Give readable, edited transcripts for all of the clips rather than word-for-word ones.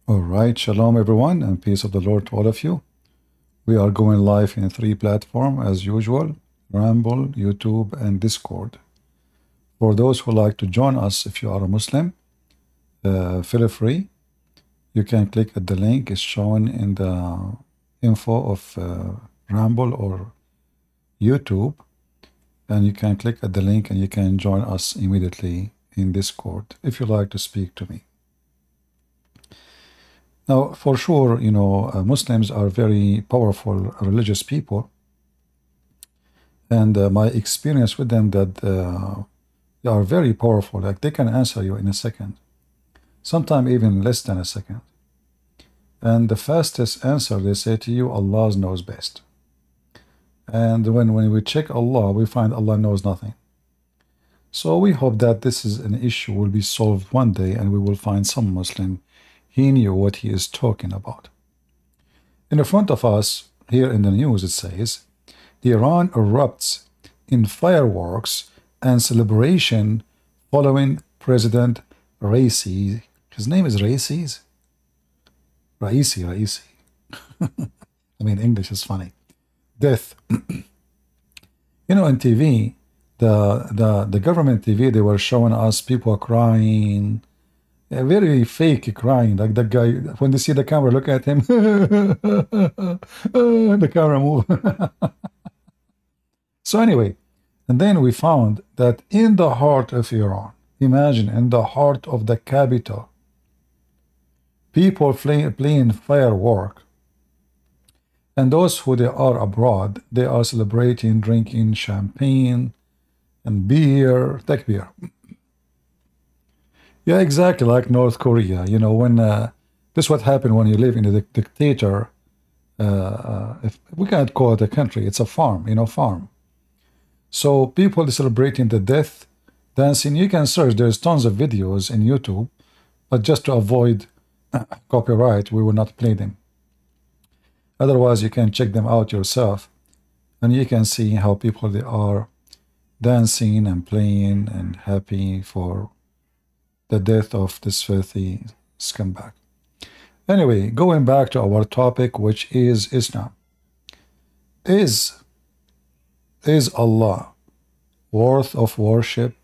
All right, shalom everyone, and peace of the Lord to all of you. We are going live in 3 platforms as usual: Rumble, YouTube, and Discord. For those who like to join us, if you are a Muslim, feel free. You can click at the link is shown in the info of Rumble or YouTube, and you can click at the link and you can join us immediately in Discord if you like to speak to me. Now, for sure, Muslims are very powerful religious people, and my experience with them that they are very powerful. Like they can answer you in a second, sometimes even less than a second. And the fastest answer they say to you, Allah knows best. And when we check Allah, we find Allah knows nothing. So we hope that this is an issue will be solved one day, and we will find some Muslim he knew what he is talking about. In the front of us, here in the news, it says, Iran erupts in fireworks and celebration following President Raisi. His name is Raisi? Raisi. I mean, English is funny. Death. In TV, the government TV, they were showing us people crying, very fake crying, like that guy, when they see the camera, look at him, the camera move. So anyway, and then we found that in the heart of Iran, imagine, in the heart of the capital, people playing firework, and those who they are abroad, they are celebrating, drinking champagne and beer, take beer. Yeah, exactly like North Korea. When this is what happened when you live in a dictator. If we can't call it a country, it's a farm. Farm. So people celebrating the death, dancing. You can search. There's tons of videos in YouTube, but just to avoid copyright, we will not play them. Otherwise, you can check them out yourself, and you can see how people they are dancing and playing and happy for the death of this filthy scumbag. Anyway, going back to our topic, which is Islam. Is Allah worth of worship?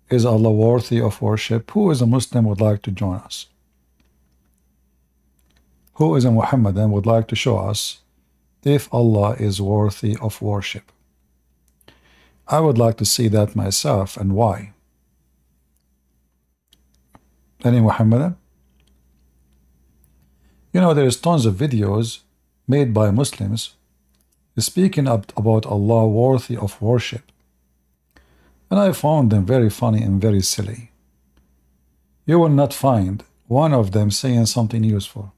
Is Allah worthy of worship? Who is a Muslim would like to join us? Who is a Muhammadan would like to show us if Allah is worthy of worship? I would like to see that myself, and why? Any Muhammadan? There's tons of videos made by Muslims speaking about Allah worthy of worship. And I found them very funny and very silly. You will not find one of them saying something useful.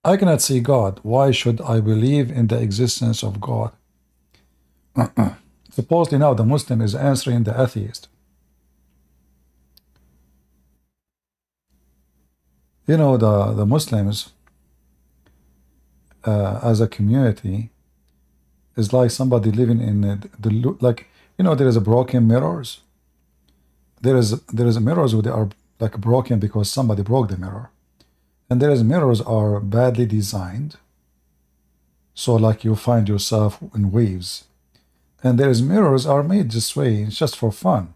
I cannot see God. Why should I believe in the existence of God? Supposedly now the Muslim is answering the atheist. The Muslims as a community is like somebody living in there is a broken mirrors. There is mirrors that are like broken because somebody broke the mirror, and there is mirrors are badly designed, so like you find yourself in waves, and there is mirrors are made this way just for fun,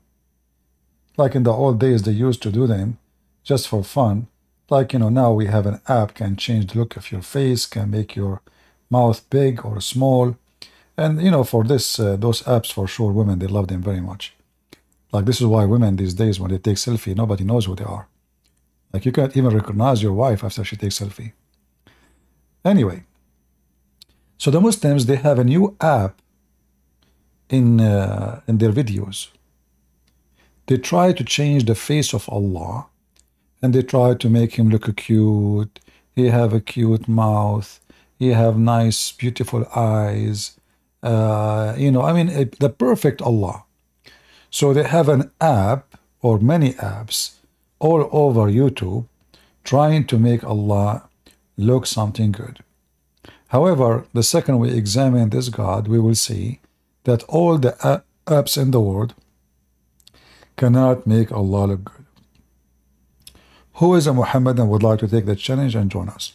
like in the old days they used to do them just for fun. Like, now we have an app can change the look of your face, can make your mouth big or small. And, for this, those apps, for sure, women, they love them very much. Like, this is why women these days, when they take selfie, nobody knows who they are. Like, you can't even recognize your wife after she takes selfie. Anyway, so the Muslims, they have a new app in their videos. They try to change the face of Allah, and they try to make him look cute. He have a cute mouth. He have nice, beautiful eyes. The perfect Allah. So they have an app or many apps all over YouTube trying to make Allah look something good. However, the second we examine this God, we will see that all the apps in the world cannot make Allah look good. Who is a Muhammadan would like to take the challenge and join us?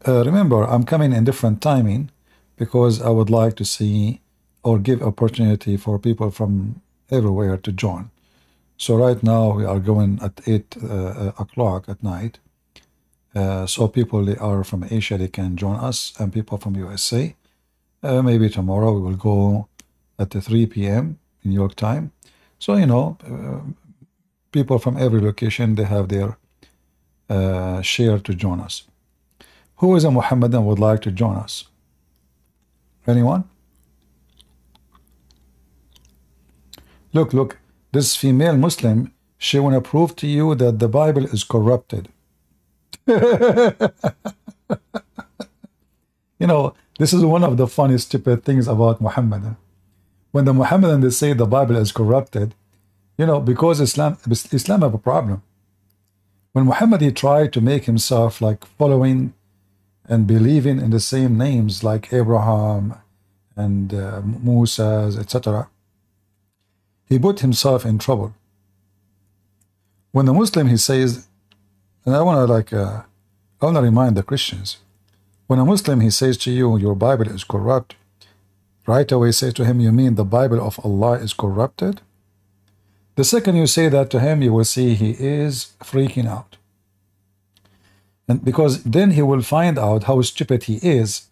Remember, I'm coming in different timing because I would like to see or give opportunity for people from everywhere to join. So right now we are going at 8 o'clock at night. So people they are from Asia, they can join us, and people from USA. Maybe tomorrow we will go at 3 p.m. in New York time. So, you know, people from every location, they have their share to join us. Who is a Muhammadan would like to join us? Anyone? Look, this female Muslim, she want to prove to you that the Bible is corrupted. You know, this is one of the funny, stupid things about Muhammad. When the Muhammadan, they say the Bible is corrupted, you know, because Islam have a problem. When Muhammad, he tried to make himself like following and believing in the same names like Abraham and Musa, etc., he put himself in trouble. When the Muslim, he says, and I want to remind the Christians, when a Muslim, he says to you, your Bible is corrupt, right away say to him, you mean the Bible of Allah is corrupted? The second you say that to him, you will see he is freaking out. And because then he will find out how stupid he is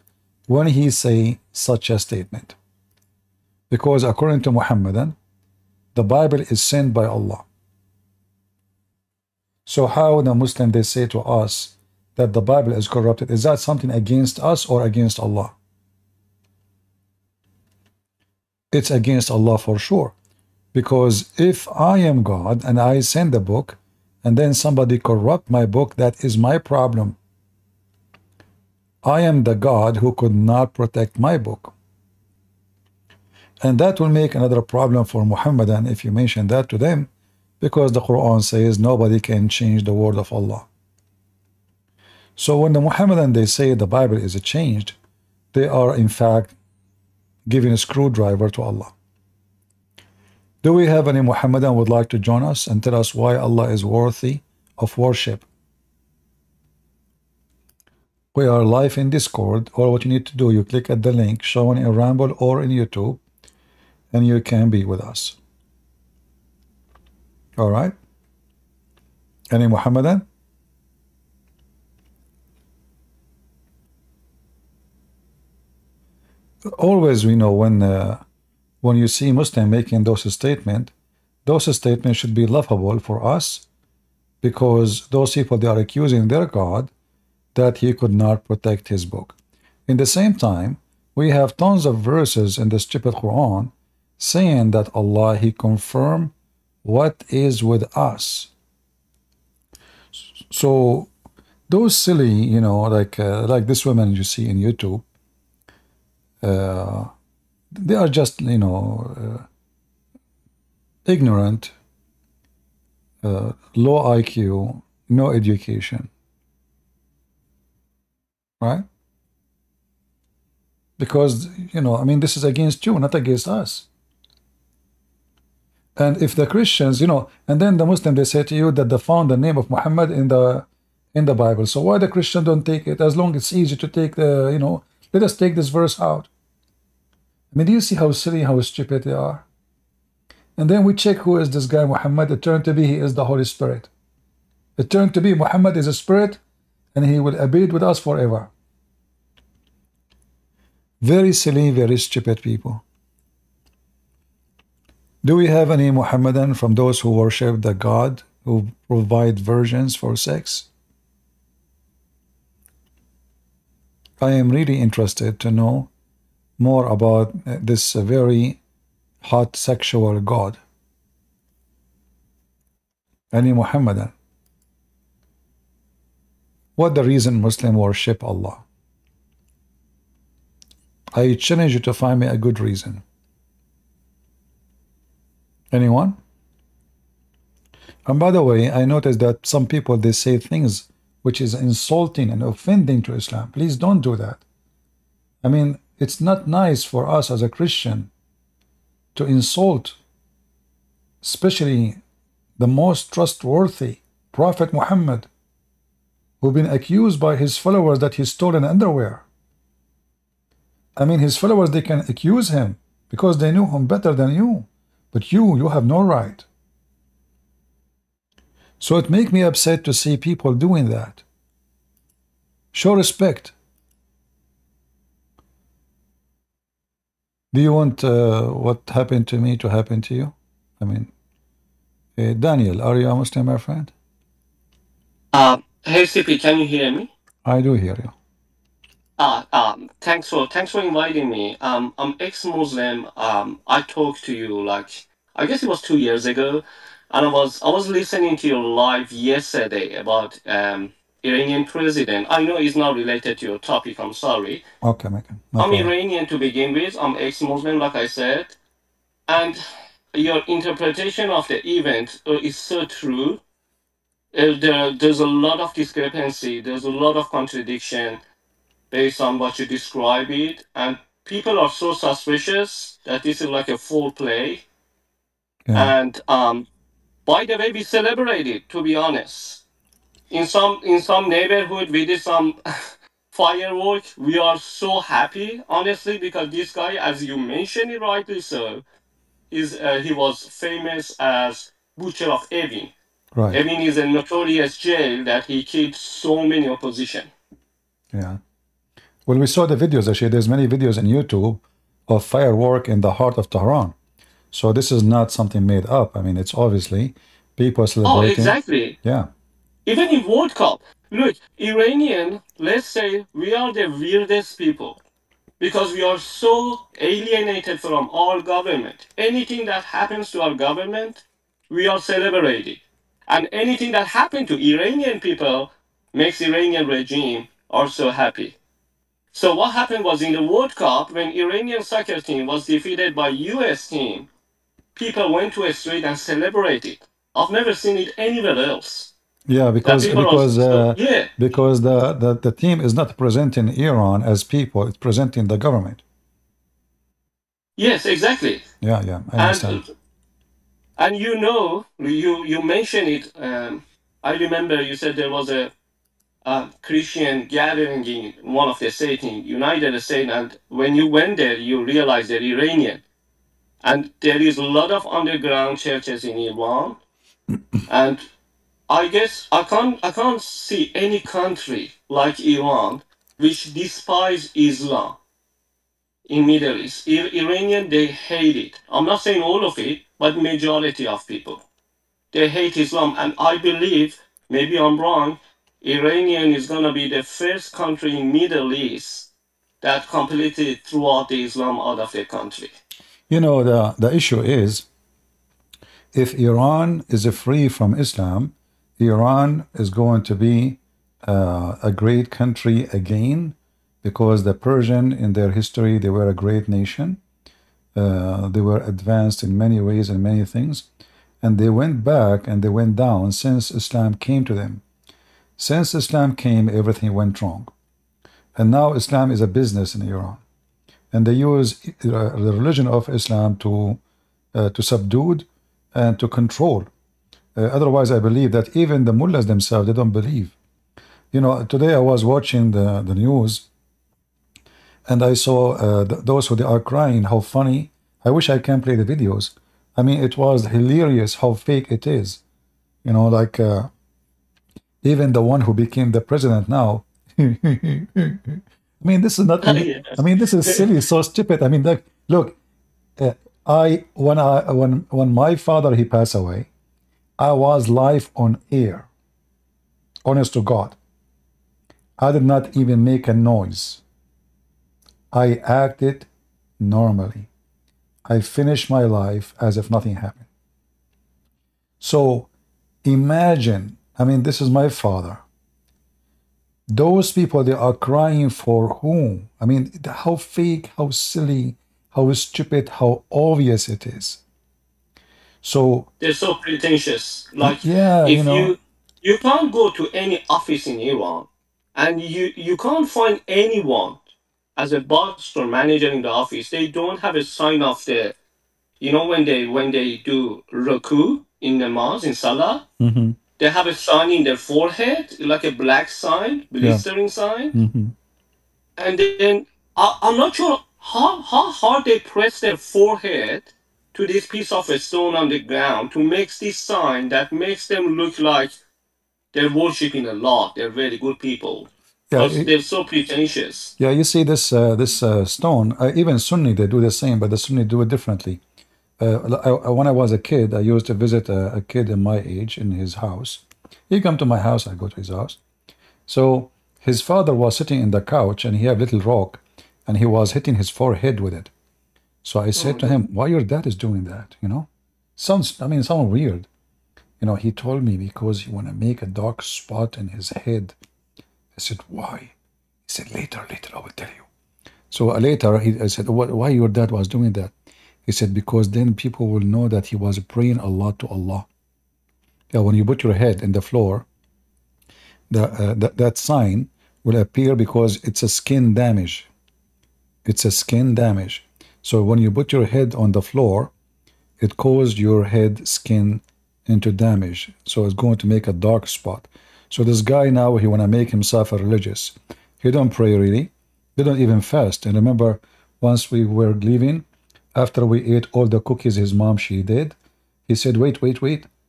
when he say such a statement. Because according to Muhammadan, the Bible is sent by Allah. So how the Muslim, they say to us that the Bible is corrupted, is that something against us or against Allah? It's against Allah for sure. Because if I am God and I send a book and then somebody corrupt my book, that is my problem. I am the God who could not protect my book. And that will make another problem for Muhammadan if you mention that to them, because the Quran says nobody can change the word of Allah. So when the Muhammadan, they say the Bible is changed, they are in fact giving a screwdriver to Allah. Do we have any Muhammadan would like to join us and tell us why Allah is worthy of worship? We are live in Discord, or what you need to do, you click at the link shown in Rumble or in YouTube, and you can be with us. All right? Any Muhammadan? Always we know when you see Muslim making those statements should be laughable for us, because those people, they are accusing their God that he could not protect his book. In the same time, we have tons of verses in the stupid Quran saying that Allah, he confirmed what is with us. So those silly, you know, like this woman you see in YouTube, they are just, you know, ignorant, low IQ, no education, right? Because, you know, I mean, this is against you, not against us. And if the Christians, you know, and then the Muslim, they say to you that they found the name of Muhammad in the Bible. So why the Christian don't take it? As long as it's easy to take the, you know, let us take this verse out. I mean, do you see how silly, how stupid they are? And then we check who is this guy Muhammad. It turned to be he is the Holy Spirit. It turned to be Muhammad is a spirit and he will abide with us forever. Very silly, very stupid people. Do we have any Muhammadan from those who worship the God who provide virgins for sex? I am really interested to know more about this very hot sexual God. Any Muhammadan? What the reason Muslim worship Allah? I challenge you to find me a good reason. Anyone? And by the way, I noticed that some people, they say things which is insulting and offending to Islam. Please don't do that. I mean, it's not nice for us as a Christian to insult, especially the most trustworthy Prophet Muhammad, who been accused by his followers that he stole an underwear. I mean, his followers, they can accuse him because they knew him better than you. But you have no right. So it makes me upset to see people doing that. Show respect. Do you want what happened to me to happen to you? I mean, Daniel, are you a Muslim, my friend? Hey CP, can you hear me? I do hear you. Thanks for inviting me. I'm ex-Muslim. I talked to you like I guess it was 2 years ago, and I was listening to your live yesterday about Iranian president. I know it's not related to your topic. I'm sorry. Okay, Megan, no I'm problem. Iranian to begin with. I'm ex-Muslim, like I said, and your interpretation of the event is so true. There's a lot of discrepancy. There's a lot of contradiction based on what you describe it, and people are so suspicious that this is like a full play. Yeah, And by the way, we celebrate it. To be honest, in some neighborhood, we did some firework. We are so happy, honestly, because this guy, as you mentioned it rightly so, is he was famous as Butcher of Evin. right. Evin is a notorious jail that he killed so many opposition. Yeah. Well, we saw the videos actually. There's many videos on YouTube of firework in the heart of Tehran. So this is not something made up. I mean, it's obviously people Oh, celebrating. exactly. Yeah, Even in World Cup, look, Iranian, let's say we are the weirdest people because we are so alienated from our government. Anything that happens to our government, we are celebrating. And anything that happened to Iranian people makes Iranian regime also happy. So what happened was in the World Cup, when Iranian soccer team was defeated by US team, people went to a street and celebrated. I've never seen it anywhere else. yeah, That because people are because so, uh, yeah. because the team is not presenting Iran as people; it's presenting the government. Yes, exactly. Yeah, yeah, I understand. And you mentioned it. I remember you said there was a Christian gathering in one of the states in United States, and when you went there, you realized they're Iranian. And there is a lot of underground churches in Iran, and I guess I can't see any country like Iran which despise Islam in Middle East. Iranian, they hate it. I'm not saying all of it, but majority of people. They hate Islam, and I believe, maybe I'm wrong, Iranian is gonna be the first country in Middle East that completely threw out the Islam out of their country. You know, the issue is if Iran is free from Islam, Iran is going to be a great country again because the Persian in their history they were a great nation. They were advanced in many ways and many things, and they went back and they went down since Islam came to them. Since Islam came, everything went wrong, and now Islam is a business in Iran, and they use the religion of Islam to subdue and to control. Otherwise, I believe that even the mullahs themselves they don't believe. You know, today I was watching the news and I saw those who they are crying. How funny! I wish I can play the videos. I mean, it was hilarious how fake it is. You know, like even the one who became the president now. I mean, this is not even. Yeah. I mean, this is silly, so stupid. I mean, like, look, when my father he passed away, I was live on air. Honest to God, I did not even make a noise. I acted normally. I finished my life as if nothing happened. So imagine, I mean, this is my father. Those people, they are crying for whom? I mean, how fake, how silly, how stupid, how obvious it is. So, They're so pretentious. Like yeah, you if know, you can't go to any office in Iran and you can't find anyone as a boss or manager in the office. They don't have a sign of the when they do ruku in the mosque in Salah, Mm-hmm. they have a sign in their forehead, like a black sign, Yeah. blistering sign, Mm-hmm. and then I'm not sure how hard they press their forehead to this piece of a stone on the ground to make this sign that makes them look like they're worshiping Allah. They're very good people Yeah. because they're so pretentious. Yeah. You see this stone. Even Sunni they do the same, but the Sunni do it differently. When I was a kid, I used to visit a kid in my age in his house. He come to my house, I go to his house. So his father was sitting in the couch and he had a little rock and he was hitting his forehead with it. So I said Oh, to him, why your dad is doing that? Sounds weird. He told me because he want to make a dark spot in his head. I said, why? He said, later, I will tell you. So later, I said, why your dad was doing that? He said, because then people will know that he was praying a lot to Allah. Yeah, when you put your head in the floor, that sign will appear because it's a skin damage. It's a skin damage. So when you put your head on the floor, it caused your head skin into damage. So it's going to make a dark spot. So this guy now, he want to make himself a religious. He don't pray really. They don't even fast. And remember, once we were leaving, after we ate all the cookies his mom she did, he said, wait.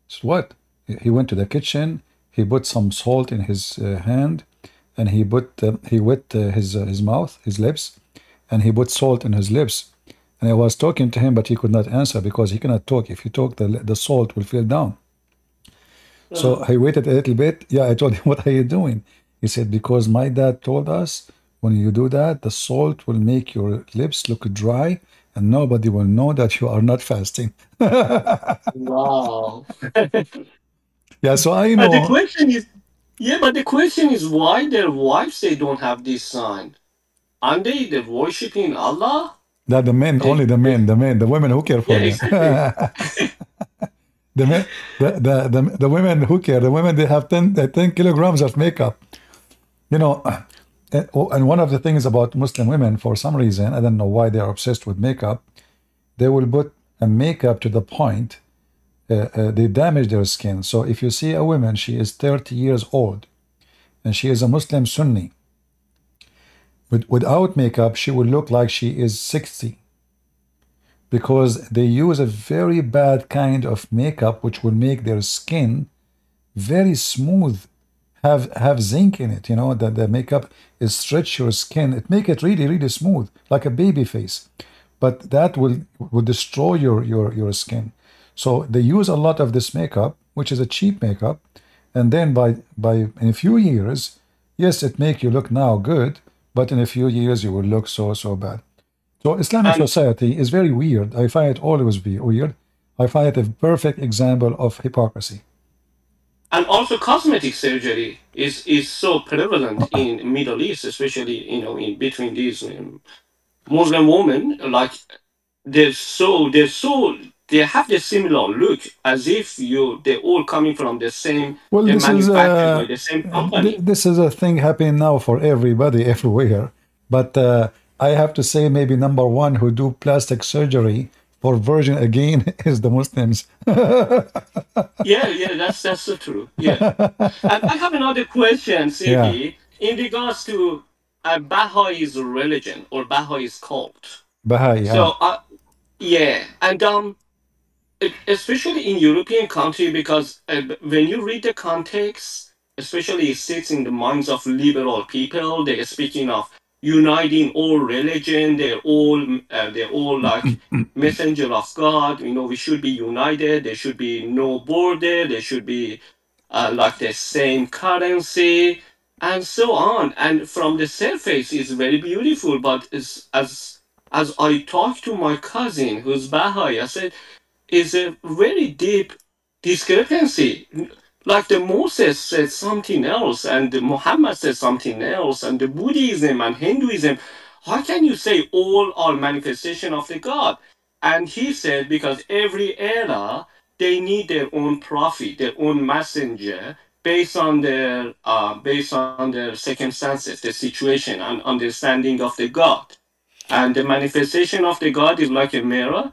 So what? He went to the kitchen. He put some salt in his hand, and he wet his mouth, his lips, and he put salt in his lips. And I was talking to him, but he could not answer because he cannot talk. If you talk, the salt will fall down. So uh, I waited a little bit. Yeah, I told him, what are you doing? He said, because my dad told us when you do that, the salt will make your lips look dry and nobody will know that you are not fasting. wow. Yeah, so I And the know question is, yeah, but the question is why their wives they don't have this sign? Aren't they worshiping Allah? that the men, only They the men, the women who care yeah, for them. exactly. The men, the women who care, the women, they have 10 kilograms of makeup. You know, and one of the things about Muslim women, for some reason, I don't know why they are obsessed with makeup, they will put a makeup to the point they damage their skin. So if you see a woman, she is 30 years old and she is a Muslim Sunni, without makeup, she will look like she is 60 because they use a very bad kind of makeup which will make their skin very smooth, have zinc in it, that the makeup is stretch your skin, it make it really smooth like a baby face, but that will destroy your skin. So they use a lot of this makeup, which is a cheap makeup, and then by in a few years, yes, it make you look now good, but in a few years you will look so bad. So Islamic And society is very weird. I find it always be weird. I find it a perfect example of hypocrisy. and also cosmetic surgery is so prevalent in Middle East, especially in between these Muslim women. Like they're so they have the similar look as if they're all coming from the same. Well, They're manufactured by the same company. this is a thing happening now for everybody everywhere. But I have to say, maybe number one who do plastic surgery for virgin again is the Muslims. Yeah, that's so true. Yeah, and I have another question, Yeah, Sidi, in regards to Baha'is religion or Baha'is cult. Baha'i. Yeah. So, yeah, and especially in European country, because when you read the context, especially it sits in the minds of liberal people. They're speaking of uniting all religion. They're all like messenger of God. We should be united. There should be no border. There should be like the same currency and so on. And from the surface, it's very beautiful. But as I talked to my cousin who's Baha'i, I said is a very deep discrepancy. Like the Moses said something else, and the Muhammad said something else, and the Buddhism and Hinduism. How can you say all are manifestation of the God? And he said because every era they need their own prophet, their own messenger, based on their circumstances, the situation, and understanding of the God. And the manifestation of the God is like a mirror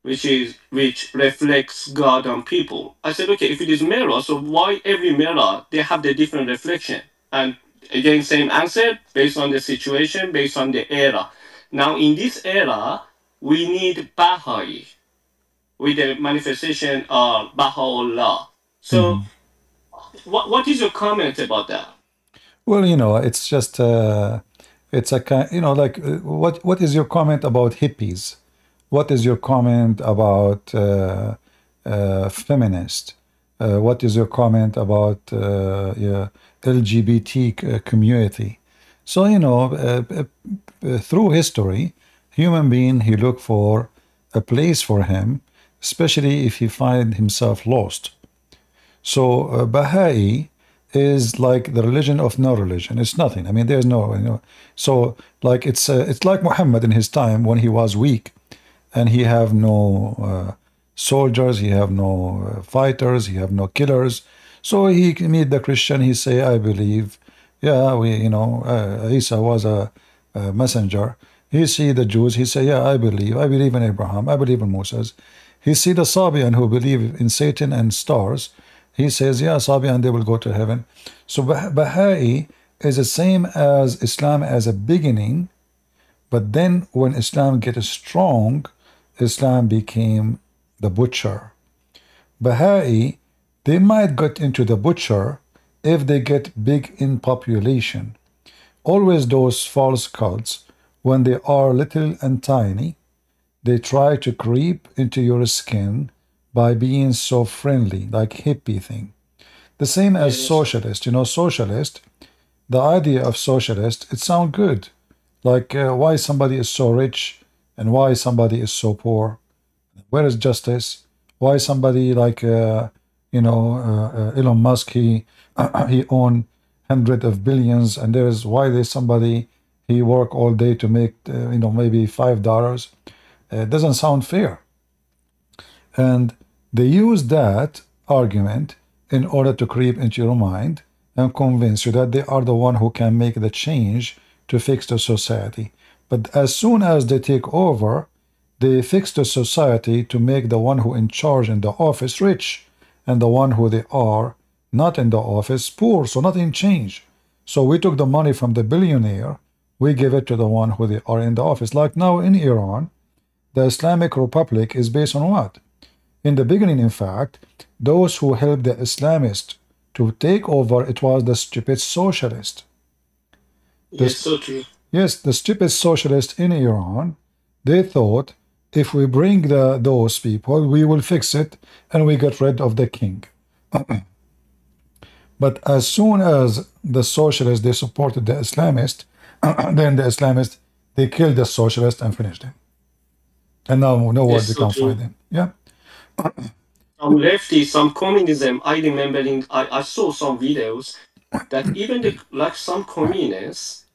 which reflects God on people. I said, okay, if it is mirror, so why every mirror they have the different reflection? And again, same answer based on the situation, based on the era. Now in this era, we need Baha'i with the manifestation of Baha'u'llah. So Mhm. what is your comment about that? Well, it's just it's a kind, like what is your comment about hippies? What is your comment about feminist? What is your comment about yeah, LGBT community? So, through history, human being, he look for a place for him, especially if he find himself lost. So Baha'i is like the religion of no religion. It's nothing. I mean, there's no, So like it's like Muhammad in his time when he was weak, and he have no soldiers, he have no fighters, he have no killers. So he meet the Christian. He say, I believe, yeah, Isa was a messenger. He see the Jews. He say, yeah, I believe in Abraham. I believe in Moses. He see the Sabian who believe in Satan and stars. He says, yeah, Sabian, they will go to heaven. So Baha'i is the same as Islam as a beginning, but then when Islam gets strong, Islam became the butcher. Baha'i, they might get into the butcher if they get big in population. Always those false cults, when they are little and tiny, they try to creep into your skin by being so friendly, like hippie thing. The same as Yes, socialist. Socialist, the idea of socialist, it sounds good. Like why somebody is so rich and why somebody is so poor. Where is justice? Why somebody like Elon Musk, he he own hundred of billions, and there's why there's somebody he work all day to make maybe $5. It doesn't sound fair. And they use that argument in order to creep into your mind and convince you that they are the one who can make the change to fix the society. But as soon as they take over, they fix the society to make the one who in charge in the office rich and the one who they are not in the office poor. So nothing changed. So we took the money from the billionaire, we give it to the one who they are in the office. Like now in Iran, the Islamic Republic is based on what? In the beginning, in fact, those who helped the Islamists to take over, it was the stupid socialist. yes, The, so true. yes, the stupid socialist in Iran, they thought if we bring those people, we will fix it and we get rid of the king. But as soon as the socialists, they supported the Islamist, then the Islamists, they killed the socialist and finished him. And now nowhere Yes, they so can find true. him. Yeah. Some lefty, some communism. I remember I saw some videos that even like some communists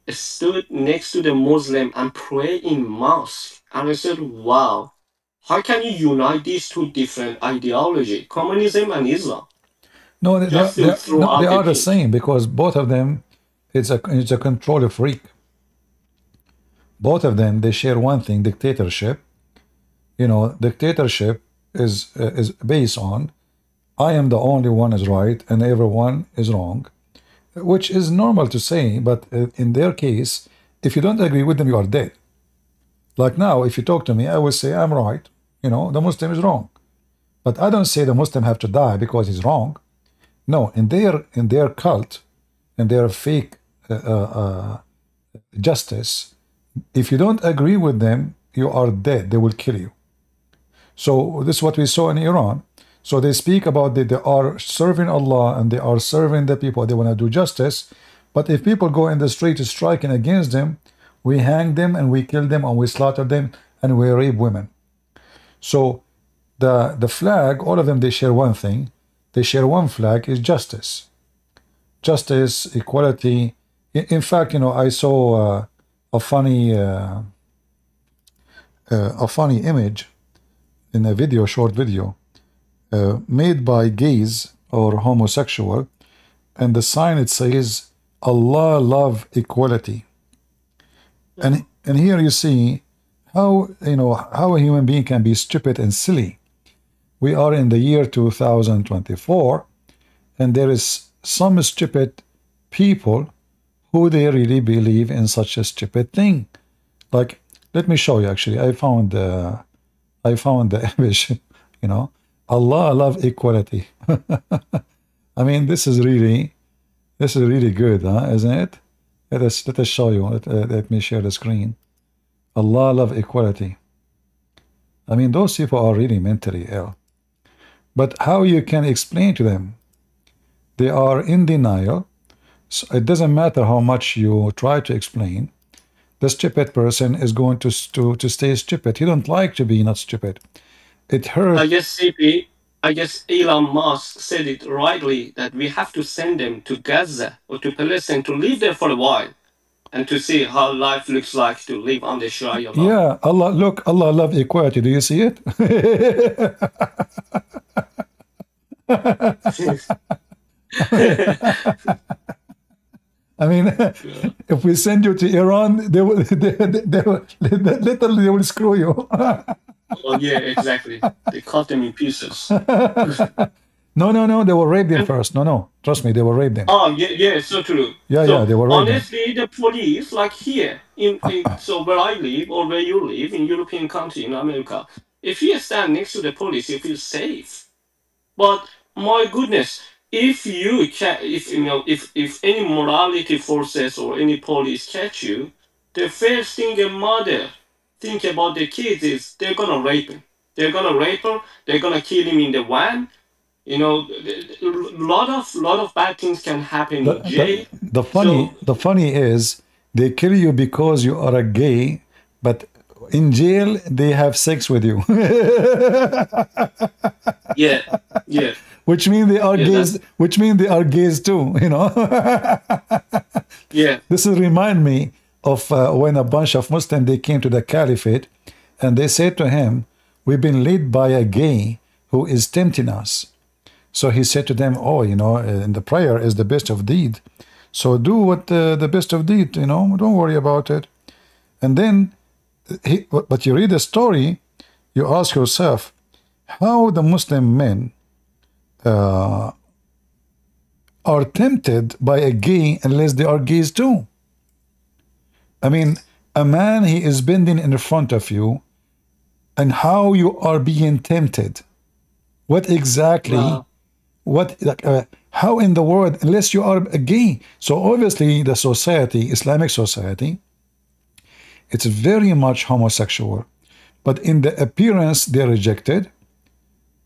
stood next to the Muslim and pray in mosque. And I said, wow, how can you unite these two different ideology, communism and Islam, No, just to throw no, they out the are the king? same because both of them, it's a control freak. Both of them, they share one thing: dictatorship. Dictatorship is based on I am the only one is right and everyone is wrong, which is normal to say, but in their case, if you don't agree with them, you are dead. Like now, if you talk to me, I will say I'm right. The Muslim is wrong, but I don't say the Muslim have to die because he's wrong. No, in their cult, in their fake justice, if you don't agree with them, you are dead. They will kill you. So this is what we saw in Iran. So they speak about that they are serving Allah and they are serving the people. They want to do justice. But if people go in the street striking against them, we hang them and we kill them and we slaughter them and we rape women. So the flag, all of them, they share one thing. They share one flag is justice. Justice, equality. In fact, I saw a funny image in a video, short video, made by gays or homosexual, and the sign it says Allah love equality. And here you see how, you know, how a human being can be stupid and silly. We are in the year 2024, and there is some stupid people who they really believe in such a stupid thing. Like, let me show you. Actually, I found the image. You know, Allah love equality. I mean, this is really good, huh? Isn't it? Let us show you. Let me share the screen. Allah love equality. I mean, those people are really mentally ill. But how you can explain to them? They are in denial. So it doesn't matter how much you try to explain. The stupid person is going to stay stupid. He don't like to be not stupid. It hurts. I guess Elon Musk said it rightly that we have to send them to Gaza or to Palestine to live there for a while and to see how life looks like to live on the Sharia law. Yeah, Allah, look, Allah love equality. Do you see it? I mean, if we send you to Iran, they will literally they will screw you. Oh yeah, exactly. They cut them in pieces. No, they will rape them first. No, trust me, they will rape them. Oh yeah, so true. Yeah, So they will rape them. honestly, the police, like here so where I live or where you live in European country in America, if you stand next to the police, you feel safe. But my goodness, if you can, if you know, if any morality forces or any police catch you, the first thing a mother think about the kids is they're gonna rape him. They're gonna rape her. They're gonna kill him in the van. You know, lot of bad things can happen in jail. The funny is they kill you because you are a gay, but in jail they have sex with you. Yeah. Which means they are gays. Which means they are gays too. You know. Yeah. This is remind me of when a bunch of Muslims they came to the caliphate, and they said to him, "We've been led by a gay who is tempting us." So he said to them, "Oh, you know, in the prayer is the best of deed. So do what the best of deed. You know, don't worry about it." And then, but you read the story, you ask yourself, how the Muslim men are tempted by a gay unless they are gays too. I mean, a man, he is bending in front of you, and how you are being tempted. What exactly? Wow. How in the world, unless you are a gay? So obviously the society, Islamic society, it's very much homosexual, but in the appearance they reject it,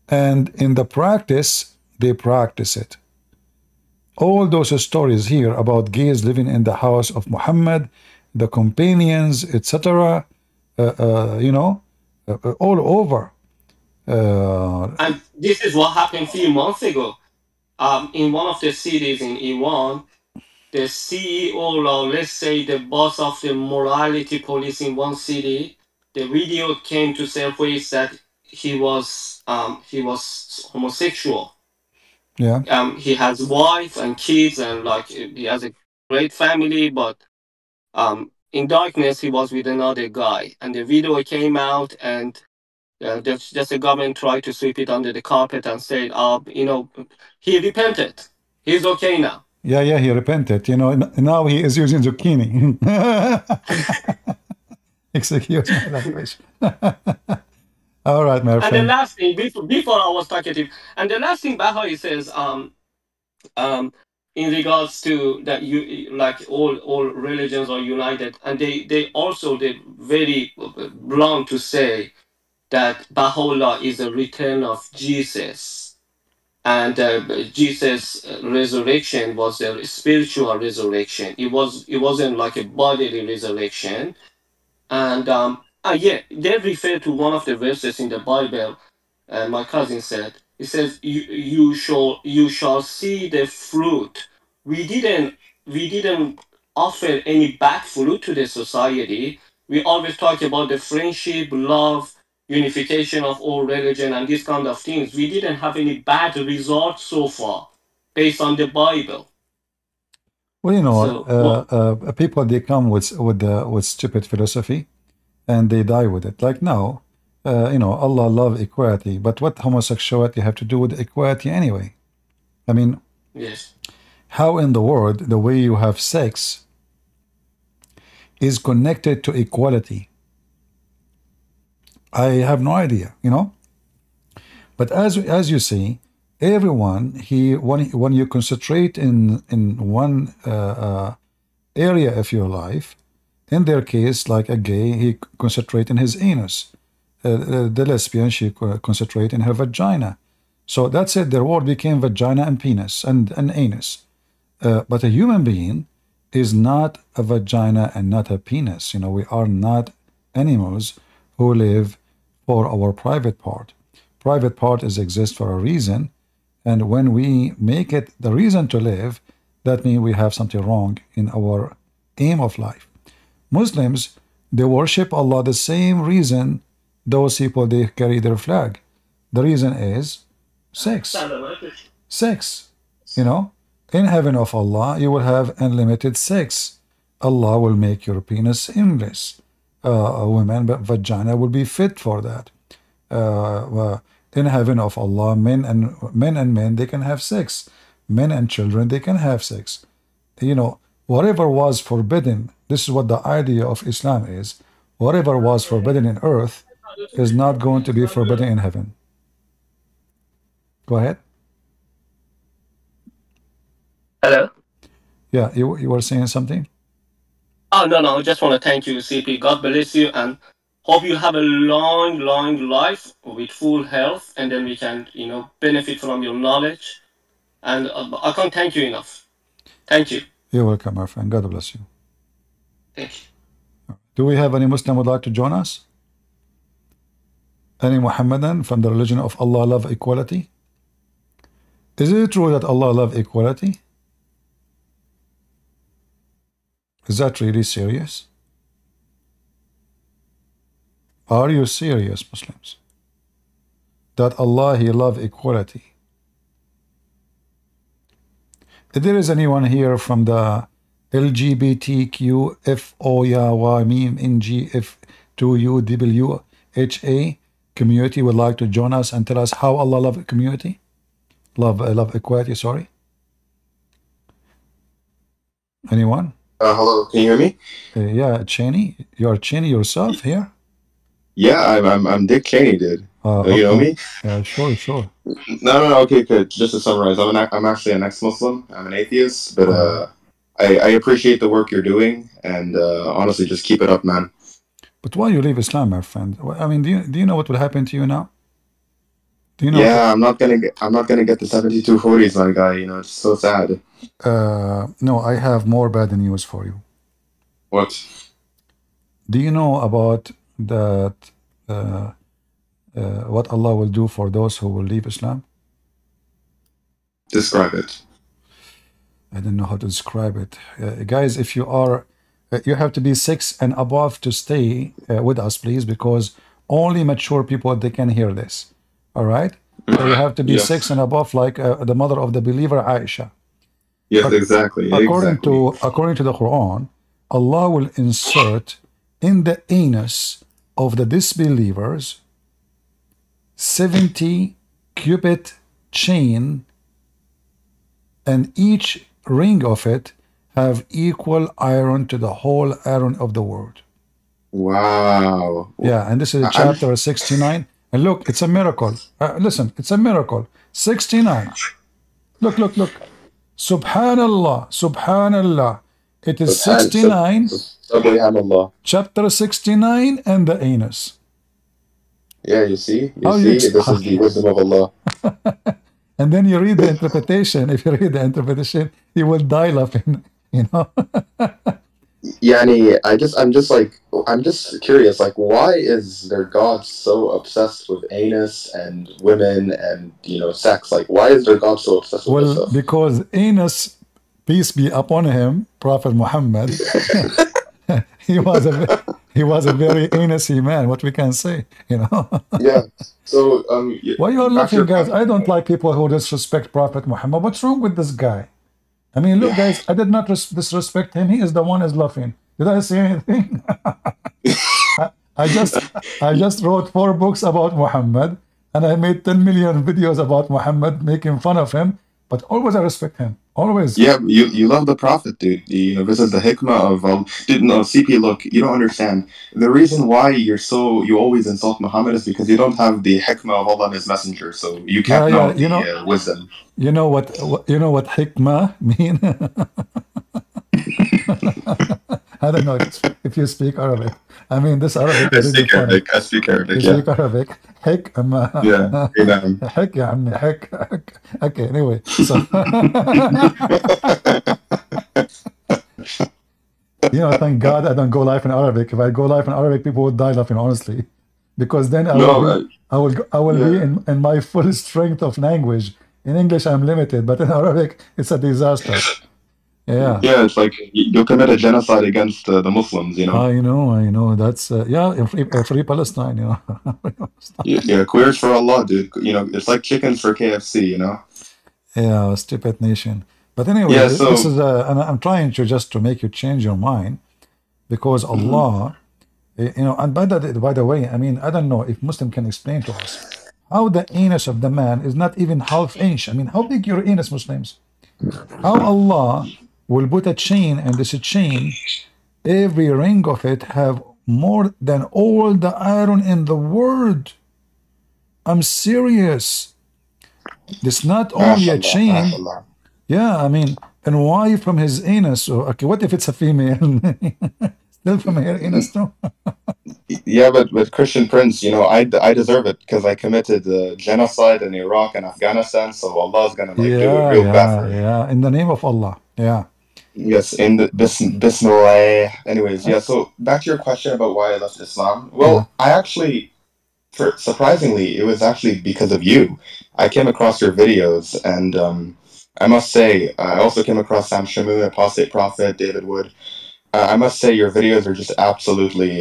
and in the practice they practice it. All those stories here about gays living in the house of Muhammad, the companions, etc., you know, all over. And this is what happened a few months ago. In one of the cities in Iran, the CEO, or let's say the boss of the morality police in one city, the video came to surface that he was homosexual. Yeah. He has wife and kids, and like he has a great family, but in darkness he was with another guy, and the video came out, and just the government tried to sweep it under the carpet and said, you know, he repented. He's okay now. Yeah, he repented. You know, now he is using zucchini. Excuse my language. All right, my friend. And the last thing, before I was talkative, and the last thing Bahai says, in regards to that, you like all religions are united, and they also they very blunt to say that Baha'u'llah is a return of Jesus, and Jesus' resurrection was a spiritual resurrection. It wasn't like a bodily resurrection, and yeah, they refer to one of the verses in the Bible. My cousin said, it says, you shall see the fruit." We didn't offer any bad fruit to the society. We always talk about the friendship, love, unification of all religion, and these kind of things. We didn't have any bad results so far, based on the Bible. Well, you know, So, people they come with stupid philosophy, and they die with it. Like now, you know, Allah love equality, but what homosexuality have to do with equality anyway? I mean, Yes. how in the world the way you have sex is connected to equality? I have no idea, you know. But as you see, everyone when you concentrate in one area of your life, in their case, like a gay, he concentrate in his anus. The lesbian, she concentrate in her vagina. So that's it. Their word became vagina and penis and anus. But a human being is not a vagina and not a penis. You know, we are not animals who live for our private part. Private part is exist for a reason, and when we make it the reason to live, that means we have something wrong in our aim of life. Muslims, they worship Allah the same reason those people they carry their flag. The reason is sex. Sex. You know, in heaven of Allah, you will have unlimited sex. Allah will make your penis endless. A woman, but vagina will be fit for that. In heaven of Allah, men and men, they can have sex. Men and children, they can have sex. You know, whatever was forbidden, this is what the idea of Islam is. Whatever was forbidden in earth is not going to be forbidden in heaven. Go ahead. Hello. Yeah, you were saying something? Oh, no. I just want to thank you, CP. God bless you, and hope you have a long, long life with full health, and then we can, benefit from your knowledge. And I can't thank you enough. Thank you. You're welcome, my friend. God bless you. Thank you. Do we have any Muslim would like to join us? Any Muhammadan from the religion of Allah love equality? Is it true that Allah love equality? Is that really serious? Are you serious, Muslims? That Allah, He love equality? If there is anyone here from the LGBTQ FOYA meme NGF 2UWHA community would like to join us and tell us how Allah love community? Love equality, sorry. Anyone? Hello, can you hear me? Yeah, Cheney. You're Cheney yourself here? Yeah, I'm Dick Cheney, dude. Okay. You know me? Yeah, sure. No, okay, good. Just to summarize, I'm actually an ex-Muslim. I'm an atheist, but I appreciate the work you're doing, and honestly, just keep it up, man. But why you leave Islam, my friend? I mean, do you know what will happen to you now? Do you know? Yeah, I'm not gonna get the 7240s, my guy. You know, it's so sad. No, I have more bad news for you. What? Do you know about that? What Allah will do for those who will leave Islam? Describe it. I don't know how to describe it. Guys, if you are, you have to be 6 and above to stay with us, please, because only mature people, they can hear this. All right? So you have to be 6 and above, like the mother of the believer, Aisha. Yes, exactly. According to the Quran, Allah will insert in the anus of the disbelievers 70 cubit chain, and each ring of it have equal iron to the whole iron of the world. Wow. Yeah, and this is chapter 69. And look, it's a miracle. Listen, it's a miracle. 69. Look. Subhanallah. It is 69. Chapter 69 and the anus. Yeah, you see? This is the wisdom of Allah. And then you read the interpretation. If you read the interpretation, you will die laughing, you know? Yani, I'm just curious, like, why is their God so obsessed with anus and women and, sex? Like, why is their God so obsessed with this stuff? Well, because anus, peace be upon him, Prophet Muhammad, he was a very anusy man, what we can say, Yeah. So, why you are laughing, guys? I don't like people who disrespect Prophet Muhammad. What's wrong with this guy? I mean, look, guys, I did not disrespect him. He is the one is laughing. Did I say anything? I just I just wrote 4 books about Muhammad, and I made 10 million videos about Muhammad, making fun of him. But always I respect him. Always. Yeah, you love the Prophet, dude. You know, this is the hikmah of dude. No, CP, look, you don't understand. The reason why you always insult Muhammad is because you don't have the hikmah of Allah and His Messenger, so you Yeah, can't yeah. know the wisdom. You know you know what hikmah mean? I don't know if you speak Arabic. I mean, this Arabic I is really speak funny. Arabic. I speak Arabic. You Yeah, speak Arabic. حكمة. yeah. Amen. حك يا عمي حك. Okay, anyway, so thank God I don't go live in Arabic. If I go live in Arabic, people would die laughing, honestly, because then No, I will be yeah. in my full strength of language. In English, I'm limited, but in Arabic, it's a disaster. Yeah, Yeah, it's like you'll commit a genocide against the Muslims, you know? I know. That's free Palestine. Yeah, queers for Allah, dude. You know, it's like chickens for KFC, you know? Yeah, stupid nation. But anyway, Yeah, this so, is and I'm trying to just to make you change your mind because mhm. Allah, and by the way, I mean, I don't know if Muslim can explain to us how the anus of the man is not even half inch. I mean, how big your anus, Muslims? How Allah will put a chain, and this chain, every ring of it have more than all the iron in the world. I'm serious. It's not only a MashaAllah, chain. MashaAllah. Yeah, I mean, and why from his anus? Or, okay, what if it's a female? Still from her anus too? Yeah, but Christian Prince, you know, I deserve it because I committed genocide in Iraq and Afghanistan, so Allah's gonna like do it Yeah, real bad for yeah, me. yeah. In the name of Allah. Yeah. Yes, in the Bismillah. Anyways, yeah. So back to your question about why I left Islam. Yeah. Well, I actually, surprisingly, it was actually because of you. I came across your videos, and I must say, I also came across Sam Shamoon, Apostate Prophet, David Wood. I must say, your videos are just absolutely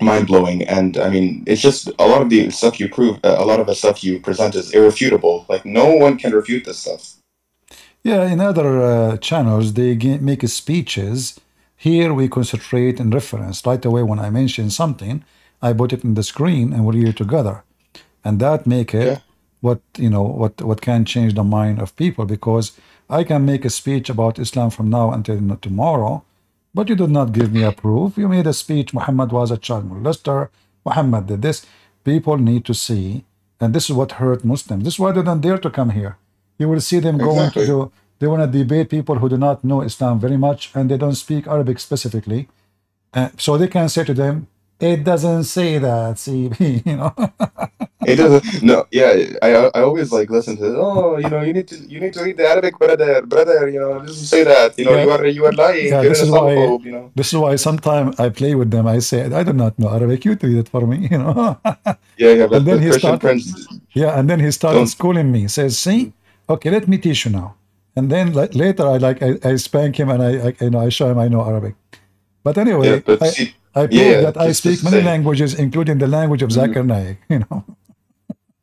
mind blowing, and I mean, it's just a lot of the stuff you prove, a lot of the stuff you present is irrefutable. Like no one can refute this stuff. Yeah, in other channels, they make speeches. Here we concentrate in reference. Right away, when I mention something, I put it in the screen and we read it together. And that make it Yeah, what can change the mind of people, because I can make a speech about Islam from now until tomorrow, but you did not give me a proof. You made a speech, Muhammad was a child molester, Muhammad did this. People need to see, and this is what hurt Muslims. This is why they don't dare to come here. You will see them going to exactly. do, they want to debate people who do not know Islam very much and they don't speak Arabic specifically. So they can say to them, it doesn't say that, CB, It doesn't. No, yeah. I always like listen to. Oh, you know, you need to read the Arabic, brother. You know, it doesn't say that. You know, Yeah, you are lying. yeah, You're an Islamophobe. You know. this is why sometimes I play with them. I say, I do not know Arabic, you read it for me, Yeah, yeah. And then But he Christian started, Prince, yeah, and then he started don't. schooling me. Says, see, okay, let me teach you now. And then later I spank him and I show him I know Arabic. But Yeah, anyway, but see, I yeah, prove yeah. that I Just speak to many say. languages, including the language of Mhm. Zakir Naik.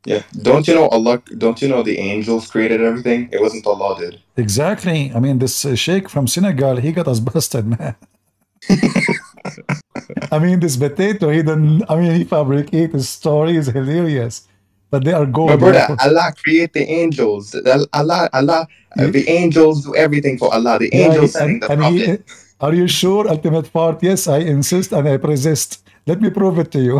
Yeah. Don't you know Allah? Don't you know the angels created everything? It wasn't Allah did. Exactly. I mean, this sheikh from Senegal, he got us busted, man. I mean, this potato, he didn't, I mean, he fabricated his story is hilarious. But they are My gold, brother, Allah create the angels. Allah, He- the angels do everything for Allah. The yeah, angels sending the and he, prophet. are you sure? Ultimate part, yes, I insist and I persist. Let me prove it to you.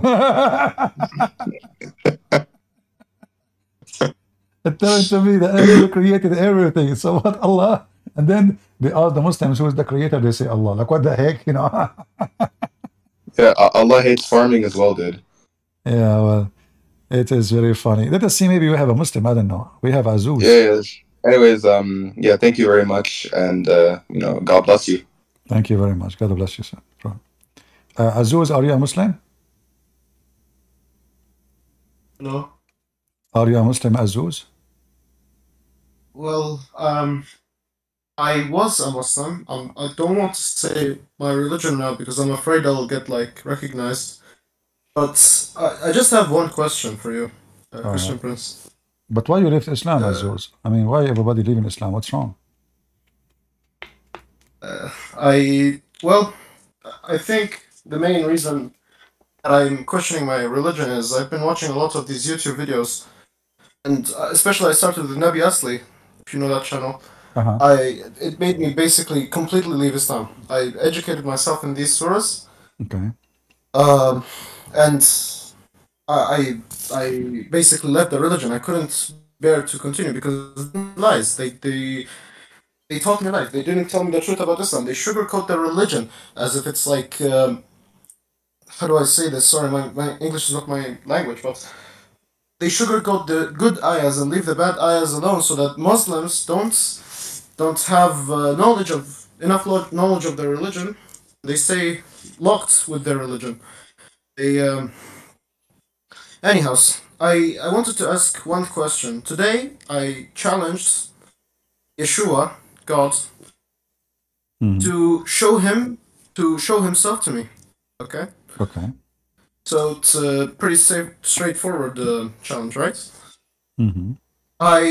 Telling to me the angel created everything. So what Allah? And then they ask the Muslims who is the creator. They say Allah. Like what the heck, Yeah, Allah hates farming as well, dude. Yeah, well, it is very funny. Let us see. Maybe we have a Muslim. I don't know. We have Azuz. Yeah, yeah. Anyways, yeah, thank you very much, and you know, God bless you. Thank you very much. God bless you, sir. Azuz, are you a Muslim? No. Are you a Muslim, Azuz? Well, I was a Muslim. I don't want to say my religion now because I'm afraid I'll get like recognized. But I just have one question for you, All right. Christian Prince. But why you left Islam, Uh, Azuz? I mean, why everybody leaving Islam? What's wrong? I well, I think the main reason I'm questioning my religion is I've been watching a lot of these YouTube videos, and especially I started with Nabi Asli, if you know that channel. Uh-huh. It made me basically completely leave Islam. I educated myself in these surahs, Okay. um, and I basically left the religion. I couldn't bear to continue because lies. They taught me lies. They didn't tell me the truth about Islam. They sugarcoat their religion as if it's like how do I say this? Sorry, my English is not my language, but they sugarcoat the good ayahs and leave the bad ayahs alone, so that Muslims don't have knowledge of enough knowledge of their religion. They stay locked with their religion. They anyhows. I wanted to ask one question. Today I challenged Yeshua, God, Mm-hmm. to show himself to me. Okay? Okay. So it's a pretty straightforward challenge, right? Mm-hmm. I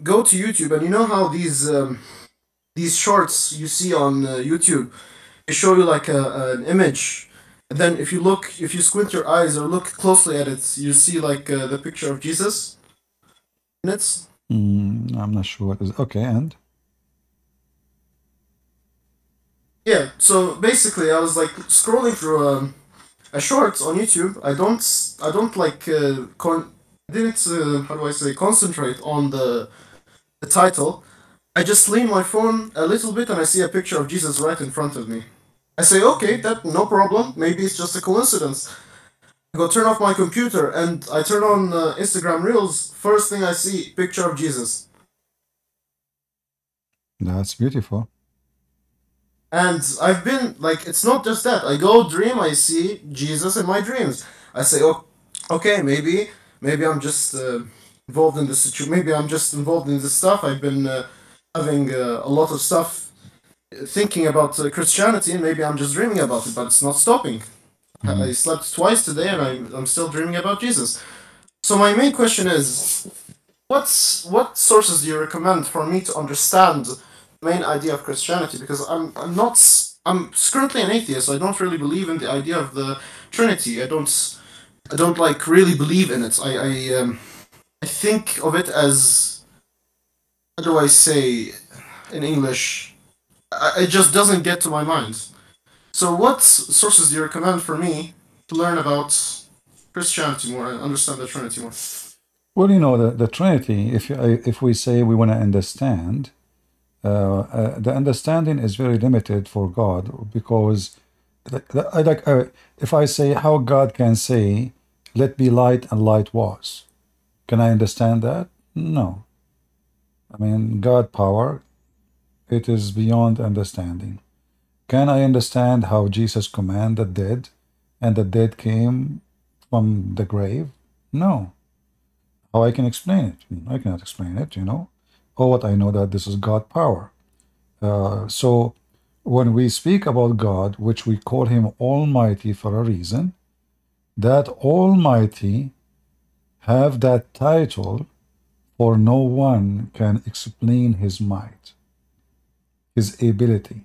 go to YouTube, and you know how these shorts you see on YouTube, they show you like an image, and then if you squint your eyes or look closely at it, you see like the picture of Jesus in it. I'm not sure what is. Okay, and Yeah. So basically, I was like scrolling through a short on YouTube. I don't like didn't how do I say concentrate on the title. I just lean my phone a little bit and I see a picture of Jesus right in front of me. I say, okay, that no problem. Maybe it's just a coincidence. I go turn off my computer and I turn on Instagram Reels. First thing I see, picture of Jesus. that's beautiful. And I've been like, it's not just that. I go dream, I see Jesus in my dreams. I say, oh, okay, maybe I'm just involved in this situation. Maybe I'm just involved in this stuff. I've been having a lot of stuff thinking about Christianity, and maybe I'm just dreaming about it, but it's not stopping. Mm-hmm. I slept twice today, and I'm still dreaming about Jesus. So my main question is, what sources do you recommend for me to understand the main idea of Christianity? Because I'm currently an atheist. I don't really believe in the idea of the Trinity. I don't like really believe in it. I think of it as, how do I say in English? It just doesn't get to my mind. So, what sources do you recommend for me to learn about Christianity more and understand the Trinity more? Well, you know, the Trinity, if we say we want to understand, the understanding is very limited for God because, if I say how God can say, let be light and light was, can I understand that? No. I mean, God power, it is beyond understanding. Can I understand how Jesus commanded the dead and the dead came from the grave? No. How I can explain it? I cannot explain it, you know. Or what I know that this is God power. So when we speak about God, which we call him Almighty for a reason, that Almighty have that title for no one can explain his might, his ability.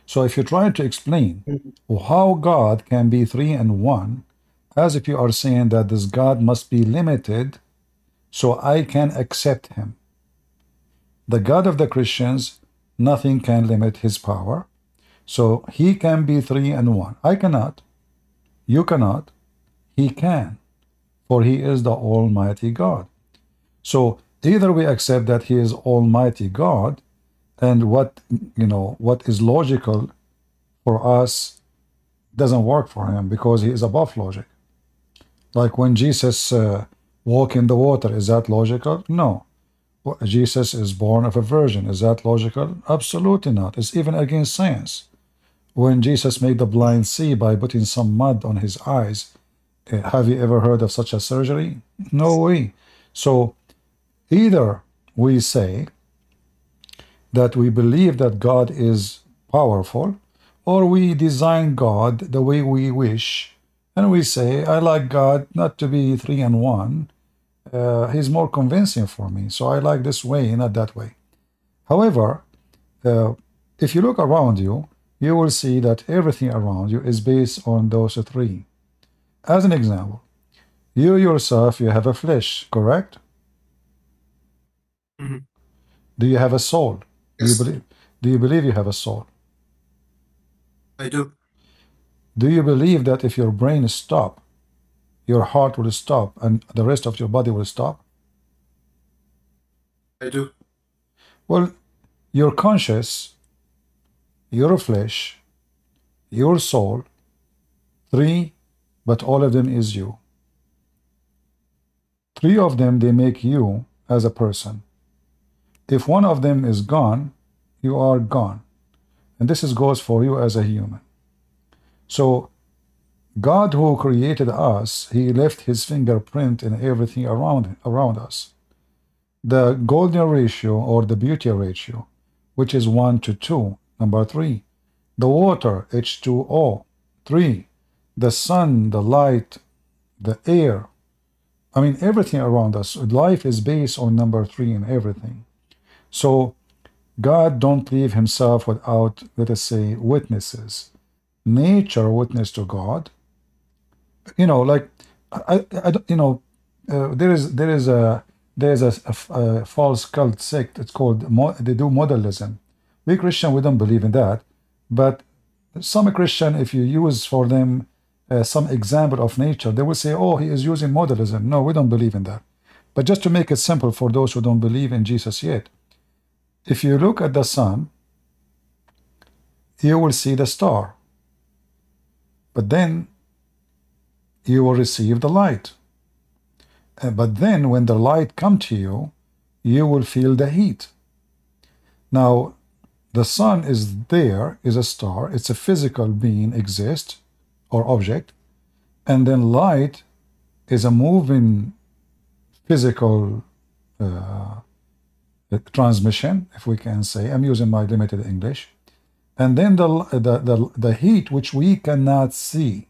So if you try to explain how God can be three and one, as if you are saying that this God must be limited so I can accept him. The God of the Christians, nothing can limit his power. So he can be three and one. I cannot. You cannot. He can. For he is the Almighty God. So either we accept that he is Almighty God, and what is logical for us doesn't work for him because he is above logic. Like when Jesus walked in the water, is that logical? No. Jesus is born of a virgin. Is that logical? Absolutely not. It's even against science. When Jesus made the blind see by putting some mud on his eyes, have you ever heard of such a surgery? No way. So either we say that we believe that God is powerful, or we design God the way we wish, and we say, I like God not to be three and one. He's more convincing for me, so I like this way, not that way. However, if you look around you, you will see that everything around you is based on those three. As an example, you yourself, you have a flesh, correct? Mm-hmm. Do you have a soul? Yes. Do you believe you have a soul? I do. Do you believe that if your brain stop, your heart will stop and the rest of your body will stop? I do. Well, your conscious, your flesh, your soul, three, but all of them is you. Three of them, they make you as a person. If one of them is gone, you are gone. And this goes for you as a human. So God who created us, he left his fingerprint in everything around us. The golden ratio or the beauty ratio, which is 1 to 2, number 3. The water, H2O, 3. The sun, the light, the air. I mean, everything around us. Life is based on number 3 in everything. So God don't leave himself without, let us say, witnesses. Nature witness to God. You know, like I don't, you know, there's a false cult sect. It's called they do modelism. We Christian, we don't believe in that, but some Christian, if you use for them some example of nature, they will say, oh, he is using modelism. No, we don't believe in that. But just to make it simple for those who don't believe in Jesus yet, if you look at the sun, you will see the star, but then you will receive the light. But then when the light comes to you, you will feel the heat. Now, the sun is there, is a star, it's a physical being, exist, or object, and then light is a moving physical transmission, if we can say. I'm using my limited English. And then the heat, which we cannot see,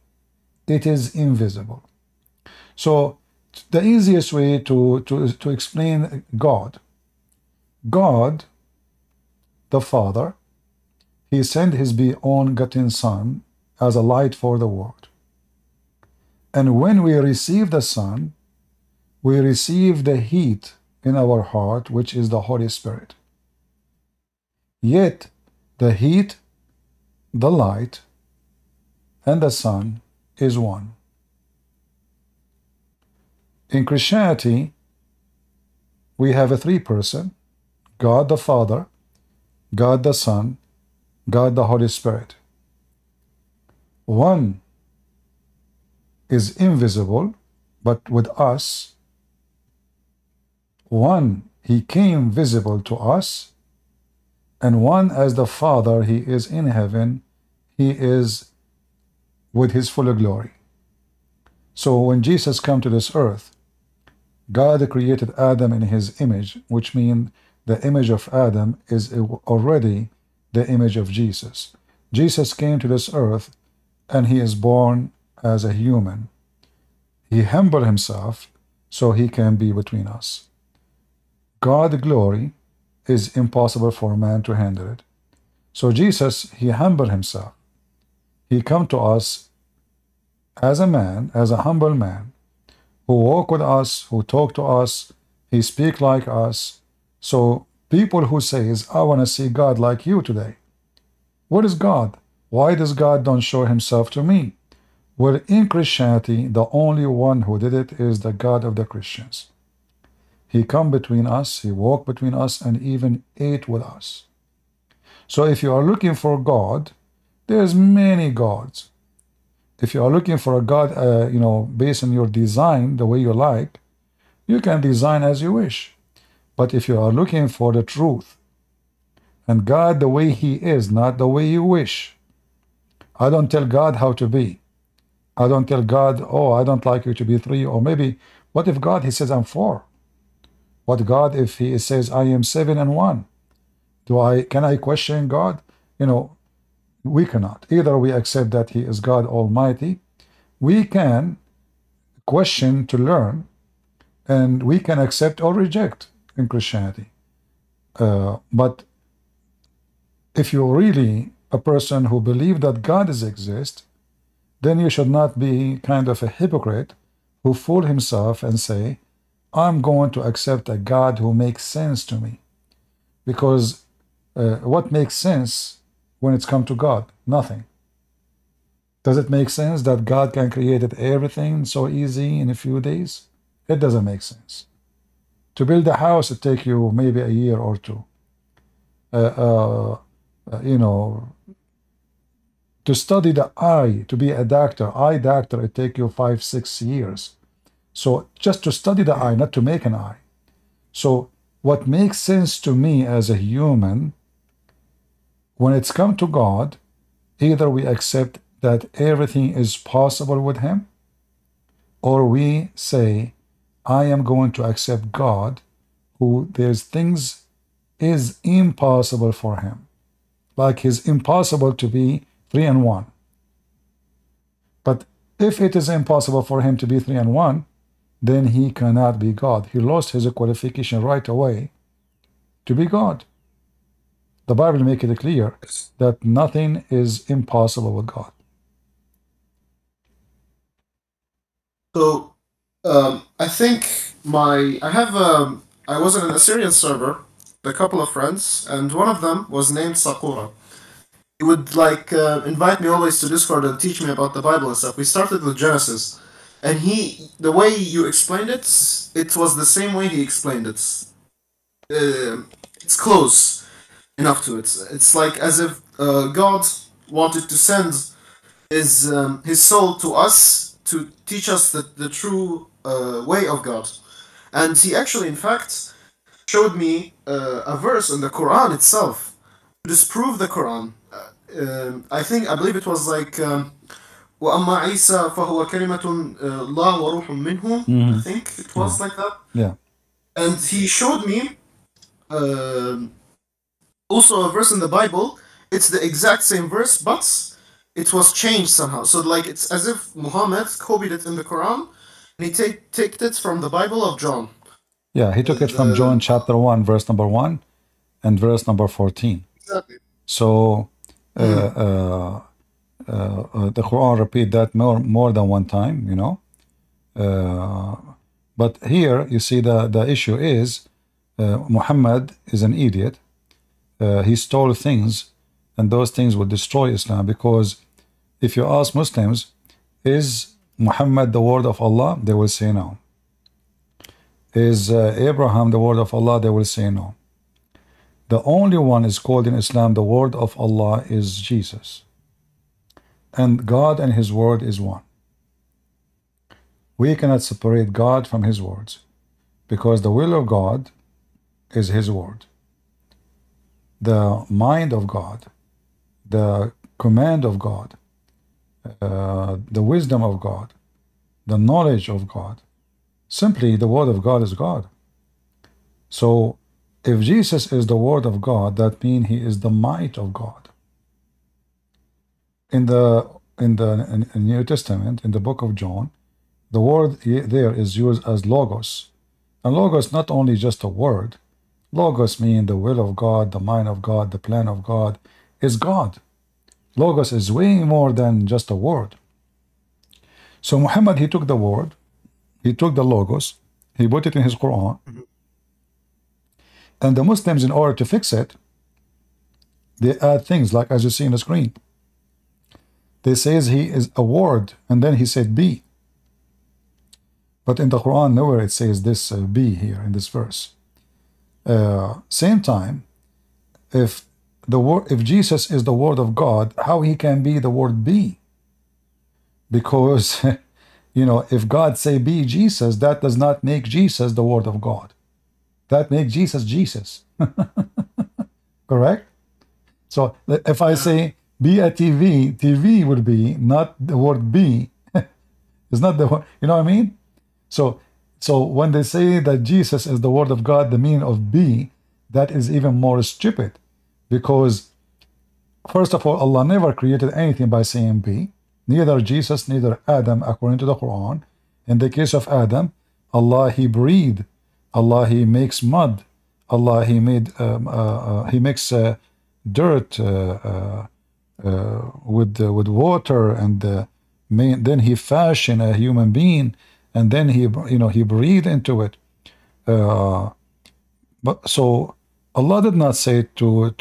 it is invisible. So the easiest way to explain God, the Father, he sent his begotten Son as a light for the world. And when we receive the Son, we receive the heat in our heart, which is the Holy Spirit. Yet the heat, the light, and the Son is one. In Christianity, we have a three-person, God the Father, God the Son, God the Holy Spirit. One is invisible, but with us. One, he came visible to us, and one as the Father, he is in heaven, he is with his full glory. So when Jesus came to this earth, God created Adam in his image, which means the image of Adam is already the image of Jesus. Jesus came to this earth and he is born as a human. He humbled himself so he can be between us. God's glory is impossible for man to handle it. So Jesus, he humbled himself. He come to us as a man, as a humble man, who walk with us, who talk to us, he speak like us. So people who says, I want to see God like you today. What is God? Why does God don't show himself to me? Well, in Christianity, the only one who did it is the God of the Christians. He come between us, he walked between us, and even ate with us. So if you are looking for God, there's many gods. If you are looking for a God, based on your design, the way you like, you can design as you wish. But if you are looking for the truth, and God the way he is, not the way you wish. I don't tell God how to be. I don't tell God, oh, I don't like you to be 3, or maybe, what if God, he says, I'm 4? What God if he says, I am 7 and 1? Can I question God? We cannot. Either we accept that he is God Almighty, we can question to learn, and we can accept or reject in Christianity. But if you're really a person who believes that God exists, then you should not be kind of a hypocrite who fool himself and say, I'm going to accept a God who makes sense to me. Because what makes sense when it's come to God? Nothing. Does it make sense that God can create everything so easy in a few days? It doesn't make sense. To build a house, it takes you maybe a year or two. You know, to study the eye, to be a doctor, eye doctor, it takes you 5-6 years. So just to study the eye, not to make an eye. So what makes sense to me as a human, when it's come to God, either we accept that everything is possible with him, or we say, I am going to accept God, who there's things is impossible for him. Like it's impossible to be 3 and 1. But if it is impossible for him to be 3 and 1, then he cannot be God. He lost his qualification right away to be God. The Bible makes it clear that nothing is impossible with God. So, I think I was in an Assyrian server with a couple of friends, and one of them was named Sakura. He would like invite me always to Discord and teach me about the Bible and stuff. We started with Genesis, and the way you explained it, it was the same way he explained it. It's close enough to it. It's like as if God wanted to send his soul to us to teach us the true way of God. And he actually, in fact, showed me a verse in the Quran itself to disprove the Quran. I believe it was like وَأَمَّا عِيسَى فَهُوَ كَلِمَةٌ اللَّهُ وَرُوحٌ مِّنْهُ. I think it was like that. Yeah. And he showed me also a verse in the Bible. It's the exact same verse, but it was changed somehow. So like it's as if Muhammad copied it in the Quran, and he took it from the Bible of John. Yeah, he took it from John chapter 1, verse number 1 and verse number 14. Exactly. So the Quran repeat that more than one time, you know. But here you see the issue is Muhammad is an idiot. He stole things, and those things will destroy Islam, because if you ask Muslims, is Muhammad the word of Allah? They will say no. Is Abraham the word of Allah? They will say no. The only one is called in Islam the word of Allah is Jesus. And God and his word is one. We cannot separate God from his words, because the will of God is his word. The mind of God, the command of God, the wisdom of God, the knowledge of God, simply the word of God is God. So if Jesus is the word of God, that means he is the might of God. In the New Testament, in the book of John, the word there is used as logos. And logos not only just a word. Logos means the will of God, the mind of God, the plan of God is God. Logos is way more than just a word. So Muhammad, he took the word, he took the logos, he put it in his Quran. And the Muslims, in order to fix it, they add things like, as you see on the screen. They says he is a word, and then he said be. But in the Quran, nowhere it says this be here in this verse. Same time, if Jesus is the word of God, how he can be the word be? Because you know, if God say be Jesus, that does not make Jesus the word of God. That makes Jesus Jesus. Correct? So if I say be a TV, TV would be not the word be. It's not the word, you know what I mean? So when they say that Jesus is the word of God, the meaning of be, that is even more stupid. Because first of all, Allah never created anything by saying be. Neither Jesus, neither Adam, according to the Quran. In the case of Adam, Allah, he breathed. Allah, he makes mud. Allah, he made he makes dirt with water and then he fashioned a human being, and then he, he breathed into it. But so Allah did not say to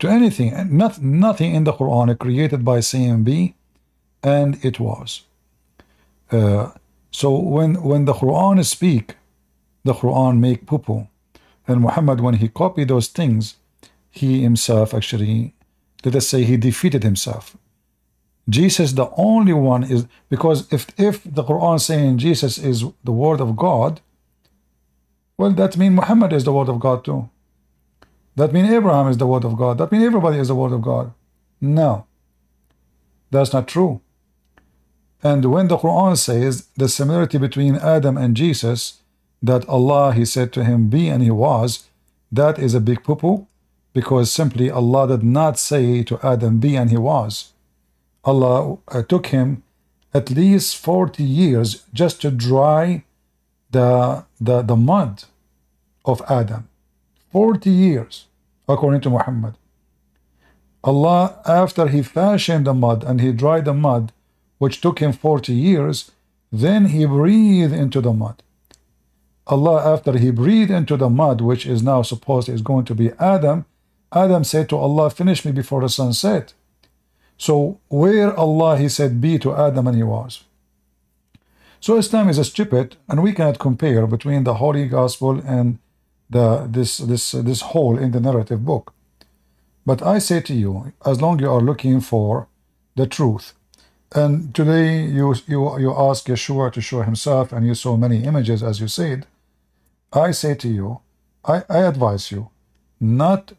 anything, nothing in the Quran created by saying be, and it was. So when the Quran speak, the Quran make poo-poo. And Muhammad, when he copied those things, he himself actually, let us say, he defeated himself. Jesus, the only one, is because if the Quran saying Jesus is the word of God, well, that means Muhammad is the word of God too. That means Abraham is the word of God. That means everybody is the word of God. No, that's not true. And when the Quran says the similarity between Adam and Jesus, that Allah, he said to him, be, and he was, that is a big poo-poo, because simply Allah did not say to Adam, be, and he was. Allah took him at least 40 years just to dry the mud of Adam. 40 years, according to Muhammad. Allah, after he fashioned the mud and he dried the mud, which took him 40 years, then he breathed into the mud. Allah, after he breathed into the mud, which is now supposed is going to be Adam, Adam said to Allah, finish me before the sun set. So where Allah, he said be to Adam, and he was. So Islam is stupid, and we cannot compare between the Holy Gospel and this hole in the narrative book. But I say to you, as long as you are looking for the truth, and today you ask Yeshua to show himself, and you saw many images, as you said, I say to you, I advise you not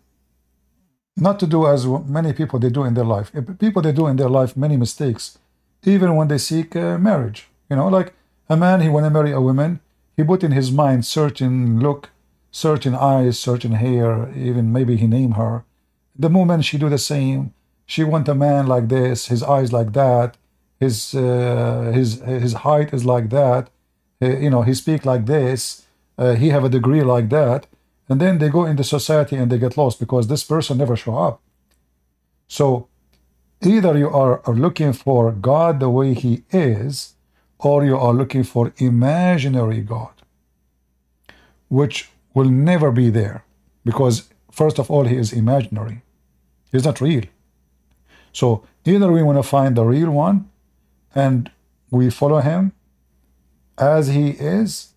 to do as many people they do in their life. People, they do in their life many mistakes, even when they seek marriage. Like a man, he want to marry a woman, he put in his mind certain look, certain eyes, certain hair, even maybe he name her. The moment she do the same, she want a man like this, his eyes like that, his height is like that, he speak like this, he have a degree like that, and then they go into society and they get lost because this person never show up. So either you are looking for God the way he is, or you are looking for imaginary God, which will never be there, because first of all, he is imaginary. He's not real. So either we want to find the real one and we follow him as he is,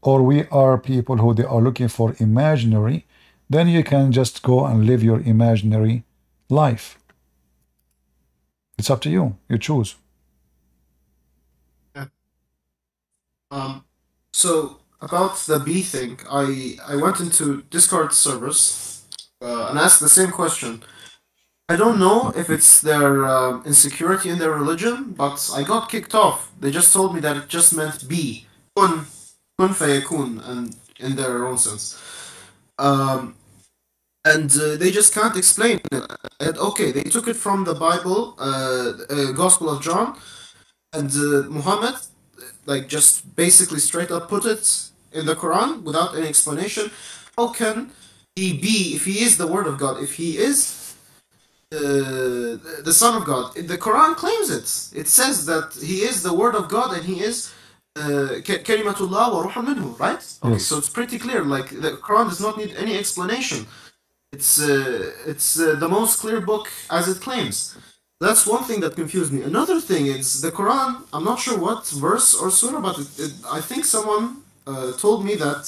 or we are people who they are looking for imaginary, then you can just go and live your imaginary life. It's up to you. You choose. Yeah. So about the B thing, I went into Discord servers and asked the same question. I don't know if it's their insecurity in their religion, but I got kicked off. They just told me that it just meant be. Kun fayakun, and in their own sense. And they just can't explain it. And okay, they took it from the Bible, Gospel of John, and Muhammad, like just basically straight up put it in the Quran without any explanation. How can he be, if he is the Word of God, if he is the Son of God? The Quran claims it. It says that he is the Word of God and he is Kalimatullah wa ruhun minhu, right? Okay, Yes. so it's pretty clear. Like the Quran does not need any explanation. It's the most clear book as it claims. That's one thing that confused me. Another thing is the Quran. I'm not sure what verse or surah, but I think someone told me that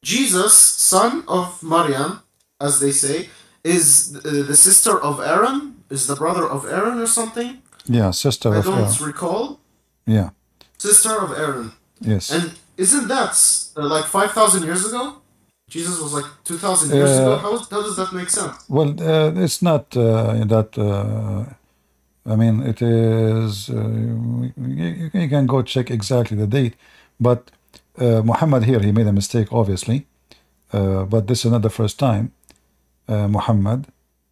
Jesus, son of Maryam, as they say, is the sister of Aaron, is the brother of Aaron or something. Yeah, sister I of don't Aaron. recall. Yeah. Sister of Aaron. Yes. And isn't that like 5,000 years ago? Jesus was like 2,000 years ago. How does that make sense? Well, it's not that. I mean, it is. You can go check exactly the date, but Muhammad here, he made a mistake, obviously. But this is not the first time. Muhammad,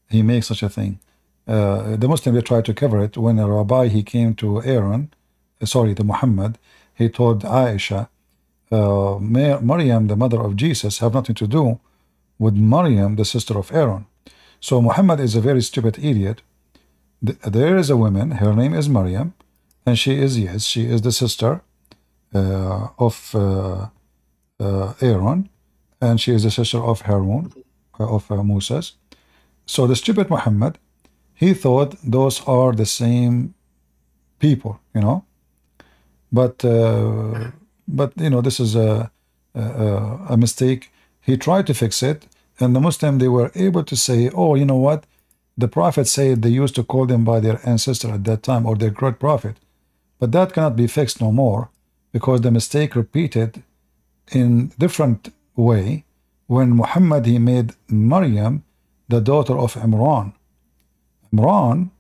he makes such a thing. The Muslim, they try to cover it. When a rabbi, he came to Aaron, to Muhammad, he told Aisha, Maryam, the mother of Jesus, have nothing to do with Maryam, the sister of Aaron. So Muhammad is a very stupid idiot. There is a woman, her name is Maryam, and she is, yes, she is the sister of Aaron, and she is the sister of Harun, of Moses. So the stupid Muhammad, he thought those are the same people, you know. But you know, this is a mistake. He tried to fix it, and the Muslim, they were able to say, oh, you know what? The Prophet said they used to call them by their ancestor at that time, or their great prophet. But that cannot be fixed no more, because the mistake repeated in different way when Muhammad, he made Maryam the daughter of Imran. Imran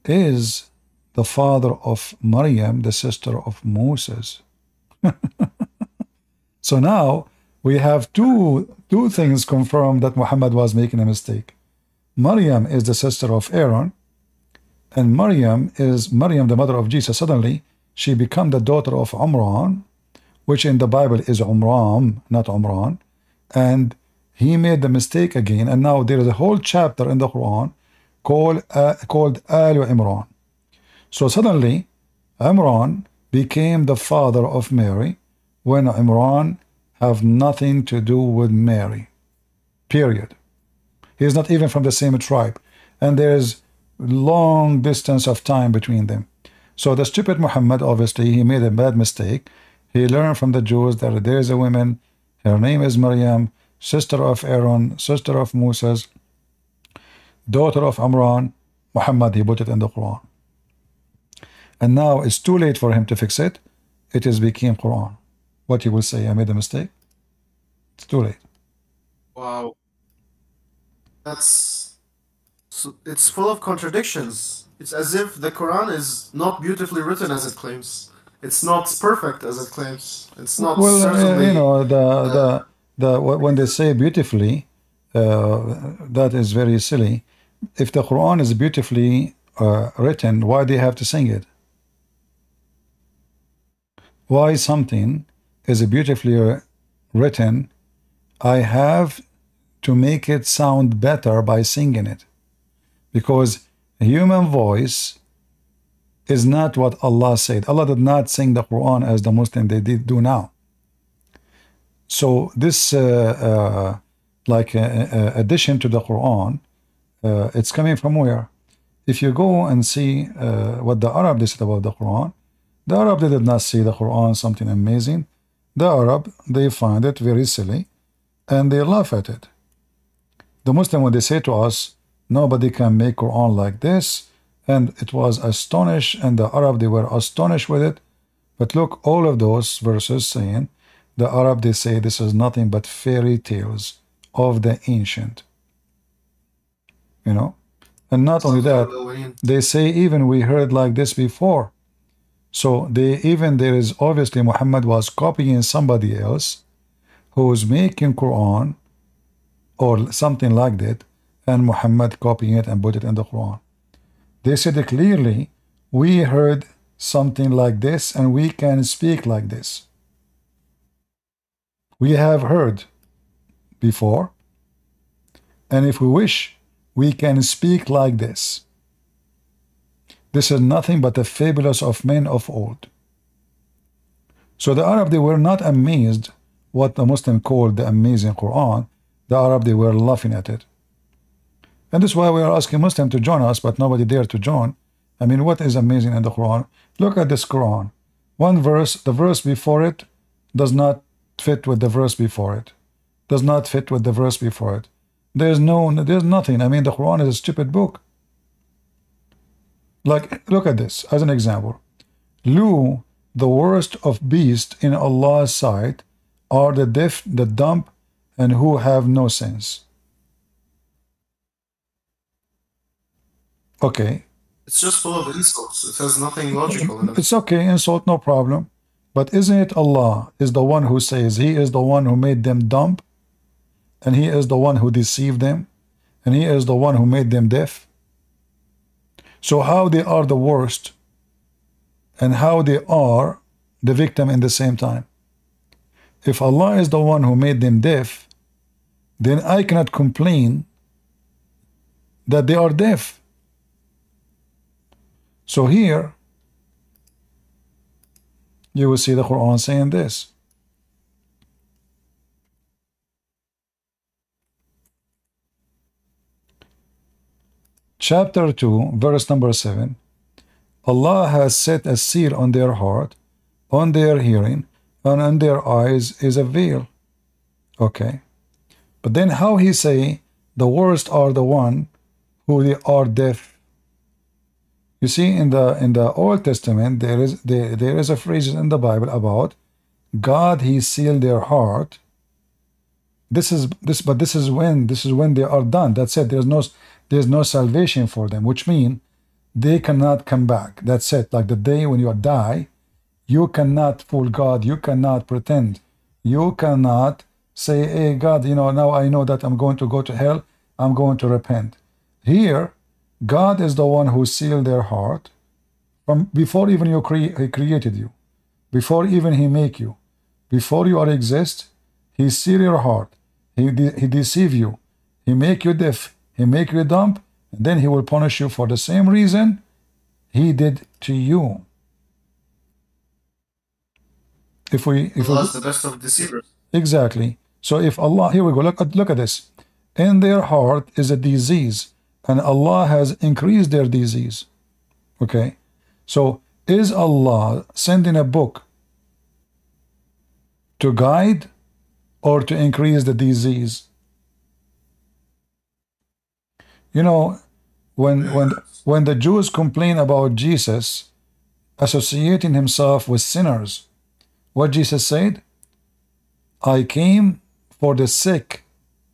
is the father of Maryam, the sister of Moses. So now we have two things confirmed that Muhammad was making a mistake. Maryam is the sister of Aaron, and Maryam is Maryam, the mother of Jesus. Suddenly she became the daughter of Imran, which in the Bible is Umram, not Umran, and he made the mistake again. And now there is a whole chapter in the Quran called Al Imran. So suddenly Imran became the father of Mary, when Imran have nothing to do with Mary, period. He is not even from the same tribe, and there is long distance of time between them. So the stupid Muhammad, obviously, he made a bad mistake. He learned from the Jews that there is a woman, her name is Maryam, sister of Aaron, sister of Moses, daughter of Imran. Muhammad, he put it in the Quran. And now it's too late for him to fix it. It is became Quran. What he will say, I made a mistake. It's too late. Wow. It's full of contradictions. It's as if the Quran is not beautifully written as it claims. It's not perfect as it claims. It's not certainly. You know, when they say beautifully, that is very silly. If the Quran is beautifully written, why do they have to sing it? Why something is beautifully written, I have to make it sound better by singing it? Because a human voice is not what Allah said. Allah did not sing the Quran as the Muslim they do now. So this addition to the Quran, it's coming from where? If you go and see what the Arab they said about the Quran, the Arab, they did not see the Quran something amazing. The Arab, they find it very silly, and they laugh at it. The Muslim, when they say to us, nobody can make Quran like this, and it was astonished, and the Arab, they were astonished with it. But look, all of those verses saying, the Arab, they say this is nothing but fairy tales of the ancient. You know? And not only that, they say even we heard like this before. So there is obviously Muhammad was copying somebody else who was making Quran or something like that, and Muhammad copying it and put it in the Quran. They said clearly, we heard something like this and we can speak like this. We have heard before, and if we wish, we can speak like this. This is nothing but the fables of men of old. So the Arab, they were not amazed what the Muslim called the amazing Quran. The Arab, they were laughing at it. And this is why we are asking Muslim to join us, but nobody dared to join. I mean, what is amazing in the Quran? Look at this Quran. One verse, the verse before it does not fit with the verse before it. Does not fit with the verse before it. There's nothing. I mean, the Quran is a stupid book. Like, look at this as an example. Lu, the worst of beasts in Allah's sight, are the deaf, the dumb, and who have no sense. Okay. It's just full of insults. It has nothing logical in it. It's okay, insult, no problem. But isn't it Allah is the one who says He is the one who made them dumb, and He is the one who deceived them, and He is the one who made them deaf? So how they are the worst and how they are the victim in the same time? If Allah is the one who made them deaf, then I cannot complain that they are deaf. So here you will see the Quran saying this. Chapter 2, verse number 7. Allah has set a seal on their heart, on their hearing, and on their eyes is a veil. Okay. But then how he say the worst are the one who they are deaf. You see, in the Old Testament there is a phrase in the Bible about God, he sealed their heart. This is when they are done. That's it. There's no salvation for them, which means they cannot come back. That's it. Like the day when you die, you cannot fool God. You cannot pretend. You cannot say, hey God, you know, now I know that I'm going to go to hell. I'm going to repent. Here, God is the one who sealed their heart from before even he created you, before even he make you, before you are exist. He sealed your heart. He deceive you. He make you deaf. He make you dumb. And then he will punish you for the same reason he did to you. Allah's the best of deceivers. Exactly. So if Allah, here we go, look at this. In their heart is a disease, and Allah has increased their disease. Okay. So is Allah sending a book to guide or to increase the disease? You know, when the Jews complain about Jesus associating himself with sinners, what Jesus said? I came for the sick,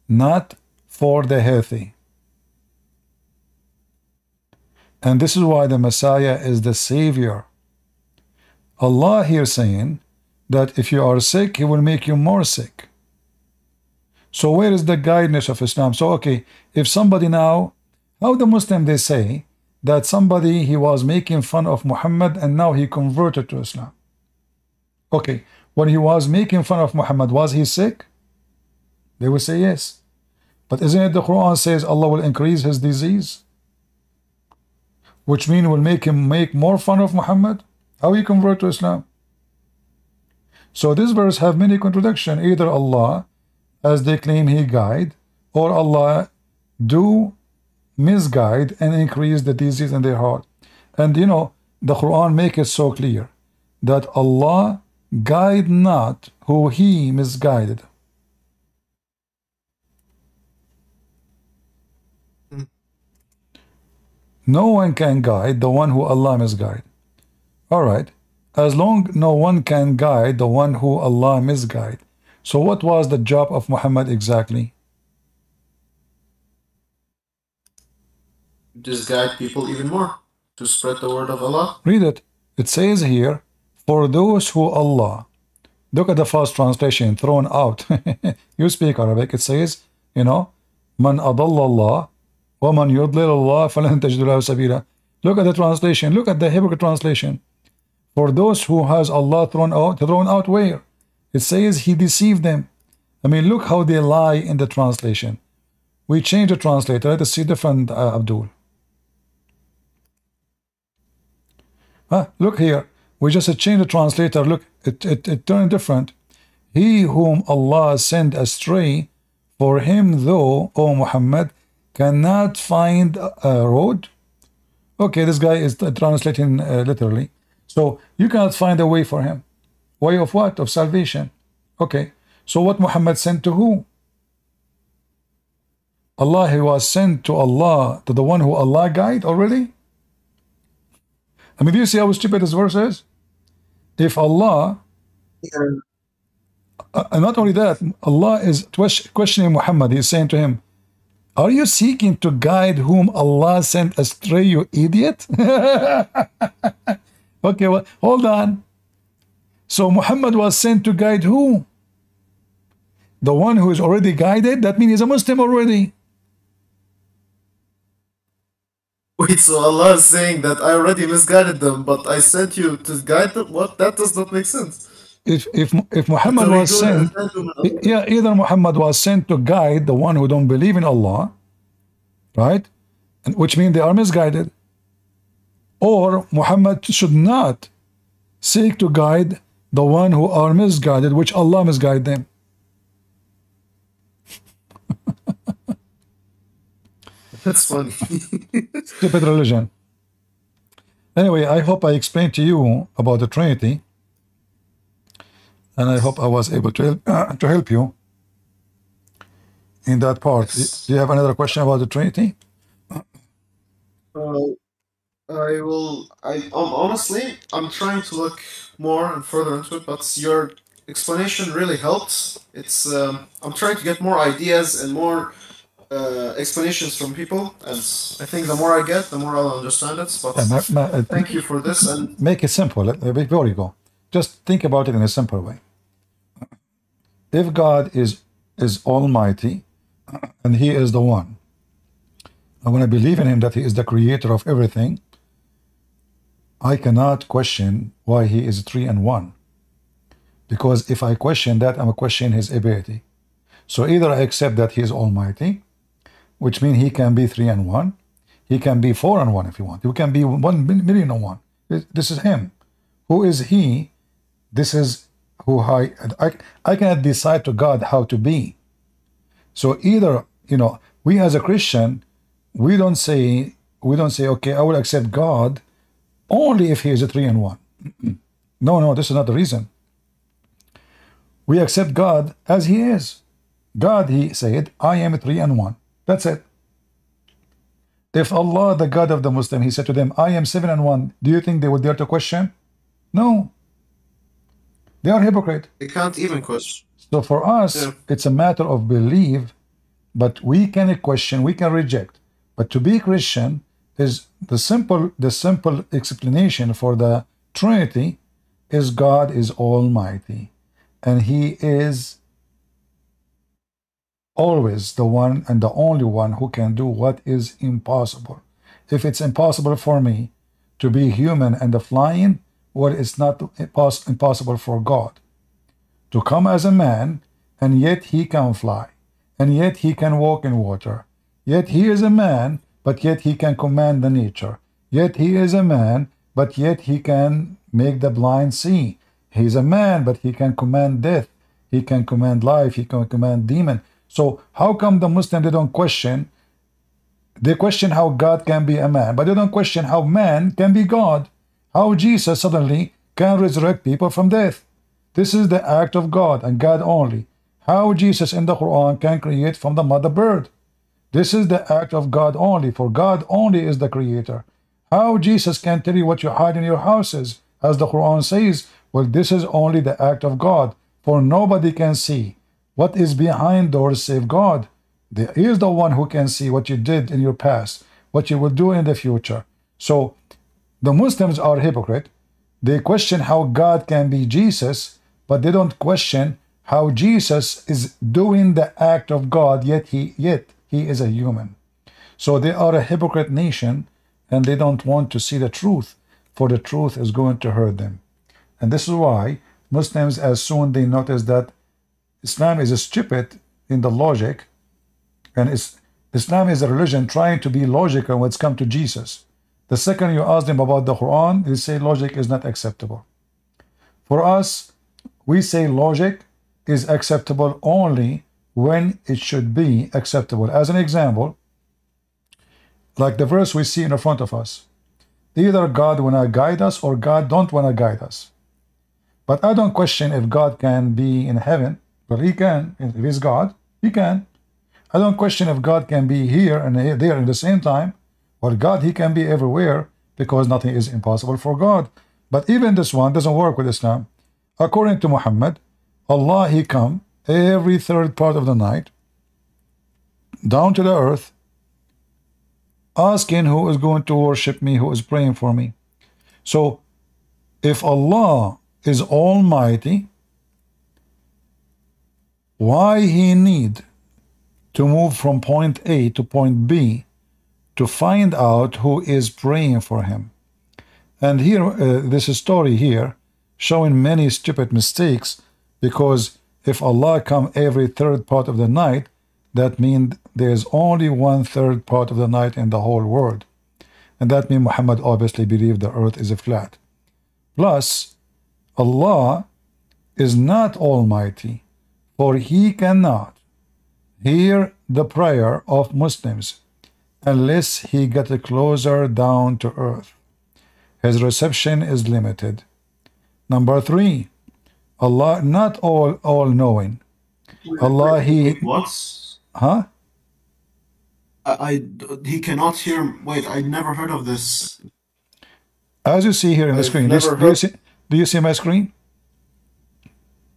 not for the healthy. And this is why the Messiah is the Savior. Allah here saying that if you are sick, he will make you more sick. So where is the guidance of Islam? So okay, if somebody now, how the Muslim they say that somebody he was making fun of Muhammad and now he converted to Islam. Okay, when he was making fun of Muhammad, was he sick? They will say yes. But isn't it the Quran says Allah will increase his disease? Which means will make him make more fun of Muhammad? How he convert to Islam? So this verse have many contradictions. Either Allah, as they claim he guide, or Allah do misguide and increase the disease in their heart. And you know, the Quran make it so clear that Allah guide not who he misguided. No one can guide the one who Allah misguide. Alright, as long no one can guide the one who Allah misguide. So what was the job of Muhammad exactly? Just guide people even more to spread the word of Allah. Read it. It says here, for those who Allah. Look at the first translation, thrown out. You speak Arabic. It says, you know, Man adalla Allah, wa man yudlil Allah, falan tajdu lahu sabila. Look at the translation. Look at the Hebrew translation. For those who has Allah thrown out where? It says he deceived them. I mean, look how they lie in the translation. We change the translator. Let us see different, Abdul. Look here. We just change the translator. Look, it turned different. He whom Allah sent astray, for him though, O Muhammad, cannot find a road. Okay, this guy is translating literally. So you cannot find a way for him. Way of what? Of salvation. Okay. So what Muhammad sent to who? Allah, he was sent to Allah, to the one who Allah guide already? I mean, do you see how stupid this verse is? If Allah, and not only that, Allah is questioning Muhammad. He's saying to him, are you seeking to guide whom Allah sent astray, you idiot? Okay, well, hold on. So Muhammad was sent to guide who? The one who is already guided? That means he's a Muslim already. Wait, so Allah is saying that I already misguided them, but I sent you to guide them? What? That does not make sense. If Muhammad was sent, yeah, either Muhammad was sent to guide the one who don't believe in Allah, right? which means they are misguided. Or Muhammad should not seek to guide the one who are misguided, which Allah misguide them. That's funny. Stupid religion. Anyway, I hope I explained to you about the Trinity, and I hope I was able to help you in that part. Do you have another question about the Trinity? I will. Honestly, I'm trying to look more and further into it, but your explanation really helped. It's I'm trying to get more ideas and more explanations from people, and I think the more I get, the more I'll understand it. But thank you for this. And make it simple. Before you go, just think about it in a simple way. If God is Almighty, and He is the One, and when I believe in Him that He is the creator of everything, I cannot question why He is 3 and 1. Because if I question that, I'm questioning His ability. So either I accept that He is Almighty, which means He can be 3 and 1. He can be 4 and 1 if you want. He can be 1 million and 1. This is Him. Who is He? This is who I cannot decide to God how to be. So either, we as a Christian, we don't say, okay, I will accept God only if He is a 3 and 1. No, this is not the reason. We accept God as He is. God, He said, I am a 3 and 1. That's it. If Allah, the God of the Muslim, He said to them, I am 7 and 1, do you think they would dare to question? No. They are hypocrite. They can't even question. So for us, it's a matter of belief, but we can question, we can reject. But to be Christian is the simple explanation for the Trinity is God is Almighty, and He is always the one and the only one who can do what is impossible. If it's impossible for me to be human and flying, well, it's not impossible for God to come as a man, and yet He can fly, and yet He can walk in water. Yet He is a man, but yet He can command the nature. Yet He is a man, but yet He can make the blind see. He is a man, but He can command death. He can command life. He can command demon. So how come the Muslims, they don't question? They question how God can be a man, but they don't question how man can be God. How Jesus suddenly can resurrect people from death. This is the act of God and God only. How Jesus in the Quran can create from the mother bird. This is the act of God only, for God only is the creator. How Jesus can tell you what you hide in your houses, as the Quran says, well, this is only the act of God, for nobody can see what is behind doors save God. He is the one who can see what you did in your past, what you will do in the future. So the Muslims are hypocrite. They question how God can be Jesus, but they don't question how Jesus is doing the act of God, yet he is a human. So they are a hypocrite nation, and they don't want to see the truth, for the truth is going to hurt them. And this is why Muslims, as soon they notice that Islam is stupid in the logic, and Islam is a religion trying to be logical when it's come to Jesus. The second you ask them about the Quran, they say logic is not acceptable. For us, we say logic is acceptable only when it should be acceptable. As an example, like the verse we see in front of us. Either God wanna guide us or God don't wanna guide us. But I don't question if God can be in heaven. But He can. If He's God, He can. I don't question if God can be here and there in the same time. Well, God, He can be everywhere, because nothing is impossible for God. But even this one doesn't work with Islam. According to Muhammad, Allah, He come every third part of the night down to the earth, asking who is going to worship me, who is praying for me. So if Allah is Almighty, why He need to move from point A to point B to find out who is praying for Him? And here, this story here showing many stupid mistakes, because if Allah come every third part of the night, That means there's only 1/3 part of the night in the whole world. And that means Muhammad obviously believed the earth is flat. Plus, Allah is not almighty, for he cannot hear the prayer of Muslims unless he gets closer down to earth. His reception is limited. Number 3, Allah not all-knowing. Allah, What? Huh? He cannot hear. Wait, I never heard of this. As you see here in the I've screen, never do you see my screen?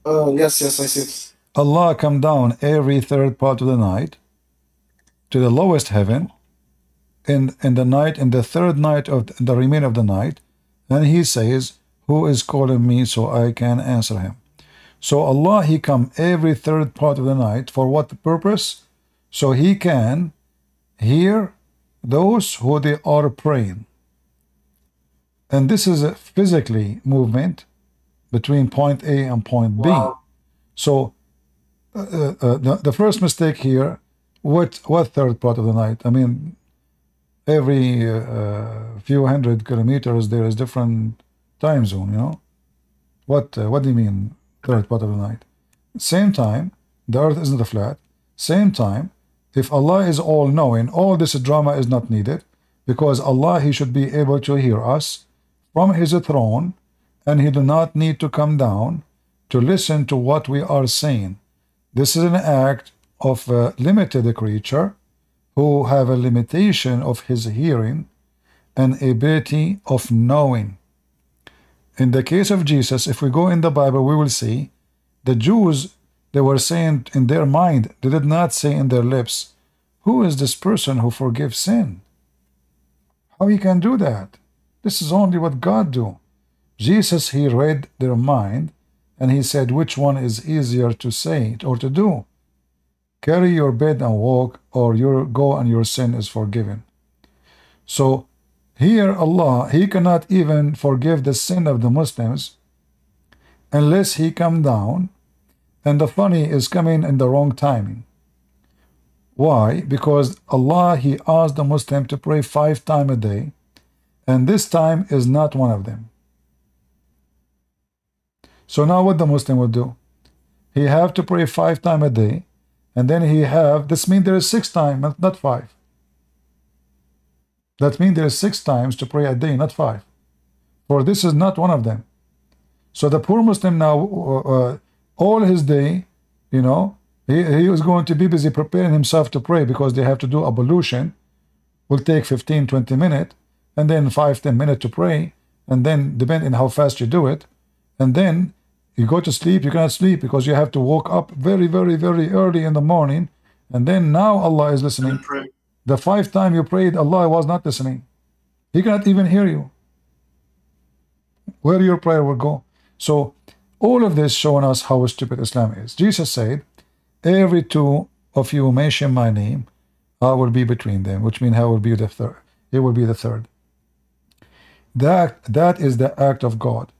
Yes, I see it. Allah come down every 3rd part of the night to the lowest heaven in the night, in the 3rd night of the remainder of the night, and he says, who is calling me so I can answer him? So Allah, he come every 3rd part of the night for what purpose? So he can hear those who they are praying. And this is a physically movement between point A and point B. Wow. So the first mistake here, what 3rd part of the night? I mean, every few hundred kilometers there is different time zone, you know. What do you mean 3rd part of the night? Same time, the earth isn't flat. Same time, if Allah is all-knowing, all this drama is not needed, because Allah, he should be able to hear us from his throne, and he do not need to come down to listen to what we are saying. This is an act of a limited creature who have a limitation of his hearing and ability of knowing. In the case of Jesus, if we go in the Bible, we will see the Jews, they were saying in their mind, they did not say in their lips, who is this person who forgives sin? How he can do that? This is only what God do. Jesus, he read their mind, and he said, which one is easier to say or to do? Carry your bed and walk, or you go and your sin is forgiven. So here Allah, he cannot even forgive the sin of the Muslims unless he come down, and the funny is coming in the wrong timing. Why? Because Allah, he asked the Muslim to pray 5 times a day, and this time is not one of them. So now what the Muslim will do? He have to pray 5 times a day, and then he have, this means there is 6 times, not 5. That means there is 6 times to pray a day, not 5. For this is not one of them. So the poor Muslim now, all his day, you know, he was going to be busy preparing himself to pray, because they have to do ablution, will take 15-20 minutes, and then 5-10 minutes to pray, and then depending on how fast you do it, and then you go to sleep, you cannot sleep because you have to wake up very, very, very early in the morning, and then now Allah is listening. The 5 times you prayed, Allah was not listening. He cannot even hear you. Where your prayer will go. So all of this showing us how stupid Islam is. Jesus said, every 2 of you mention my name, I will be between them, which means I will be the 3rd. It will be the 3rd. That is the act of God,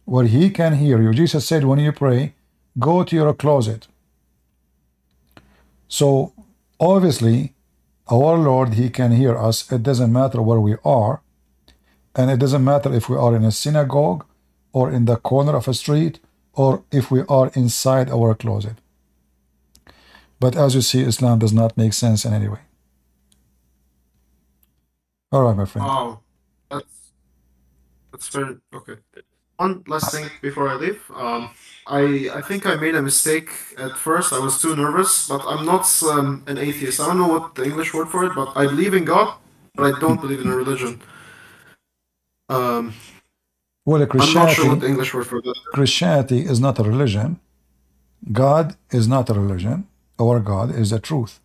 where he can hear you. Jesus said, when you pray, go to your closet. So obviously our Lord, he can hear us. It doesn't matter where we are, and it doesn't matter if we are in a synagogue or in the corner of a street, or if we are inside our closet. But as you see, Islam does not make sense in any way. All right, my friend. Wow, that's very okay. One last thing before I leave. I think I made a mistake at first. I was too nervous, but I'm not an atheist. I don't know what the English word for it, but I believe in God, but I don't believe in a religion. Well, I'm not sure what the English word for that. Christianity is not a religion. God is not a religion. Our God is the truth.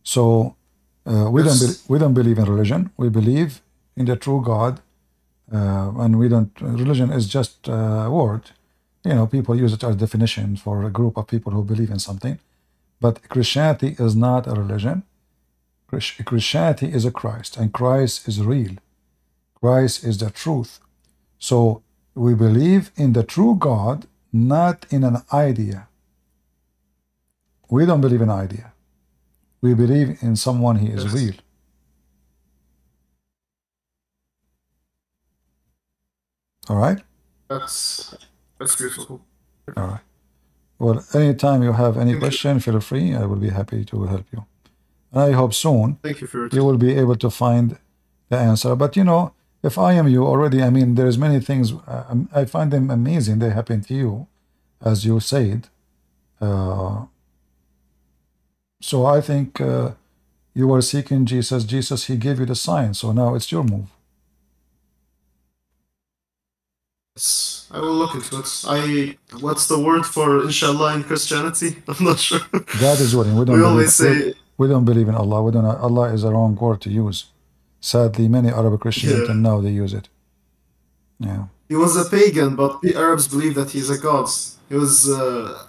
So we don't believe in religion. We believe in the true God, and we don't. Religion is just a word. You know, people use it as a definition for a group of people who believe in something. But Christianity is not a religion. Christianity is a Christ, and Christ is real. Christ is the truth. So we believe in the true God, not in an idea. We don't believe in an idea. We believe in someone he is Yes. real. All right? That's beautiful. All right. Well, anytime you have any Thank you. question, feel free. I will be happy to help you. And I hope soon Thank you for your you will be able to find the answer. But you know, if I am you already, I mean, there's many things, I find them amazing. They happen to you, as you said. So I think you were seeking Jesus. Jesus, he gave you the sign. So now it's your move. Yes, I will look into it. What's the word for inshallah in Christianity? I'm not sure. God is willing. We always say, we don't believe in Allah. We don't. Allah is a wrong word to use. Sadly, many Arab Christians yeah, until now they use it. Yeah. he was a pagan, but the Arabs believe that he's a god. He was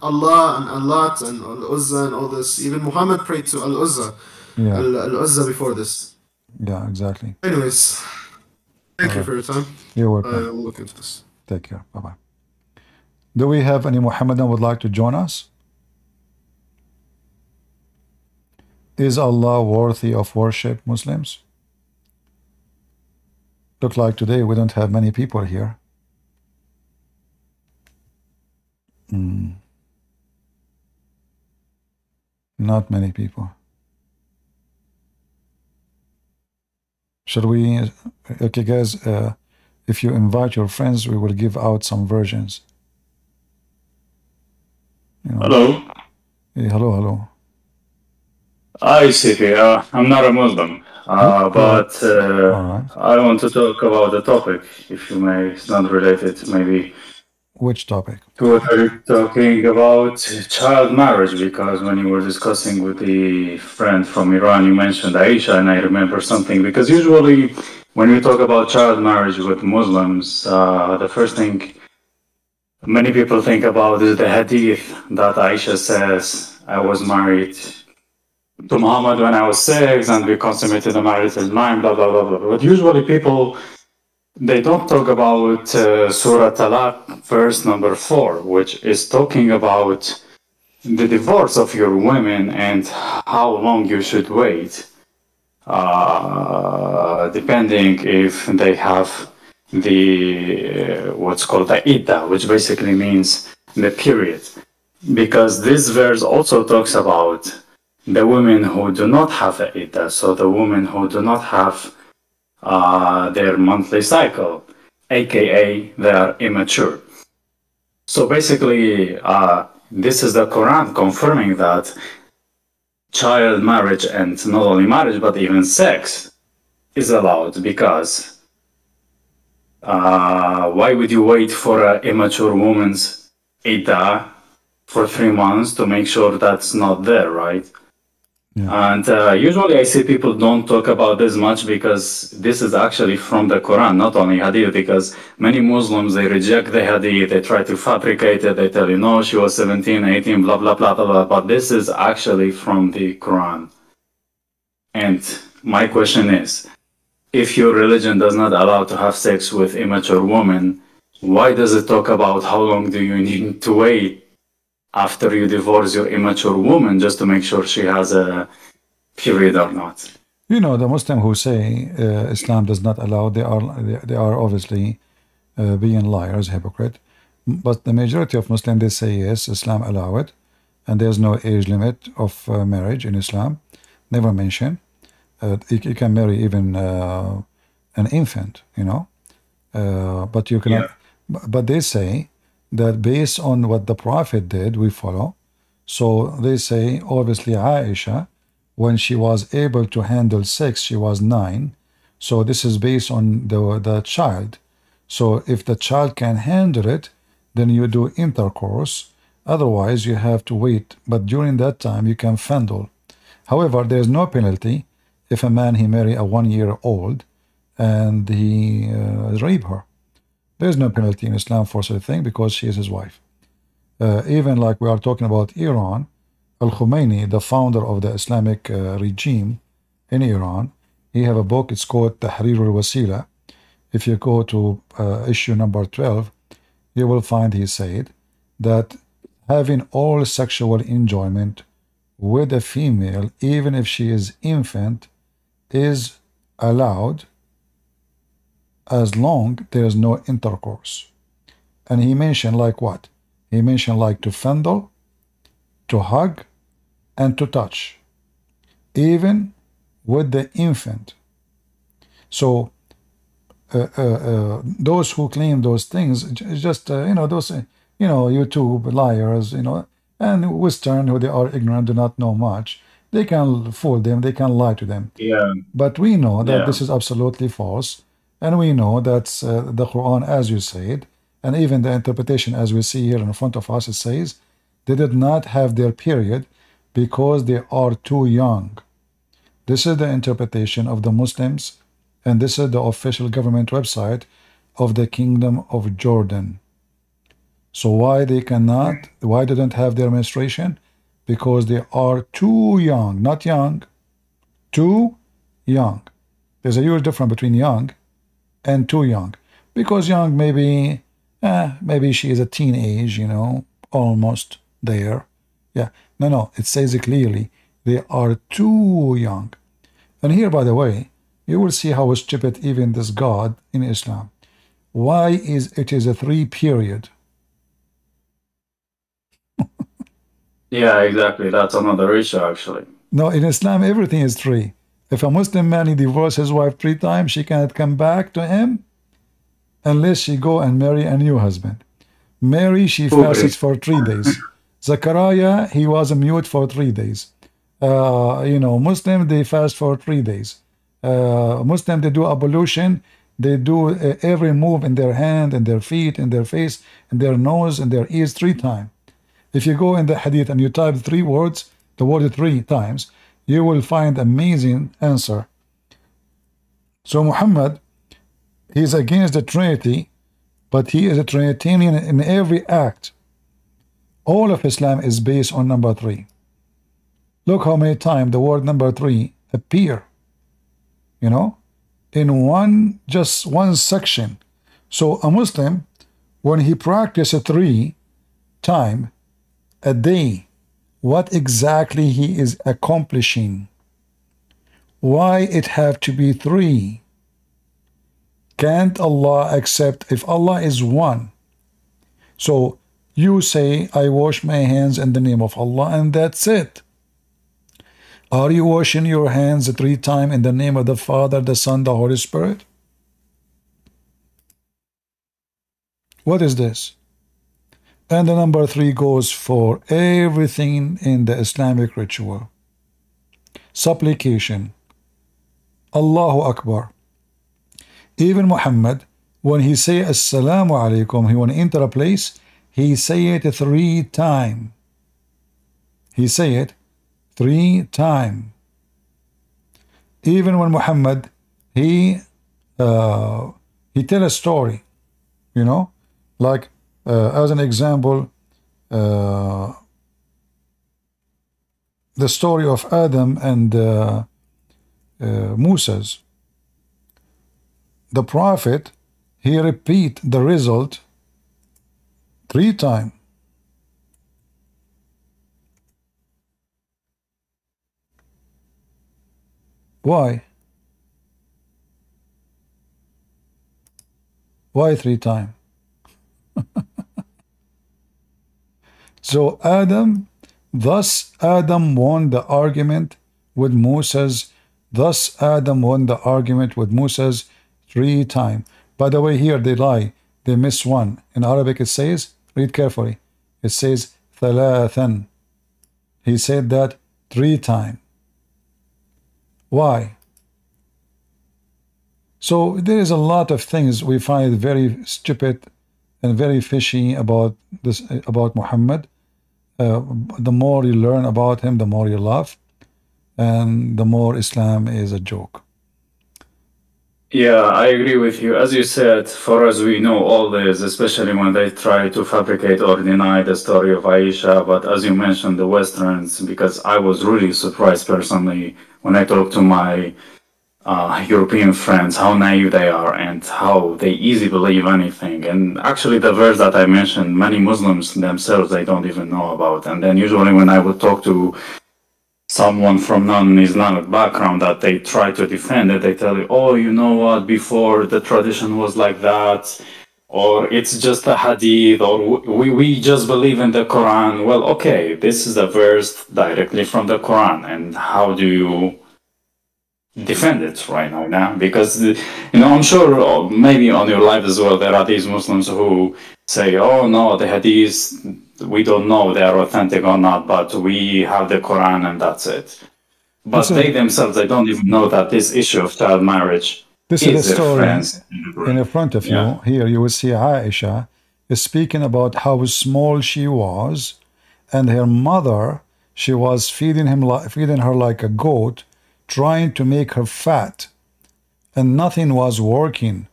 Allah and Allat and Al-Uzza and all this. Even Muhammad prayed to Al-Uzza, Yeah. Al-Uzza before this. Yeah. Exactly. Anyways, thank you for your time. You're I welcome. will look into this. Take care. Bye bye. Do we have any Muhammadan would like to join us? Is Allah worthy of worship, Muslims? Look like today we don't have many people here. Not many people. Shall we? Okay, guys, if you invite your friends, we will give out some versions. You know. Hello. Hey, hello, hello. I see here. I'm not a Muslim, but I want to talk about the topic, if you may. It's not related, maybe. Which topic? To what are you talking about? Child marriage, because when you were discussing with the friend from Iran, you mentioned Aisha, and I remember something. Because usually, when we talk about child marriage with Muslims, the first thing many people think about is the hadith that Aisha says, I was married to Muhammad when I was 6 and we consummated the marriage at 9, blah, blah, blah, blah. But usually people, they don't talk about Surah Talaq, verse number 4, which is talking about the divorce of your women and how long you should wait, depending if they have the what's called the idda, which basically means the period. Because this verse also talks about the women who do not have the idda, so the women who do not have their monthly cycle, aka they are immature. So basically, this is the Quran confirming that child marriage, and not only marriage but even sex, is allowed. Because why would you wait for an immature woman's idda for 3 months to make sure that's not there, right? Yeah. And usually I see people don't talk about this much because this is actually from the Quran, not only hadith, because many Muslims, they reject the hadith, they try to fabricate it, they tell you, no, she was 17, 18, blah, blah, blah, blah, blah, but this is actually from the Quran. And my question is, if your religion does not allow to have sex with immature women, why does it talk about how long do you need to wait after you divorce your immature woman just to make sure she has a period or not? You know, the Muslim who say Islam does not allow, they are obviously being liars, hypocrite. But the majority of Muslims, they say yes, Islam allow it, and there's no age limit of marriage in Islam. Never mention. You can marry even an infant, you know, but you cannot. Yeah. But they say that based on what the Prophet did, we follow. So they say, obviously, Aisha, when she was able to handle sex, she was 9. So this is based on the child. So if the child can handle it, then you do intercourse. Otherwise, you have to wait. But during that time, you can fondle. However, there is no penalty if a man, he marry a 1-year-old and he rape her. There is no penalty in Islam for such a thing because she is his wife. Even like we are talking about Iran, Al-Khomeini, the founder of the Islamic regime in Iran, he have a book, it's called Tahrir al-Wasila. If you go to issue number 12, you will find he said that having all sexual enjoyment with a female, even if she is infant, is allowed as long there is no intercourse. And he mentioned like what? He mentioned like to fondle, to hug, and to touch, even with the infant. So those who claim those things, just those YouTube liars, and Western, who they are ignorant, do not know much. They can fool them, they can lie to them. Yeah. But we know that Yeah. this is absolutely false, and we know that the Quran, as you said, and even the interpretation as we see here in front of us, it says they did not have their period because they are too young. This is the interpretation of the Muslims, and this is the official government website of the Kingdom of Jordan. So why they don't have their menstruation? Because they are too young, not young, too young. There's a huge difference between young and too young. Because young, maybe she is a teenage, almost there. Yeah, no, it says it clearly. They are too young. And here, by the way, you will see how stupid even this God in Islam. Why is it a 3 period? Yeah, exactly. That's another issue, actually. No, in Islam, everything is 3. If a Muslim man he divorces his wife 3 times, she cannot come back to him unless she go and marry a new husband. Mary, she fasts for 3 days. Zachariah, he was a mute for 3 days. Muslim, they fast for 3 days. Muslim, they do ablution. They do every move in their hand, in their feet, in their face, in their nose, in their ears 3 times. If you go in the hadith and you type 3 words, the word 3 times, you will find amazing answer. So Muhammad, he is against the Trinity, but he is a Trinitarian in every act. All of Islam is based on number 3. Look how many times the word number 3 appear, in just one section. So a Muslim, when he practices 3 times a day, what exactly he is accomplishing? Why it have to be 3? Can't Allah accept if Allah is 1? So you say, I wash my hands in the name of Allah, and that's it. Are you washing your hands 3 times in the name of the Father, the Son, the Holy Spirit? What is this? And the number 3 goes for everything in the Islamic ritual. Supplication. Allahu Akbar. Even Muhammad, when he say Assalamu alaikum, he want to enter a place, he say it 3 times. He say it 3 times. Even when Muhammad, he tell a story, like as an example, the story of Adam and Moses. The prophet, he repeat the result 3 times. Why? Why 3 times? So thus Adam won the argument with Moses. Thus Adam won the argument with Moses 3 times. By the way, here they lie. They miss one. In Arabic it says, read carefully, it says thalathan. He said that 3 times. Why? So there is a lot of things we find very stupid and very fishy about this, about Muhammad. The more you learn about him, the more you love, and the more Islam is a joke. Yeah, I agree with you. As you said, for us, we know all this, especially when they try to fabricate or deny the story of Aisha. But as you mentioned, the Westerns, because I was really surprised personally when I talked to my European friends, how naive they are and how they easily believe anything. And actually, the verse that I mentioned, many Muslims themselves, they don't even know about. And then usually when I would talk to someone from non-Islamic background that they try to defend it, they tell you, oh, you know what, before the tradition was like that, or it's just a hadith, or we just believe in the Quran. Well, okay, this is a verse directly from the Quran, and how do you defend it right now? Because, I'm sure maybe on your live as well, there are these Muslims who say, oh no, the hadiths, we don't know they are authentic or not, but we have the Quran and that's it. But they themselves, they don't even know that this issue of child marriage this is the story in front of you. Here you will see Aisha is speaking about how small she was, and her mother, she was feeding her like a goat, trying to make her fat, and nothing was working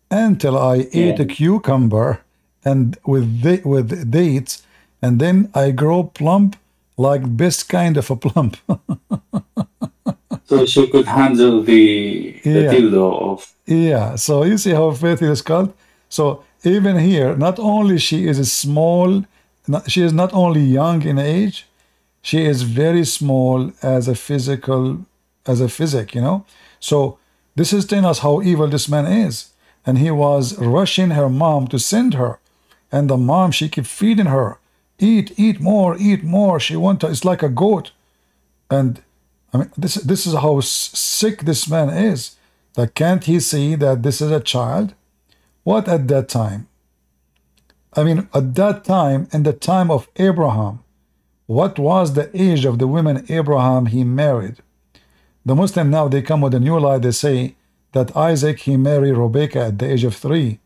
until I ate a cucumber and with dates, and then I grow plump, like best kind of a plump. So she could handle the dildo of... Yeah, so you see how faith is called? So even here, not only she is small, she is not only young in age, she is very small as a physic, So this is telling us how evil this man is. And he was rushing her mom to send her. And the mom, she kept feeding her. Eat more, eat more. She wanted, it's like a goat. And I mean, this is how sick this man is. Like, can't he see that this is a child? What at that time? I mean, at that time, in the time of Abraham, what was the age of the women Abraham he married? The Muslim now, they come with a new lie. They say that Isaac, he married Rebecca at the age of 3.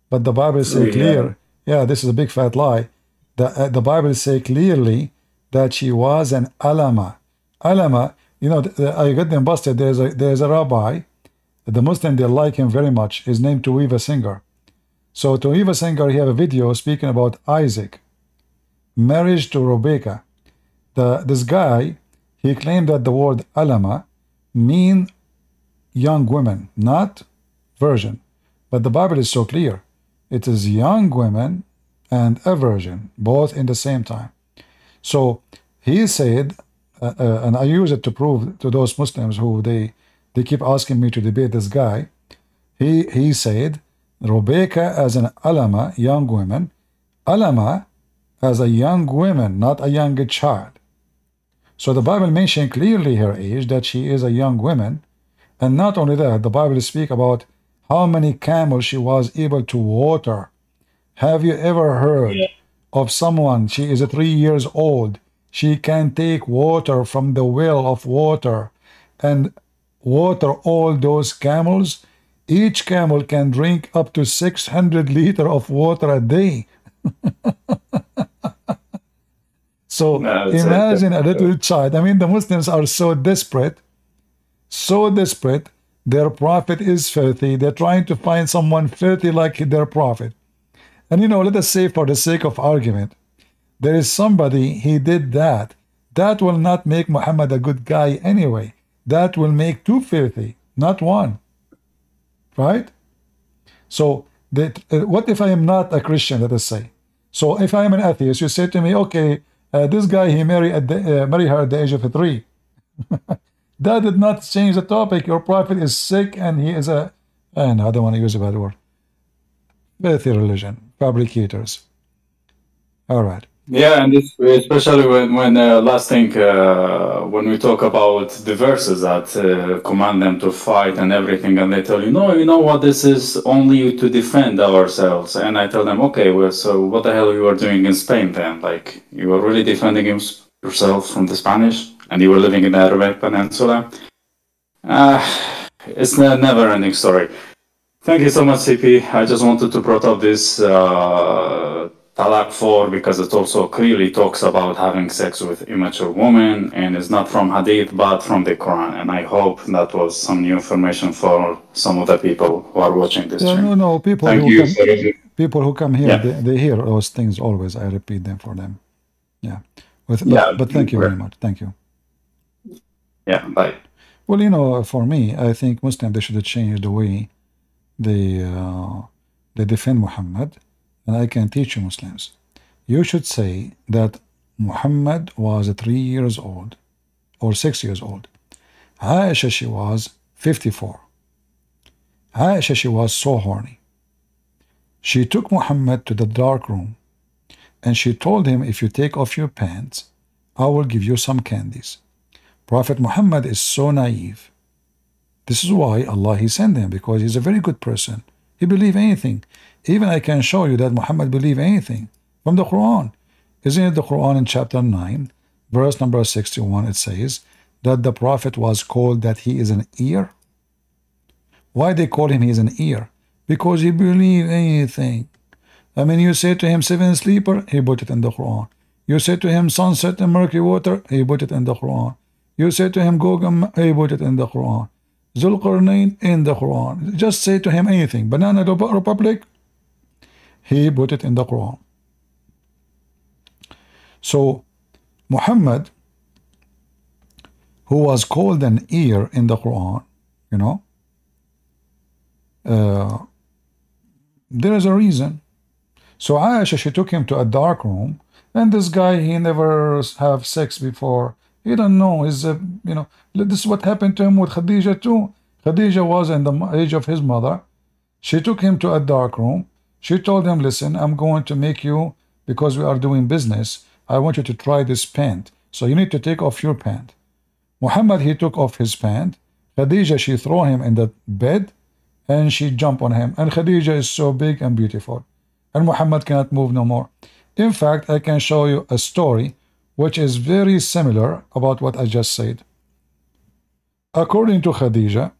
But the Bible say clear. Yeah, this is a big fat lie. The Bible say clearly that she was an alama. Alama, I got them busted. There's a rabbi. The Muslim, they like him very much. His name Tuiva Singer. So Tuiva Singer, he have a video speaking about Isaac, marriage to Rebecca. This guy, he claimed that the word alama mean young women, not virgin. But the Bible is so clear. It is young women and a virgin, both in the same time. So he said, and I use it to prove to those Muslims who they keep asking me to debate this guy. He said, Rebecca as an alama, young women, alama as a young woman, not a young child. So the Bible mentioned clearly her age, that she is a young woman. And not only that, the Bible speaks about how many camels she was able to water. Have you ever heard of someone, she is 3 years old, she can take water from the well of water and water all those camels? Each camel can drink up to 600 liters of water a day. So imagine a little child. I mean, the Muslims are so desperate, their prophet is filthy. They're trying to find someone filthy like their prophet. And let us say, for the sake of argument, there is somebody, he did that. That will not make Muhammad a good guy anyway. That will make 2 filthy, not 1. Right? So, what if I am not a Christian, let us say? So, if I am an atheist, you say to me, okay, this guy, he married her at the age of 3. That did not change the topic. Your prophet is sick and he is I don't want to use a bad word. Filthy religion. Fabricators. All right. Yeah, and especially when last thing, when we talk about the verses that command them to fight and everything, and they tell you, no, you know what, this is only to defend ourselves. And I tell them, okay, well, so what the hell you were doing in Spain then? Like, you were really defending yourself from the Spanish, and you were living in the Arabic Peninsula? It's a never-ending story. Thank you so much, CP. I just wanted to bring up this Talaq 4 because it also clearly talks about having sex with immature women, and it's not from Hadith but from the Quran. And I hope that was some new information for some of the people who are watching this stream. No, people who come here, they hear those things always. I repeat them for them. Yeah. But thank you very much. Thank you. Yeah, bye. Well, for me, I think Muslims, they should change the way they defend Muhammad. And I can teach you Muslims. You should say that Muhammad was 3 years old or 6 years old. Aisha, she was 54. Aisha, she was so horny. She took Muhammad to the dark room and she told him, if you take off your pants, I will give you some candies. Prophet Muhammad is so naive. This is why Allah He sent him, because he's a very good person. He believed anything. Even I can show you that Muhammad believed anything from the Quran. Isn't it the Quran in chapter 9, verse number 61, it says that the Prophet was called that he is an ear? Why they call him he is an ear? Because he believed anything. I mean, you say to him seven sleeper, he put it in the Quran. You say to him sunset and murky water, he put it in the Quran. You say to him Gogam, he put it in the Quran. Zulqarnain in the Quran. Just say to him anything. Banana Republic, he put it in the Quran. So Muhammad, who was called an ear in the Quran, you know, there is a reason. So Aisha, she took him to a dark room, and this guy, he never have sex before. He don't know. He's you know, this is what happened to him with Khadija too. Khadija was in the age of his mother. She took him to a dark room. She told him, listen, I'm going to make you, because we are doing business, I want you to try this pant. So you need to take off your pant. Muhammad, he took off his pant. Khadija, she threw him in the bed and she jumped on him. And Khadija is so big and beautiful. And Muhammad cannot move no more. In fact, I can show you a story which is very similar about what I just said. According to Khadija,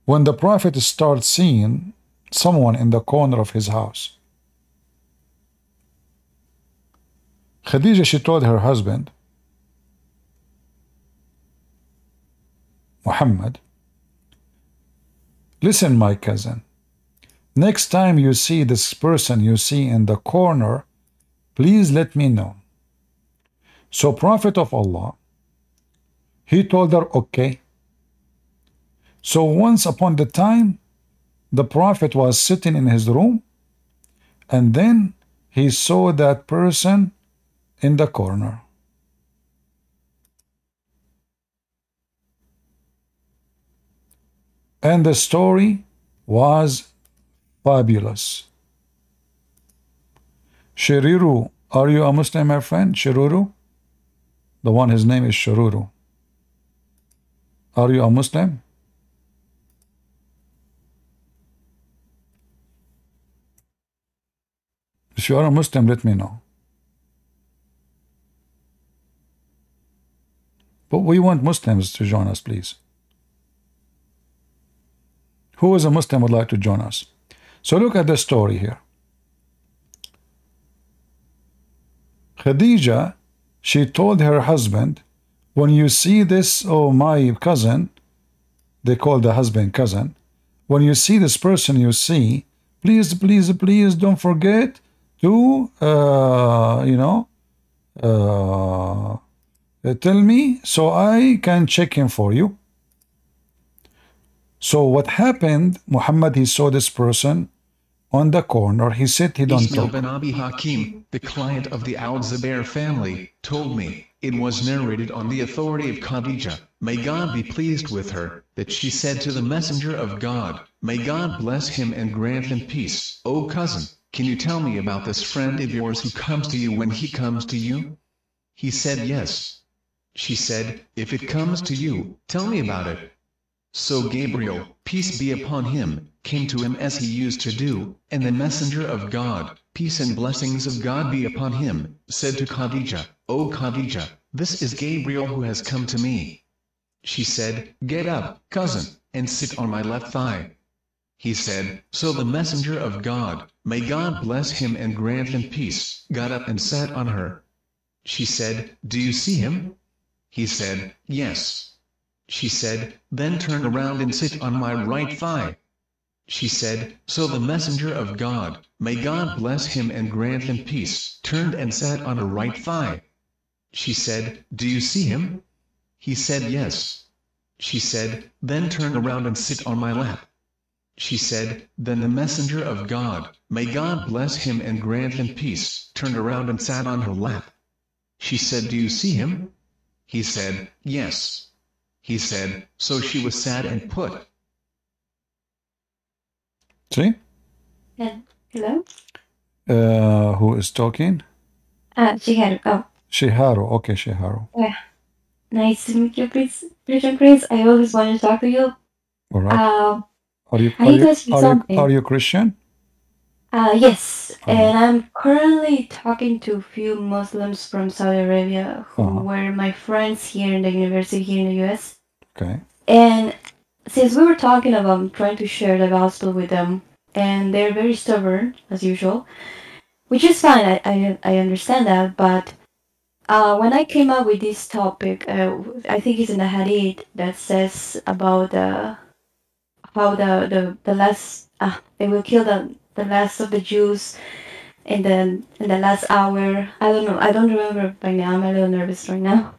when the Prophet starts seeing someone in the corner of his house, Khadija, she told her husband, Muhammad, listen, my cousin, next time you see this person you see in the corner, please let me know. So Prophet of Allah, he told her, okay. So once upon the time, the Prophet was sitting in his room, and then he saw that person in the corner. And the story was fabulous. Shiriru, are you a Muslim, my friend? Shiruru? The one, his name is Shiruru. Are you a Muslim? If you are a Muslim, let me know. But we want Muslims to join us, please. Who is a Muslim would like to join us? So look at the story here. Khadija, she told her husband, when you see this, oh my cousin, they call the husband cousin, when you see this person you see, please, please, please don't forget to, tell me so I can check him for you. So what happened, Muhammad, he saw this person on the corner. He said he don't Ismail talk. bin Abi Hakim, the client of the Al-Zubair family, told me, it was narrated on the authority of Khadija, may God be pleased with her, that she said to the Messenger of God, may God bless him and grant him peace. O cousin, can you tell me about this friend of yours who comes to you when he comes to you? He said yes. She said, if it comes to you, tell me about it. So Gabriel, peace be upon him, came to him as he used to do, and the Messenger of God, peace and blessings of God be upon him, said to Khadija, O Khadija, this is Gabriel who has come to me. She said, get up, cousin, and sit on my left thigh. He said, so the Messenger of God, may God bless him and grant him peace, got up and sat on her. She said, do you see him? He said, yes. She said, then turn around and sit on my right thigh. She said, so the Messenger of God, may God bless him and grant him peace, turned and sat on her right thigh. She said, do you see him? He said yes. She said, then turn around and sit on my lap. She said, then the messenger of God, may God bless him and grant him peace, turned around and sat on her lap. She said, do you see him? He said, yes. He said, so she was sad and put. See? Hello? Who is talking? Shihab. Oh. Shiharu. Okay, Shiharu. Yeah. Nice to meet you, Christian Prince. I always wanted to talk to you. All right. I need to ask you something. Are you Christian? Yes. And I'm currently talking to a few Muslims from Saudi Arabia who were my friends here in the university here in the US. Okay. And since we were talking about trying to share the gospel with them, and they're very stubborn, as usual, which is fine, I understand that, but when I came up with this topic, I think it's in the hadith that says about how the last they will kill the last of the Jews in the last hour. I don't know. I don't remember by now. I'm a little nervous right now.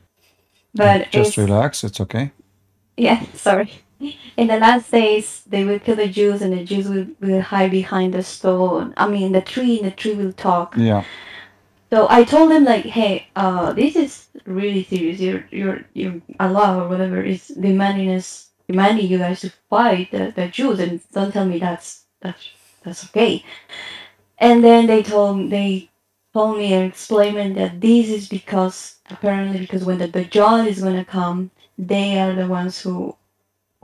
But just relax. It's okay. Yeah, sorry. In the last days, they will kill the Jews, and the Jews will hide behind the stone. I mean, the tree, and the tree will talk. Yeah. So I told them like, hey, this is really serious. Your Allah or whatever is demanding you guys to fight the Jews, and don't tell me that's okay. And then they told me and explained that this is because when the Dajjal is gonna come, they are the ones who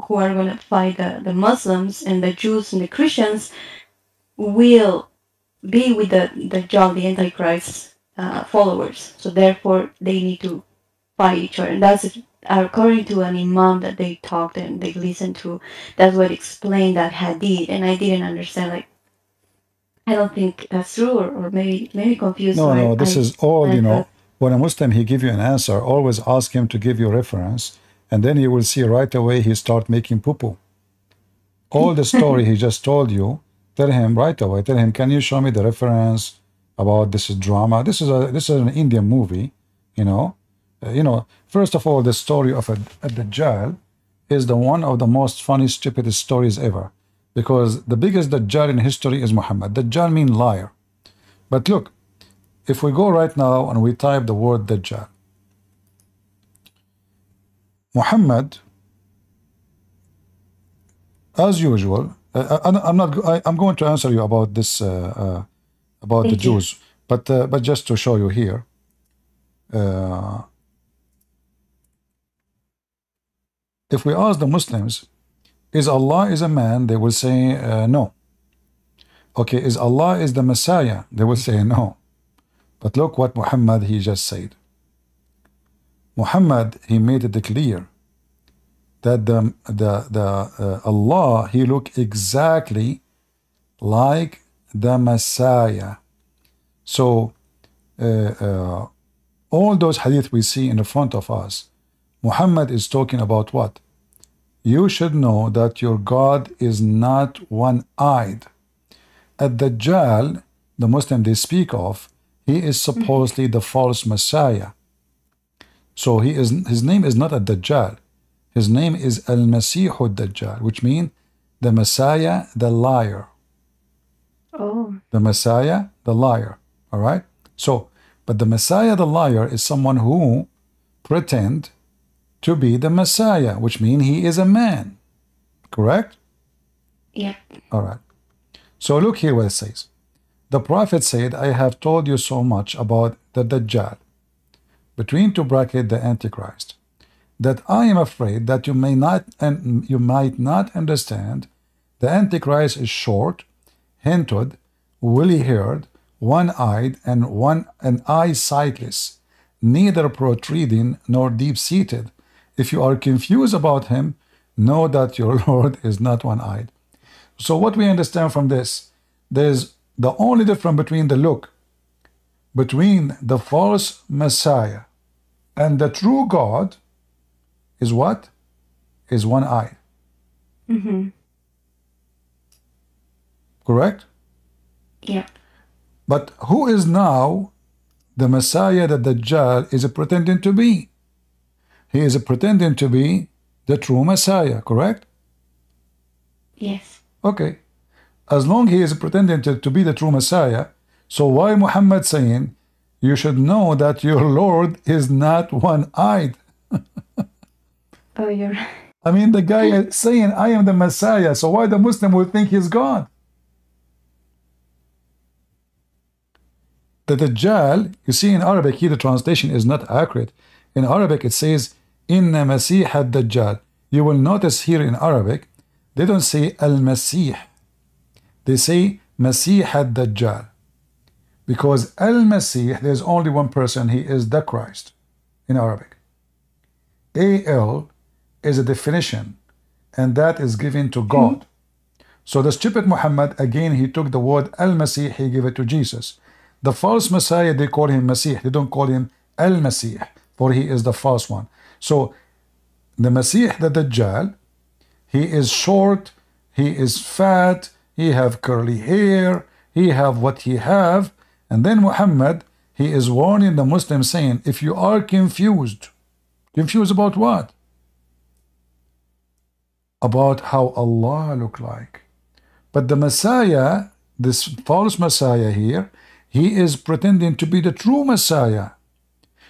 are gonna fight the Muslims, and the Jews and the Christians will be with the Dajjal, the Antichrist followers. So therefore, they need to fight each other, and that's according to an imam that they talked and they listened to. That's what explained that hadith, and I didn't understand. Like, I don't think that's true, or maybe confused. No, this is all, you know, when a Muslim, he give you an answer, always ask him to give you reference, and then you will see right away he start making poo-poo. All the story he just told you, tell him right away, tell him, can you show me the reference about this drama? This is an Indian movie, you know. First of all, the story of a Dajjal is the one of the most funny, stupid stories ever. Because the biggest Dajjal in history is Muhammad. Dajjal means liar. But look, if we go right now and we type the word Dajjal, Muhammad, as usual, I'm going to answer you about this about the Jews, but just to show you here, if we ask the Muslims, is Allah is a man? They will say no. Okay, is Allah is the Messiah? They will say no. But look what Muhammad he just said. Muhammad he made it clear that Allah he look exactly like the Messiah. So all those hadith we see in the front of us, Muhammad is talking about what? You should know that your God is not one-eyed. At Dajjal, the Muslim they speak of, he is supposedly the false Messiah. So his name is not a Dajjal. His name is Al-Masih Dajjal, which means the Messiah, the liar. Oh. The Messiah, the liar. All right? So, but the Messiah, the liar, is someone who pretend to be the Messiah, which means he is a man. Correct? Yep. All right. So look here what it says. The Prophet said, I have told you so much about the Dajjal, between two brackets the Antichrist, that I am afraid that you might not understand. The Antichrist is short, hinted, woolly-haired, one-eyed, and eye sightless, neither protruding nor deep-seated. If you are confused about him, know that your Lord is not one-eyed. So what we understand from this, there's the only difference between the look, between the false Messiah and the true God is what? Is one eye. Mm-hmm. Correct? Yeah. But who is now the Messiah that Dajjal is pretending to be? He is pretending to be the true Messiah, correct? Yes. Okay. As long he is pretending to be the true Messiah, so why Muhammad saying, you should know that your Lord is not one-eyed? Oh, you're I mean, the guy is saying, I am the Messiah, so why the Muslim will think he's God? The Dajjal, you see in Arabic here, the translation is not accurate. In Arabic, it says, Inna Masih ad-Dajjal. You will notice here in Arabic, they don't say Al-Masih. They say Masih ad-Dajjal. Because Al-Masih, there's only one person, he is the Christ in Arabic. Al is a definition, and that is given to God. So the stupid Muhammad, again, he took the word Al-Masih, he gave it to Jesus. The false Messiah, they call him Masih. They don't call him Al-Masih, for he is the false one. So the Masih, the Dajjal, he is short, he is fat, he have curly hair, he have what he have. And then Muhammad, he is warning the Muslims saying, if you are confused about what? About how Allah look like. But the Messiah, this false Messiah here, he is pretending to be the true Messiah.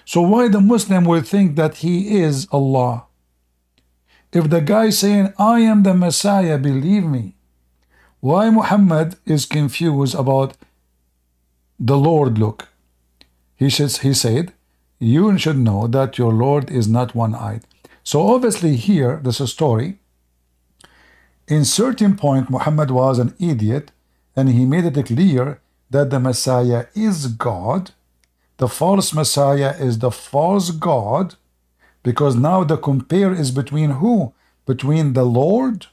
So why the Muslim will think that he is Allah? If the guy saying, I am the Messiah, believe me, why Muhammad is confused about the Lord look? He said, you should know that your Lord is not one-eyed. So obviously here, there's a story. In certain point, Muhammad was an idiot, and he made it clear that the Messiah is God. The false Messiah is the false God, because now the compare is between who? Between the Lord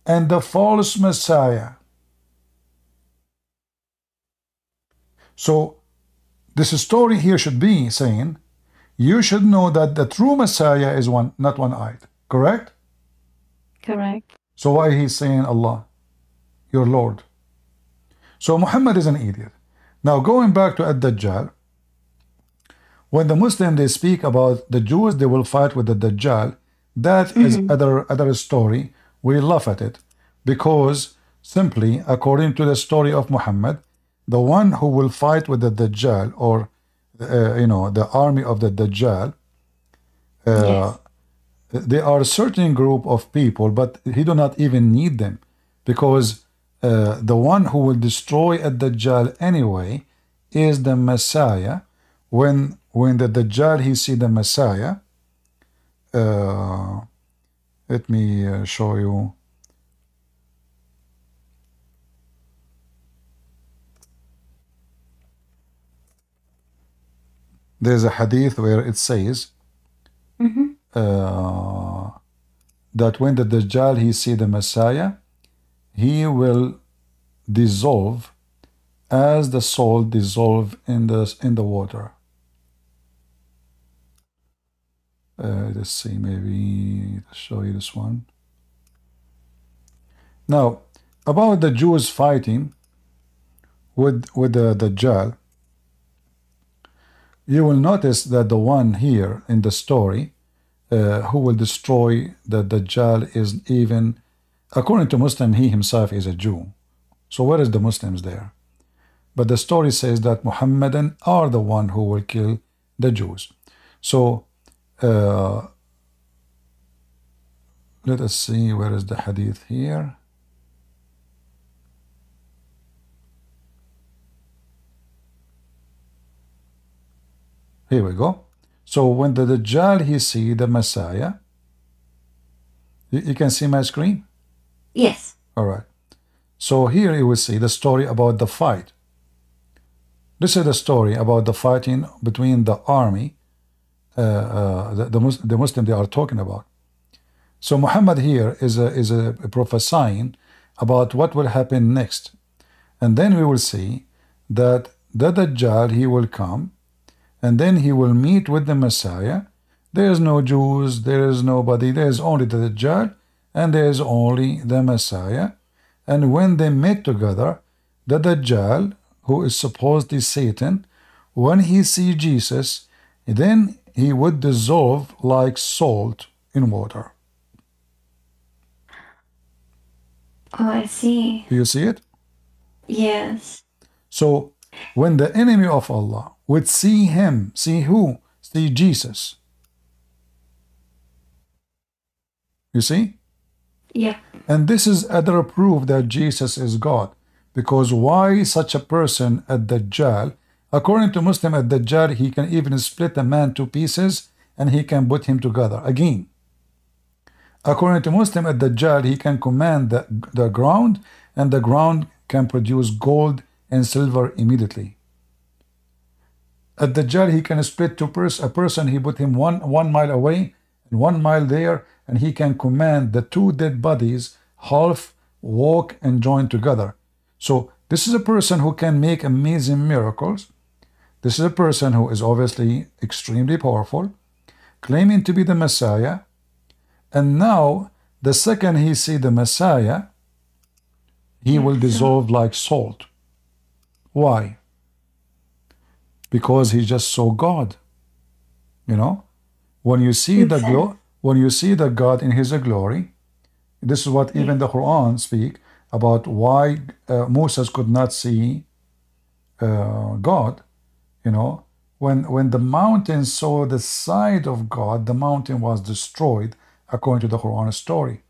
and the false Messiah. So this story here should be saying, you should know that the true Messiah is not one-eyed. Correct? correct. So why he's saying Allah, your Lord? So Muhammad is an idiot. Now going back to Ad-Dajjal, when the Muslim they speak about the Jews, they will fight with the Dajjal. That is other story. We laugh at it because simply according to the story of Muhammad, the one who will fight with the Dajjal or the army of the Dajjal, there are a certain group of people, but he do not even need them because the one who will destroy a Dajjal anyway is the Messiah. When the Dajjal he see the Messiah, let me show you. There's a hadith where it says that when the Dajjal he see the Messiah, he will dissolve as the salt dissolve in the water. Let's see, maybe I'll show you this one. Now, about the Jews fighting with the Dajjal, you will notice that the one here in the story who will destroy the Dajjal is even, according to Muslim, he himself is a Jew. So where is the Muslims there? But the story says that Muhammadan are the one who will kill the Jews. So let us see, where is the hadith here? Here we go. So when the Dajjal he see the Messiah, you can see my screen? Yes. All right. So here you will see the story about the fight. This is the story about the fighting between the army, the Muslim they are talking about. So Muhammad here is a prophesying about what will happen next. And then we will see that the Dajjal he will come, and then he will meet with the Messiah. There is no Jews, there is nobody, there is only the Dajjal, and there is only the Messiah. And when they met together, the Dajjal, who is supposedly Satan, when he see Jesus, then he would dissolve like salt in water. Oh, I see. Do you see it? Yes. So when the enemy of Allah would see him, see who? See Jesus. You see? Yep. And this is other proof that Jesus is God. Because why such a person at Dajjal? According to Muslim, at Dajjal, he can even split a man to pieces and he can put him together again. According to Muslim, at Dajjal, he can command the ground, and the ground can produce gold and silver immediately. At Dajjal, he can split to a person, he put him one mile away and 1 mile there, and he can command the two dead bodies half walk and join together. So this is a person who can make amazing miracles. This is a person who is obviously extremely powerful, claiming to be the Messiah. And now, the second he see the Messiah, he will dissolve like salt. Why? Because he just saw God. You know, when you see the God in His glory, this is what even the Quran speak about why Moses could not see God. You know, when the mountain saw the side of God, the mountain was destroyed, according to the Quran story.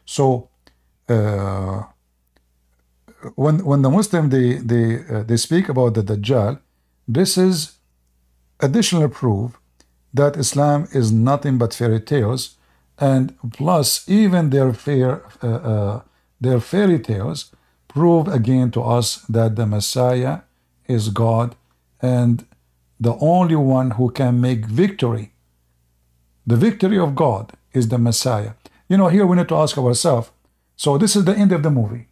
So when the Muslim they speak about the Dajjal, this is additional proof that Islam is nothing but fairy tales, and plus even their fairy tales prove again to us that the Messiah is God and the only one who can make victory. The victory of God is the Messiah. You know, here we need to ask ourselves, so this is the end of the movie.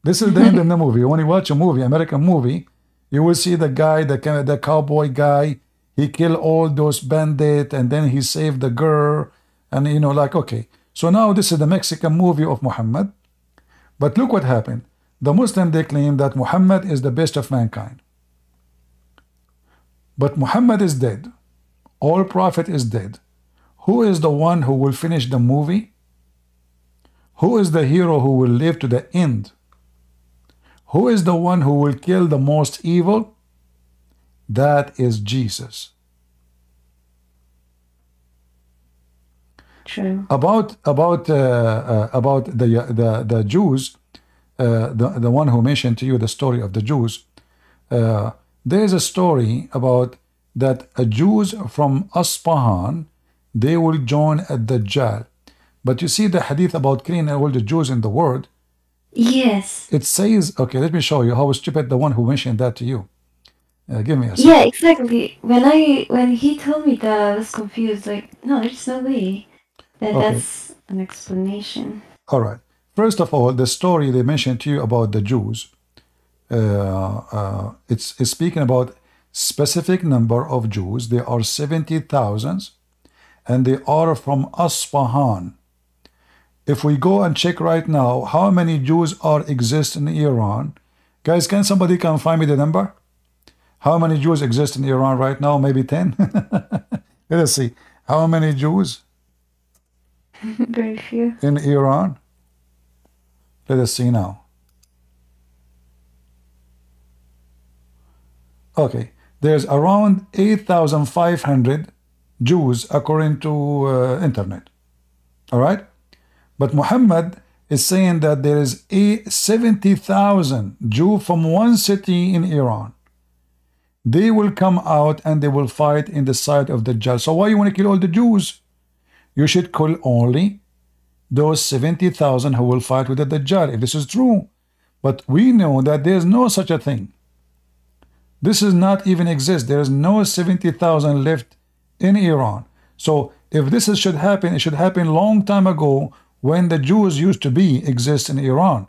This is the end of the movie. When you watch a movie, American movie, you will see the guy, the cowboy guy, he killed all those bandits and then he saved the girl. And you know, like, okay. So now this is the Mexican movie of Muhammad. But look what happened. The Muslim, they claim that Muhammad is the best of mankind. But Muhammad is dead. All prophet is dead. Who is the one who will finish the movie? Who is the hero who will live to the end? Who is the one who will kill the most evil? That is Jesus. True. About the Jews, the one who mentioned to you the story of the Jews. There is a story about that Jews from Aspahan, they will join at the Dajjal. But you see the hadith about killing all the Jews in the world. Yes. It says, okay, let me show you how stupid the one who mentioned that to you. Give me a second. Yeah, exactly. When he told me that, I was confused. Like, no, there's no way that that's an explanation. All right. First of all, the story they mentioned to you about the Jews, it's speaking about specific number of Jews. They are 70,000, and they are from Aspahan. If we go and check right now, how many Jews exist in Iran? Guys, can somebody find me the number? How many Jews exist in Iran right now? Maybe 10? Let us see. How many Jews? Very few. In Iran? Let us see now. Okay. There's around 8,500 Jews according to internet. All right? But Muhammad is saying that there is 70,000 Jews from one city in Iran. They will come out and they will fight in the side of the Dajjal. So why you want to kill all the Jews? You should kill only those 70,000 who will fight with the Dajjal, if this is true. But we know that there is no such a thing. This does not even exist. There is no 70,000 left in Iran. So if this should happen, it should happen long time ago when the Jews used to exist in Iran.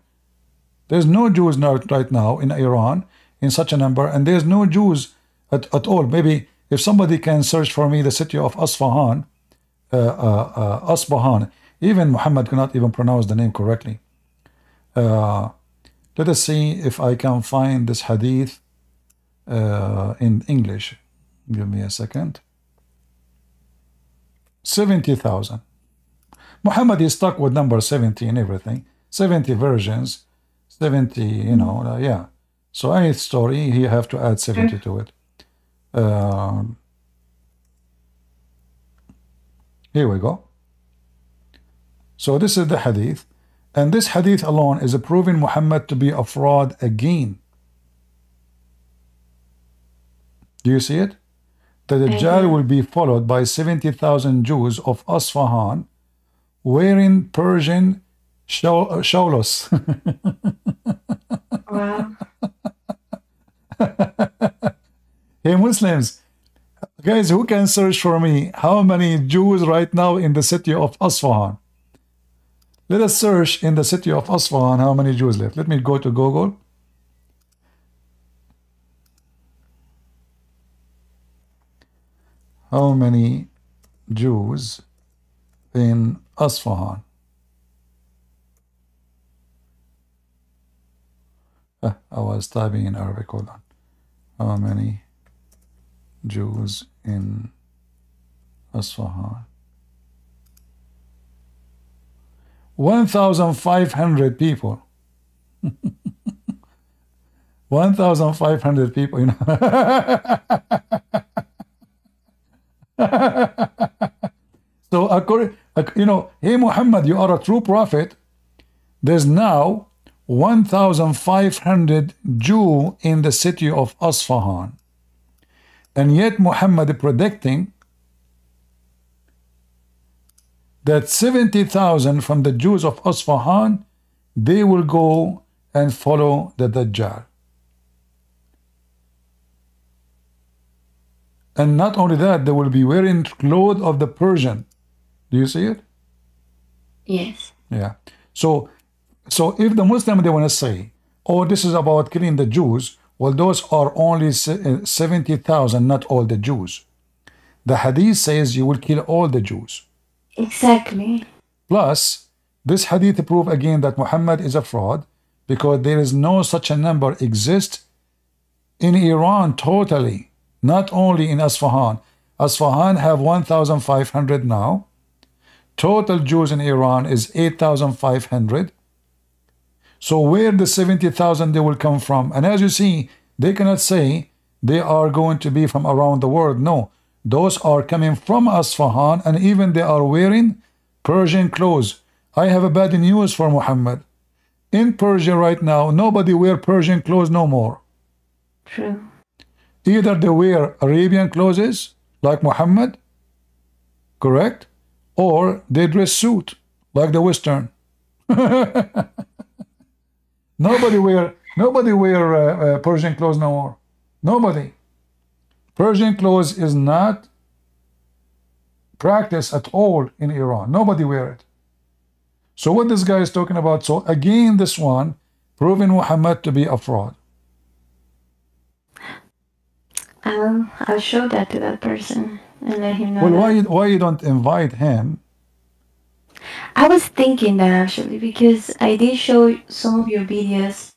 There's no Jews right now in Iran in such a number, and there's no Jews at all. Maybe if somebody can search for me the city of Asfahan, Asbahan, even Muhammad cannot even pronounce the name correctly. Let us see if I can find this hadith in English. Give me a second. 70,000. Muhammad is stuck with number 70 and everything. 70 versions, 70, you know, yeah. So any story, you have to add 70 to it. Here we go. So this is the hadith. And this hadith alone is proving Muhammad to be a fraud again. Do you see it? The Dajjal will be followed by 70,000 Jews of Asfahan wearing Persian shawlos. Wow. Hey Muslims, guys, who can search for me how many Jews right now in the city of Asfahan? Let us search in the city of Asfahan how many Jews left. Let me go to Google. How many Jews in Asfahan? I was typing in Arabic, hold on. How many Jews in Asfahan? 1,500 people. 1,500 people, you know. So according, you know, hey Muhammad, you are a true prophet. There's now 1,500 Jew in the city of Asfahan, and yet Muhammad predicting that 70,000 from the Jews of Asfahan, they will go and follow the Dajjal. And not only that, they will be wearing clothes of the Persian. Do you see it? Yes. Yeah. So if the Muslim, they want to say, oh, this is about killing the Jews, well, those are only 70,000, not all the Jews. The hadith says you will kill all the Jews. Exactly. Plus, this hadith prove again that Muhammad is a fraud, because there is no such a number exist in Iran totally, not only in Asfahan. Asfahan have 1,500 now. Total Jews in Iran is 8,500. So where the 70,000 they will come from? And as you see, they cannot say they are going to be from around the world. No, those are coming from Asfahan, and even they are wearing Persian clothes. I have a bad news for Muhammad. In Persia right now, nobody wear Persian clothes no more. True. Either they wear Arabian clothes like Muhammad, correct? Or they dress suit like the Western. Nobody wear Persian clothes no more. Nobody. Persian clothes is not practiced at all in Iran. Nobody wear it. So what this guy is talking about? So again, this one proving Muhammad to be a fraud. I'll show that to that person and let him know. Well, why you don't invite him? I was thinking that actually, because I did show some of your videos,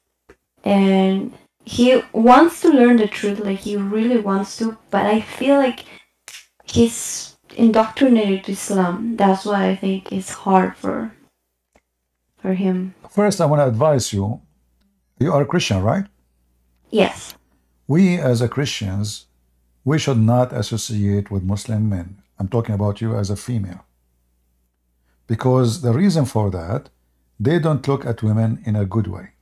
and he wants to learn the truth, like he really wants to, but I feel like he's indoctrinated to Islam. That's why I think it's hard for him. First, I want to advise you. You are a Christian, right? Yes. We as a Christians, we should not associate with Muslim men. I'm talking about you as a female. Because the reason for that, they don't look at women in a good way.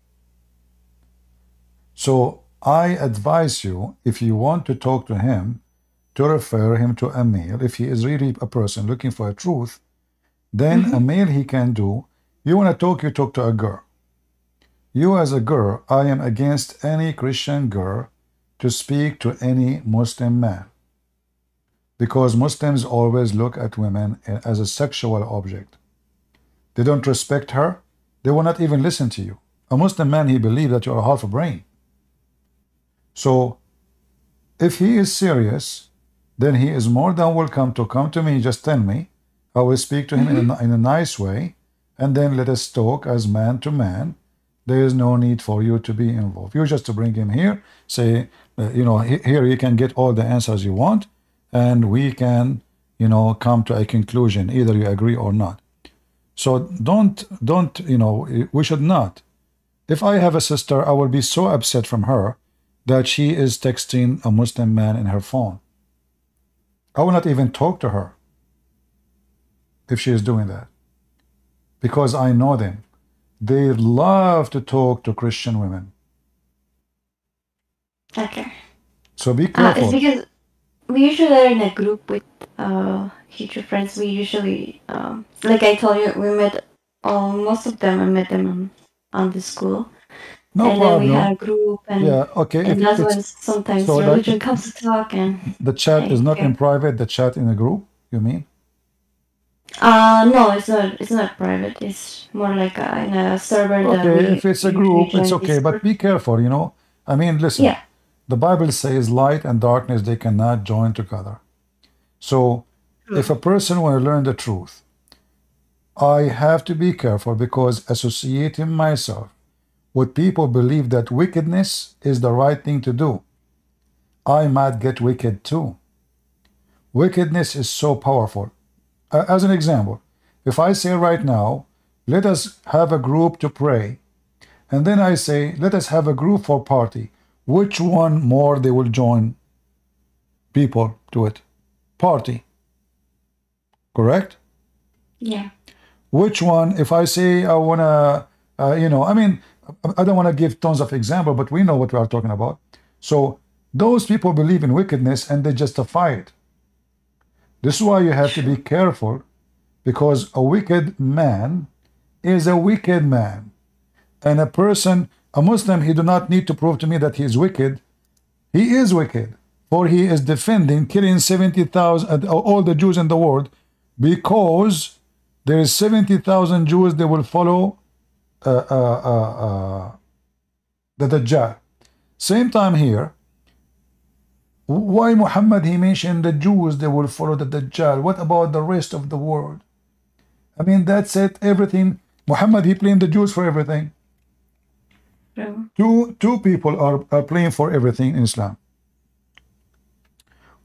So I advise you, if you want to talk to him, to refer him to a male. If he is really a person looking for a truth, then a male he can do. You want to talk, you talk to a girl. You as a girl, I am against any Christian girl to speak to any Muslim man. Because Muslims always look at women as a sexual object. They don't respect her. They will not even listen to you. A Muslim man, he believes that you are half a brain. So, if he is serious, then he is more than welcome to come to me. Just tell me. I will speak to him in a nice way, and then let us talk as man to man. There is no need for you to be involved. You just to bring him here, say, you know, here you can get all the answers you want, and we can, you know, come to a conclusion. Either you agree or not. So don't, you know, we should not. If I have a sister, I will be so upset from her that she is texting a Muslim man in her phone. I will not even talk to her if she is doing that, because I know them. They love to talk to Christian women. Okay. So be It's careful. because we usually are in a group with future friends. We usually, like I told you, we met most of them. I met them on the school, No and then we had problem. a group, Yeah, okay. and If that's when it's sometimes so, like, religion comes to talk, and the chat is I not in feel. private, the chat in a group, you mean? No, it's not. It's not private. It's more like in a server that Okay, we if it's a usually group, it's join okay, but Discord. be careful, you know. I mean, listen, Yeah. the Bible says light and darkness, they cannot join together. So if a person want to learn the truth, I have to be careful, because associating myself with people believe that wickedness is the right thing to do, I might get wicked too. Wickedness is so powerful. As an example, if I say right now, let us have a group to pray, and then I say, let us have a group for party, which one more they will join people to it? Party. Correct? Yeah. Which one, if I say I want to, you know, I mean, I don't want to give tons of example, but we know what we are talking about. So those people believe in wickedness and they justify it. This is why you have to be careful, because a wicked man is a wicked man. And a person, a Muslim, he do not need to prove to me that he is wicked. He is wicked, for he is defending killing 70,000, all the Jews in the world, because there is 70,000 Jews that will follow the Dajjal. Same time here, why Muhammad, he mentioned the Jews, they will follow the Dajjal. What about the rest of the world? I mean, that's it, everything. Muhammad, he blamed the Jews for everything. Two people are playing for everything in Islam: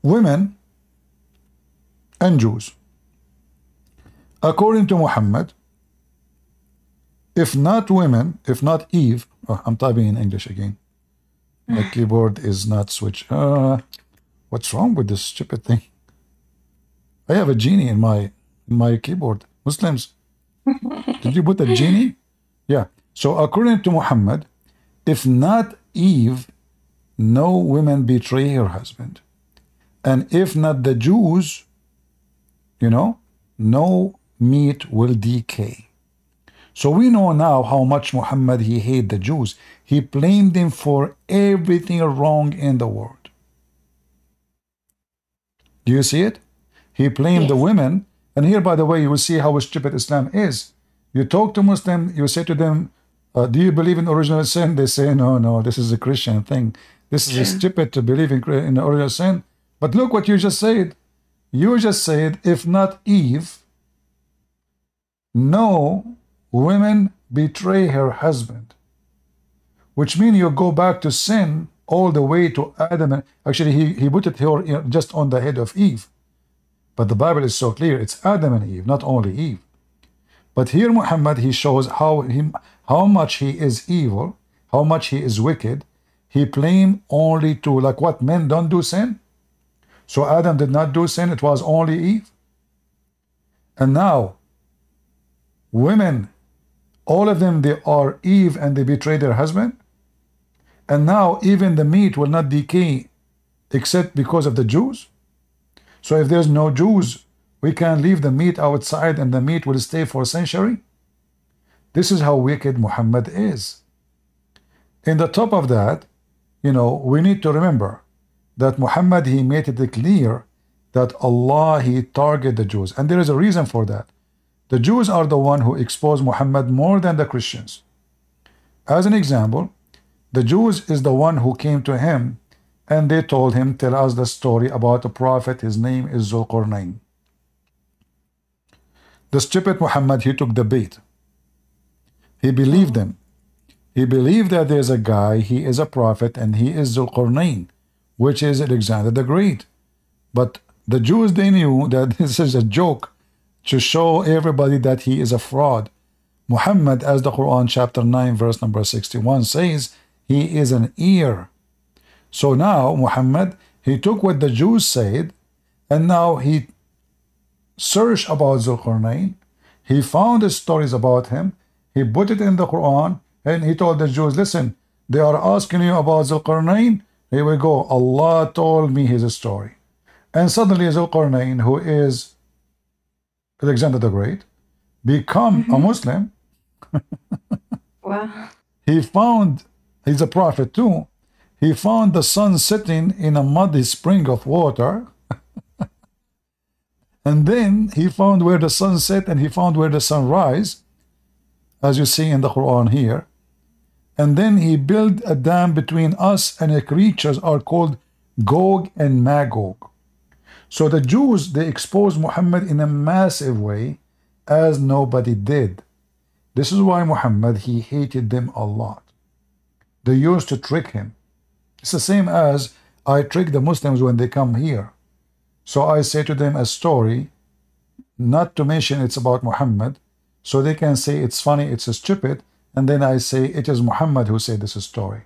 women and Jews. According to Muhammad, if not women, if not Eve, I'm typing in English again. My keyboard is not switched. What's wrong with this stupid thing? I have a genie in my keyboard. Muslims, did you put a genie? Yeah. So according to Muhammad, if not Eve, no women betray her husband. And if not the Jews, you know, no meat will decay. So we know now how much Muhammad, he hated the Jews. He blamed them for everything wrong in the world. Do you see it? He blamed the women. And here, by the way, you will see how stupid Islam is. You talk to Muslim, you say to them, do you believe in original sin? They say, no, this is a Christian thing. This is stupid to believe in original sin. But look what you just said. You just said, if not Eve, no women betray her husband. Which means you go back to sin all the way to Adam. And actually, he put it here, you know, just on the head of Eve. But the Bible is so clear. It's Adam and Eve, not only Eve. But here Muhammad, he shows how much he is evil, how much he is wicked. He blamed only to, like what, men don't do sin? So Adam did not do sin, it was only Eve. And now, women, all of them, they are Eve and they betray their husband. And now even the meat will not decay except because of the Jews. So if there's no Jews, we can leave the meat outside and the meat will stay for a century. This is how wicked Muhammad is. In the top of that, you know, we need to remember that Muhammad, he made it clear that Allah, he targeted the Jews. And there is a reason for that. The Jews are the one who exposed Muhammad more than the Christians. As an example, the Jews is the one who came to him and they told him, tell us the story about a prophet, his name is Zulqarnain. The stupid Muhammad, he took the bait. He believed them. He believed that there's a guy, he is a prophet, and he is Zulqarnain, which is Alexander the Great. But the Jews, they knew that this is a joke. to show everybody that he is a fraud. Muhammad, as the Quran chapter 9 verse number 61 says, he is an ear. So now Muhammad, he took what the Jews said, and now he searched about Zulqarnain. He found the stories about him. He put it in the Quran, and he told the Jews, listen, they are asking you about Zulqarnain. Here we go. Allah told me his story. And suddenly Zulqarnain, who is Alexander the Great, become a Muslim. Wow. He found, he's a prophet too. He found the sun sitting in a muddy spring of water. And then he found where the sun set, and he found where the sun rise, as you see in the Quran here. And then he built a dam between us and the creatures are called Gog and Magog. So the Jews, they exposed Muhammad in a massive way, as nobody did. This is why Muhammad, he hated them a lot. They used to trick him. It's the same as I trick the Muslims when they come here. So I say to them a story, not to mention it's about Muhammad, so they can say it's funny, it's stupid, and then I say it is Muhammad who said this story.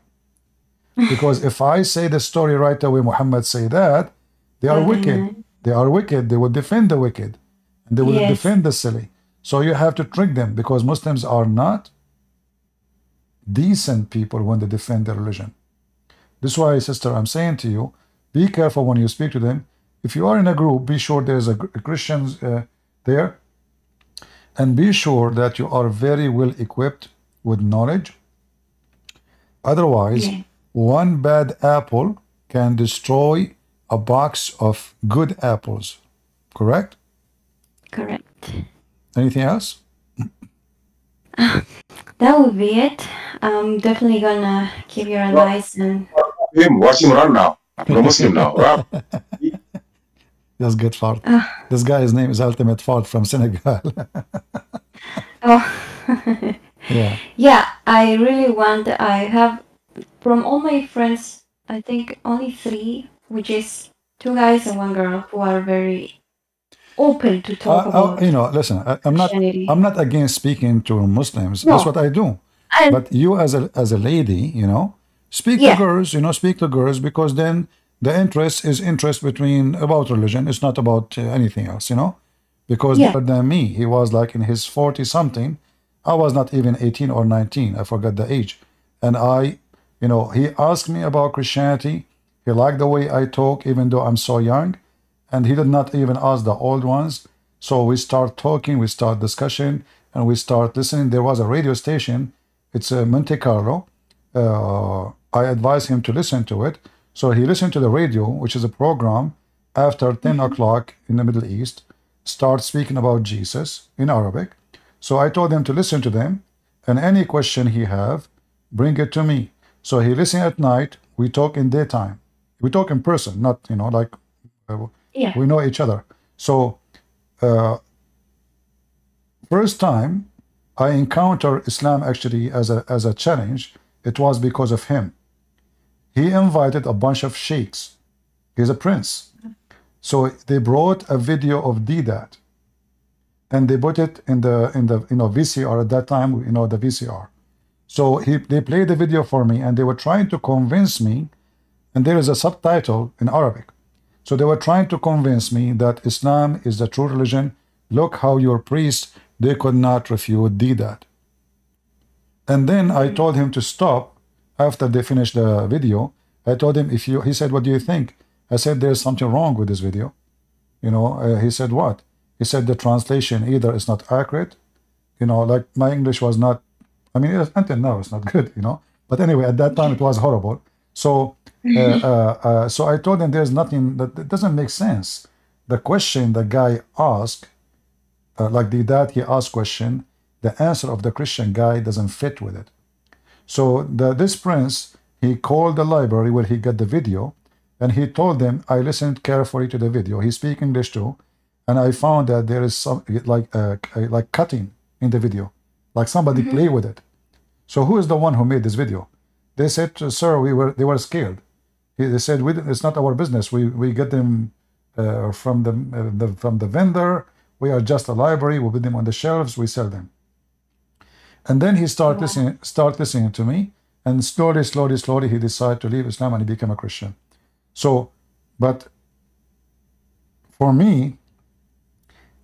Because if I say the story right away, Muhammad say that, they are wicked. They are wicked. They will defend the wicked, and they will defend the silly. So you have to trick them, because Muslims are not decent people when they defend their religion. This is why, sister, I'm saying to you, be careful when you speak to them. If you are in a group, be sure there's a Christians there, and be sure that you are very well equipped with knowledge. Otherwise, one bad apple can destroy a box of good apples. Correct? Correct. Anything else? That would be it. I'm definitely gonna keep your advice and Watch him run now. I'm a Muslim now. That's good fart. This guy's name is Ultimate Fart from Senegal. oh. Yeah. Yeah, I really want. I have from all my friends, I think only 3, which is 2 guys and 1 girl, who are very open to talk about. You know, listen, I'm not against speaking to Muslims. No. That's what I do. But you as a lady, you know, speak to girls. You know, speak to girls, because then the interest is interest about religion. It's not about anything else. You know, because better than me, he was like in his 40 something. I was not even 18 or 19. I forgot the age. And you know, he asked me about Christianity. He liked the way I talk, even though I'm so young. And he did not even ask the old ones. So we start talking, we start discussion, and we start listening. There was a radio station. It's Monte Carlo. I advised him to listen to it. So he listened to the radio, which is a program after 10 o'clock in the Middle East, start speaking about Jesus in Arabic. So I told him to listen to them, and any question he have, bring it to me. So he listen at night. We talk in daytime. We talk in person, not, you know, like we know each other. So first time I encountered Islam actually as a challenge, it was because of him. He invited a bunch of sheikhs. He's a prince. So they brought a video of Hidayat, and they put it in the you know, VCR at that time, you know, the VCR. So they played the video for me, and they were trying to convince me, and there is a subtitle in Arabic. So they were trying to convince me that Islam is the true religion. Look how your priests, they could not refute Hidayat. And then I told him to stop after they finished the video. I told him, he said, what do you think? I said, there's something wrong with this video. You know, he said, what? He said, the translation either is not accurate, you know, like my English was not, I mean, until now it's not good, you know. But anyway, at that time it was horrible. So, so I told him there's nothing, that doesn't make sense. The question the guy asked, like that he asked question, the answer of the Christian guy doesn't fit with it. So this prince, he called the library where he got the video, and he told them, I listened carefully to the video. He speaks English too, and I found that there is some like cutting in the video, like somebody play with it. So who is the one who made this video? They said, sir, they were scared. They said, it's not our business. We get them from the vendor. We are just a library. We put them on the shelves. We sell them. And then he start listening to me, and slowly, he decided to leave Islam and he became a Christian. So, but for me,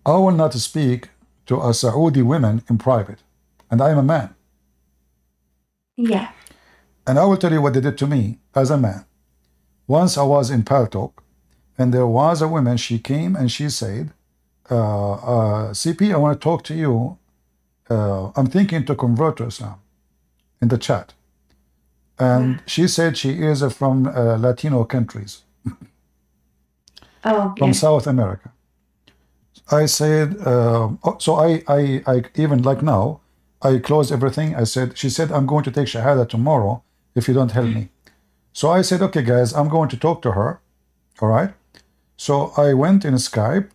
I will not speak to a Saudi woman in private, and I am a man. Yeah. And I will tell you what they did to me as a man. Once I was in Paltalk, and there was a woman, she came and she said, CP, I want to talk to you. I'm thinking to convert to Islam, in the chat. And she said she is from Latino countries, from South America. I said, so I even like now, I closed everything. I said, she said, I'm going to take Shahada tomorrow if you don't help me. So I said, okay, guys, I'm going to talk to her. All right. So I went in Skype,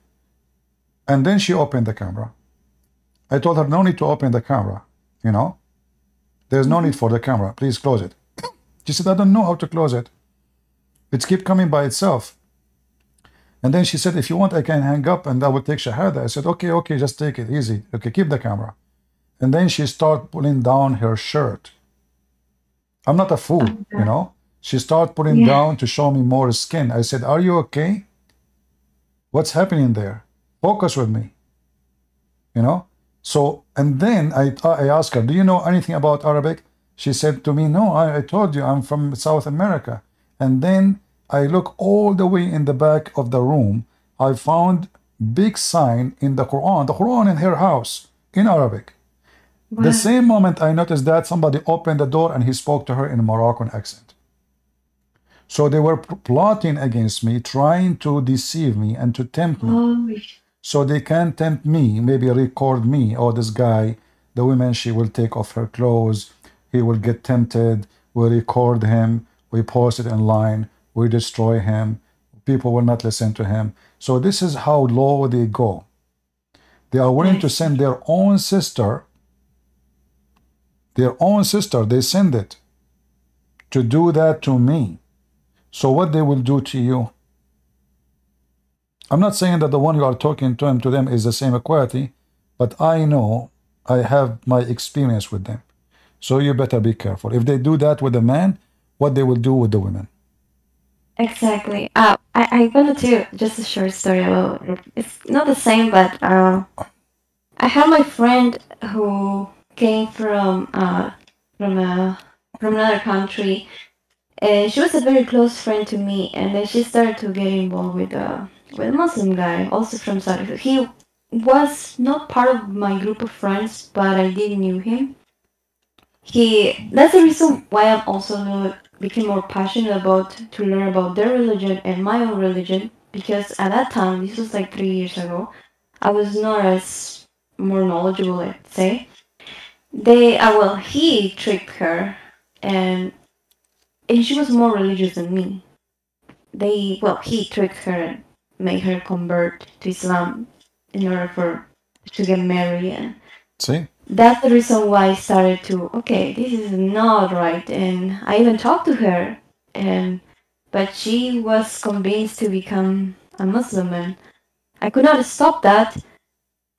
and then she opened the camera. I told her, no need to open the camera. You know, there's no need for the camera. Please close it. She said, I don't know how to close it. It's keep coming by itself. And then she said, if you want, I can hang up and I will take Shahada. I said, okay, just take it easy. Okay, keep the camera. And then she started pulling down her shirt. I'm not a fool, you know. She started pulling down to show me more skin. I said, are you okay? What's happening there? Focus with me. You know? So, and then I asked her, do you know anything about Arabic? She said to me, no, I told you I'm from South America. And then I look all the way in the back of the room. I found big sign in the Quran in her house, in Arabic. Wow. The same moment I noticed that, somebody opened the door and he spoke to her in a Moroccan accent. So they were plotting against me, trying to deceive me and to tempt me. So they can tempt me, maybe record me. Oh, this guy, the woman, she will take off her clothes. He will get tempted. We record him. We post it online. We destroy him. People will not listen to him. So this is how low they go. They are willing to send their own sister. They send it to do that to me. So what they will do to you? I'm not saying that the one you are talking to them is the same equality, but I know, I have my experience with them. So you better be careful. If they do that with the man, what they will do with the women. Exactly. I wanted to just a short story about it. It's not the same, but I had my friend who came from another country, and she was a very close friend to me. And then she started to get involved with a Muslim guy, also from Saudi. He was not part of my group of friends, but I did knew him. That's the reason why I'm also became more passionate about to learn about their religion and my own religion, because at that time, this was like 3 years ago, I was not as more knowledgeable, let's say. He tricked her, and she was more religious than me. He tricked her and made her convert to Islam in order to get married. And see, that's the reason why I started to, okay, this is not right. And I even talked to her, but she was convinced to become a Muslim, and I could not stop that.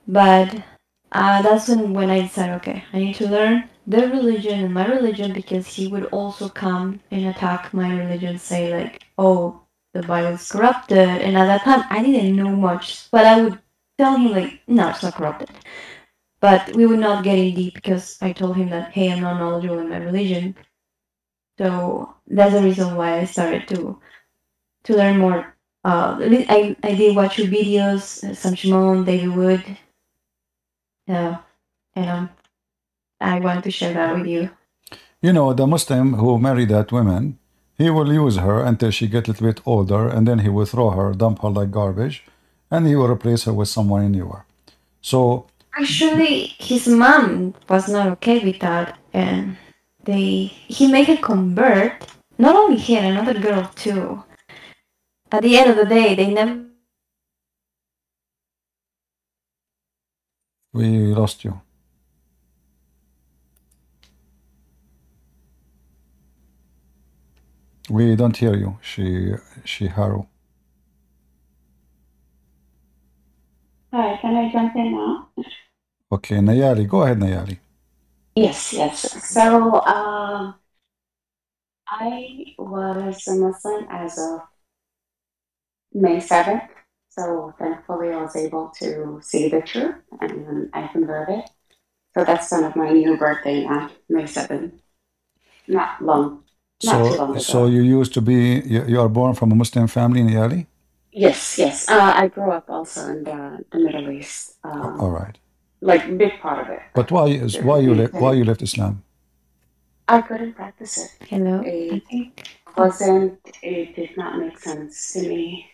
But that's when I decided, okay, I need to learn their religion and my religion, because he would also come and attack my religion, say like, oh, the Bible is corrupted. And at that time, I didn't know much, but I would tell him like, no, it's not corrupted. But we would not get in deep, because I told him that, hey, I'm not knowledgeable in my religion. So that's the reason why I started to learn more. I did watch your videos, Sam Shimon, David Wood. And I want to share that with you. You know, the Muslim who married that woman, he will use her until she gets a little bit older, and then he will throw her, dump her like garbage, and he will replace her with someone newer. So actually, his mom was not okay with that, and he made her convert. Not only her, another girl too. At the end of the day, they never. We lost you. We don't hear you, Shihab. Hi, can I jump in now? Okay, Nayali, go ahead, Nayali. Yes, yes. So, I was a Muslim as of May 7th. So thankfully I was able to see the truth and I converted. So that's kind of my new birthday now, May 7th. Not too long So ago. you used to be, you are born from a Muslim family, Nayali? Yes, yes. I grew up also in the Middle East. All right. Like big part of it. But why you left Islam? I couldn't practice it. Hello, I It think. it did not make sense to me.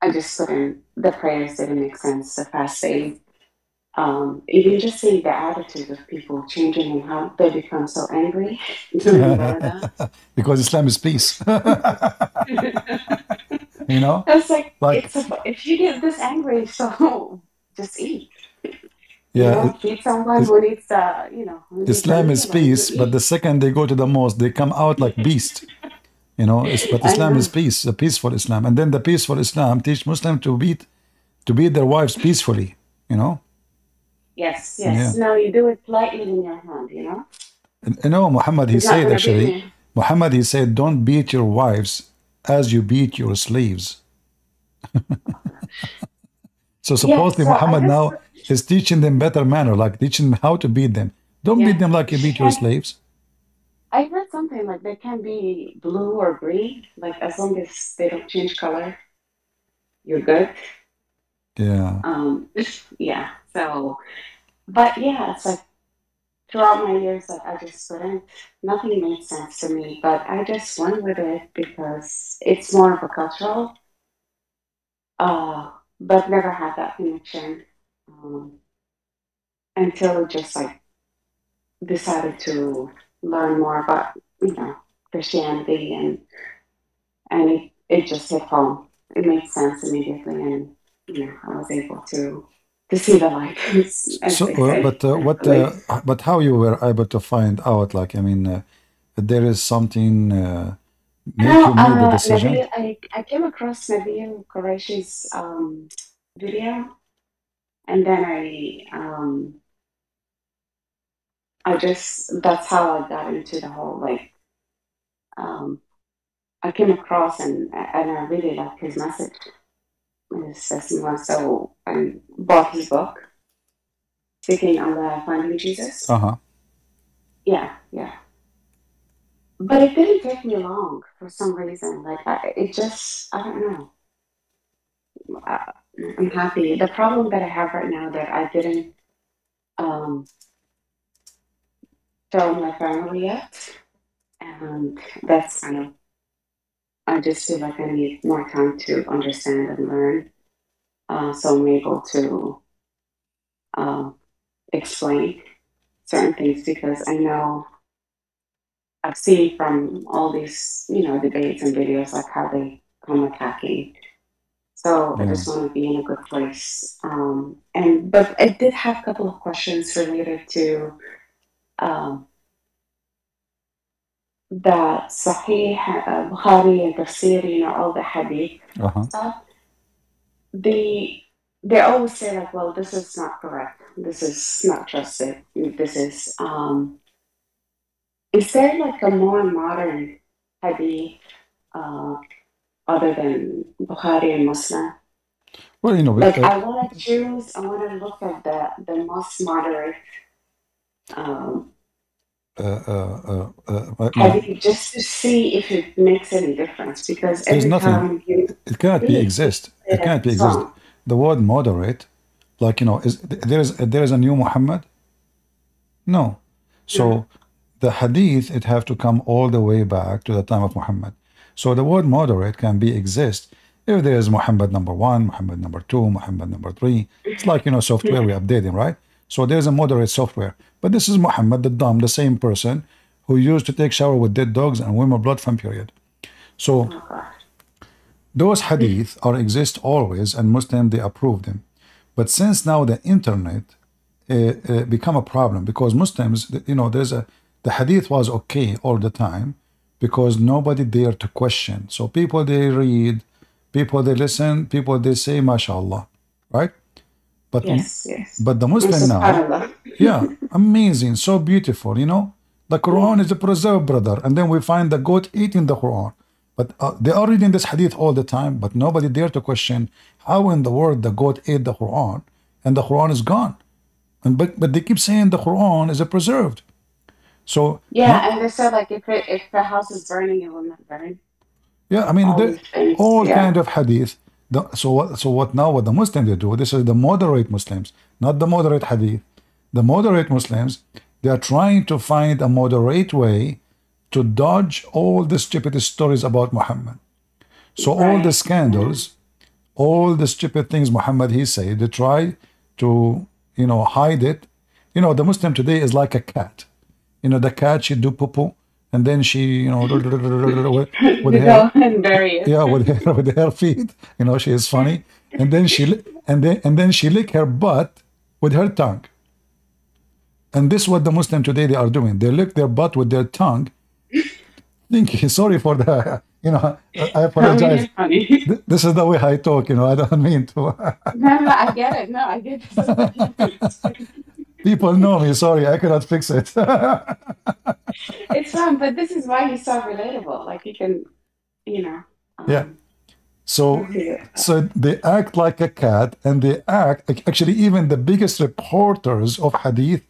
I just couldn't, the prayers didn't make sense, the fasting. Even just seeing the attitude of people changing and how they become so angry during Ramadan. Because Islam is peace. You know? I was like, Like, if you get this angry, so just eat. yeah, Feed someone who needs who needs a Islam is meal, and you peace, but the eat. second they go to the mosque, they come out like beast. You know, but I Islam is know. peace, a peaceful Islam. And then the peaceful Islam teach Muslim to beat their wives peacefully, you know? Yes, Yeah. yes. No, you do it lightly in your hand, you know? You know, Muhammad, he He's not said going to beat actually, me. Muhammad, he said, don't beat your wives as you beat your slaves. So Yeah, supposedly so I Muhammad just, now is teaching them better manner, like teaching them how to beat them. Don't beat yeah. them like you beat your And slaves. I read something like they can be blue or green, like as long as they don't change color, you're good. Yeah. Yeah. So, but yeah, it's like throughout my years, like I just couldn't, nothing made sense to me, but I just went with it because it's more of a cultural, but never had that connection um, until it just like decided to learn more about, Christianity and it just hit home. It made sense immediately, and I was able to see the light, as So, they say, thankfully. but how you were able to find out? Like, I mean, there is something make Now, you made the decision. Nabil, I came across Nabil Qureshi's video, and then I just that's how I got into the whole like um, I came across and I really liked his message. His testimony, so I bought his book, Seeking Allah, Finding Jesus. Uh-huh. Yeah, yeah. But it didn't take me long for some reason. Like I don't know. I, I'm happy. The problem that I have right now that I didn't um, tell my family yet, and that's kind of. I just feel like I need more time to understand and learn, so I'm able to um, explain certain things because I know I've seen from all these, debates and videos like how they come attacking. So I Yeah. just want to be in a good place. But I did have a couple of questions related to um, the Sahih, Bukhari, and Tafsir, all the Hadith Uh-huh. stuff. They always say like, well, this is not correct. This is not trusted. This is there like a more modern Hadith uh, other than Bukhari and Muslim? Well, Like I want to look at the most moderate um, I mean, Hadith just to see if it makes any difference because there's every nothing. time you It cannot be read, people exist. say It that cannot be it's exist. wrong. The word moderate, like there is a new Muhammad. No. No. So the hadith, it have to come all the way back to the time of Muhammad. So the word moderate can be exist if there is Muhammad number one, Muhammad number two, Muhammad number three. It's like, software we updating, right? So there's a moderate software. But this is Muhammad the dumb, the same person who used to take shower with dead dogs and women blood from period. So Oh God. those hadith are exist always, and Muslim they approve them. But since now the internet become a problem because Muslims, the hadith was okay all the time because nobody dared to question. So people they read people they listen, people they say, mashallah, right? But Yes, yes. but the Muslim now, Subhanallah. yeah, amazing, so beautiful, you know. The Quran is a preserved, brother, and then we find the goat eating the Quran. But they are reading this hadith all the time, but nobody dare to question how in the world the goat ate the Quran and the Quran is gone. And but they keep saying the Quran is a preserved. So Yeah, and they said like if the house is burning, it will not burn. yeah, I mean, All these things. all Yeah. kind of hadith. So what now? What the Muslims they do? This is the moderate Muslims, not the moderate hadith. The moderate Muslims, they are trying to find a moderate way to dodge all the stupid stories about Muhammad. So all the Right. scandals, all the stupid things Muhammad he said, they try to hide it. You know, the Muslim today is like a cat. You know, the cat she do poo, and then she with You her go and bury it. yeah with her feet. You know, she is funny, and then then she lick her butt with her tongue. And this is what the Muslim today they are doing. They lick their butt with their tongue. Thinking, sorry for the, I apologize. Funny. This is the way I talk, I don't mean to. No, I get it. No, I get it. People know me, sorry, I cannot fix it. It's fun, but this is why he's so relatable. Like you can, Yeah. So they act like a cat, and they act, actually even the biggest reporters of hadith,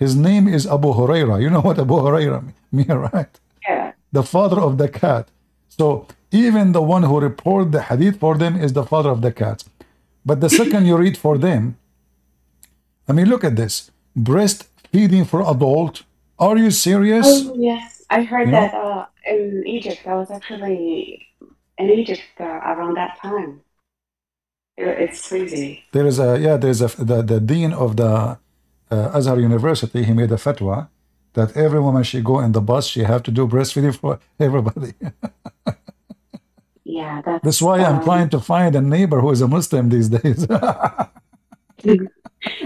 his name is Abu Huraira. You know what Abu Huraira means, right? Yeah. The father of the cat. So even the one who report the hadith for them is the father of the cat. But the second you read for them, I mean, look at this. Breastfeeding for adult. Are you serious? Oh, yes. I heard that in Egypt. I was actually in Egypt around that time. It's crazy. There is the dean of the Azhar University, he made a fatwa that every woman she go in the bus, she have to do breastfeeding for everybody. Yeah, that's why I'm trying to find a neighbor who is a Muslim these days.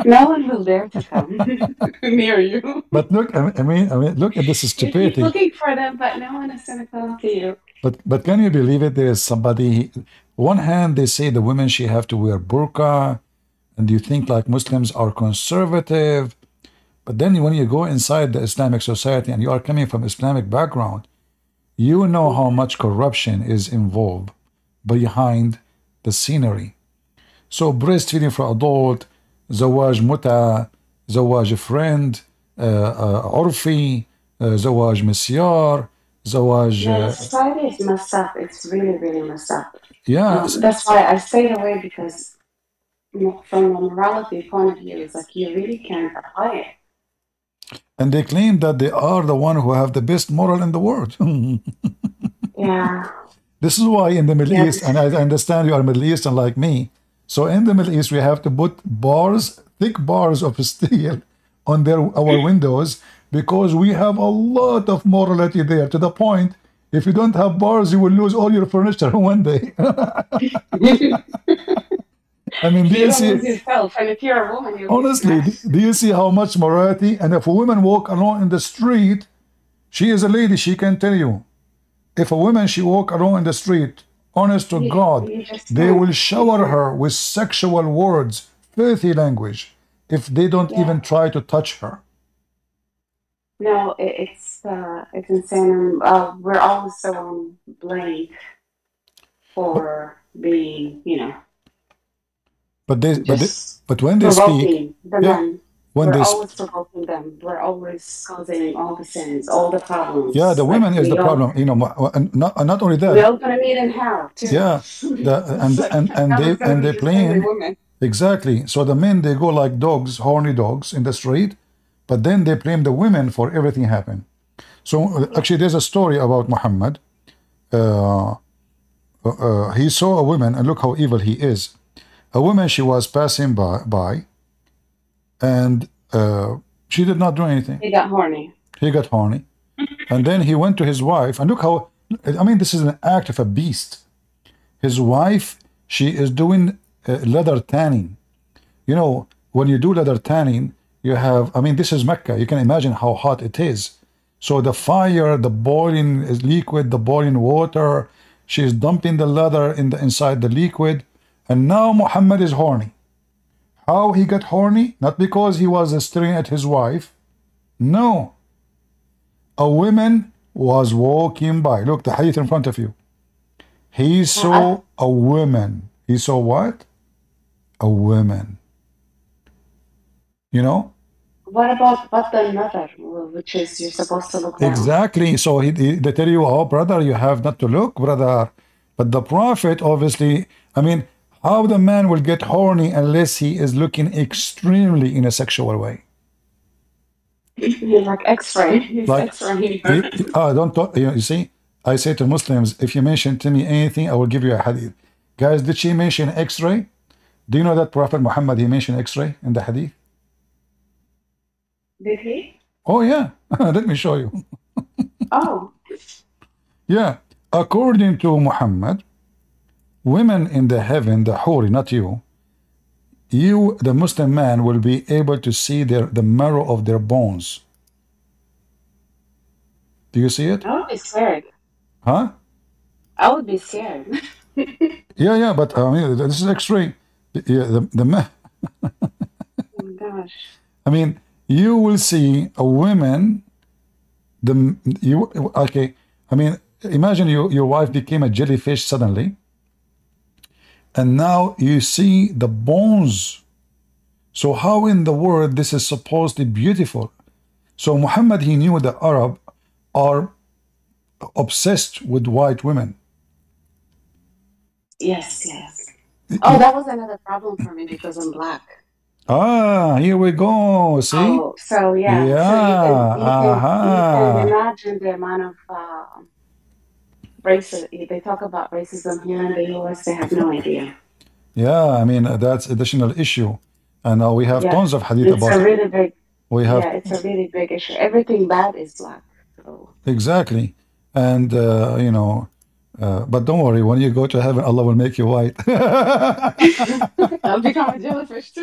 No one will dare to come near you. But look, I mean, look at this stupidity. You keep looking for them, but no one is going to come to you. But can you believe it? There is somebody. One hand they say the women she have to wear burqa, and you think like Muslims are conservative. But then when you go inside the Islamic society and you are coming from Islamic background, you know how much corruption is involved behind the scenery. So breastfeeding for adult, zawaj muta, zawaj friend, urfi, zawaj misyar, zawaj... Yeah, society is messed up. It's really, really messed up. Yeah. That's why I stayed away, because from a morality point of view, it's like you really can't apply it. And they claim that they are the one who have the best moral in the world. Yeah. This is why in the Middle East, and I understand you are Middle Eastern like me, so in the Middle East we have to put bars, thick bars of steel on our windows, because we have a lot of morality there, to the point, if you don't have bars, you will lose all your furniture one day. I mean, do you see? Yourself, and if you're a woman, honestly, do you see how much morality? And if a woman walk alone in the street, she is a lady. She can tell you. If a woman she walk alone in the street, honest to God, they will shower her with sexual words, filthy language, if they don't even try to touch her. No, it's insane. We're always so blamed for being, But when they speak, when we're always provoking them. We're always causing all the sins, all the problems. Yeah, the women is the problem. Not only that. We're all gonna meet in hell too. Yeah, and they playing exactly. So the men they go like dogs, horny dogs in the street, but then they blame the women for everything happen. So actually, there's a story about Muhammad. He saw a woman, and look how evil he is. A woman, she was passing by, and she did not do anything. He got horny. He got horny. And then he went to his wife, and look how, I mean, this is an act of a beast. His wife, she is doing leather tanning. You know, when you do leather tanning, you have, I mean, this is Mecca. You can imagine how hot it is. So the fire, the boiling liquid, the boiling water, She's dumping the leather inside the liquid, and now Muhammad is horny. How he got horny? Not because he was staring at his wife. No. A woman was walking by. Look, the hadith in front of you. He saw a woman. He saw what? A woman. You know? What about the mother, which is you're supposed to look down? Exactly. So they tell you, oh, brother, you have not to look, brother. But the Prophet, obviously, I mean, how the man will get horny unless he is looking extremely in a sexual way? Like X-ray. He's Like, X-ray. don't talk. You see, I say to Muslims, if you mention to me anything, I will give you a hadith. Guys, did she mention X-ray? Do you know that Prophet Muhammad, he mentioned X-ray in the hadith? Did he? Oh, yeah. Let me show you. Oh. Yeah. According to Muhammad, women in the heaven, the huri, not you, the Muslim man, will be able to see the marrow of their bones. Do you see it? I would be scared. Huh? I would be scared. Yeah, but I mean, this is X-ray. Yeah, the man. Oh my gosh. I mean, you will see a woman. Okay. I mean, imagine your wife became a jellyfish suddenly, and now you see the bones. So how in the world this is supposed to be beautiful? So Muhammad, he knew the Arab are obsessed with white women. Yes. Oh, that was another problem for me because I'm black. Ah, here we go. See? Oh, so yeah. Yeah. So you can imagine the amount of racism. They talk about racism here in the US. They have no idea. Yeah, I mean, that's additional issue. And we have tons of hadith about it. It's a really big. Yeah, it's a really big issue. Everything bad is black. So. Exactly. And, you know, but don't worry, when you go to heaven, Allah will make you white. I'll become a jellyfish too.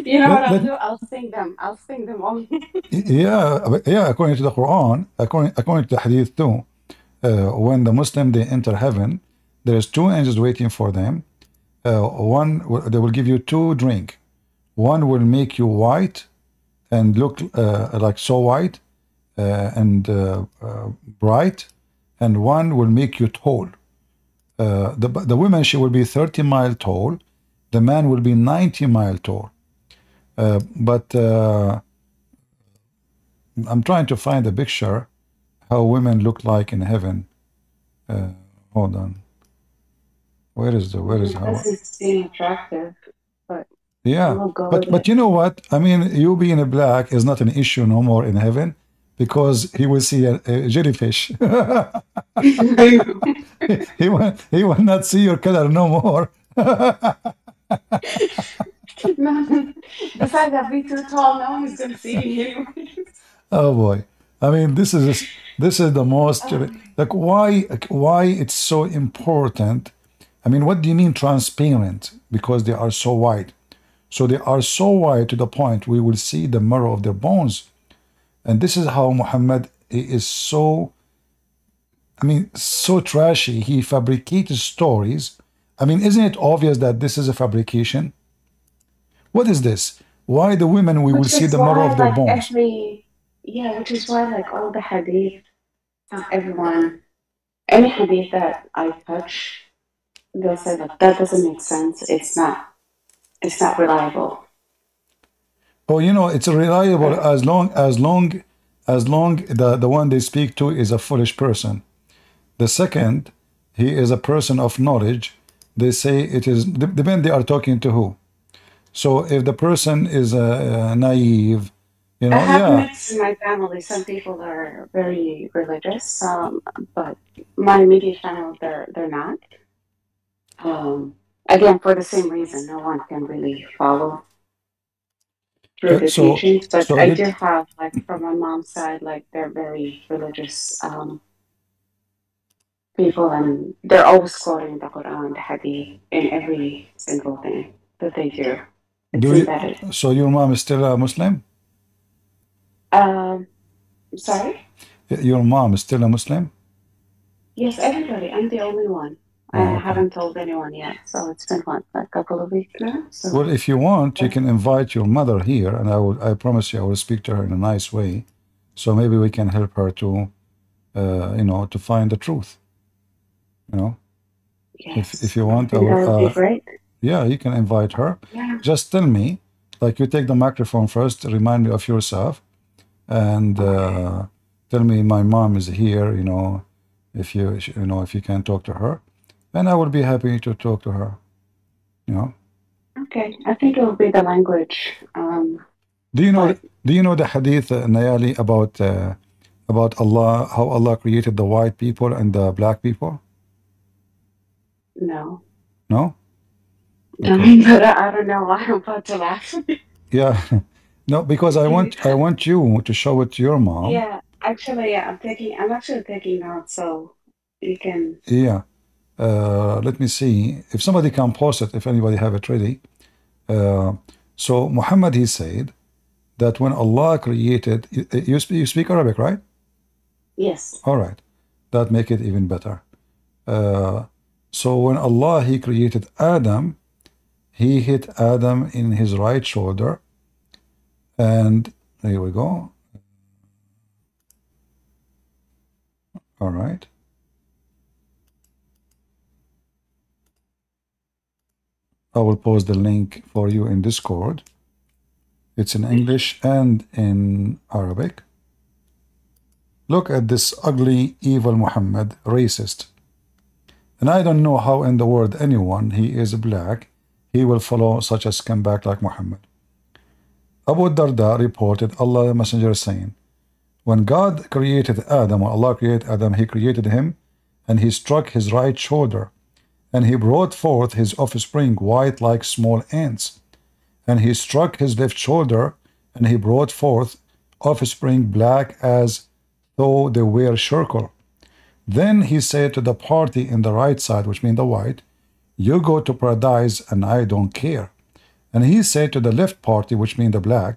You know what I'll do? I'll sting them all. yeah, according to the Quran, according to the hadith too, when the Muslim, they enter heaven, there is two angels waiting for them. One, they will give you two drink. One will make you white and look like so white and bright, and one will make you tall. The woman, she will be 30 mile tall. The man will be 90 mile tall. But I'm trying to find a picture how women look like in heaven. Hold on. Where is how? It doesn't seem attractive, but yeah. But you know what? I mean, you being a black is not an issue no more in heaven, because he will see a jellyfish. he will not see your color no more. The fact that we're too tall, no one's gonna see you. Oh boy! I mean, this is the most like why it's so important. I mean, what do you mean transparent? Because they are so wide. So they are so wide to the point we will see the marrow of their bones. And this is how Muhammad is so, I mean, so trashy. He fabricates stories. I mean, isn't it obvious that this is a fabrication? What is this? Why the women we will see the marrow of their bones? Which is why like all the hadith, not everyone, any hadith that I touch, they'll say that doesn't make sense. It's not reliable. Oh, you know, it's reliable as long the one they speak to is a foolish person. The second, he is a person of knowledge. They say it is, depend they are talking to who. So if the person is naive, you know, I have mixed in my family. Some people are very religious, but my immediate family, they're not. Again, for the same reason, no one can really follow through the teachings. But I do have, like, from my mom's side, like, they're very religious people, and they're always quoting the Quran, the Hadith, in every single thing that they do. So your mom is still a Muslim? Sorry? Your mom is still a Muslim? Yes, everybody. I'm the only one. I haven't told anyone yet, so it's been what, a couple of weeks now. So. Well, if you want, you can invite your mother here, and I promise you, I will speak to her in a nice way, so maybe we can help her to, you know, to find the truth. You know, yes. If you want, that would be great. Yeah, you can invite her. Yeah. Just tell me, like, you take the microphone first, remind me of yourself, and tell me my mom is here. You know, if you know, if you can talk to her, and I will be happy to talk to her. You know. Okay, I think it will be the language. Do you know the hadith, Nayali, about Allah, how Allah created the white people and the black people? No. No? Okay. But I don't know why I'm about to laugh. Yeah. No, because I want you to show it to your mom. Yeah, actually, yeah, I'm actually taking notes, so you can. Yeah. Let me see if somebody can post it, if anybody have it ready. So Muhammad, he said that when Allah created, you speak Arabic, right? Yes. All right. That make it even better. So when Allah, he created Adam, he hit Adam in his right shoulder. And here we go. All right. I will post the link for you in Discord. It's in English and in Arabic. Look at this ugly, evil Muhammad, racist. And I don't know how in the world anyone, he is black, he will follow such a scumbag like Muhammad. Abu Darda reported Allah the Messenger saying, when God created Adam, when Allah created Adam, he created him, and he struck his right shoulder, and he brought forth his offspring white like small ants. And he struck his left shoulder, and he brought forth offspring black as though they were charcoal. Then he said to the party in the right side, which means the white, you go to paradise and I don't care. And he said to the left party, which means the black,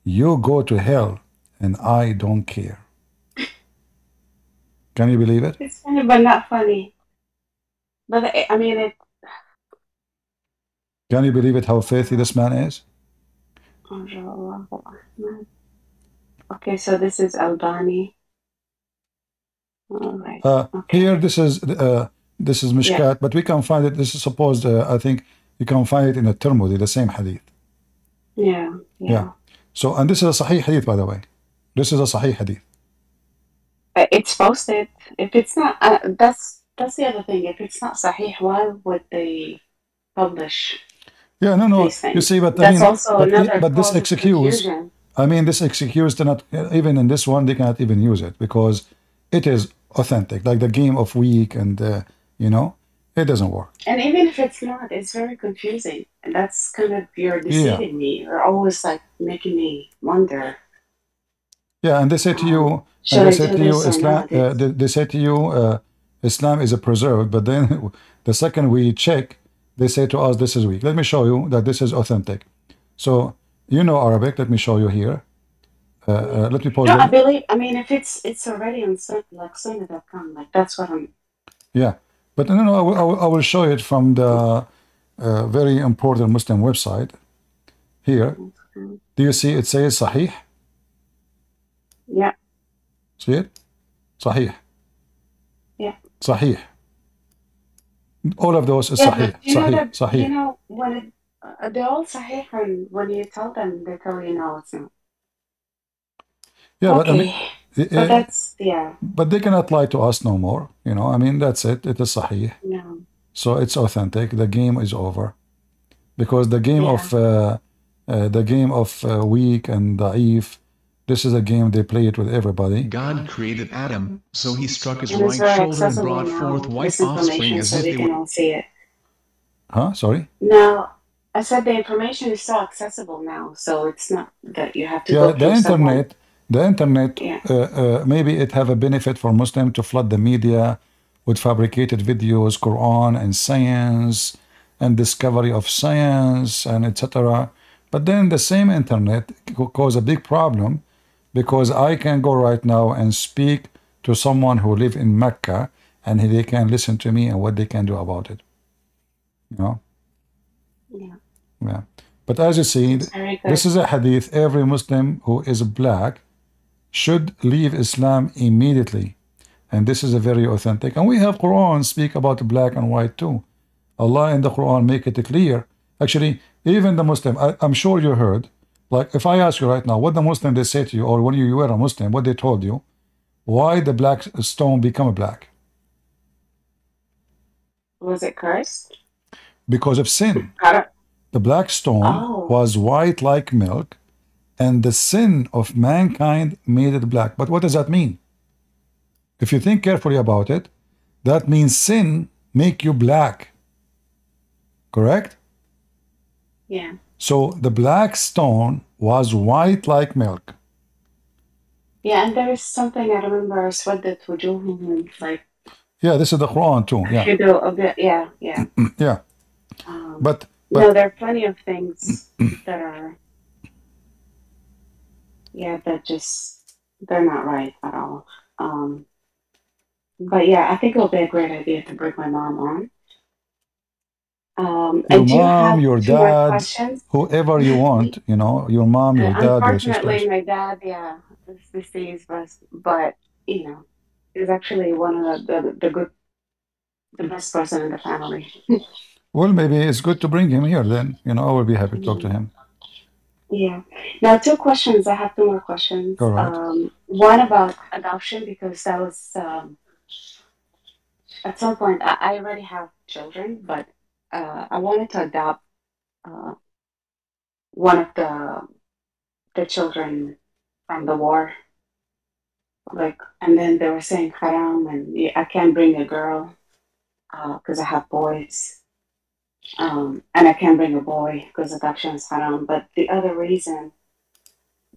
you go to hell and I don't care. Can you believe it? It's funny, but not funny. But I mean it. Can you believe it how filthy this man is? Okay, so this is Albani. All right. Okay. Here, this is Mishkat, yeah. But we can find it. This is supposed. I think you can find it in the Tirmidhi, the same hadith. Yeah. So, and this is a Sahih hadith, by the way. This is a Sahih hadith. It's posted. If it's not, that's the other thing. If it's not Sahih, why would they publish? Yeah, no. You see, but that's but this excuse. I mean, this excuse to not even in this one they cannot even use it because it is authentic, like the game of week, and you know, it doesn't work. And even if it's not, it's very confusing. And that's kind of you're deceiving me. You're always like making me wonder. Yeah, and they say to you, Islam. They say to you, Islam is a preserved. But then the second we check, they say to us, this is weak. Let me show you that this is authentic. So you know Arabic. Let me show you here. Let me pause. No, I mean, if it's already on like Sunnah.com, like that's what I'm. Yeah, but no. I will show it from the very important Muslim website. Here, do you see it says Sahih? Yeah. See it? Sahih. Yeah. Sahih. All of those is Sahih. Sahih. You know, when they're all Sahih, and when you tell them, they tell you no, it's not. Yeah, okay. But I mean, so that's But they cannot lie to us no more. You know, I mean, that's it. It is Sahih. No. So it's authentic. The game is over, because the game of weak and da'if. This is a game they play it with everybody. God created Adam, so he struck his right shoulder and brought forth white offspring as if they can all see it. Huh? Sorry? No, I said the information is so accessible now, so it's not that you have to go through someone. The internet, maybe it have a benefit for Muslims to flood the media with fabricated videos, Quran and science and discovery of science and etc. But then the same internet cause a big problem, because I can go right now and speak to someone who live in Mecca and they can listen to me and what they can do about it. You know? Yeah. Yeah. But as you see, this is a hadith. Every Muslim who is black should leave Islam immediately. And this is a very authentic. And we have Quran speak about black and white too. Allah in the Quran make it clear. Actually, even the Muslim, I'm sure you heard, like if I ask you right now, what the Muslim they say to you, or when you were a Muslim, what they told you, why the black stone become black? Was it cursed? Because of sin. The black stone was white like milk, and the sin of mankind made it black. But what does that mean? If you think carefully about it, that means sin make you black. Correct? Yeah. So the black stone was white like milk. Yeah, and there is something I remember, swaddat wujuhum, like. Yeah, this is the Quran too. Yeah. You do a bit, yeah. Yeah. But no, there are plenty of things that are, that just they're not right at all. But yeah, I think it'll be a great idea to bring my mom on. Your mom, your dad, questions? whoever you want, you know, your mom, your dad, your sisters. Unfortunately, my dad, is deceased, but you know, he's actually one of the best person in the family. Well, maybe it's good to bring him here then. You know, I will be happy to talk to him. Yeah. Now, 2 questions. I have 2 more questions. All right. One about adoption, because that was at some point I already have children, but I wanted to adopt one of the children from the war. Like, and then they were saying haram, and I can't bring a girl because I have boys. And I can't bring a boy because adoption is haram. But the other reason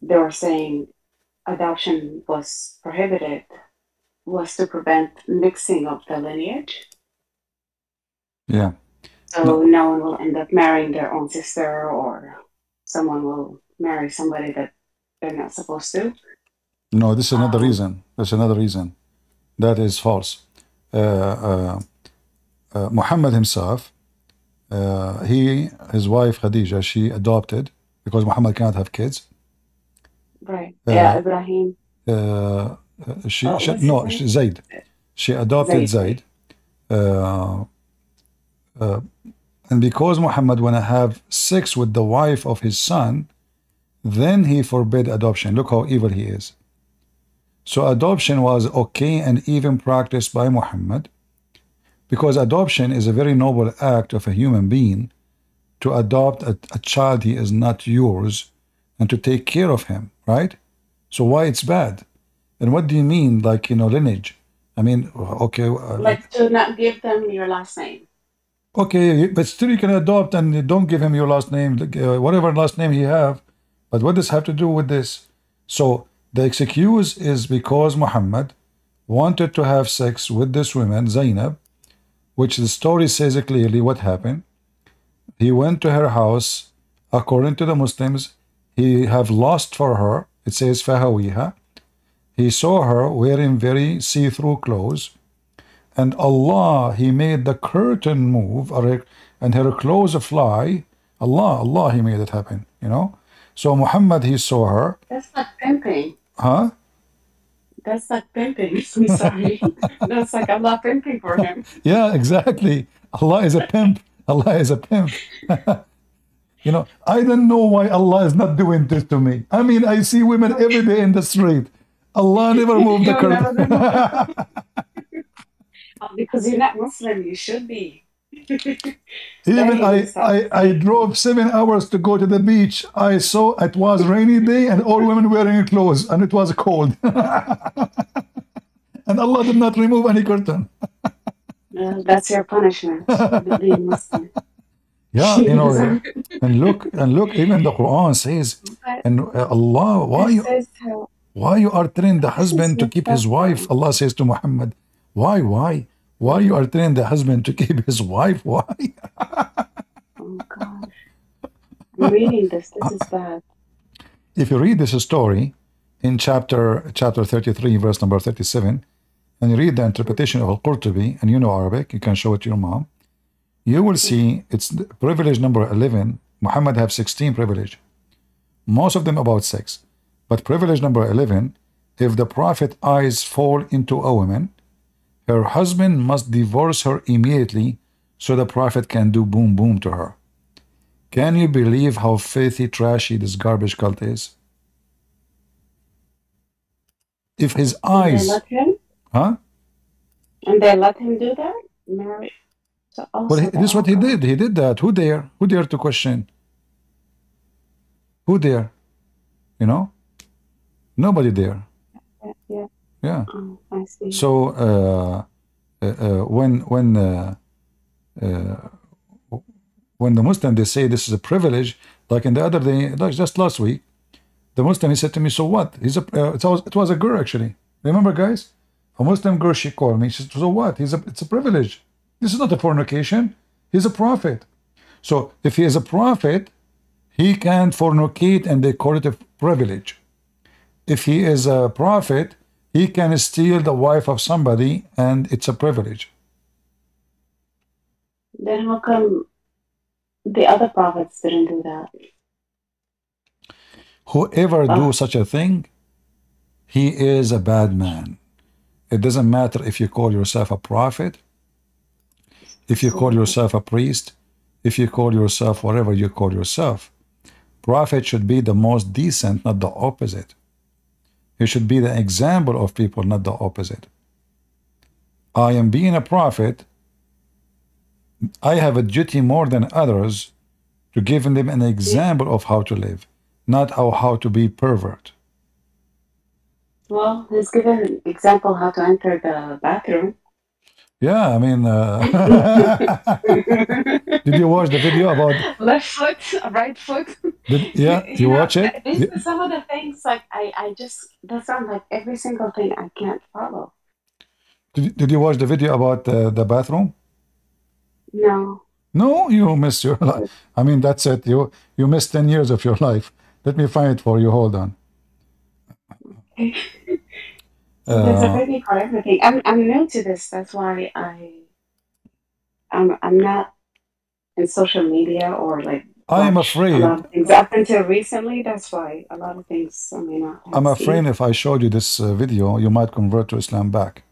they were saying adoption was prohibited was to prevent mixing of the lineage. Yeah. So no one will end up marrying their own sister, or someone will marry somebody that they're not supposed to. No, this is another reason. That's another reason. That is false. Muhammad himself, his wife Khadija, she adopted because Muhammad cannot have kids. Right. Ibrahim. Zayd. She adopted Zayd. And because Muhammad want to have sex with the wife of his son, then he forbid adoption. Look how evil he is. So adoption was okay and even practiced by Muhammad, because adoption is a very noble act of a human being, to adopt a child he is not yours and to take care of him, right? So why it's bad? And what do you mean, like, you know, lineage? I mean, okay. Like to not give them your last name. Okay, but still you can adopt and don't give him your last name, whatever last name he have. But what does have to do with this? So the excuse is because Muhammad wanted to have sex with this woman, Zainab, which the story says clearly what happened. He went to her house. According to the Muslims, he have lust for her. It says fahawiha. He saw her wearing very see-through clothes, and Allah, he made the curtain move, and her clothes fly. Allah, he made it happen, you know. So Muhammad, he saw her. That's like pimping. Huh? That's like pimping. I'm sorry. That's like Allah pimping for him. Yeah, exactly. Allah is a pimp. Allah is a pimp. You know, I don't know why Allah is not doing this to me. I mean, I see women every day in the street. Allah never moved the curtain. Because you're not Muslim, you should be. Even I drove 7 hours to go to the beach. I saw it was rainy day and all women wearing clothes, and it was cold. And Allah did not remove any curtain. That's your punishment, being Muslim. Yeah, you know, and look, even the Quran says, and Allah, why you are telling the husband to keep his wife? Allah says to Muhammad, why you are telling the husband to keep his wife? Why? Oh gosh, I'm reading this. This is bad. If you read this story in chapter 33, verse number 37, and you read the interpretation of Al-Qurtubi, and you know Arabic, you can show it to your mom, you will see it's privilege number 11. Muhammad have 16 privilege. Most of them about sex. But privilege number 11, if the Prophet eyes fall into a woman, her husband must divorce her immediately so the Prophet can do boom boom to her. Can you believe how filthy, trashy this garbage cult is? If his eyes... And they let him? Huh? And they let him do that? Marry? So Well, this is what he did. He did that. Who dare? Who dare to question? Who dare? You know? Nobody dare. Yeah. Yeah. Oh, I see. So when the Muslim, they say this is a privilege, like in the other day, like just last week, the Muslim, he said to me, so what? It was a girl, actually. Remember, guys? A Muslim girl, she called me. She said, so what? It's a privilege. This is not a fornication. He's a prophet. So if he is a prophet, he can fornicate, and they call it a privilege. If he is a prophet, he can steal the wife of somebody, and it's a privilege. Then how come the other prophets didn't do that? Whoever do such a thing, he is a bad man. It doesn't matter if you call yourself a prophet, if you call yourself a priest, if you call yourself whatever you call yourself. Prophet should be the most decent, not the opposite. He should be the example of people, not the opposite. I am being a prophet. I have a duty more than others to give them an example of how to live, not how to be pervert. Well, he's given an example how to enter the bathroom. Yeah, I mean, did you watch the video about left foot, right foot? You watch it? These are some of the things like I just, that sound like every single thing I can't follow. Did you watch the video about the bathroom? No. No, you missed your life. I mean, that's it. You missed 10 years of your life. Let me find it for you. Hold on. There's a video for everything. I'm new to this. That's why I'm not in social media or like. I am afraid. A lot of things up until recently. That's why a lot of things I may not. I'm afraid if I showed you this video, you might convert to Islam back.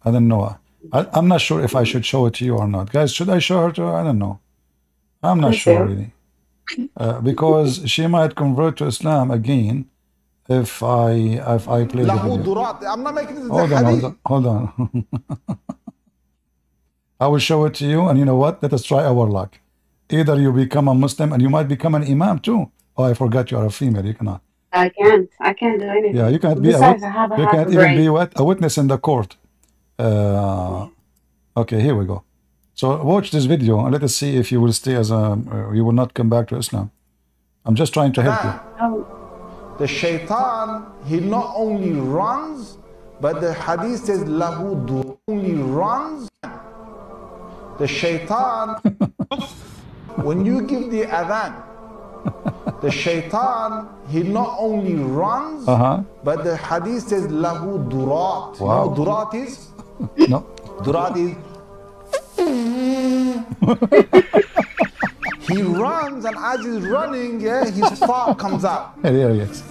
I don't know. I'm not sure if I should show it to you or not, guys. Should I show her to her? I don't know. I'm not sure really, because she might convert to Islam again if I play the video. I'm not making this. Hold on. I will show it to you, and you know what? Let us try our luck. Either you become a Muslim, and you might become an imam too. Oh, I forgot you are a female. You cannot. I can't do anything. Yeah, you can't be. Besides, You can't even be a witness in the court. Okay, here we go. So watch this video and let us see if you will stay as a. You will not come back to Islam. I'm just trying to help you. The shaitan, he not only runs, but the hadith says lahu only runs. The shaitan, when you give the adhan, the shaitan, he not only runs, but the hadith says lahu durat. Wow. You know durat is? No. Durat is. He runs, and as he's running, his fart comes out. Here he is.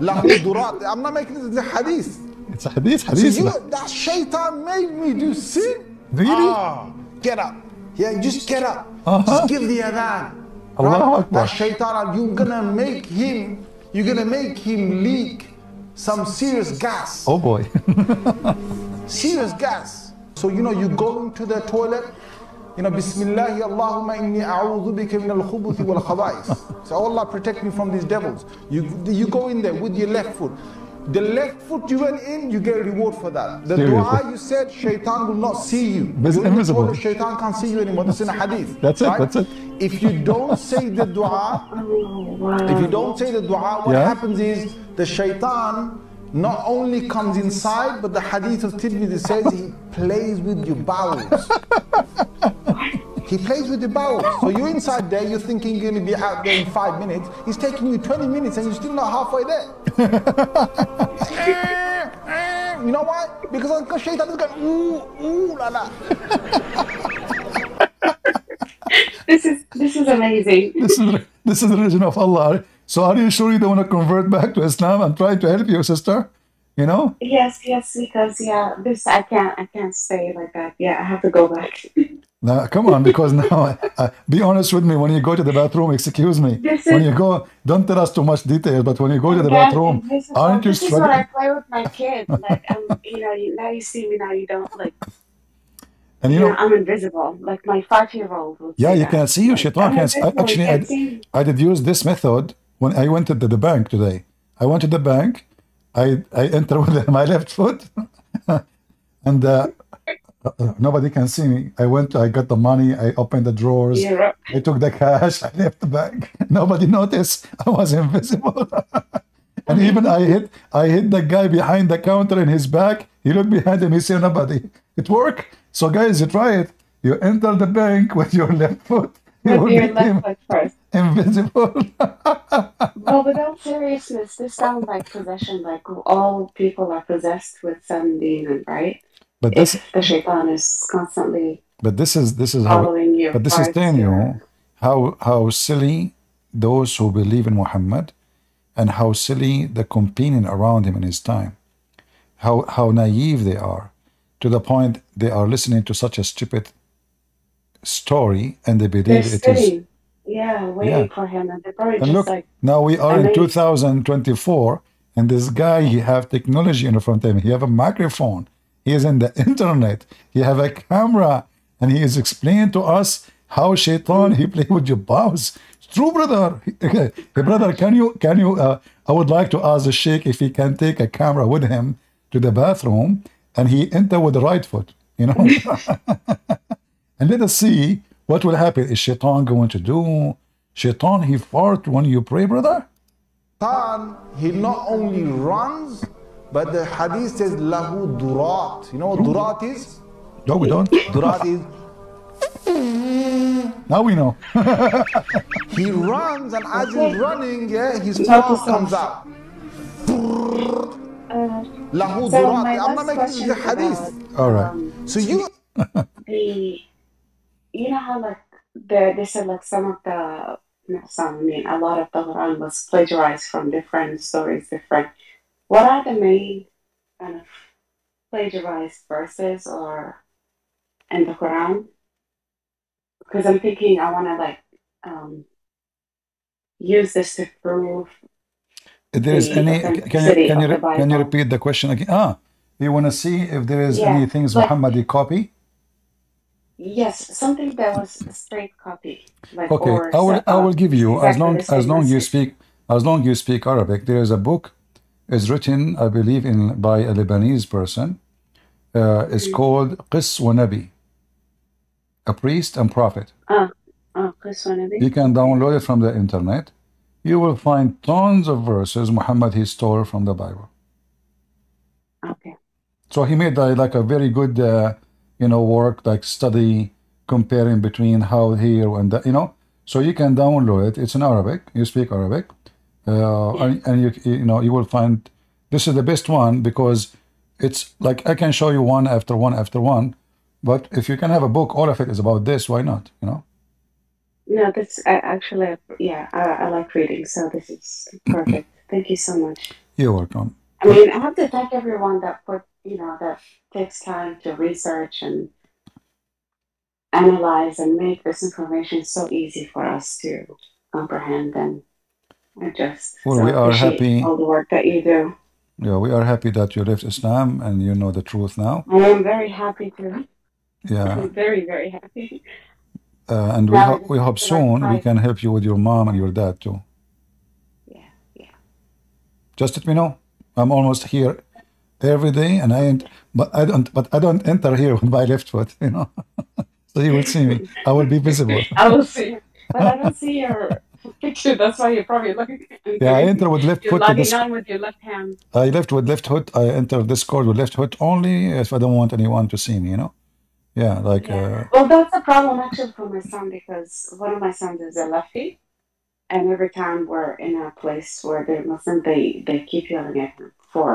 Lahu durat. I'm not making this, it's a hadith. It's a hadith. So that shaitan made me do sin. Really? Get up. Yeah, just get up. Just give the adhan. Right? That shaitan, you're gonna make him leak some serious gas. Oh boy. Serious gas. So you go into the toilet, Bismillahi Allahumma inni a'udhu bika min al-khubuthi wal khaba'is. So Allah protect me from these devils. You go in there with your left foot. The left foot you went in, you get a reward for that. The dua you said, shaitan will not see you. You're invisible. Shaitan can't see you anymore. That's in a hadith. That's it. Right? That's it. If you don't say the dua, what happens is the shaitan not only comes inside, but the hadith of Tirmidhi says he plays with your bowels. He plays with your bowels. So you're inside there, you're thinking you're going to be out there in 5 minutes. He's taking you 20 minutes and you're still not halfway there. You know why? Because Shaitan is going, ooh, la la. This is amazing. This is the religion of Allah. So are you sure you don't want to convert back to Islam? I'm trying to help you, sister. You know? Yes, because this I can't stay like that. Yeah, I have to go back. Now, come on, because now, be honest with me. When you go to the bathroom, excuse me. When you go, don't tell us too much details. But when you go to the bathroom, aren't you This is what I struggling? play with my kid. Like now you see me, now you don't like. And you know, I'm invisible. Like my 5-year-old would yeah, say you that. cannot see you. Like, Shaitan I'm can't. invisible. You can't see me. I did use this method when I went to the bank today. I went to the bank. I entered with my left foot, and nobody can see me. I got the money. I opened the drawers. Yeah. I took the cash. I left the bank. Nobody noticed. I was invisible. And even I hit the guy behind the counter in his back. He looked behind him. He said, "Nobody." It worked. So guys, you try it. You enter the bank with your left foot. You With will your become left foot first. invisible. Well, without seriousness, this sounds like possession. Like all people are possessed with some demon, right? But If this, the shaitan is constantly this is how. following your But this is parts, telling your you how silly those who believe in Muhammad, and how silly the companion around him in his time. How naive they are, to the point they are listening to such a stupid story and they they're believe it is. sitting, waiting for him, and they're probably And just look, like now we are in amazed. 2024, and this guy, he have technology in front of him. He have a microphone. He is in the internet. He have a camera, and he is explaining to us how Shaitan he play with your bows. It's true, brother. Hey, brother, can you? I would like to ask the Sheikh if he can take a camera with him to the bathroom, and he enter with the right foot. You know, and let us see what will happen. Is Shaitan going to do? Shaitan, he fart when you pray, brother? Shaitan, he not only runs, but the hadith says, lahu durat. You know what durat is? No, we don't. Durat is, Now we know. he runs, and as he's running, his Not the fart comes sauce. out. Lahu So durat. my I'm not last making question this is a hadith. about All right. So you, the you know how like they said like some of the not some I mean a lot of the Quran was plagiarized from different stories, different. What are the main kind of plagiarized verses or in the Quran? Because I'm thinking I want to like use this to prove If there is the any, authenticity of the can you Bible. repeat the question again? You want to see if there is Yeah, any things like Muhammad copy? yes, something that was a straight copy, like Okay, or I will give you exactly the same message. as long you speak Arabic. There is a book is written, I believe, in by a Lebanese person. It's called Qis wa Nabi, a priest and prophet. Chris Wannabe. You can download it from the internet. You will find tons of verses Muhammad he stole from the Bible. Okay. So he made like a very good, work, like study comparing between how here and that. So you can download it. It's in Arabic. You speak Arabic, and you will find this is the best one because it's like I can show you one after one after one. But if you can have a book, all of it is about this. Why not? No, that's actually, yeah, I like reading, so this is perfect. Thank you so much. You're welcome. I mean, I have to thank everyone that that takes time to research and analyze and make this information so easy for us to comprehend and adjust. Well, So I we are appreciate happy. all the work that you do. Yeah, we are happy that you left Islam and you know the truth now. I am very happy to. Yeah, I'm very, very happy. and Now I we just hope have to like soon we fight. can help you with your mom and your dad too. Yeah. Just let me know. I'm almost here every day, and but I don't enter here with my left foot. So you will see me. I will be visible. I will see you. But I don't see your picture. That's why you're probably looking Yeah, I enter with left you're foot to logging this. on with your left hand. I left with left foot. I enter Discord with left foot only if I don't want anyone to see me. Yeah, like. Yeah. Well, that's a problem actually for my son because one of my sons is a lefty, and every time we're in a place where they're Muslim, they keep yelling at him for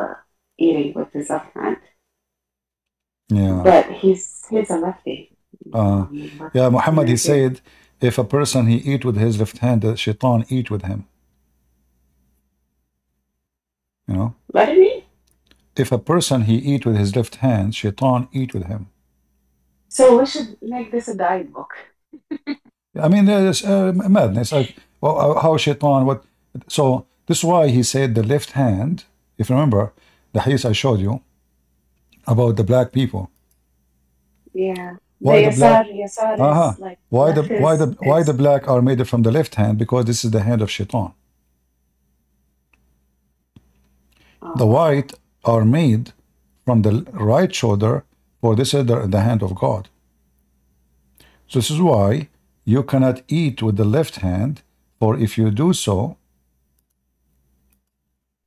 eating with his left hand. Yeah. But he's a lefty. Yeah, Muhammad, he said, if a person he eat with his left hand, the shaitan eat with him. You know? What do you mean? If a person he eat with his left hand, shaitan eat with him. So we should make this a diet book. I mean, there's madness. Like, well, how shaitan, what? So, this is why he said the left hand, if you remember, the hadith I showed you about the black people. Yeah. Why the black? Is like why the black are made from the left hand? Because this is the hand of shaitan. The white are made from the right shoulder, for this is the hand of God. So this is why you cannot eat with the left hand, for if you do so,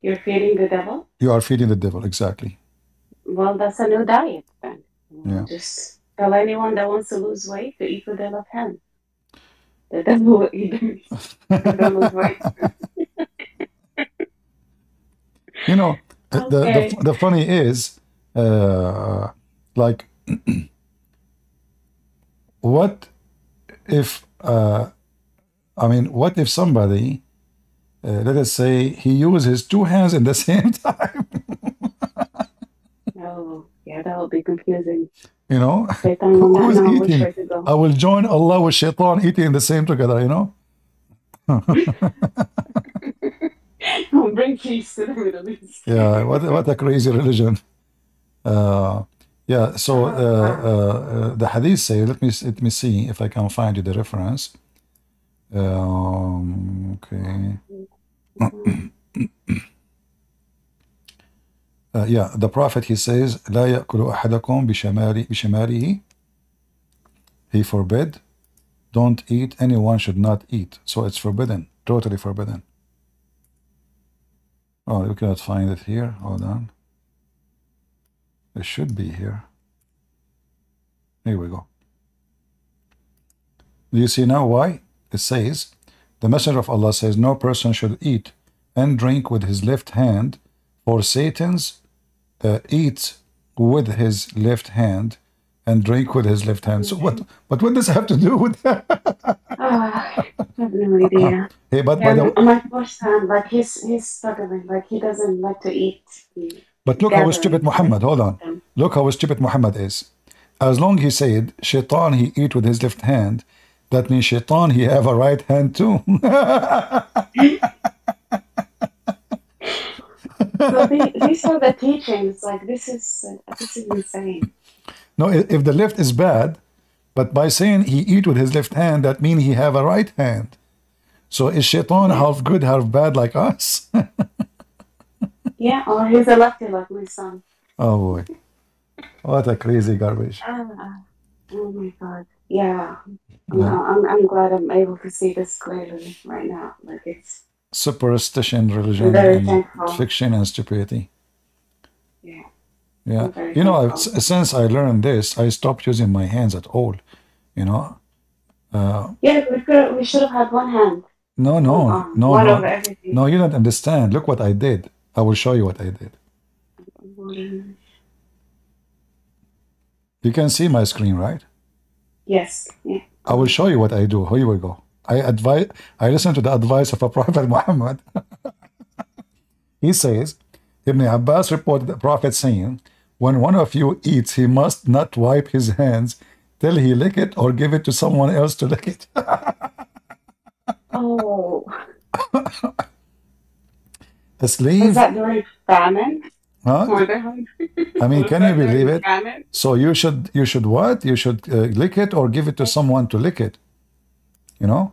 you're feeding the devil? You are feeding the devil, exactly. Well, that's a new diet then. Yeah. Just tell anyone that wants to lose weight to eat with their left hand. The devil will eat them. Lose weight. You know, the funny is, like, what if, what if somebody, let us say, he uses his two hands at the same time? Oh, yeah, that would be confusing. You know, who's eating? I will join Allah with shaitan eating the same together, you know? Bring peace to the Middle East. Yeah, what a crazy religion. Yeah, so the hadith say, let me see if I can find you the reference. Okay. Yeah, the Prophet, he says, لا يأكل أحدكم بشماله. He forbid, don't eat, anyone should not eat. So it's forbidden, totally forbidden. Oh, we cannot find it here. Hold on. It should be here. Here we go. Do you see now why? It says, the Messenger of Allah says, no person should eat and drink with his left hand, for Satan's eats with his left hand and drink with his left hand. So what does it have to do with that? I have no idea. Hey, but yeah, my first time, like he's struggling, like he doesn't like to eat. But look how stupid Muhammad, hold on. Look how stupid Muhammad is. As long he said, shaitan he eat with his left hand, that means shaitan he have a right hand too. So these are the teachings, like this is insane. No, if the left is bad, but by saying he eat with his left hand, that means he have a right hand. So is shaitan half good, half bad like us? Yeah, or he's a lefty like my son. Oh boy. What a crazy garbage. Oh my God. Yeah. I'm glad I'm able to see this clearly right now. Like it's superstition, religion, and fiction and stupidity. Yeah. Yeah. You know, since I learned this, I stopped using my hands at all. You know. Yeah, we should have had one hand. No. Over everything. No, you don't understand. Look what I did. I will show you what I did. You can see my screen, right? Yes. Yeah. I will show you what I do. Here we go. I listen to the advice of a Prophet Muhammad. He says, Ibn Abbas reported the Prophet saying, when one of you eats, he must not wipe his hands till he lick it or give it to someone else to lick it. Oh. A slave. Is that during famine? Huh? I mean, can you believe it? So you should what? You should lick it or give it to someone to lick it. You know?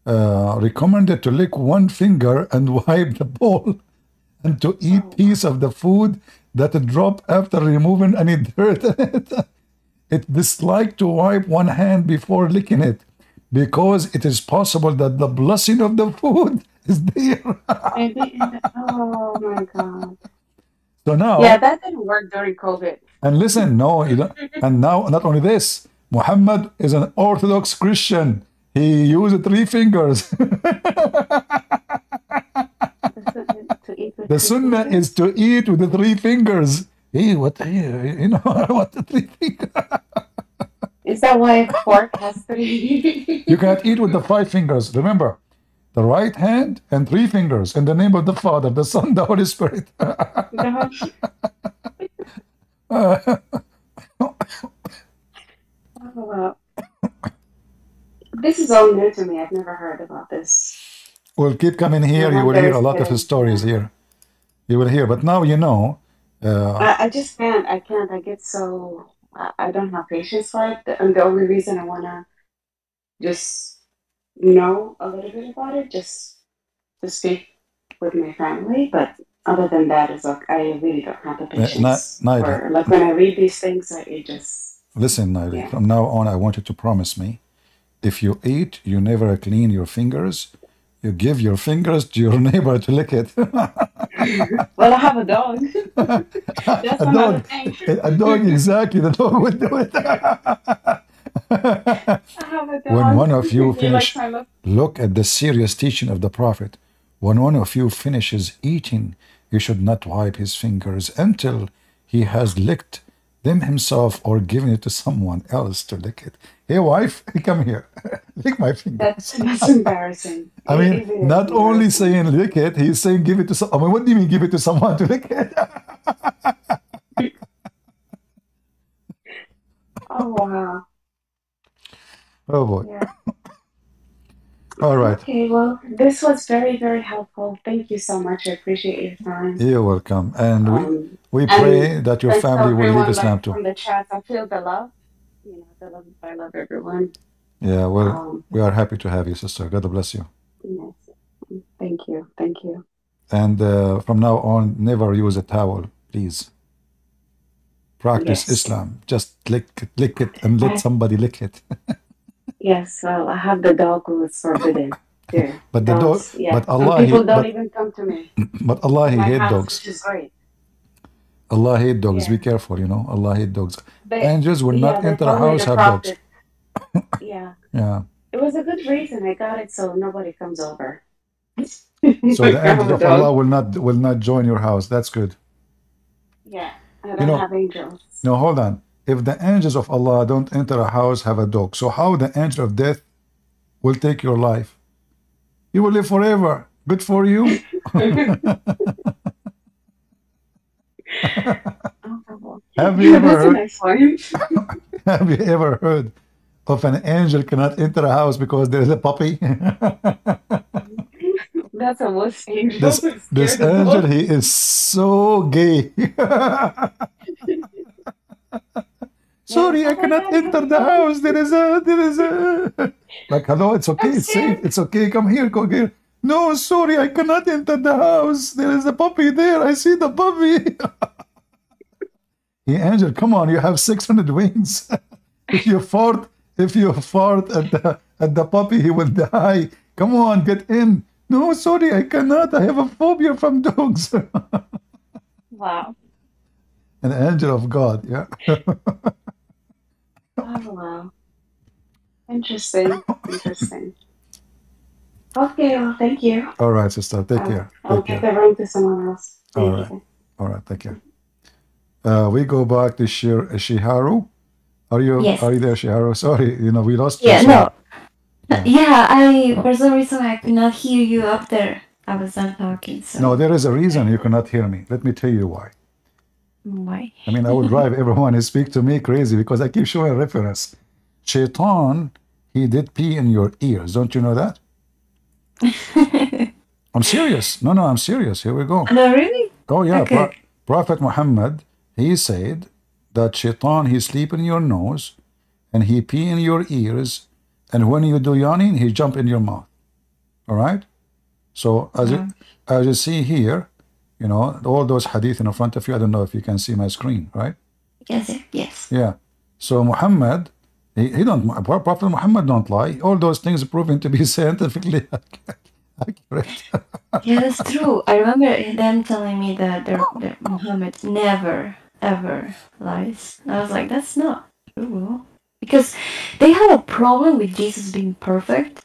Recommended to lick one finger and wipe the bowl, and to eat piece of the food that drop after removing any dirt in it. It disliked to wipe one hand before licking it, because it is possible that the blessing of the food is there. Oh my God. So now, yeah, that didn't work during COVID. And listen, no, you don't, and now not only this, Muhammad is an Orthodox Christian. He used 3 fingers. To eat with The sunnah is to eat with the 3 fingers. Hey, what? Hey, you know what the 3 fingers? Is that why pork has 3? You cannot eat with the 5 fingers. Remember, the right hand and 3 fingers in the name of the Father, the Son, the Holy Spirit. Well, this is all new to me. I've never heard about this. We'll keep coming here. You will hear a lot of his stories here. You will hear, but now you know. I just can't. I can't. I get so. I don't have patience for it. And the only reason I want to just know a little bit about it, just to speak with my family. But other than that, it's like I really don't have the patience. Like when I read these things, it just. Listen, Naila, from now on, I want you to promise me, if you eat, you never clean your fingers. You give your fingers to your neighbor to lick it. Well, I have a dog. That's another thing. A dog, exactly. The dog would do it. When one of you finish, look at the serious teaching of the Prophet. When one of you finishes eating, he should not wipe his fingers until he has licked them himself or given it to someone else to lick it. Hey, wife, come here. Lick my fingers. That's embarrassing. I mean, not only saying lick it, he's saying give it to someone. I mean, what do you mean give it to someone to lick it? Oh, wow. Oh, boy. Yeah. All right. Okay, well, this was very, very helpful. Thank you so much. I appreciate your time. You're welcome. And we pray that your family will leave Islam too. From the chat, I feel the love. You know, the love. I love everyone. Yeah, well, we are happy to have you, sister. God bless you. Yes. Thank you. Thank you. And from now on, never use a towel, please. Practice Islam. Just lick it and let somebody lick it. Yes, well, I have the dog who is forbidden. Yeah. But the dog, but Allah, people don't even come to me. But Allah, He hates dogs. Which is great. Allah hates dogs. Be careful, you know. Allah hates dogs. Angels will not enter a house have dogs. Yeah. Yeah. It was a good reason. I got it so nobody comes over. So the angels of Allah will not join your house. That's good. Yeah. I don't have angels. No, hold on. If the angels of Allah don't enter a house, have a dog. So how the angel of death will take your life? You will live forever. Good for you. Have you ever heard of an angel cannot enter a house because there is a puppy? That's a worst angel. This angel, he is so gay. Sorry, I cannot enter the house. There is a like, hello, it's okay, it's safe, it's okay, come here, go here. No, sorry, I cannot enter the house. There is a puppy there. I see the puppy. Hey, angel, come on, you have 600 wings. If you fart at the puppy, he will die. Come on, get in. No, sorry, I cannot. I have a phobia from dogs. Wow. An angel of God, yeah. Oh, wow. Interesting. Interesting. Okay, well, thank you. All right, sister. Take care. I'll give the room to someone else. All right. All right, take care. We go back to Shiharu. Are you there, Shiharu? Sorry, we lost you. Yeah, no. Yeah, for some reason I could not hear you up there. I was done talking. So. No, there is a reason you cannot hear me. Let me tell you why. Why? I mean, I would drive everyone who speak to me crazy because I keep showing reference. Shaitan, he did pee in your ears. Don't you know that? I'm serious. No, I'm serious. Here we go. No, really? Oh, yeah. Okay. Prophet Muhammad, he said that Shaitan, he sleep in your nose and he pee in your ears, and when you do yawning, he jump in your mouth. All right? So as you see here, all those hadith in front of you, I don't know if you can see my screen, right? Yes. Yeah. So Muhammad, Prophet Muhammad don't lie. All those things are proven to be scientifically accurate. Yeah, that's true. I remember them telling me that Muhammad never, ever lies. I was like, that's not true. Because they have a problem with Jesus being perfect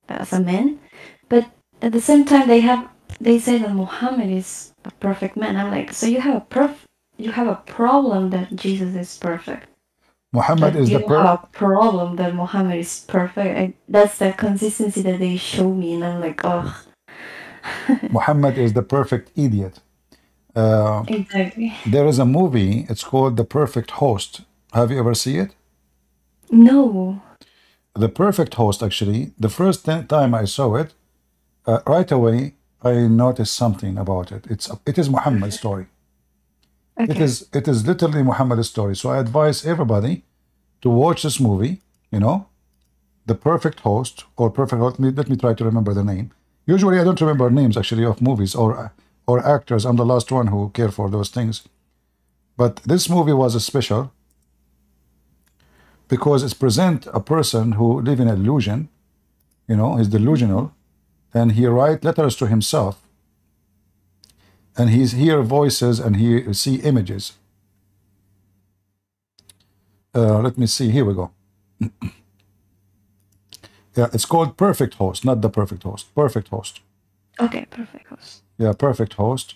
as a man, but at the same time they say that Muhammad is a perfect man. I'm like, so you have a problem that Jesus is perfect. Muhammad But is you the don't have a problem that Muhammad is perfect. That's the consistency that they show me, and I'm like, oh. Muhammad is the perfect idiot. Exactly. There is a movie, it's called The Perfect Host. Have you ever seen it? No. The Perfect Host, actually, the first time I saw it, right away, I noticed something about it. It is Muhammad's story. Okay. It is literally Muhammad's story. So I advise everybody to watch this movie, you know, The Perfect Host, or Perfect Host. Let me try to remember the name. Usually I don't remember names, actually, of movies or actors. I'm the last one who care for those things. But this movie was special because it presents a person who live in illusion, you know, he's delusional, and he write letters to himself, and he's hear voices and he see images. Let me see, here we go. Yeah, it's called Perfect Host, not The Perfect Host. Perfect Host. Okay, Perfect Host. Yeah, Perfect Host.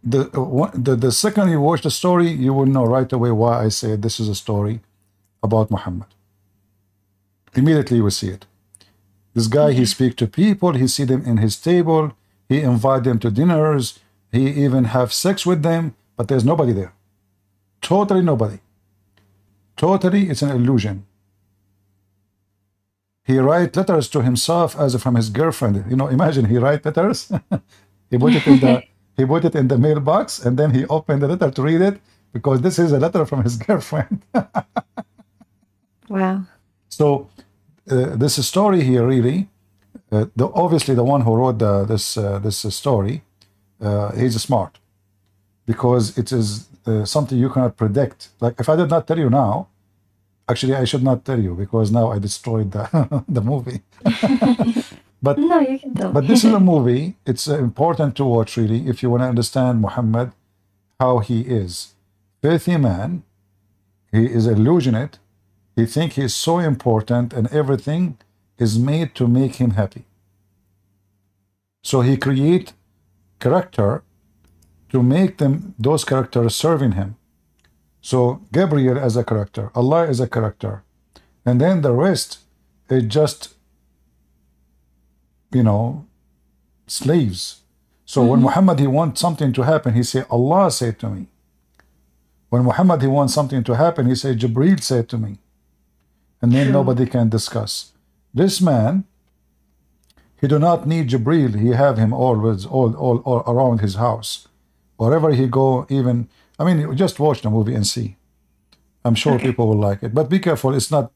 The second you watch the story, you will know right away why I say this is a story about Muhammad. Immediately you will see it. This guy, he speak to people, he see them in his table, he invite them to dinners, he even have sex with them, but there's nobody there. Totally nobody. Totally, it's an illusion. He write letters to himself as from his girlfriend. You know, imagine he write letters. He put it in the mailbox, and then he opened the letter to read it because this is a letter from his girlfriend. Wow. So this story here, really, obviously the one who wrote this story, he's smart because it is something you cannot predict. Like if I did not tell you now, actually I should not tell you because now I destroyed the movie. But no, you can tell. But this is a movie. It's important to watch, really, if you want to understand Muhammad, how he is. Filthy man. He is illusionate. He thinks he's so important and everything is made to make him happy. So he create character to make those characters serving him. So Gabriel as a character, Allah is a character. And then the rest is just, you know, slaves. So when Muhammad, he wants something to happen, he say, Allah said to me. When Muhammad, he wants something to happen, he say, Jibreel said to me. And then nobody can discuss. This man, he do not need Jibreel. He have him always, all around his house. Wherever he go, even, I mean, just watch the movie and see. I'm sure people will like it. But be careful, it's not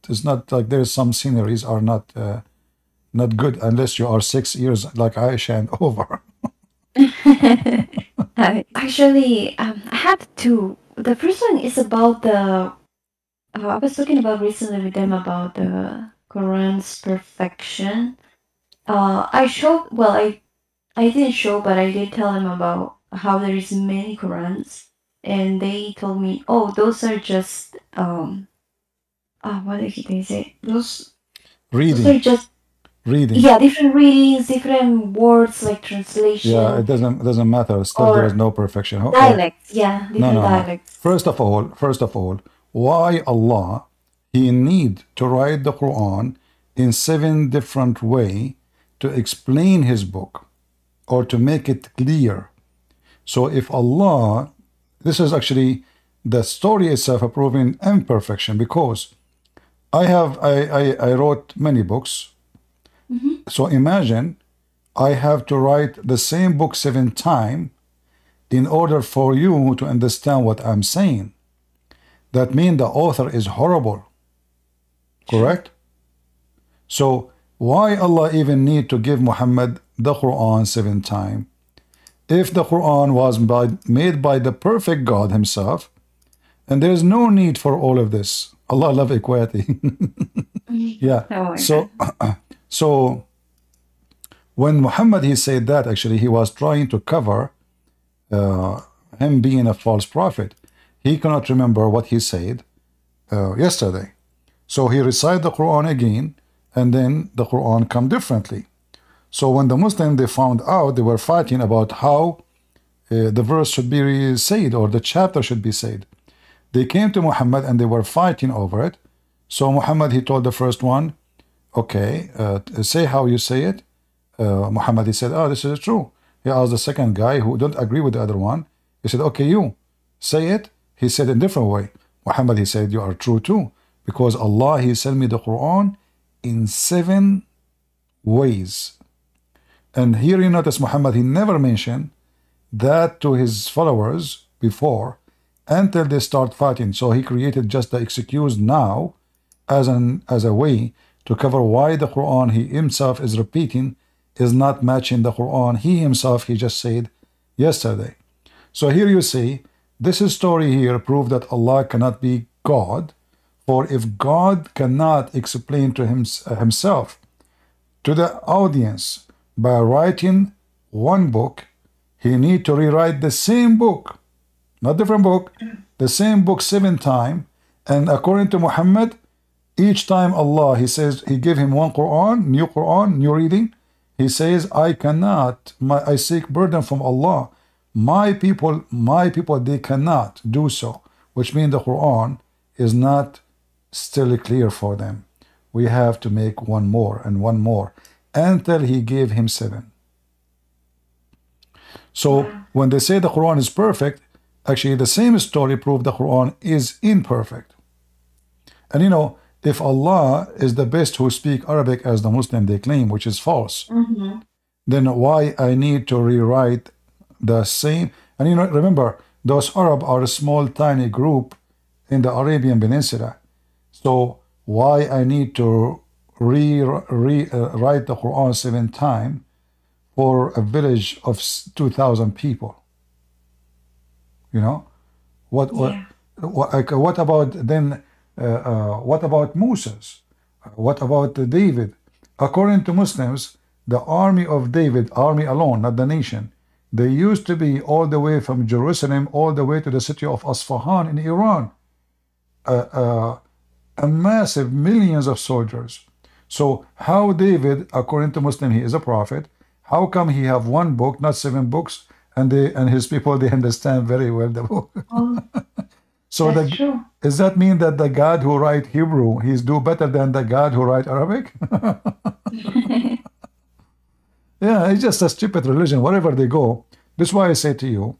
like there's some sceneries are not good unless you are 6 years like Aisha and over. Actually, I have two. The first one is about the. I was talking about recently with them about the Quran's perfection. I showed. Well, I didn't show, but I did tell them about how there is many Qurans, and they told me, oh, those are just what did they say? Those are just reading. Yeah, different readings, different words like translation. Yeah, it doesn't matter. Still, there is no perfection. Dialects, yeah, different dialects. First of all, why Allah He need to write the Quran in 7 different way to explain His book or to make it clear? So if Allah, this is actually the story itself proving imperfection because I wrote many books. So imagine I have to write the same book 7 times in order for you to understand what I'm saying. That means the author is horrible. Correct? So why Allah even need to give Muhammad the Quran 7 times? If the Quran was made by the perfect God himself, and there's no need for all of this. Allah love equality. Yeah. So when Muhammad he said that, actually he was trying to cover him being a false prophet. He cannot remember what he said yesterday. So he recited the Quran again, and then the Quran come differently. So when the Muslim they found out, they were fighting about how the verse should be said or the chapter should be said. They came to Muhammad and they were fighting over it. So Muhammad, he told the first one, okay, say how you say it. Muhammad, he said, oh, this is true. He asked the second guy who don't agree with the other one. He said, okay, you say it. He said in a different way. Muhammad, he said, you are true too. Because Allah, he sent me the Quran in 7 ways. And here you notice Muhammad, he never mentioned that to his followers before until they start fighting. So he created just the excuse now as a way to cover why the Quran he himself is repeating is not matching the Quran he himself he just said yesterday. So here you see this story here proves that Allah cannot be God, for if God cannot explain to himself to the audience by writing one book, he need to rewrite the same book, not different book, the same book 7 times. And according to Muhammad, each time Allah, he says, he gave him one Quran, new reading. He says, I cannot, I seek burden from Allah. My people, they cannot do so. Which means the Quran is not still clear for them. We have to make one more and one more until he gave him 7. So when they say the Quran is perfect, actually the same story proves the Quran is imperfect. And you know, if Allah is the best who speak Arabic as the Muslim they claim, which is false, then why I need to rewrite the same? And you know, remember, those Arab are a small tiny group in the Arabian Peninsula. So why I need to write the Quran 7 times for a village of 2,000 people? You know, what about then? What about Moses? What about David? According to Muslims, the army of David, army alone, not the nation, they used to be all the way from Jerusalem all the way to the city of Isfahan in Iran. A massive millions of soldiers. So how David, according to Muslim, he is a prophet, how come he have one book, not 7 books, and his people, they understand very well the book? So does that mean that the God who write Hebrew, he's do better than the God who write Arabic? Yeah, it's just a stupid religion, wherever they go. That's why I say to you,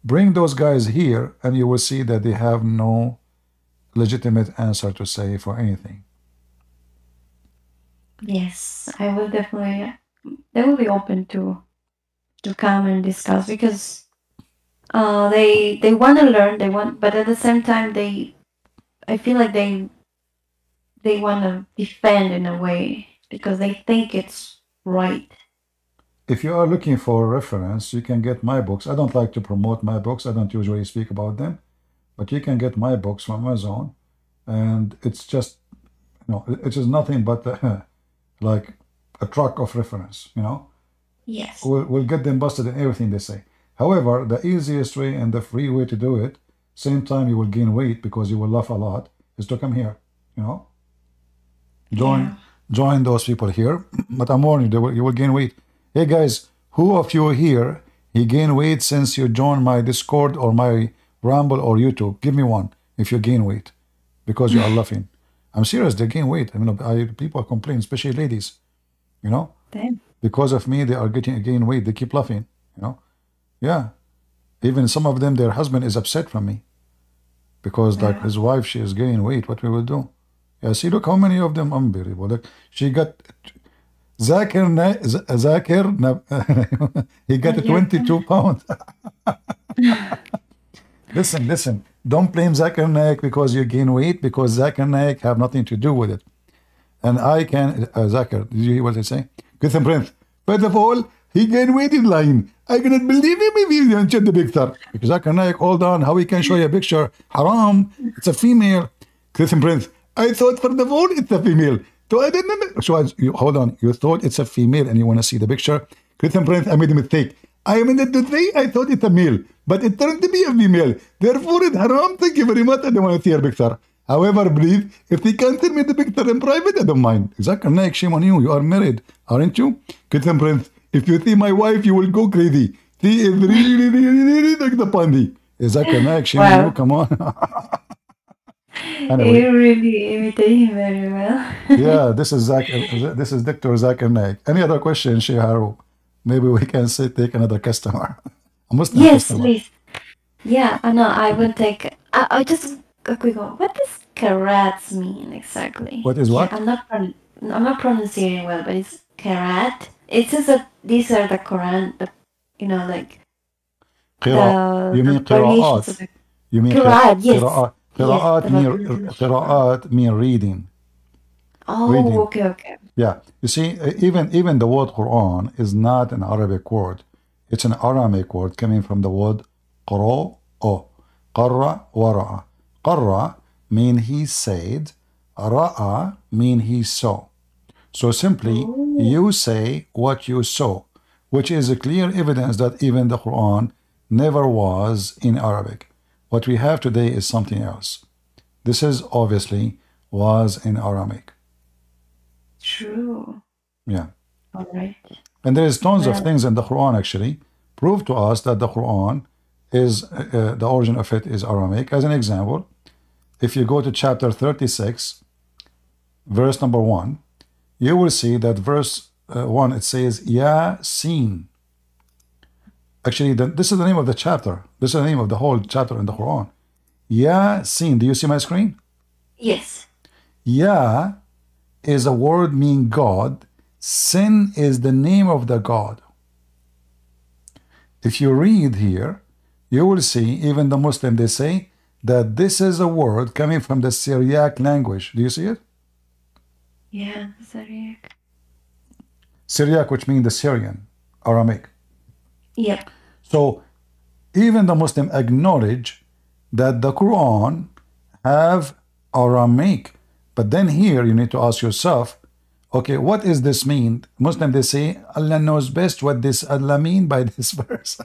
bring those guys here and you will see that they have no legitimate answer to say for anything. Yes, I will definitely, they will be open to come and discuss, because they want to learn, but at the same time I feel like they want to defend in a way because they think it's right. If you are looking for a reference, you can get my books. I don't like to promote my books. I don't usually speak about them, but you can get my books from Amazon, and it's just, you know, it is nothing but like a truck of reference, you know. Yes. We'll get them busted in everything they say. However, the easiest way and the free way to do it, same time you will gain weight because you will laugh a lot, is to come here, you know. Join those people here. But I'm warning you, you will gain weight. Hey guys, who of you here, he gained weight since you joined my Discord or my Rumble or YouTube? Give me one if you gain weight because you are laughing. I'm serious, they gain weight. I mean, people complain, especially ladies, you know. Damn. Because of me, they are gain weight. They keep laughing, you know. Yeah. Even some of them, their husband is upset from me because like his wife, she is gaining weight. What we will do? Yeah, see, look how many of them, unbelievable. Look, she got Zakir, he got 22 pounds. Listen, don't blame Zakir Naik because you gain weight, because Zakir Naik have nothing to do with it. And I can, Zakir, did you hear what I say? Good Prince. First of all, he gained weight in line. I cannot believe him if he didn't check the picture. Because Zakir Naik, hold on, how he can show you a picture? Haram, it's a female. Christian Prince, I thought first of all it's a female. So I didn't. So hold on, you thought it's a female and you want to see the picture? Christian Prince, I made a mistake. I meant to say I thought it's a male, but it turned to be a female. Therefore, it's haram. Thank you very much. I don't want to see your picture. However, please, if they can tell me the picture in private, I don't mind. Zakir Naik, shame on you. You are married, aren't you? Kitchen Prince, if you see my wife, you will go crazy. She is really, really, really like the Pandi. Zakir Naik, shame on you. Come on. Anyway. You really imitate him very well. Yeah, this is Dr. Zakir Naik. Any other question, Shihab? Maybe we can take another customer. A Muslim Yes, customer. please. Yeah, I know. I will take. I just a quick one. What does karats mean exactly? What is what? Yeah, I'm not pronouncing well, but it's karat. It says that these are the Quran, like You mean variations of qira'at. the You mean Quran. Yes. Qira'at mean reading. Oh, Reading. okay. Yeah. You see, even the word Quran is not an Arabic word. It's an Aramic word coming from the word qara, qarra, wara'a. Qarra mean he said, ra'a mean he saw. So simply, you say what you saw, which is a clear evidence that even the Quran never was in Arabic. What we have today is something else. This is obviously was in Aramic. True. Yeah. All right. And there is tons of things in the Quran actually prove to us that the Quran is the origin of it is Aramic. As an example, if you go to chapter 36, verse number 1, you will see that verse 1 it says Yasin. Actually, this is the name of the chapter. This is the name of the whole chapter in the Quran. Yasin. Do you see my screen? Yes. Ya is a word meaning God. Sin is the name of the God. If you read here, you will see even the Muslim, they say that this is a word coming from the Syriac language. Do you see it? Yeah, Syriac. Syriac, which means the Syrian, Aramic. Yep. So even the Muslim acknowledge that the Quran have Aramic. But then here you need to ask yourself, okay, what does this mean? Muslim, they say, Allah knows best what this Allah mean by this verse.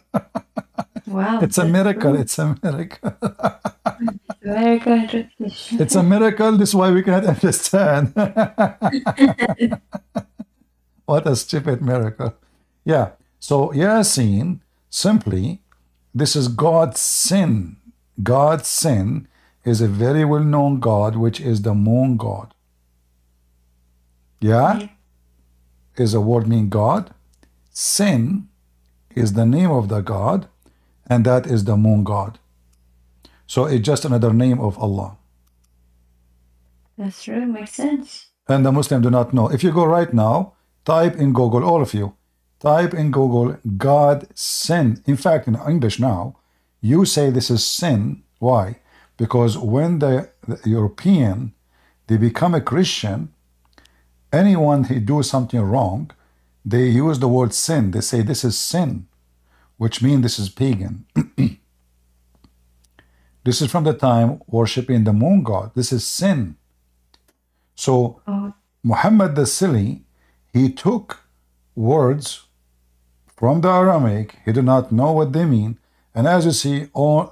Wow. It's a miracle. True. It's a miracle. Very good. It's a miracle. This is why we cannot understand. What a stupid miracle. Yeah. So Yasin, simply, this is God's sin. God's sin is a very well-known God, which is the moon God. Yeah? Is a word meaning God. Sin is the name of the God, and that is the moon God. So it's just another name of Allah. That's true. Makes sense. And the Muslims do not know. If you go right now, type in Google, all of you, type in Google, God sin. In fact, in English now, you say this is sin. Why? Because when the European, they become a Christian, anyone who do something wrong, they use the word sin. They say this is sin, which means this is pagan. This is from the time worshipping the moon god. This is sin. So Muhammad the Silly, he took words from the Aramaic. He did not know what they mean. And as you see,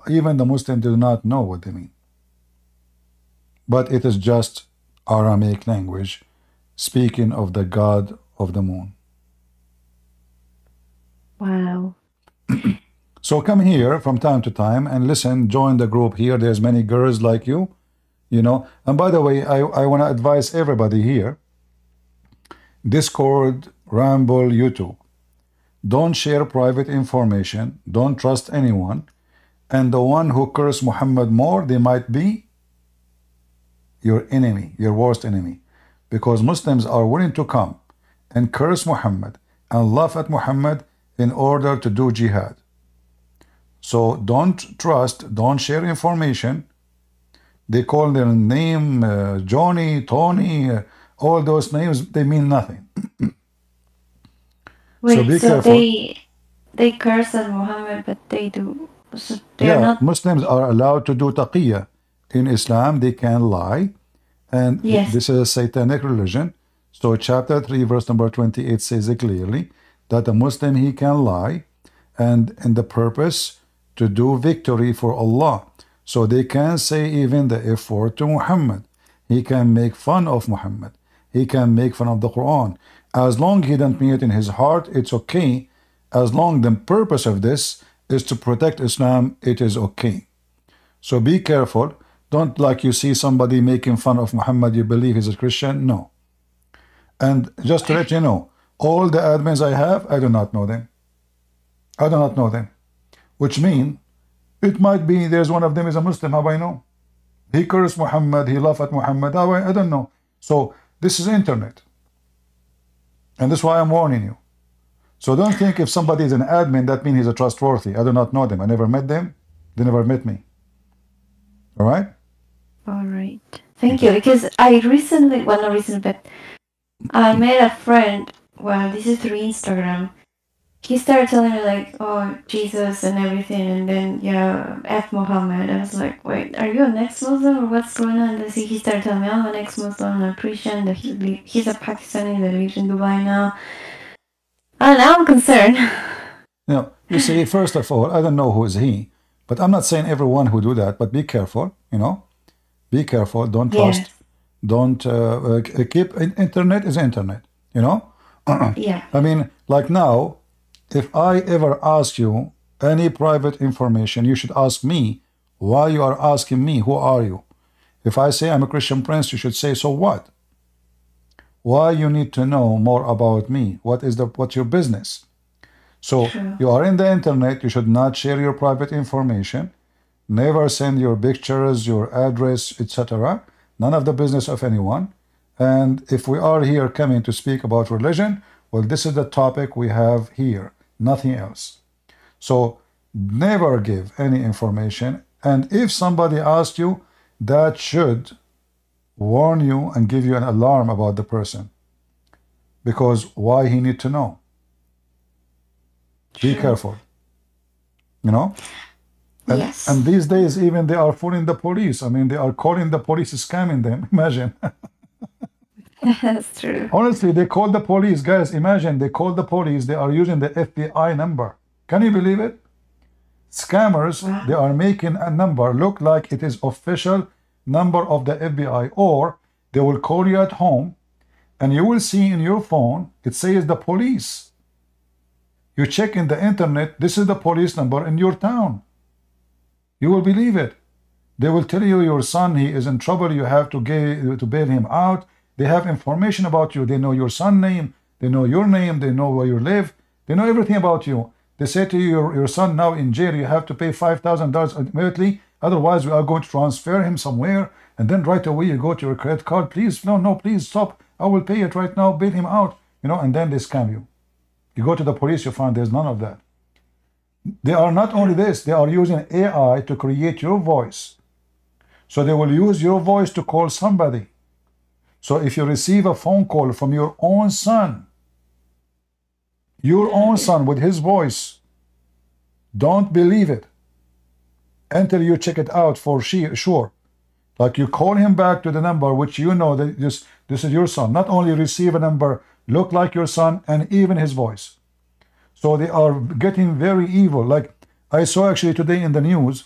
even the Muslims do not know what they mean. But it is just Aramaic language speaking of the god of the moon. Wow. So come here from time to time and listen, join the group here. There's many girls like you, you know. And by the way, I want to advise everybody here, Discord, Ramble, YouTube. Don't share private information. Don't trust anyone. And the one who curse Muhammad more, they might be your enemy, your worst enemy. Because Muslims are willing to come and curse Muhammad and laugh at Muhammad in order to do jihad. So don't trust, don't share information. They call their name Johnny, Tony, all those names, they mean nothing. Wait, so be careful. they curse at Muhammad, but they do. So they're Yeah, not. Muslims are allowed to do taqiyya. In Islam, they can lie. And Yes. this is a satanic religion. So chapter 3, verse number 28 says it clearly that a Muslim, he can lie and in the purpose to do victory for Allah. So they can say even the F word to Muhammad. He can make fun of Muhammad. He can make fun of the Quran. As long he doesn't mean it in his heart, it's okay. As long the purpose of this is to protect Islam, it is okay. So be careful. Don't like you see somebody making fun of Muhammad, you believe he's a Christian. No. And just to let you know, all the admins I have, I do not know them. I do not know them. Which means, it might be there's one of them is a Muslim, how do I know? He cursed Muhammad, he laughed at Muhammad, I don't know. So this is internet. And that's why I'm warning you. So don't think if somebody is an admin, that means he's a trustworthy. I do not know them. I never met them. They never met me. All right? All right. Thank you. Because I recently, well, not recently, but I met a friend, well, this is through Instagram. He started telling me like, oh, Jesus and everything, and then, yeah, F Mohammed. I was like, wait, are you an ex-Muslim or what's going on? And he started telling me, I'm an ex-Muslim, I'm a Christian, that he's a Pakistani that lives in Dubai now. And now I'm concerned. You see, first of all, I don't know who is he, but I'm not saying everyone who do that, but be careful, be careful, don't trust, yes. Don't keep, internet is internet, Yeah. I mean, like now, if I ever ask you any private information, you should ask me why you are asking me, who are you? If I say I'm a Christian prince, you should say, so what? Why you need to know more about me? What's your business? So True. You are in the internet, you should not share your private information, never send your pictures, your address, etc. None of the business of anyone. And if we are here coming to speak about religion, well, this is the topic we have here, nothing else. So never give any information. And if somebody asks you, that should warn you and give you an alarm about the person. Because why he need to know? Be careful. And, yes. And these days, even they are fooling the police. I mean, they are calling the police, scamming them. Imagine. That's true. Honestly, they call the police. Guys, imagine they call the police. They are using the FBI number. Can you believe it? Scammers, wow. They are making a number look like it is official number of the FBI. Or they will call you at home and you will see in your phone, it says the police. You check in the internet, this is the police number in your town. You will believe it. They will tell you your son, he is in trouble, you have to bail him out. They have information about you. They know your son's name, they know your name, they know where you live, they know everything about you. They say to you, your son now in jail, you have to pay $5,000 immediately, otherwise we are going to transfer him somewhere, and then right away you go to your credit card, please, no, please stop, I will pay it right now, bail him out, and then they scam you. You go to the police, you find there's none of that. They are not only this, they are using AI to create your voice. So they will use your voice to call somebody. So if you receive a phone call from your own son with his voice, don't believe it until you check it out for sure. Like you call him back to the number which you know that this is your son. Not only receive a number, look like your son, and even his voice. So they are getting very evil. Like I saw actually today in the news,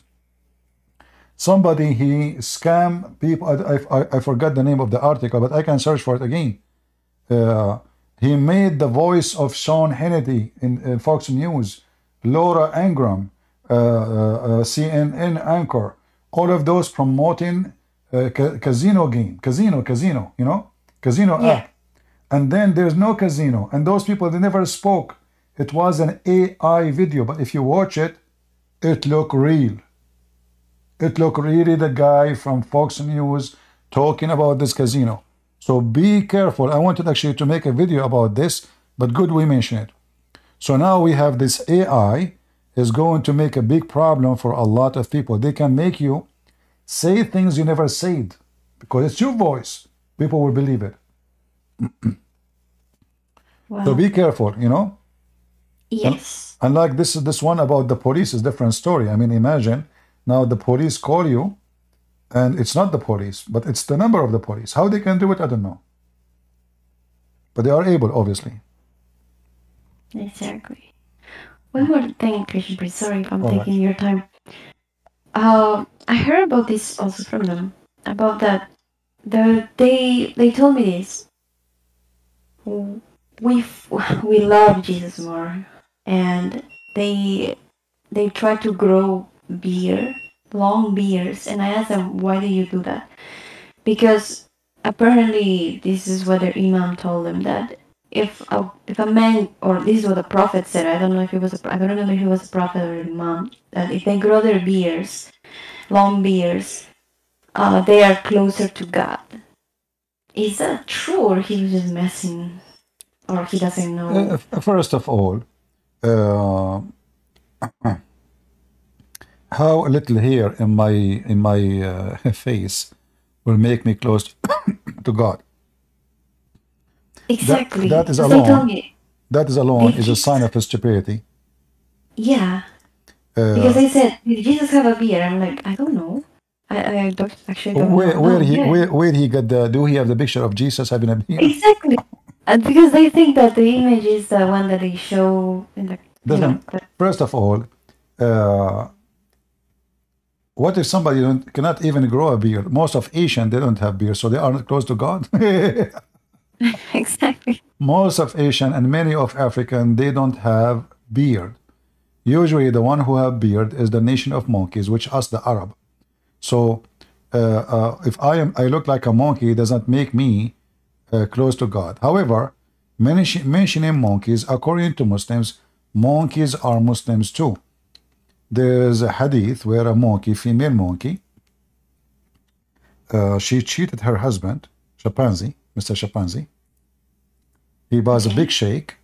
somebody, he scammed people. I forgot the name of the article, but I can search for it again. He made the voice of Sean Hannity in Fox News, Laura Ingraham, CNN anchor, all of those promoting casino game, casino, app. And then there's no casino. And those people, they never spoke. It was an AI video, but if you watch it, it looked real. It looked really the guy from Fox News talking about this casino. So be careful. I wanted actually to make a video about this, but good we mention it. So now we have this AI is going to make a big problem for a lot of people. They can make you say things you never said because it's your voice. People will believe it. Wow. So be careful, Yes. And like this one about the police is a different story. I mean, imagine now the police call you and it's not the police, but it's the number of the police. How they can do it, I don't know. But they are able, obviously. Exactly. One more thing, Christian, please. Sorry if I'm All taking right. your time. I heard about this also from them. About that, they told me this. We love Jesus more, and they try to grow long beards, and I asked them, why do you do that? Because apparently this is what their imam told them, that if a man, or this is what the prophet said, I don't know if he was I don't remember if he was a prophet or an imam, that if they grow their beards, long beards, they are closer to God. Is that true, or he was just messing, or he doesn't know? First of all, uh, how little hair in my face will make me close to God. Exactly. That is Because they told alone. me. That is alone is a sign of his stupidity. Yeah. Because they said, did Jesus have a beard? I'm like, I don't know. I don't, actually don't know. Where he got the? Do he have the picture of Jesus having a beard? Exactly. And because they think that the image is the one that they show in the. First of all, what if somebody cannot even grow a beard? Most of Asian, they don't have beard, so they are not close to God. Exactly. Most of Asian and many of African, they don't have beard. Usually the one who have beard is the nation of monkeys, which us the Arab. So if I look like a monkey, it does not make me close to God. However, mentioning monkeys, according to Muslims, monkeys are Muslims too. There's a hadith where a monkey, female monkey, she cheated her husband, chimpanzee, Mr. Chimpanzee. He was a big sheikh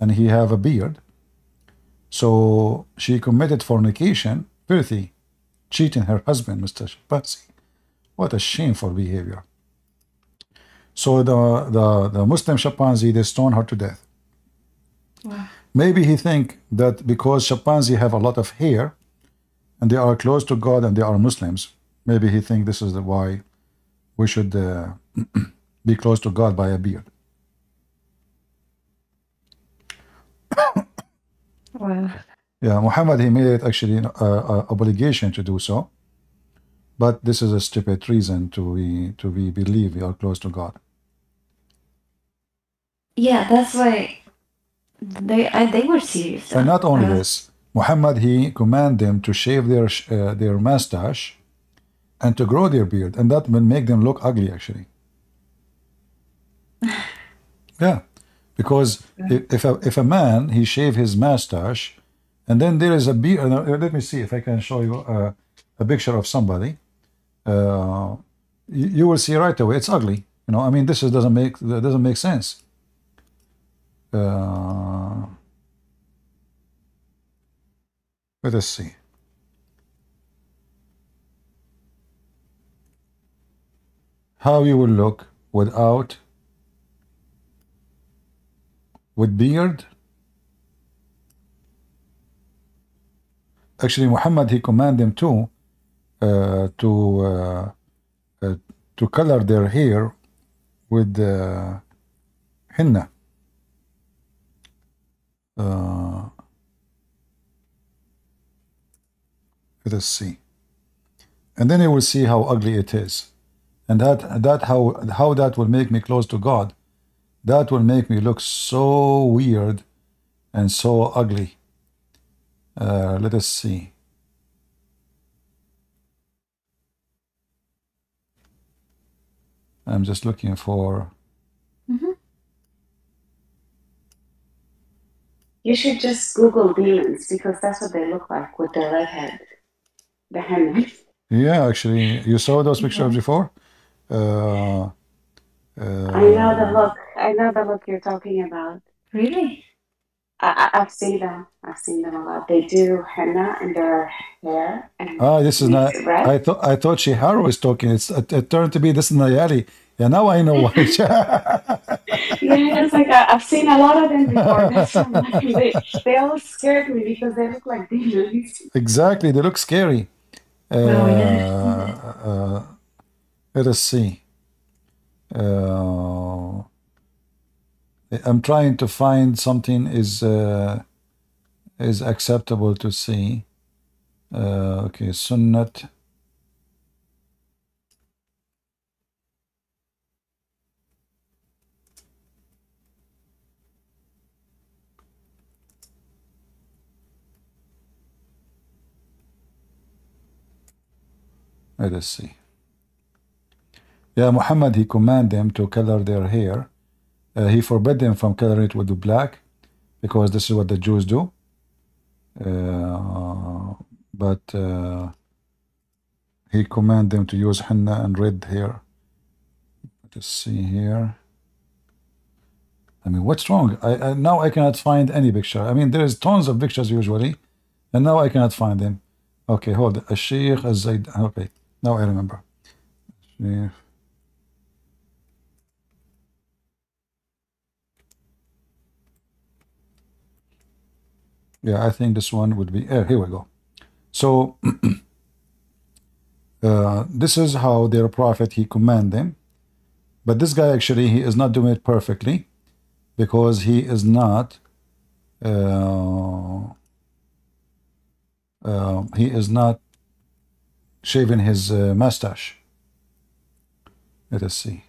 and he have a beard. So she committed fornication, filthy, cheating her husband, Mr. Chimpanzee. What a shameful behavior. So the Muslim chimpanzee, they stone her to death. Wow. Maybe he think that because chimpanzee have a lot of hair and they are close to God and they are Muslims, maybe he think this is why we should be close to God by a beard. Wow. Yeah, Muhammad, he made it actually an obligation to do so, but this is a stupid reason to believe we are close to God. Yeah, that's why they were serious. And not only this, Muhammad, he commanded them to shave their mustache and to grow their beard, and that will make them look ugly actually. Yeah, because if a man he shave his mustache and then there is a beard, let me see if I can show you a picture of somebody. You will see right away it's ugly. You know, I mean, this doesn't make sense. Let us see. How you will look with beard. Actually, Muhammad, he commanded them too to color their hair with henna. Let us see, and then you will see how ugly it is, and how that will make me close to God. That will make me look so weird and so ugly. Let us see. I'm just looking for. You should just Google demons because that's what they look like with their red head. The henna. Yeah, actually, you saw those pictures before? I know the look. I know the look you're talking about. Really? I've seen them. I've seen them a lot. They do henna in their hair. And this is not. red. I thought Shihab was talking. It turned to be this Nayari. Yeah, now I know why. Yeah, it's like I've seen a lot of them before. That's what I'm like, they always scared me because they look like demons. Exactly, they look scary. Let us see. I'm trying to find something is acceptable to see. Okay, Sunnat. Let us see. Yeah, Muhammad, he commanded them to color their hair. He forbid them from coloring it with the black, because this is what the Jews do. But he commanded them to use henna and red hair. Let us see here. I mean, what's wrong? Now I cannot find any picture. I mean, there's tons of pictures usually, and now I cannot find them. Okay, hold it. Sheikh Zaid. Okay, now I remember. Sheikh. Yeah, I think this one would be. Here we go. So this is how their prophet he command them, but this guy actually he is not doing it perfectly, because he is not. He is not shaving his mustache. Let us see.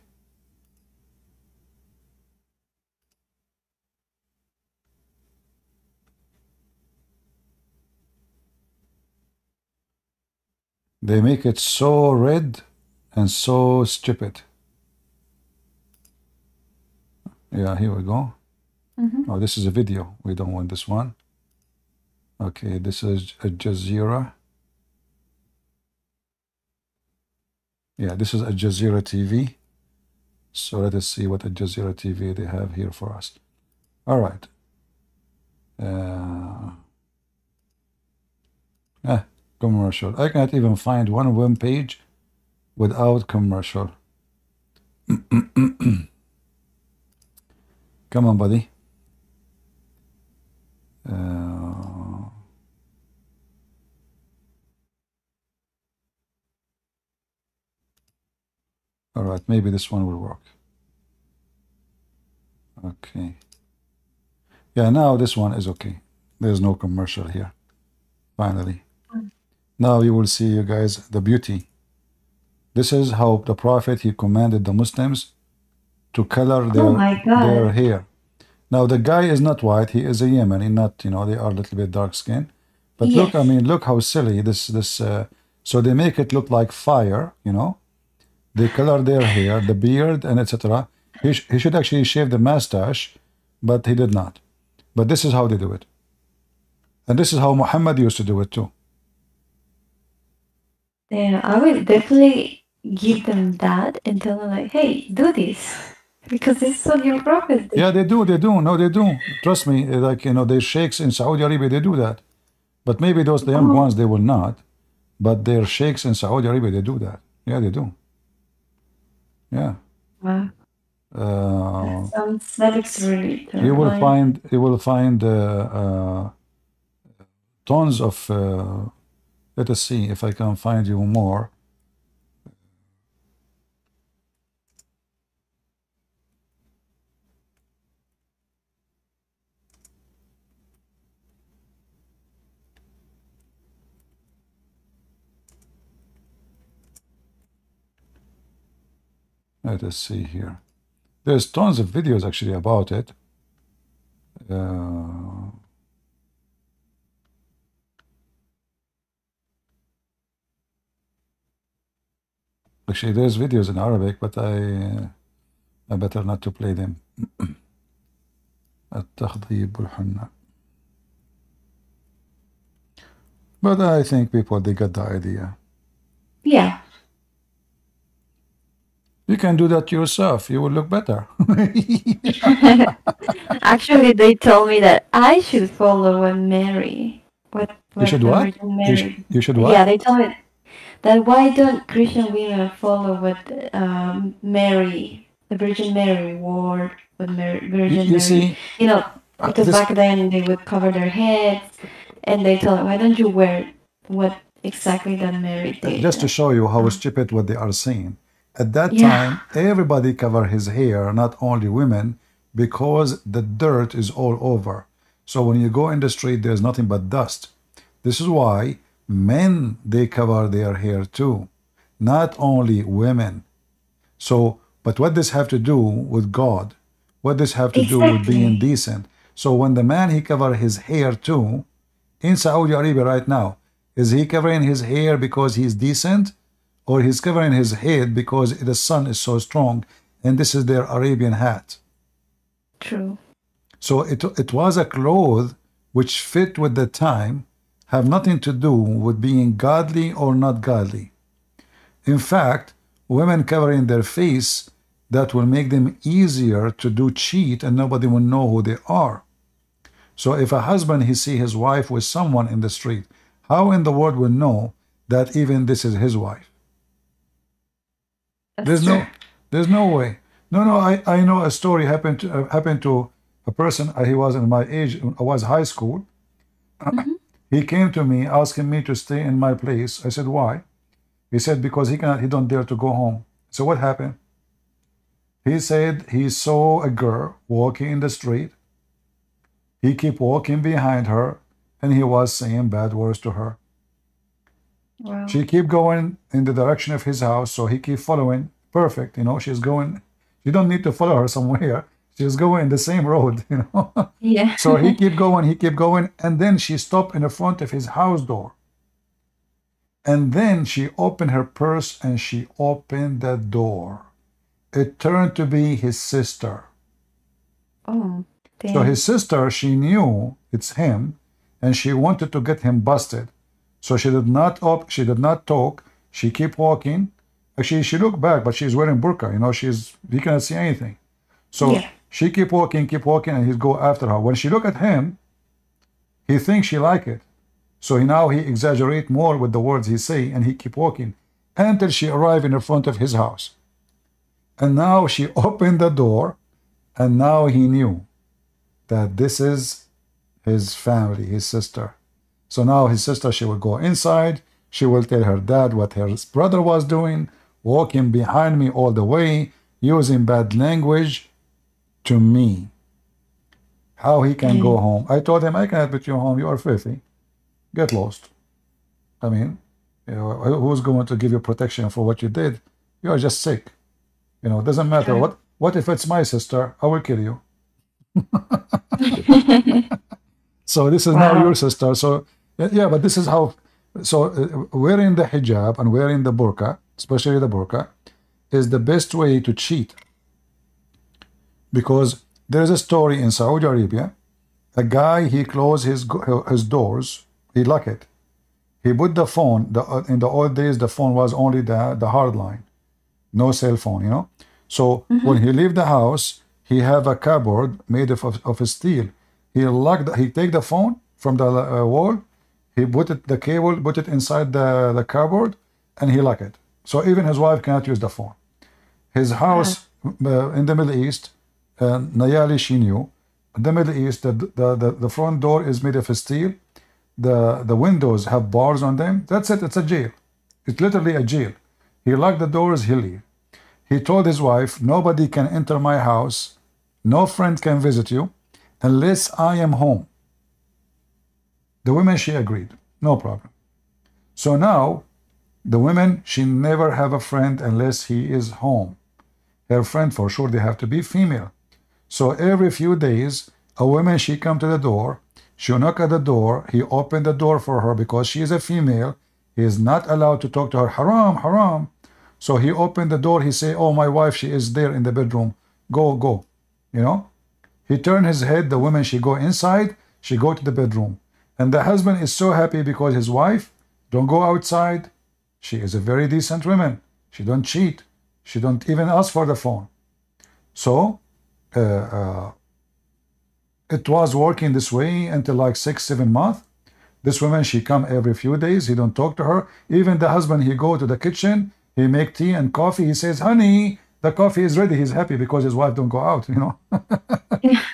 They make it so red and so stupid. Yeah, here we go. Oh, this is a video. We don't want this one. Okay, this is Al Jazeera. Yeah, this is Al Jazeera TV. So let us see what Al Jazeera TV they have here for us. All right. Commercial. I cannot even find one web page without commercial. Come on, buddy. All right, maybe this one will work. Okay. Yeah, now this one is okay. There's no commercial here. Finally. Now you will see, you guys, the beauty. This is how the Prophet, he commanded the Muslims to color their hair. Now the guy is not white, he is a Yemeni, not, you know, they are a little bit dark skinned. But yes. Look, I mean, look how silly so they make it look like fire, you know. They color their hair, the beard, and etc. He should actually shave the mustache, but he did not. But this is how they do it. And this is how Muhammad used to do it too. Yeah, I will definitely give them that and tell them like, hey, do this. Because this is what your prophet did. Yeah, they do. No, they do. Trust me, like, you know, their sheikhs in Saudi Arabia, they do that. But maybe those the young ones, they will not. But their sheikhs in Saudi Arabia, they do that. Yeah, they do. Yeah. Wow. That looks really terrifying. You will find tons of let us see if I can find you more. Let us see here. There's tons of videos actually about it. Actually, there's videos in Arabic, but I better not to play them. But I think people, they got the idea. Yeah. You can do that yourself. You will look better. Actually, they told me that I should follow what Mary. You should what? You should what? Yeah, they told me that why don't Christian women follow what Mary, the Virgin Mary, wore? What Virgin Mary? See, you know, because back then they would cover their heads, and they told me, why don't you wear what exactly that Mary did? Just to show you how stupid what they are saying. At that time, everybody covered his hair, not only women, because the dirt is all over. So when you go in the street, there's nothing but dust. This is why men, they cover their hair too, not only women. So, but what does have to do with God? What does have to do with being decent? So when the man, he cover his hair too, in Saudi Arabia right now, is he covering his hair because he's decent? or he's covering his head because the sun is so strong, and this is their Arabian hat. True. So it was a cloth which fit with the time, have nothing to do with being godly or not godly. In fact, women covering their face, that will make them easier to do cheat and nobody will know who they are. So if a husband, he see his wife with someone in the street, how in the world will know that even this is his wife? There's no way. No, I know a story happened to a person. He was in my age. I was high school. He came to me asking me to stay in my place. I said, why? He said, because he don't dare to go home. So what happened? He said he saw a girl walking in the street. He kept walking behind her, and he was saying bad words to her. Wow. She kept going in the direction of his house, so he kept following. Perfect, she's going. You don't need to follow her somewhere. She's going in the same road, Yeah. So he kept going, and then she stopped in the front of his house door. And then she opened her purse and she opened the door. It turned to be his sister. Oh, damn. So his sister, she knew it's him, and she wanted to get him busted. So she did not talk. She kept walking. Actually, she looked back, but she's wearing burqa. He cannot see anything. So Yeah. she kept walking, and he'd go after her. When she looked at him, he thinks she like it. So now he exaggerate more with the words he say, and he keep walking until she arrived in the front of his house. And now she opened the door, and now he knew that this is his family, his sister. So now his sister, she will go inside. She will tell her dad what her brother was doing, walking behind me all the way, using bad language to me. How he can go home? I told him, I cannot put you home. You are filthy. Get lost. I mean, who's going to give you protection for what you did? You are just sick. It doesn't matter. What if it's my sister? I will kill you. So this is now your sister. So yeah, but this is how. So wearing the hijab and wearing the burqa, especially the burqa, is the best way to cheat. Because there is a story in Saudi Arabia. A guy, he closed his doors. He locked it. He put the phone. In the old days, the phone was only the hard line, no cell phone. So when he leave the house, he have a cupboard made of steel. He take the phone from the wall. He put the cable, put it inside the cupboard, and he lock it. So even his wife cannot use the phone. His house in the Middle East, Nayali, she knew. In the Middle East, the front door is made of steel. The windows have bars on them. That's it. It's a jail. It's literally a jail. He locked the doors. He leave. He told his wife, nobody can enter my house. No friend can visit you unless I am home. The women, she agreed. No problem. So now, the women, she never have a friend unless he is home. Her friend, for sure, they have to be female. So every few days, a woman, she come to the door. She knock at the door. He opened the door for her because she is a female. He is not allowed to talk to her. Haram, haram. So he opened the door. He say, oh, my wife, she is there in the bedroom. Go, go. He turned his head. The woman, she go inside. She go to the bedroom. And the husband is so happy because his wife don't go outside. She is a very decent woman. She don't cheat. She don't even ask for the phone. So it was working this way until like 6-7 months. This woman, she come every few days. He don't talk to her. Even the husband, he go to the kitchen. He make tea and coffee. He says, honey, the coffee is ready. He's happy because his wife don't go out,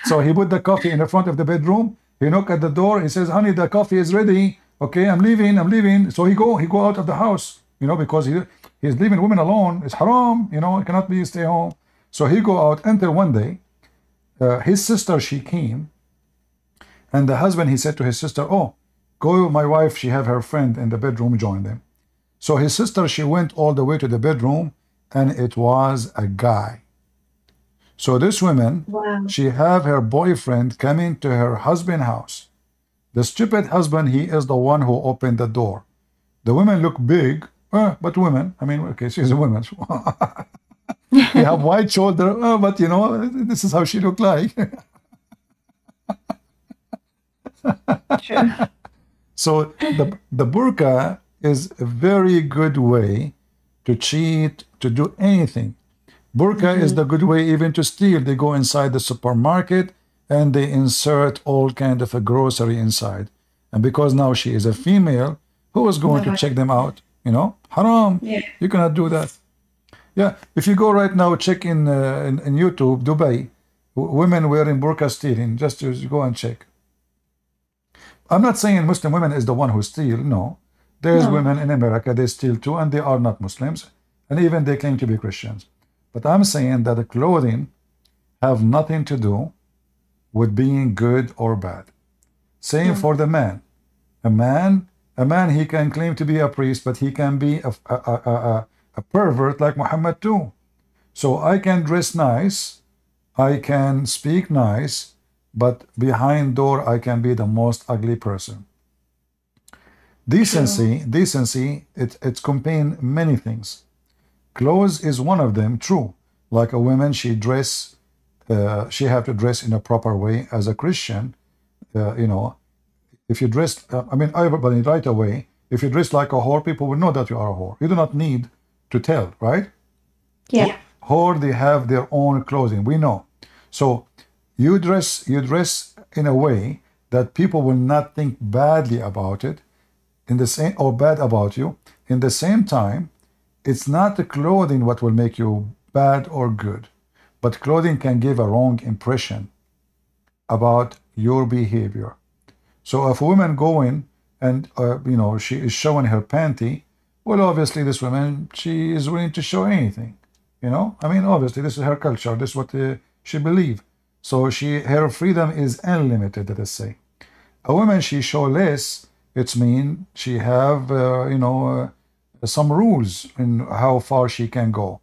So he put the coffee in the front of the bedroom. He knock at the door. He says, honey, the coffee is ready. Okay, I'm leaving. So he go out of the house, because he's leaving women alone. It's haram, it cannot be stay home. So he go out until one day, his sister, she came, and the husband, he said to his sister, oh, go, my wife, she have her friend in the bedroom, join them. So his sister, she went all the way to the bedroom, and it was a guy. So this woman, she have her boyfriend coming to her husband's house. The stupid husband, he is the one who opened the door. The women look big. But women, I mean, okay, she's a woman. You have white shoulder, but you know, this is how she look like. True. So the burqa is a very good way to cheat, to do anything. Burqa is the good way even to steal. They go inside the supermarket and they insert all kind of a grocery inside. And because now she is a female, who is going to check them out? You know, haram. Yeah. You cannot do that. Yeah, if you go right now, check in YouTube, Dubai, women wearing burqa stealing. Just go and check. I'm not saying Muslim women is the one who steal. No, there's women in America, they steal too, and they are not Muslims, and even they claim to be Christians. But I'm saying that the clothing have nothing to do with being good or bad. Same for the man. A man, he can claim to be a priest, but he can be a pervert like Muhammad too. So I can dress nice, I can speak nice, but behind door I can be the most ugly person. Decency, it's contain many things. Clothes is one of them, true. Like a woman, she have to dress in a proper way. As a Christian, you know, if you dress, I mean, everybody right away, if you dress like a whore, people will know that you are a whore. You do not need to tell, right? Yeah. Whore, they have their own clothing. We know. So you dress in a way that people will not think badly about it, in the same or bad about you. In the same time, it's not the clothing what will make you bad or good, but clothing can give a wrong impression about your behavior. So if a woman going and you know, she is showing her panty, well, obviously this woman, she is willing to show anything. You know, I mean, obviously this is her culture. This is what she believes. So her freedom is unlimited. Let us say, a woman she show less. It's mean she have you know, some rules in how far she can go.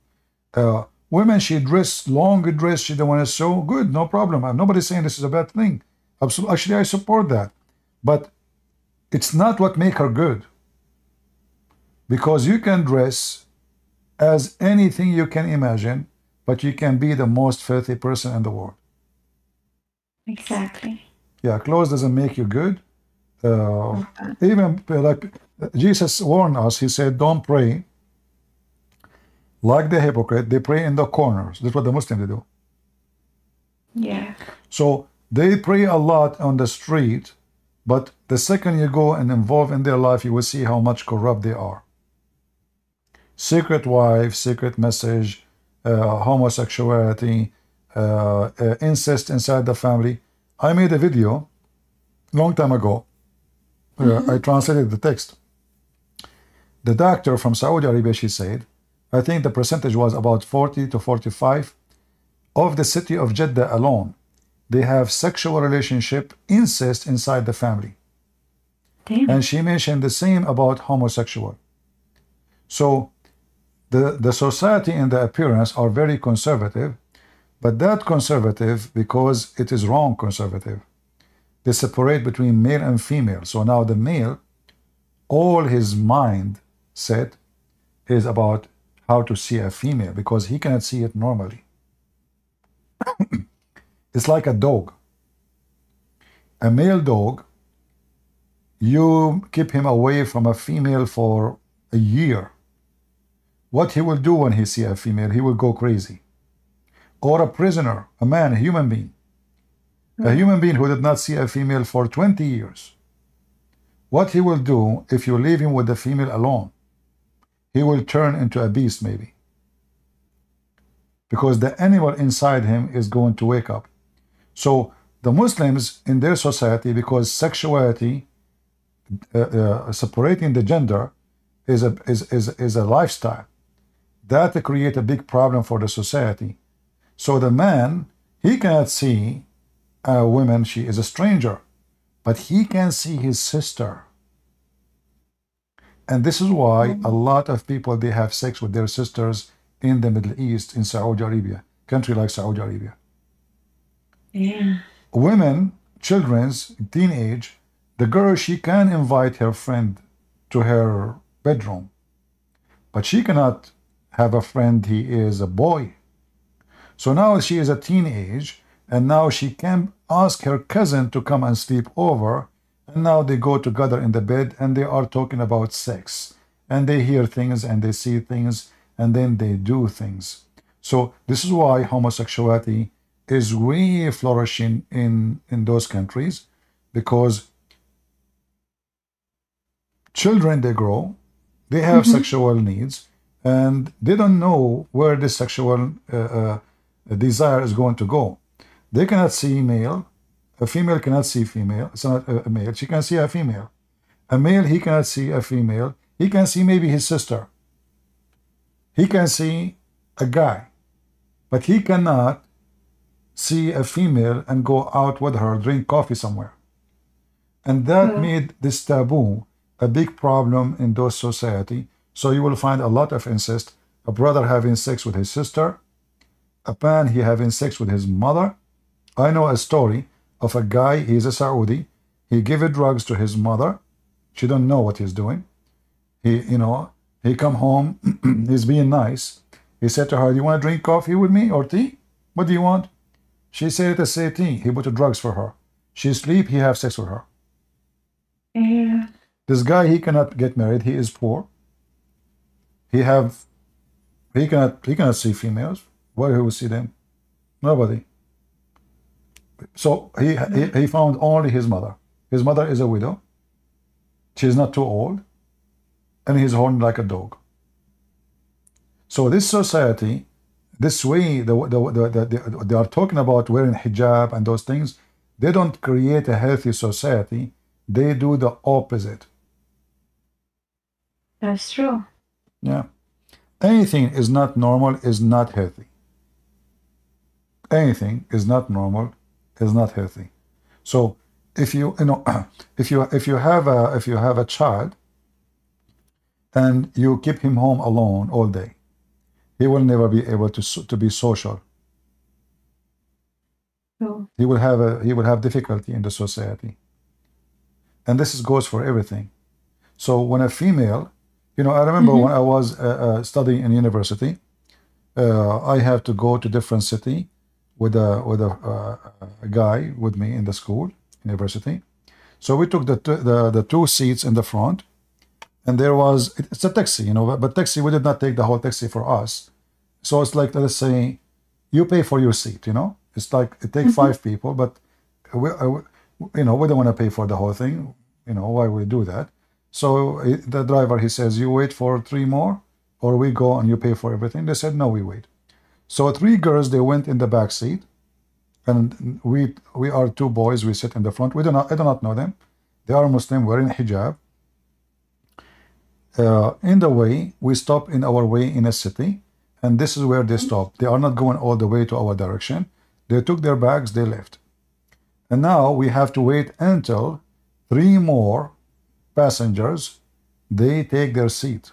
Women she dress long dress. She don't want to show good. No problem. Nobody's saying this is a bad thing. Absolutely, actually, I support that. But it's not what make her good. Because you can dress as anything you can imagine, but you can be the most filthy person in the world. Exactly. Yeah, clothes doesn't make you good. Even like Jesus warned us, he said, don't pray like the hypocrite. They pray in the corners. That's what the Muslims do. Yeah. So they pray a lot on the street, but the second you go and involve in their life, you will see how much corrupt they are. Secret wife, secret message, homosexuality, incest inside the family. I made a video long time ago. I translated the text. The doctor from Saudi Arabia, she said, I think the percentage was about 40 to 45 of the city of Jeddah alone. They have sexual relationship, incest inside the family. Damn. And she mentioned the same about homosexual. So the society and the appearance are very conservative, but that conservative, because it is wrong conservative. They separate between male and female. So now the male, all his mind set is about how to see a female, because he cannot see it normally. It's like a dog. A male dog, you keep him away from a female for a year. What he will do when he see a female, he will go crazy. Or a prisoner, a man, a human being. A human being who did not see a female for 20 years. What he will do if you leave him with the female alone, he will turn into a beast maybe. Because the animal inside him is going to wake up. So the Muslims in their society, because sexuality, separating the gender, is a lifestyle. That creates a big problem for the society. So the man, he cannot see a woman, she is a stranger, but he can see his sister. And this is why a lot of people, they have sex with their sisters in the Middle East, in Saudi Arabia, country like Saudi Arabia. Yeah. Women, children's, teenage, the girl, she can invite her friend to her bedroom. but she cannot have a friend. He is a boy. So now she is a teenage, and now she can ask her cousin to come and sleep over, and now they go together in the bed and they are talking about sex, and they hear things and they see things, and then they do things. So this is why homosexuality is way flourishing in those countries, because children, they grow, they have sexual needs, and they don't know where this sexual desire is going to go. They cannot see male. A female cannot see female. It's not a male. She can see a female. A male, he cannot see a female. He can see maybe his sister. He can see a guy, but he cannot see a female and go out with her, drink coffee somewhere. And that made this taboo a big problem in those society. So you will find a lot of incest, a brother having sex with his sister, a man he having sex with his mother. I know a story of a guy, he's a Saudi, he gave drugs to his mother. She don't know what he's doing. He come home, he's being nice. He said to her, do you want to drink coffee with me or tea? What do you want? She said to say tea. He put the drugs for her. She sleep, he have sex with her. Yeah. This guy, he cannot get married. He is poor. He cannot see females. Where he will see them? Nobody. So he found only his mother. His mother is a widow. She's not too old, and he's horned like a dog. So this society, this way, they are talking about wearing hijab and those things. They don't create a healthy society. They do the opposite. That's true. Yeah. Anything is not normal is not healthy. Anything is not normal is not healthy. So if you if you have a child and you keep him home alone all day, he will never be able to be social. True. He will have difficulty in the society. And this goes for everything. So when a female, I remember when I was studying in university, I had to go to different city with a guy with me in the school, university. So we took the two seats in the front, and there was, it's a taxi, but taxi, we did not take the whole taxi for us. So it's like, let's say, you pay for your seat, It's like, it takes 5 people, but we don't want to pay for the whole thing. Why we do that? So the driver, he says, you wait for 3 more, or we go and you pay for everything. They said, no, we wait. So 3 girls, they went in the back seat, and we are 2 boys. We sit in the front. I do not know them. They are Muslim, wearing hijab. In the way, we stop in our way in a city, and this is where they stop. They are not going all the way to our direction. They took their bags, they left. And now we have to wait until 3 more passengers, they take their seat,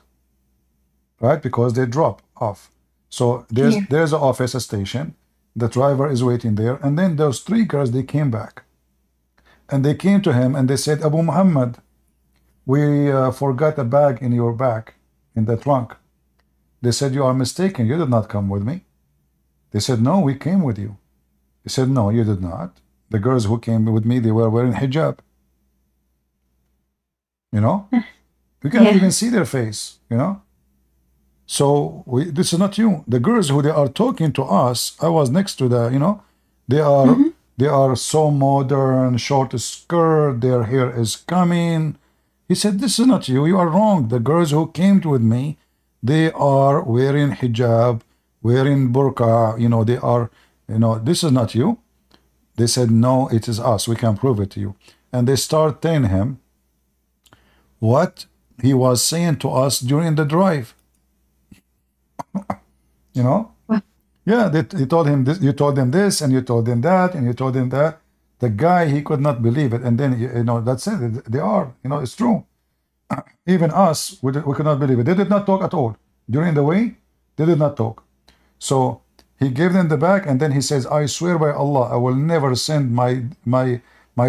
right? Because they drop off. So there's an office, a station. The driver is waiting there. And then those 3 girls, they came back. And they came to him and they said, Abu Muhammad, we forgot a bag in your back, in the trunk. They said, you are mistaken. You did not come with me. They said, no, we came with you. He said, no, you did not. The girls who came with me, they were wearing hijab. You can't even see their face, So this is not you. The girls who they are talking to us, I was next to they are so modern, short skirt, their hair is coming. He said, this is not you. You are wrong. The girls who came with me, they are wearing hijab, wearing burqa, they are, this is not you. They said, no, it is us. We can prove it to you. And they start telling him what he was saying to us during the drive. Yeah, he told him this, you told them this, and you told them that, and you told them that. The guy, he could not believe it. And then, that's it. They are, it's true. Even us, we could not believe it. They did not talk at all. During the way, they did not talk. So he gave them the bag, and then he says, I swear by Allah, I will never send my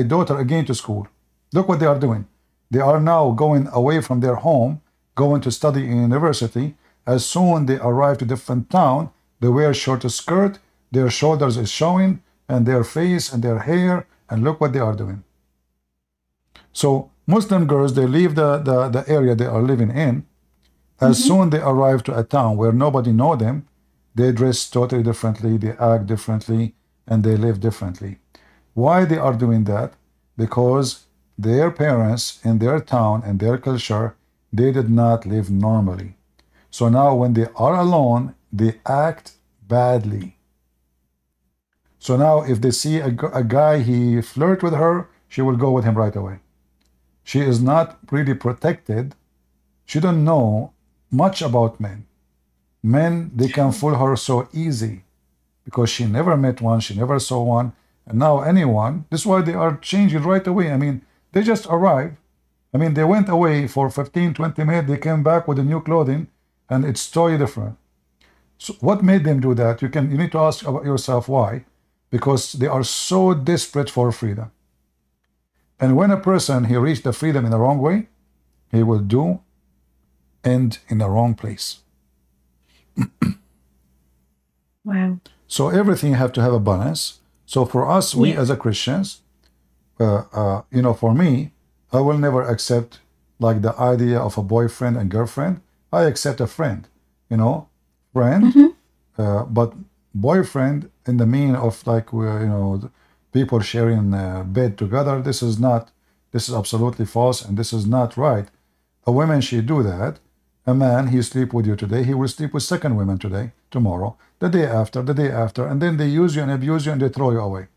daughter again to school. Look what they are doing. They are now going away from their home, going to study in university, as soon they arrive to different town, they wear short skirt, their shoulders is showing, and their face and their hair, and look what they are doing. So Muslim girls, they leave the area they are living in. As soon they arrive to a town where nobody know them, they dress totally differently, they act differently, and they live differently. Why they are doing that? Because their parents in their town and their culture, they did not live normally. So now when they are alone, they act badly. So now if they see a guy, he flirt with her, she will go with him right away. She is not really protected. She don't know much about men. Men, they can fool her so easy because she never met one, she never saw one, and now anyone, this is why they are changing right away. I mean, they just arrived. I mean, they went away for 15, 20 minutes, they came back with a new clothing, and it's totally different. So what made them do that? You need to ask yourself why. Because they are so desperate for freedom. And when a person, he reached the freedom in the wrong way, he will end in the wrong place. Wow. So everything have to have a balance. So for us, we as a Christians, for me, I will never accept like the idea of a boyfriend and girlfriend. I accept a friend, friend, but boyfriend in the mean of like, people sharing bed together, this is absolutely false, and this is not right. A woman, she do that. A man, he sleep with you today, he will sleep with second women today, tomorrow, the day after, and then they use you and abuse you and they throw you away.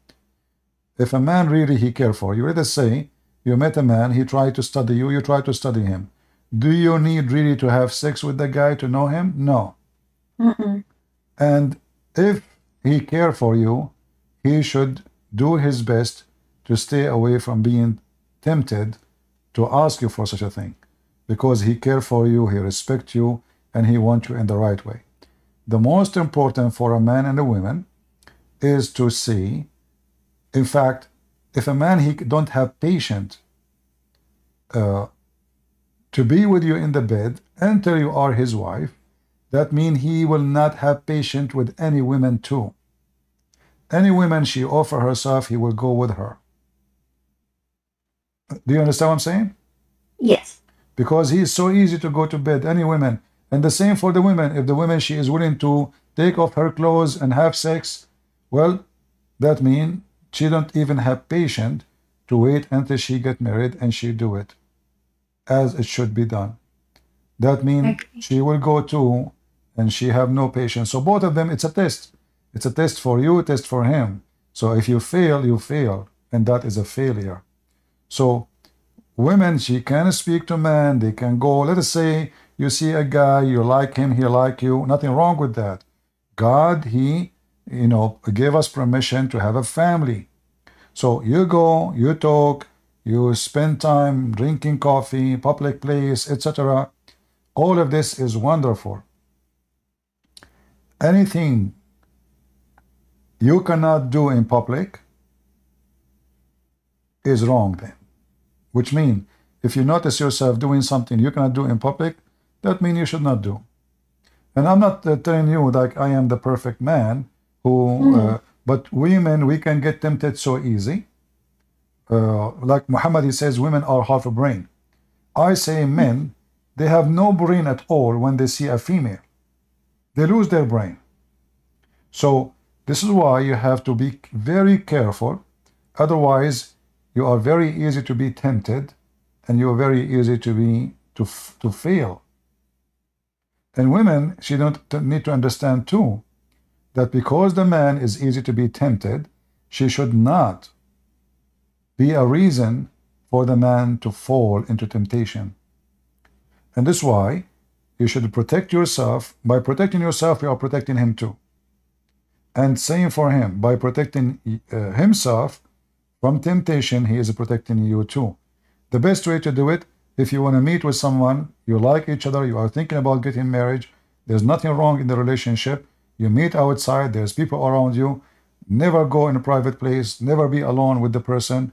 If a man really, he care for you, let us say, you met a man, he tried to study you, you try to study him. Do you need really to have sex with the guy to know him? No. And if he care for you, he should do his best to stay away from being tempted to ask you for such a thing. Because he care for you, he respect you, and he wants you in the right way. The most important for a man and a woman is to see, in fact, if a man, he don't have patience to be with you in the bed until you are his wife, that means he will not have patience with any women too. Any woman she offer herself, he will go with her. Do you understand what I'm saying? Yes. Because he is so easy to go to bed, any women. And the same for the women. If the woman, she is willing to take off her clothes and have sex, well, that means she don't even have patience to wait until she get married and she do it as it should be done. That means she will go too, and she have no patience. So both of them, it's a test. It's a test for you, a test for him. So if you fail, you fail, and that is a failure. So women, she can speak to men, they can go, let us say you see a guy, you like him, he like you, nothing wrong with that. God, he, gave us permission to have a family. So you go, you talk, you spend time drinking coffee, public place, etc. All of this is wonderful. Anything you cannot do in public is wrong then. Which means, if you notice yourself doing something you cannot do in public, that means you should not do. And I'm not telling you like I am the perfect man, but women, we can get tempted so easy. Like Mohammed, he says, women are half a brain. I say men, they have no brain at all when they see a female. They lose their brain. So this is why you have to be very careful. Otherwise, you are very easy to be tempted, and you are very easy to fail. And women, she don't need to understand too that because the man is easy to be tempted, she should not be a reason for the man to fall into temptation. And this is why you should protect yourself. By protecting yourself, you are protecting him too. And same for him. By protecting himself from temptation, he is protecting you too. The best way to do it, if you want to meet with someone, you like each other, you are thinking about getting married, there's nothing wrong in the relationship, you meet outside, there's people around you, never go in a private place, never be alone with the person,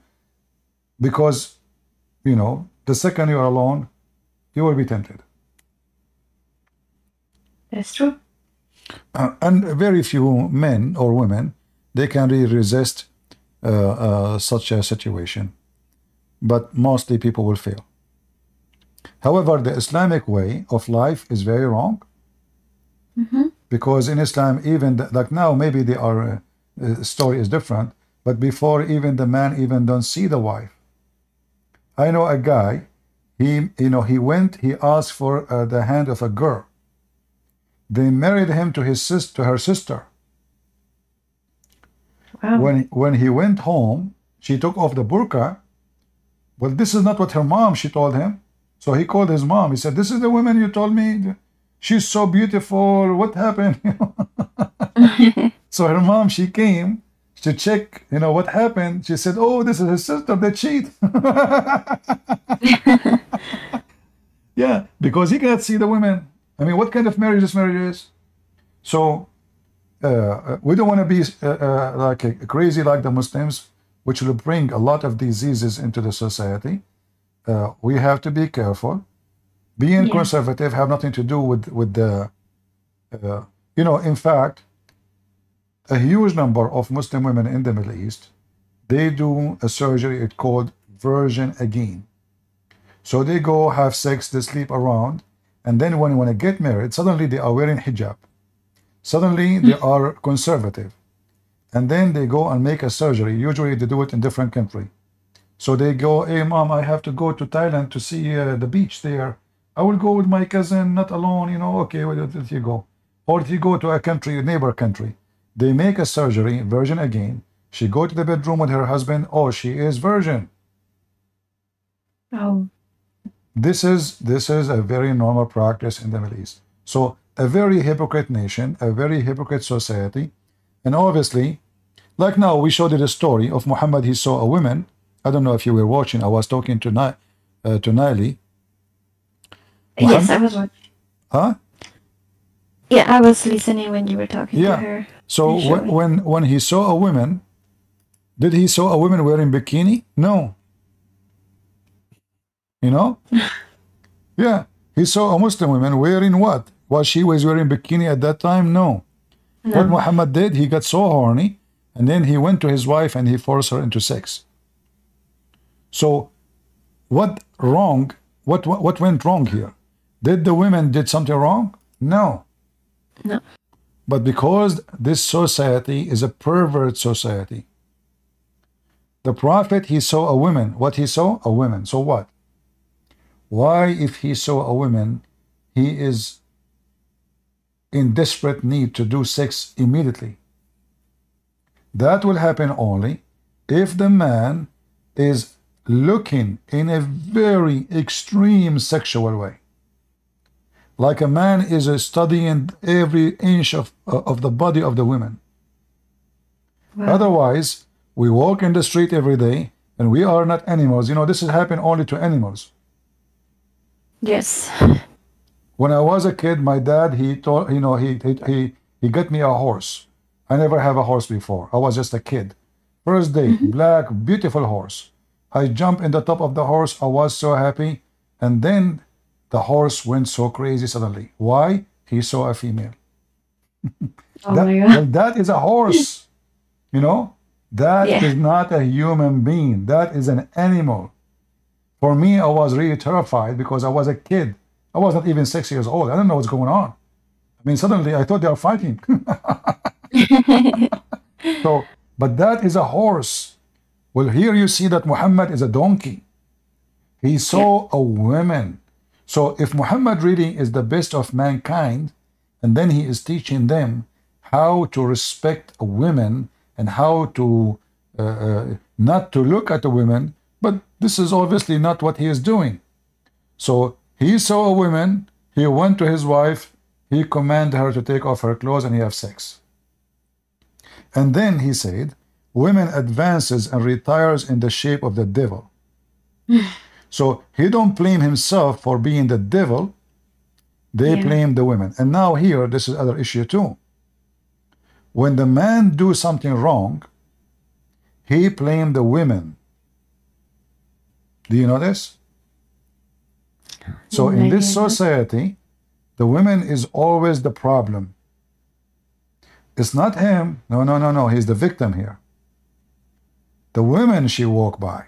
because, the second you are alone, you will be tempted. That's true. And very few men or women, they can really resist such a situation. But mostly people will fail. However, the Islamic way of life is very wrong. Because in Islam, even like now, maybe the story is different, but before even the man even don't see the wife. I know a guy, he went, he asked for the hand of a girl. They married him to her sister. Wow. When he went home, she took off the burqa. Well, this is not what her mom, she told him. So he called his mom. He said, "This is the woman you told me. She's so beautiful. What happened?" So her mom, she came to check, what happened. She said, "Oh, this is his sister. They cheat." Yeah, because he cannot see the women. I mean, what kind of marriage this marriage is? So we don't want to be like crazy like the Muslims, which will bring a lot of diseases into the society. We have to be careful. Being conservative have nothing to do with the, in fact, a huge number of Muslim women in the Middle East, they do a surgery, it's called virgin again. So they go have sex, they sleep around, and then when they get married, suddenly they are wearing hijab. Suddenly they are conservative. And then they go and make a surgery. Usually they do it in different country. So they go, "Hey mom, I have to go to Thailand to see the beach there. I will go with my cousin, not alone, okay, where did you go?" Or if you go to a country, a neighbor country, they make a surgery, virgin again. She go to the bedroom with her husband, oh, she is virgin. Oh. This is a very normal practice in the Middle East. So a very hypocrite nation, a very hypocrite society. And obviously, like now, we showed you the story of Muhammad. He saw a woman. I don't know if you were watching. I was talking to Naili. Yes, I was watching. Huh? Yeah, I was listening when you were talking to her. So when he saw a woman, did he saw a woman wearing bikini? No. Yeah. He saw a Muslim woman wearing what? Was she wearing bikini at that time? No. What Muhammad did, he got so horny, and then he went to his wife and he forced her into sex. So what went wrong here? Did the women did something wrong? No. No. But because this society is a pervert society, the Prophet, he saw a woman. What he saw? A woman. So what? Why, if he saw a woman, he is in desperate need to do sex immediately? That will happen only if the man is looking in a very extreme sexual way. Like a man is studying every inch of the body of the woman. Wow. Otherwise, we walk in the street every day and we are not animals. This has happened only to animals. Yes. When I was a kid, my dad, he told, he got me a horse. I never have a horse before. I was just a kid. First day, black, beautiful horse. I jumped in the top of the horse. I was so happy. And then the horse went so crazy suddenly. Why? He saw a female. Oh my God. Well, that is a horse. That is not a human being. That is an animal. For me, I was really terrified because I was a kid. I was not even 6 years old. I don't know what's going on. I mean, suddenly I thought they are fighting. So, but that is a horse. Well, here you see that Muhammad is a donkey. He saw a woman. So if Muhammad really is the best of mankind, and then he is teaching them how to respect a woman and how to not to look at a woman, but this is obviously not what he is doing. So he saw a woman, he went to his wife, he commanded her to take off her clothes and he have sex. And then he said, women advances and retires in the shape of the devil. So he don't blame himself for being the devil, they blame the women. And now here, this is other issue too. When the man do something wrong, he blame the women. Do you know this? So in this society, The woman is always the problem. It's not him. No, no, no, no. He's the victim here. The women she walked by,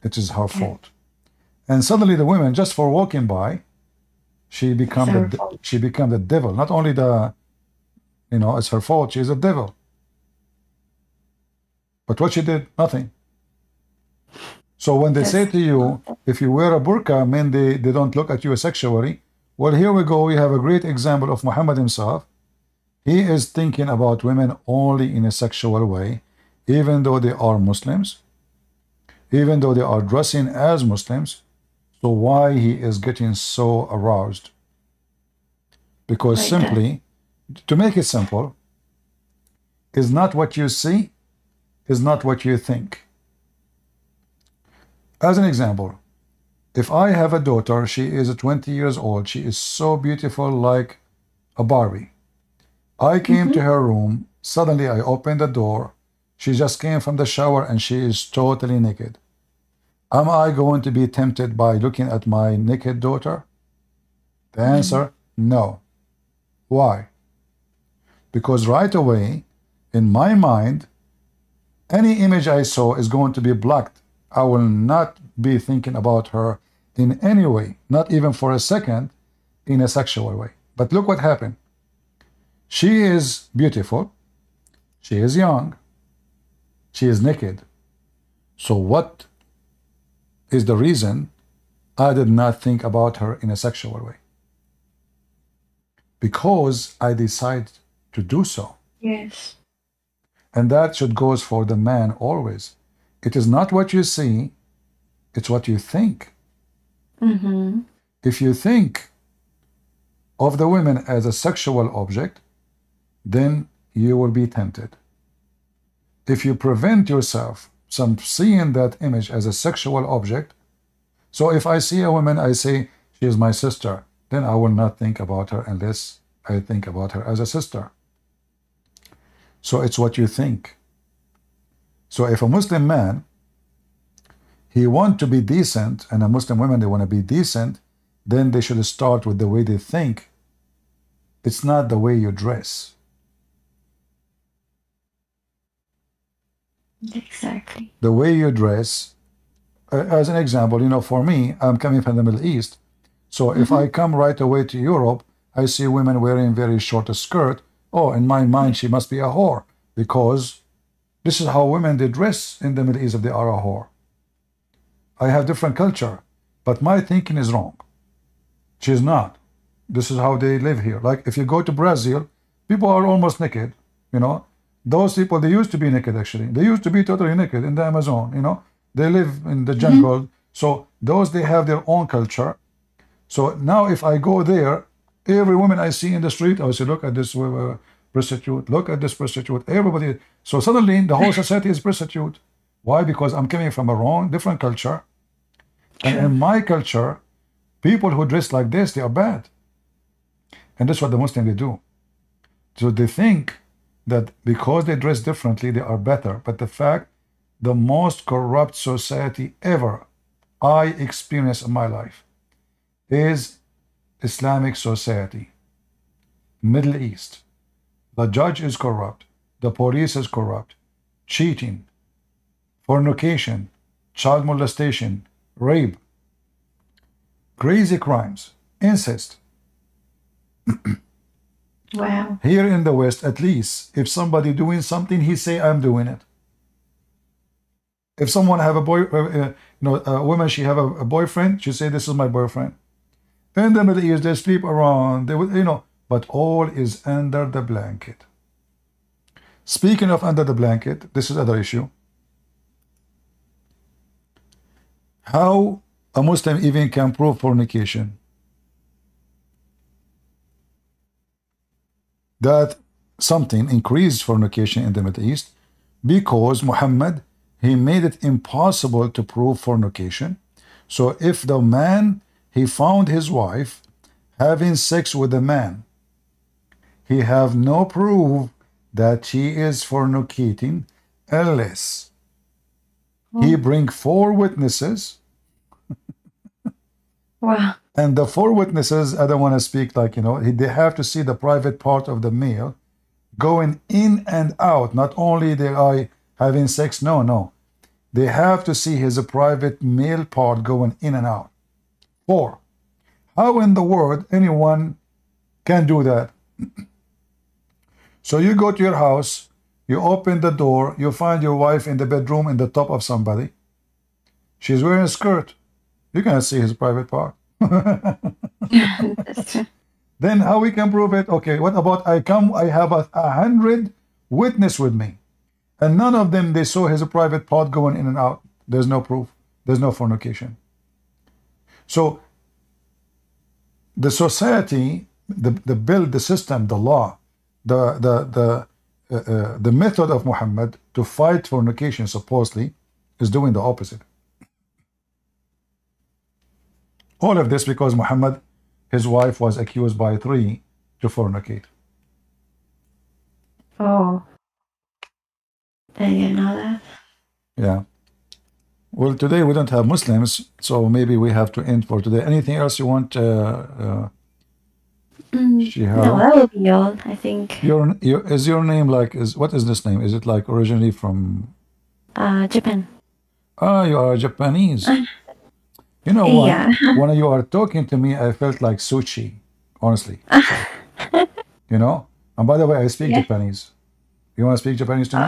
it is her fault. And suddenly the women, just for walking by, she become the devil. Not only the, it's her fault. She's a devil. But what she did, nothing. So when they say to you, if you wear a burqa, men they don't look at you sexually. Well, here we go. We have a great example of Muhammad himself. He is thinking about women only in a sexual way, even though they are Muslims, even though they are dressing as Muslims. So why he is getting so aroused? Because simply, to make it simple, is not what you see, is not what you think. As an example, if I have a daughter, she is 20 years old, she is so beautiful like a Barbie. I came to her room, suddenly I opened the door, she just came from the shower and she is totally naked. Am I going to be tempted by looking at my naked daughter? The answer, no. Why? Because right away, in my mind, any image I saw is going to be blocked. I will not be thinking about her in any way, not even for a second, in a sexual way. But look what happened. She is beautiful. She is young. She is naked. So what is the reason I did not think about her in a sexual way? Because I decided to do so. Yes. And that should goes for the man always. It is not what you see, it's what you think. If you think of the women as a sexual object, then you will be tempted. If you prevent yourself from seeing that image as a sexual object, so if I see a woman, I say, she is my sister, then I will not think about her unless I think about her as a sister. So it's what you think. So if a Muslim man, he want to be decent, and a Muslim woman, they want to be decent, then they should start with the way they think. It's not the way you dress. Exactly. The way you dress, as an example, for me, I'm coming from the Middle East. So if I come right away to Europe, I see women wearing very short skirt. Oh, in my mind, she must be a whore, because this is how women they dress in the Middle East if they are a whore. I have different culture, but my thinking is wrong. She's not. This is how they live here. Like if you go to Brazil, people are almost naked, Those people, they used to be naked actually. They used to be totally naked in the Amazon, They live in the jungle. So those, they have their own culture. So now if I go there, every woman I see in the street, I will say, look at this prostitute, look at this prostitute, everybody. So suddenly the whole society is prostitute. Why? Because I'm coming from a different culture. And in my culture, people who dress like this, they are bad. And that's what the Muslims, they do. So they think that because they dress differently, they are better. But the fact, the most corrupt society ever I experienced in my life is Islamic society, Middle East. The judge is corrupt, the police is corrupt, cheating, fornication, child molestation, rape, crazy crimes, incest. Wow. Here in the West, at least, if somebody doing something, he say, I'm doing it. If someone have a a woman, she have a boyfriend, she say, this is my boyfriend. In the Middle East, they sleep around, they would, but all is under the blanket. Speaking of under the blanket, this is another issue. How a Muslim even can prove fornication? That something increased fornication in the Middle East because Muhammad, he made it impossible to prove fornication. So if the man, he found his wife having sex with a man, he have no proof that she is fornicating unless he bring 4 witnesses. Wow. And the four witnesses, I don't want to speak like, they have to see the private part of the male going in and out. Not only they are having sex, no. They have to see his private male part going in and out. 4. How in the world anyone can do that? So you go to your house, you open the door, you find your wife in the bedroom in the top of somebody. She's wearing a skirt. You cannot see his private part. That's true. Then how we can prove it? Okay, what about I have 100 witness with me, and none of them they saw his private part going in and out. There's no proof. There's no fornication. So the society, the build, the system, the law, the method of Muhammad to fight fornication supposedly is doing the opposite. All of this because Muhammad, his wife was accused by 3 to fornicate. Oh. I didn't know that. Yeah. Well, today we don't have Muslims, so maybe we have to end for today. Anything else you want, No, Shihab? that will be all, I think. Is your name like, what is this name? Is it like originally from? Japan. Ah, you are Japanese. You know, Yeah. when you are talking to me, I felt like sushi, honestly. You know? And by the way, I speak Yeah. Japanese. You want to speak Japanese to me?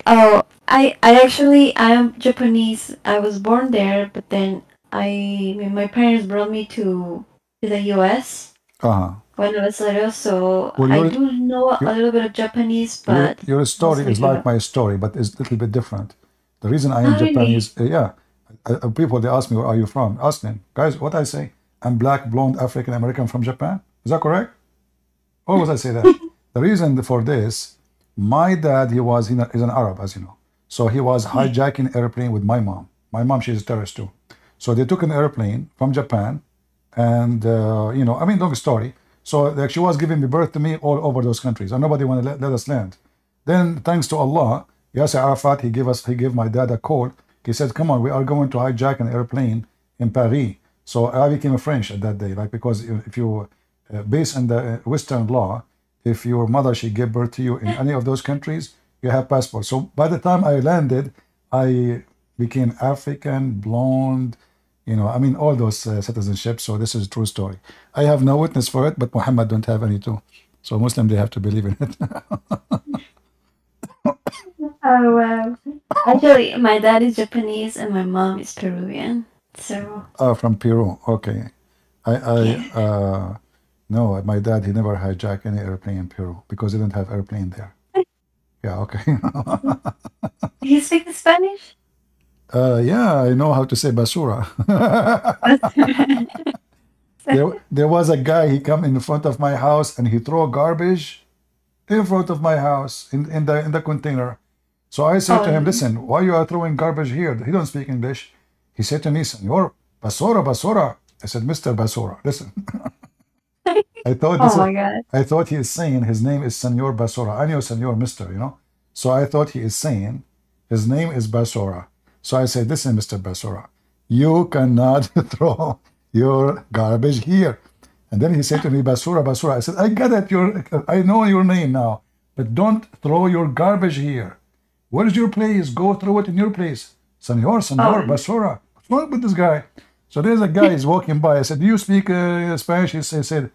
Oh, I actually I am Japanese. I was born there, but then my parents brought me to the US Uh-huh. when I was little, so Well, I do know a little bit of Japanese, but your story mostly is like Europe. my story, but it's a little bit different. The reason I am Oh, really? Japanese, people they ask me where are you from? Ask them, guys, what I say? I'm black, blonde, African American from Japan. Is that correct? Always I say that. The reason for this, my dad, is an Arab, as you know. So he was hijacking airplane with my mom. My mom, she's a terrorist too. So they took an airplane from Japan, and long story. So like, she was giving me birth to me all over those countries, and nobody wanted to let us land. Then, thanks to Allah, Yasser Arafat, he gave my dad a call. He said, "Come on, we are going to hijack an airplane in Paris." So I became a French at that day, like because if you, based on the Western law, if your mother she gave birth to you in any of those countries, you have passport. So by the time I landed, I became African, blonde, all those citizenships. So this is a true story. I have no witness for it, but Muhammad don't have any too. So Muslim, they have to believe in it. Oh wow. Actually, my dad is Japanese and my mom is Peruvian. So From Peru. Okay. No, my dad, he never hijacked any airplane in Peru because he didn't have airplane there. Yeah, okay. you speak Spanish? Yeah, I know how to say basura. There was a guy, he come in front of my house and he throw garbage in front of my house in the container. So I said to him, listen, why you are throwing garbage here? He don't speak English. He said to me, Senor, basura, basura. I said, Mr. Basura, listen. I thought he is saying his name is Senor Basura. I know Senor Mr., So I thought he is saying his name is Basura. So I said, listen, Mr. Basura, you cannot throw your garbage here. And then he said to me, Basura, Basura. I said, I got it. I know your name now, but don't throw your garbage here. Where is your place? Go throw it in your place. Senor, Basura. What's wrong with this guy? So there's a guy is walking by. I said, do you speak Spanish? He said,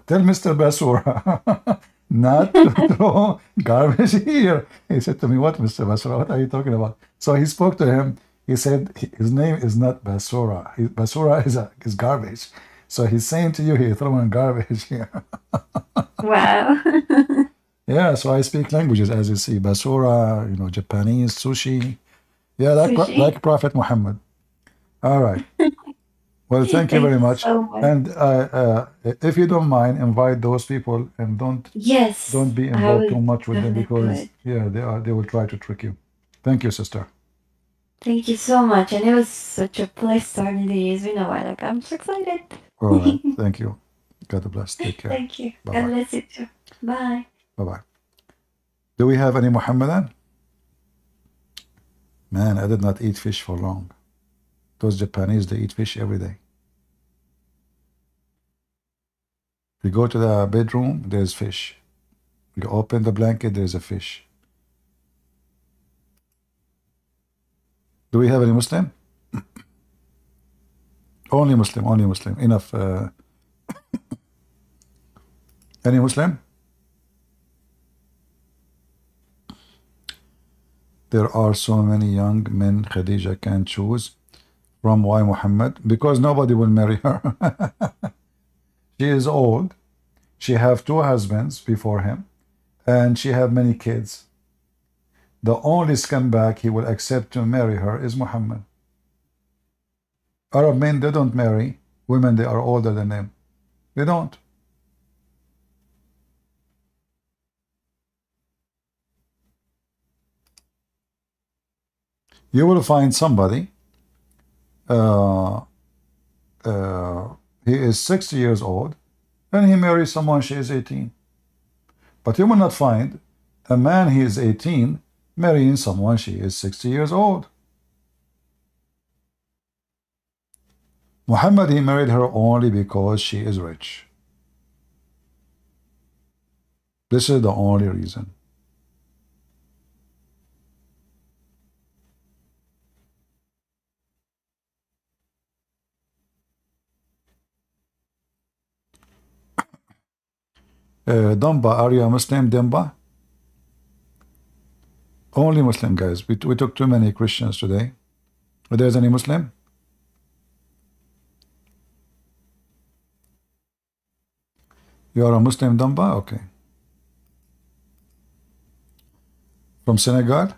tell Mr. Basura not to throw garbage here. He said to me, what, Mr. Basura? What are you talking about? So he spoke to him. He said, his name is not Basura. Basura is garbage. So he's saying to you, he's throwing garbage here. Wow. Yeah, so I speak languages, as you see. Basura, Japanese, sushi. Yeah, like Prophet Muhammad. All right. Well, thank you very much. So much. And if you don't mind, invite those people and don't be involved too much with them because they will try to trick you. Thank you, sister. Thank you so much, and it was such a pleasure starting the year. It's been a while. Like I'm so excited. All right. Thank you. God bless. Take care. Thank you. Bye-bye. God bless you too. Bye. Bye-bye. Do we have any Muhammadan? Man, I did not eat fish for long. Those Japanese, they eat fish every day. You go to the bedroom, there's fish. You open the blanket, there's a fish. Do we have any Muslim? Only Muslim, only Muslim. Enough. Any Muslim? There are so many young men Khadija can choose from. Why Muhammad? Because nobody will marry her. She is old. She have 2 husbands before him, and she have many kids. The only scumbag he will accept to marry her is Muhammad. Arab men, they don't marry women they are older than them. They don't. You will find somebody, he is 60 years old, and he marries someone she is 18. But you will not find a man he is 18 marrying someone she is 60 years old. Muhammad, he married her only because she is rich. This is the only reason. Damba, are you a Muslim, Damba? Only Muslim, guys. We took too many Christians today. If there's any Muslim? You are a Muslim, Damba? Okay. From Senegal?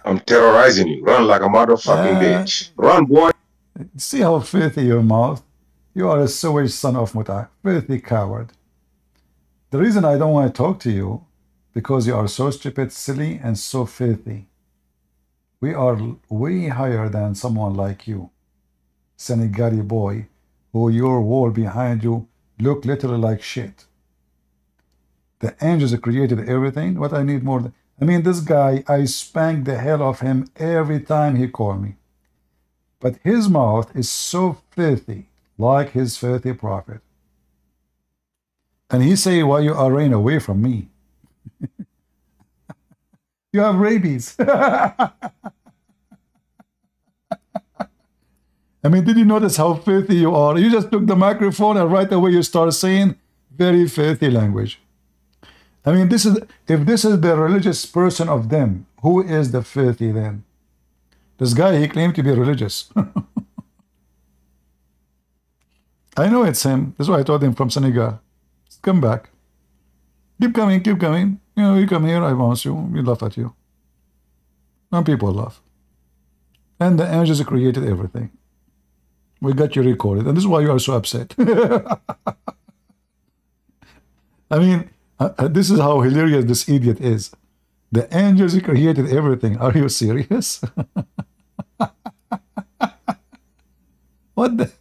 I'm terrorizing you. Run like a motherfucking bitch. Run, boy. See how filthy your mouth? You are a sewage son of Muta. Filthy coward. The reason I don't want to talk to you, because you are so stupid, silly, and so filthy. We are way higher than someone like you, Senegali boy, who your wall behind you look literally like shit. The angels created everything. What I need more than... I mean, this guy, I spank the hell of him every time he call me. But his mouth is so filthy, like his filthy prophet. And he say, why you are running away from me? You have rabies. I mean, did you notice how filthy you are? You just took the microphone and right away you start saying very filthy language. I mean, this is, if this is the religious person of them, who is the filthy then? This guy, he claimed to be religious. I know it's him. That's why I told him from Senegal. Come back. Keep coming, keep coming. You know, you come here, I bounce you. We laugh at you. And people laugh. And the angels created everything. We got you recorded. And this is why you are so upset. I mean, this is how hilarious this idiot is. The angels created everything. Are you serious? What the...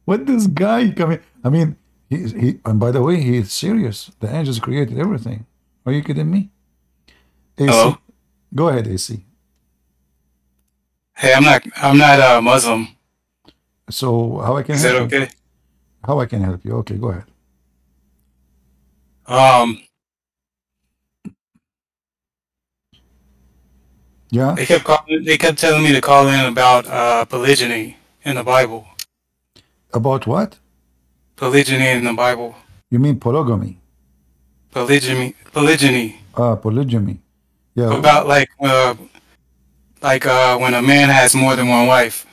What this guy coming? I mean, he and by the way, he is serious. The angels created everything. Are you kidding me? AC, hello? Go ahead, AC. Hey, I'm not Muslim. So how I can Is help that you? okay? How I can help you? Okay, go ahead. Yeah. They kept telling me to call in about polygyny in the Bible. About what? Polygyny in the Bible. You mean polygamy? Polygyny. Polygamy. Yeah. About like when a man has more than one wife.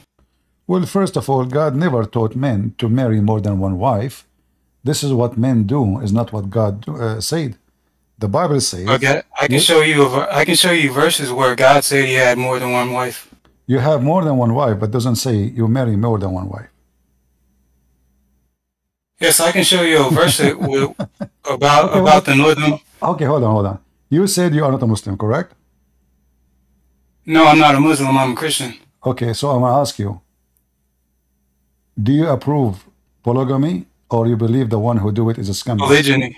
Well, first of all, God never taught men to marry more than one wife. This is what men do, is not what God said. The Bible says. Okay, I can show you verses where God said He had more than one wife. You have more than one wife, but doesn't say you marry more than one wife. Yes, I can show you a verse about the northern. Okay, hold on. You said you are not a Muslim, correct? No, I'm not a Muslim. I'm a Christian. Okay, so I'm gonna ask you: do you approve polygamy, or you believe the one who do it is a scumbag?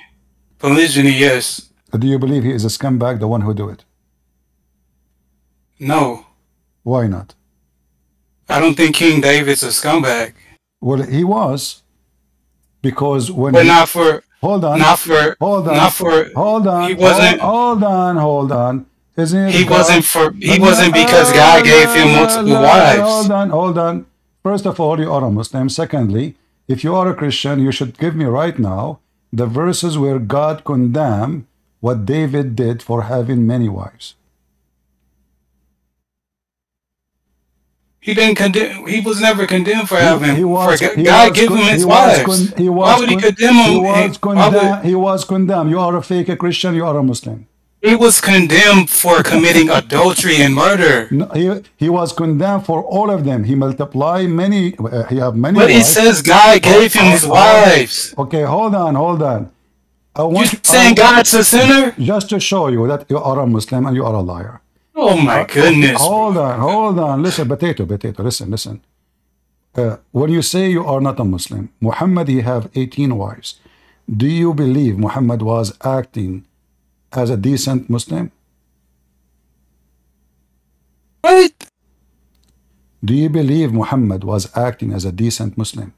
Polygyny, yes. Do you believe he is a scumbag, the one who do it? No. Why not? I don't think King David's a scumbag. Well, he was, because when but not for hold on, not for hold on, not for hold on, he wasn't hold on. Isn't it he God? wasn't for he wasn't because God gave him multiple wives. Hold on. First of all, you are a Muslim. Secondly, if you are a Christian, you should give me right now the verses where God condemned what David did for having many wives. He didn't condemn. He was never condemned for having. God gave him his wives. Why would he condemn him? He was condemned. You are a fake Christian. You are a Muslim. He was condemned for committing adultery and murder. No, he was condemned for all of them. He multiplied many. He have many. But it says God gave him his wives. Okay, hold on. You saying God's a sinner? Just to show you that you are a Muslim and you are a liar. Oh my goodness. Hold on. Listen, potato. Listen. When you say you are not a Muslim, Muhammad, he have 18 wives. Do you believe Muhammad was acting as a decent Muslim? What? Do you believe Muhammad was acting as a decent Muslim?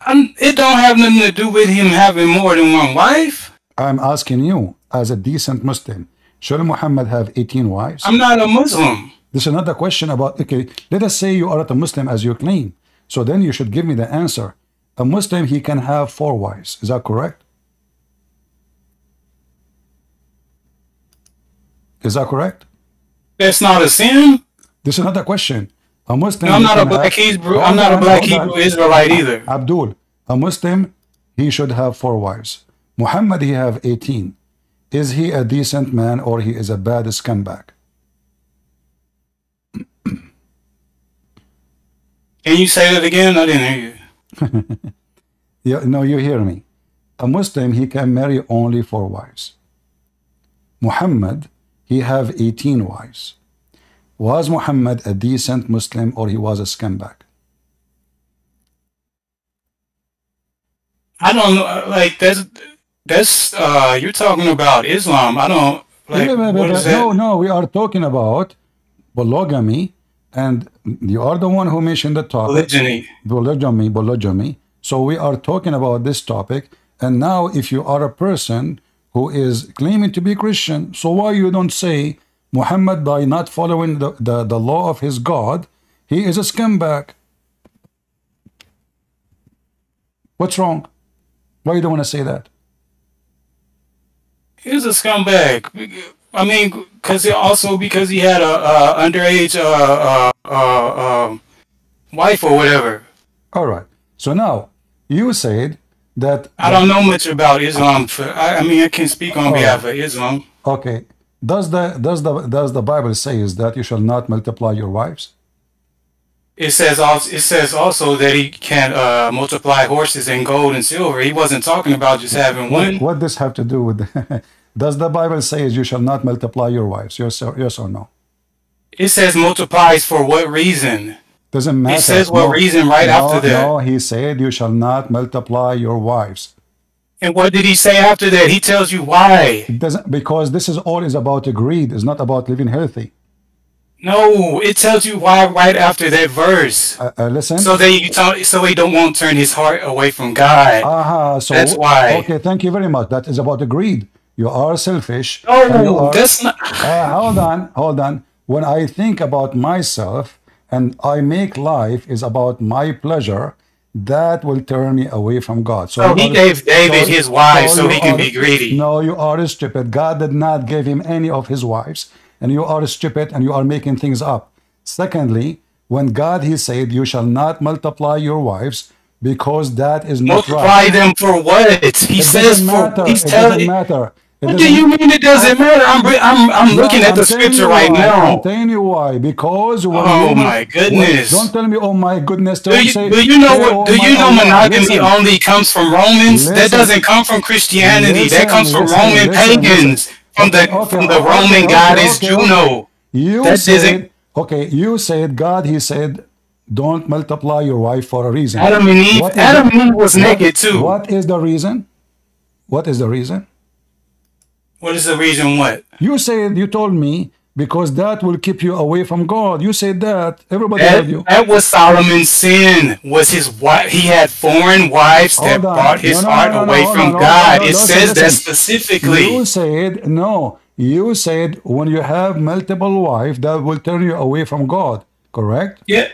It don't have nothing to do with him having more than one wife. I'm asking you, as a decent Muslim, should Muhammad have 18 wives? I'm not a Muslim. This is not a question about, okay, let us say you are not a Muslim as you claim. So then you should give me the answer. A Muslim, he can have 4 wives. Is that correct? Is that correct? That's not a sin. This is not a question. A Muslim. No, I'm not a black Hebrew. I'm not a black Hebrew Israelite either. Abdul, a Muslim, he should have 4 wives. Muhammad, he have 18. Is he a decent man or he is a bad scumbag? Can you say that again? I didn't hear you. No, you hear me. A Muslim, he can marry only 4 wives. Muhammad, he have 18 wives. Was Muhammad a decent Muslim or he was a scumbag? I don't know. Like that's you're talking about Islam. I don't like. What is that? No, we are talking about polygamy, and you are the one who mentioned the topic. Polygamy. So we are talking about this topic, and now if you are a person who is claiming to be Christian, so why you don't say Muhammad, by not following the law of his God, he is a scumbag? What's wrong? Why you don't want to say that? He's a scumbag. I mean, because he had a underage wife or whatever. All right. So now you said that I don't know much about Islam. I mean, I can speak on behalf of Islam. Okay. Does the Bible say is that you shall not multiply your wives? It says also that he can multiply horses and gold and silver. He wasn't talking about just having one. What does have to do with? Does the Bible say is you shall not multiply your wives? Yes or no? It says multiplies for what reason? Doesn't matter. It says what reason after that. No, he said you shall not multiply your wives. And what did he say after that? He tells you why. It doesn't, because this is all is about greed. It's not about living healthy. No, it tells you why right after that verse. Listen. So he won't turn his heart away from God. So that's why. Okay, thank you very much. That is about the greed. You are selfish. No, that's not. Hold on. When I think about myself and I make life is about my pleasure, that will turn me away from God. So he gave David his wives so he can be greedy. No, you are stupid. God did not give him any of his wives. And you are stupid and you are making things up. Secondly, when God, he said, you shall not multiply your wives because that is not multiply right. Them for what? He says it doesn't matter. What do you mean it doesn't matter? I'm looking at the scripture right now. I'm telling you why. Because my goodness! Don't tell me, oh my goodness. Do you know monogamy only comes from Romans? That doesn't come from Christianity. That comes from Roman pagans. From the Roman goddess Juno. You said God, he said, don't multiply your wife for a reason. Adam and Eve was naked too. What is the reason? What is the reason? What is the reason what? You told me Because that will keep you away from God. You said that. Everybody heard you. That was Solomon's sin. Was his wife? He had foreign wives that brought his heart away from God. It says that specifically. You said no. You said when you have multiple wives, that will turn you away from God. Correct? Yeah.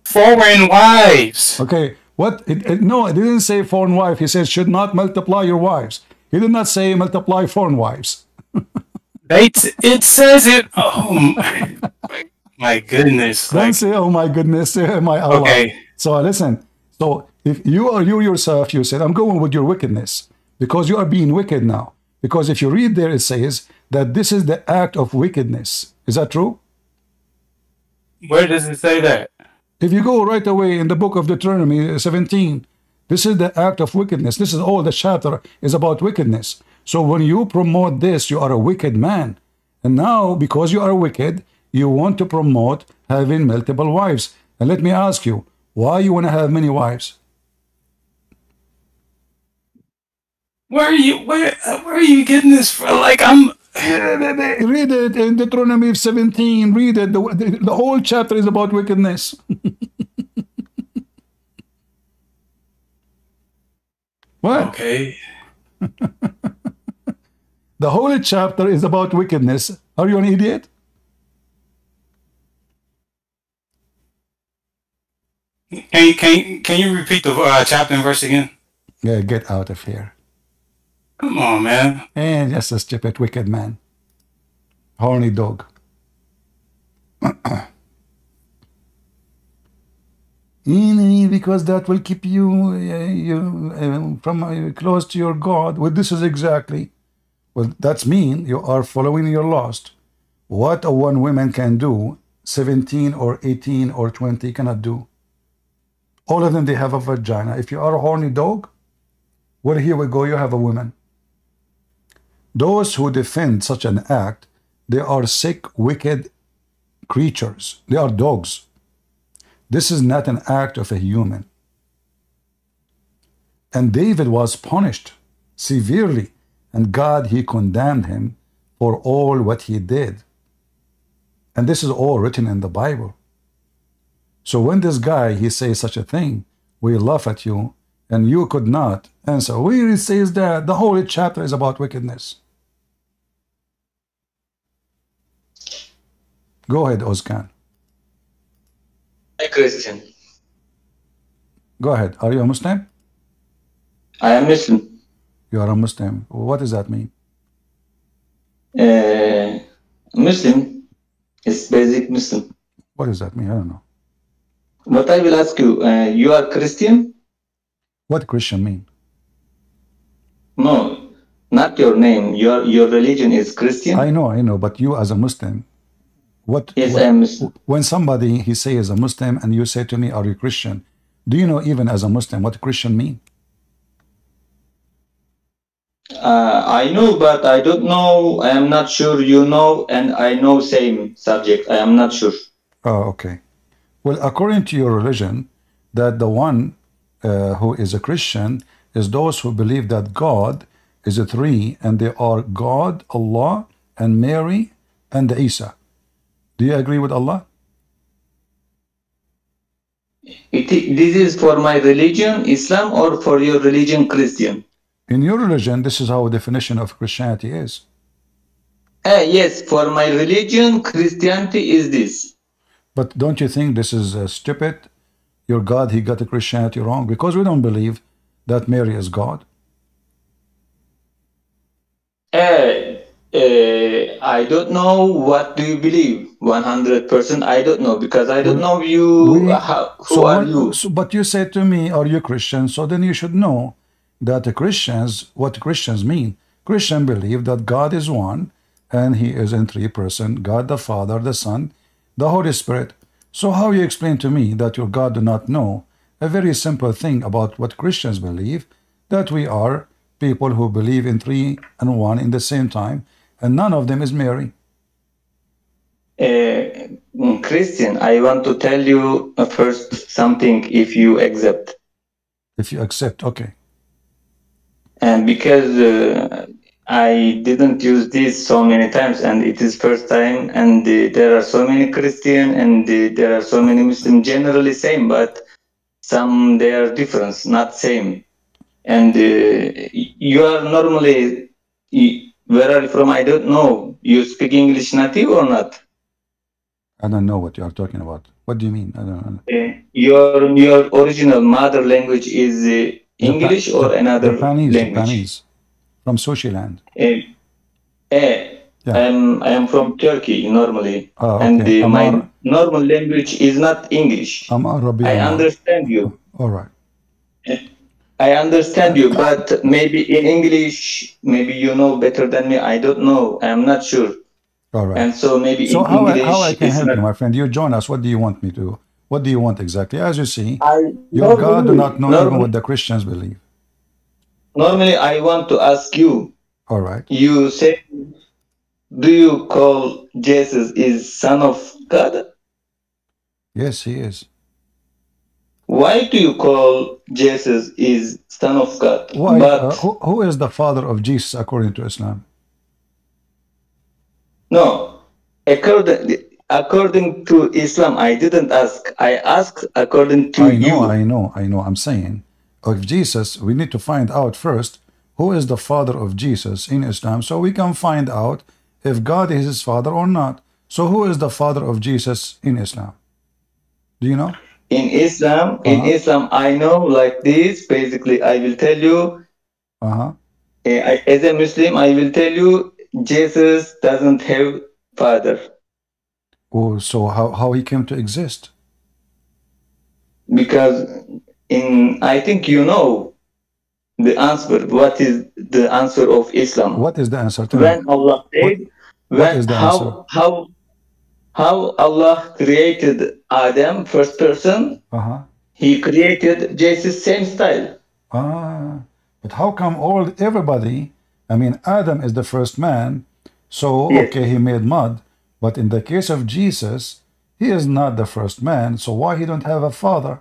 Foreign wives. Okay. What? No, it didn't say foreign wife. He said should not multiply your wives. He did not say multiply foreign wives. It says it. Oh my goodness! Don't say, "Oh my goodness, my Allah." Okay. So listen. So if you yourself, you said, "I'm going with your wickedness," because you are being wicked now. Because if you read there, it says that this is the act of wickedness. Is that true? Where does it say that? If you go right away in the book of Deuteronomy 17, this is the act of wickedness. This is all the chapter is about wickedness. So when you promote this, you are a wicked man. And now, because you are wicked, you want to promote having multiple wives. And let me ask you, why you want to have many wives? Where are you getting this from? Like read it in Deuteronomy 17. Read it. The whole chapter is about wickedness. What? Okay. The whole chapter is about wickedness. Are you an idiot? Can you repeat the chapter and verse again? Yeah, get out of here. Come on, man. And just a stupid, wicked man. Horny dog. Because that will keep you from close to your God. Well, this is exactly. Well, that's mean you are following your lust. What a one woman can do, 17 or 18 or 20 cannot do. All of them, they have a vagina. If you are a horny dog, well, here we go, you have a woman. Those who defend such an act, they are sick, wicked creatures. They are dogs. This is not an act of a human. And David was punished severely, and God, he condemned him for all what he did. And this is all written in the Bible. So when this guy, he says such a thing, we laugh at you, and you could not answer. Where it says that the whole chapter is about wickedness. Go ahead, Ozkan. I'm Christian. Go ahead. Are you a Muslim? I am Muslim. You are a Muslim. What does that mean? Muslim is basic Muslim. What does that mean? I don't know. But I will ask you, you are Christian? What Christian mean? No, not your name. Your religion is Christian? I know, but you as a Muslim, Yes, I am Muslim. When somebody, he says a Muslim, and you say to me, are you Christian? Do you know even as a Muslim what Christian mean? I know, but I don't know. I am not sure you know, and I know same subject. I am not sure. Oh, okay. Well, according to your religion, that the one who is a Christian is those who believe that God is a three, and they are God, Allah, and Mary, and Isa. Do you agree with Allah? This is for my religion, Islam, or for your religion, Christian? In your religion, this is how definition of Christianity is. Yes, for my religion, Christianity is this. But don't you think this is stupid? Your God, he got the Christianity wrong, because we don't believe that Mary is God. I don't know what do you believe. 100%, I don't know, because I don't know you. Who are you? But you said to me, are you Christian? So then you should know that the Christians, what Christians mean. Christians believe that God is one, and he is in three persons, God the Father, the Son, the Holy Spirit. So how you explain to me that your God do not know a very simple thing about what Christians believe, that we are people who believe in three and one in the same time, and none of them is Mary? Christian, I want to tell you first something, if you accept. If you accept, okay. And because I didn't use this so many times, and it is first time. And there are so many Christian, and there are so many Muslim. Generally same, but some they are different, not same. And you are normally, where are you from? I don't know. You speak English native or not? I don't know what you are talking about. What do you mean? I don't know. Your original mother language is English or another language? Japanese, from Sushi Land. I am from Turkey normally, okay. and my normal language is not English. I understand you. All right. I understand you, but maybe in English, maybe you know better than me. I don't know. I am not sure. All right. And so maybe so in how English, how I can help you, my friend? You join us. What do you want me to? What do you want exactly? As you see, your God do not know even what the Christians believe. Normally, I want to ask you. All right. You say, do you call Jesus is son of God? Yes, he is. Why do you call Jesus is son of God? Why? But who is the father of Jesus according to Islam? No, according to Islam, I didn't ask. I asked according to you. I know. I'm saying, if Jesus, we need to find out first who is the father of Jesus in Islam, so we can find out if God is his father or not. So who is the father of Jesus in Islam? Do you know? In Islam, I know like this. Basically, I will tell you. As a Muslim, I will tell you Jesus doesn't have father. Oh, so how he came to exist? Because I think you know the answer. What is the answer of Islam? What is the answer? When Allah said, what is the answer? How Allah created Adam, first person, he created Jesus same style. But how come everybody, I mean, Adam is the first man, so, okay, he made mud, but in the case of Jesus, he is not the first man, so why he don't have a father?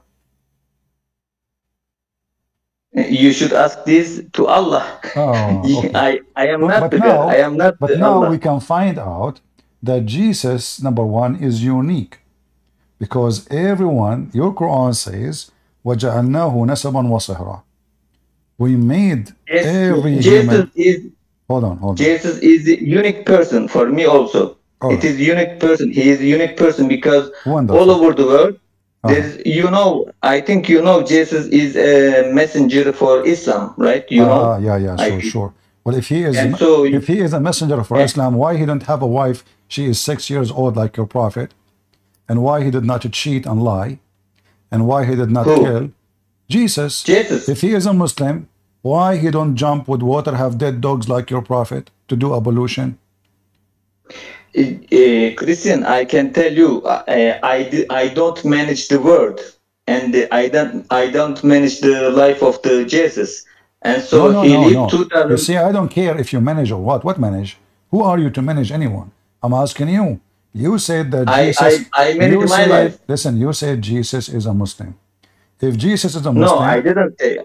You should ask this to Allah. Okay. I am not the God. I am not But now Allah. we can find out that Jesus, number one, is unique. Because everyone, your Quran says, وَجَعَلْنَاهُ نَسَبًا وَصِهْرًا. We made every human... Hold on. Jesus is a unique person for me also. It is unique person. He is a unique person because all over the world, there's, I think Jesus is a messenger for Islam, right? Yeah, sure. Well, if he is a messenger for Islam, why he don't have a wife? She is 6 years old like your prophet. And why he did not cheat and lie? And why he did not kill? Jesus. If he is a Muslim, why he don't jump with water, have dead dogs like your prophet to do ablution? Christian, I can tell you, I don't manage the world, and I don't manage the life of the Jesus, and so he lived 2000. You see, I don't care if you manage or what. What manage? Who are you to manage anyone? I'm asking you. You said that Jesus. I manage my life. Listen, you said Jesus is a Muslim. If Jesus is a Muslim, no,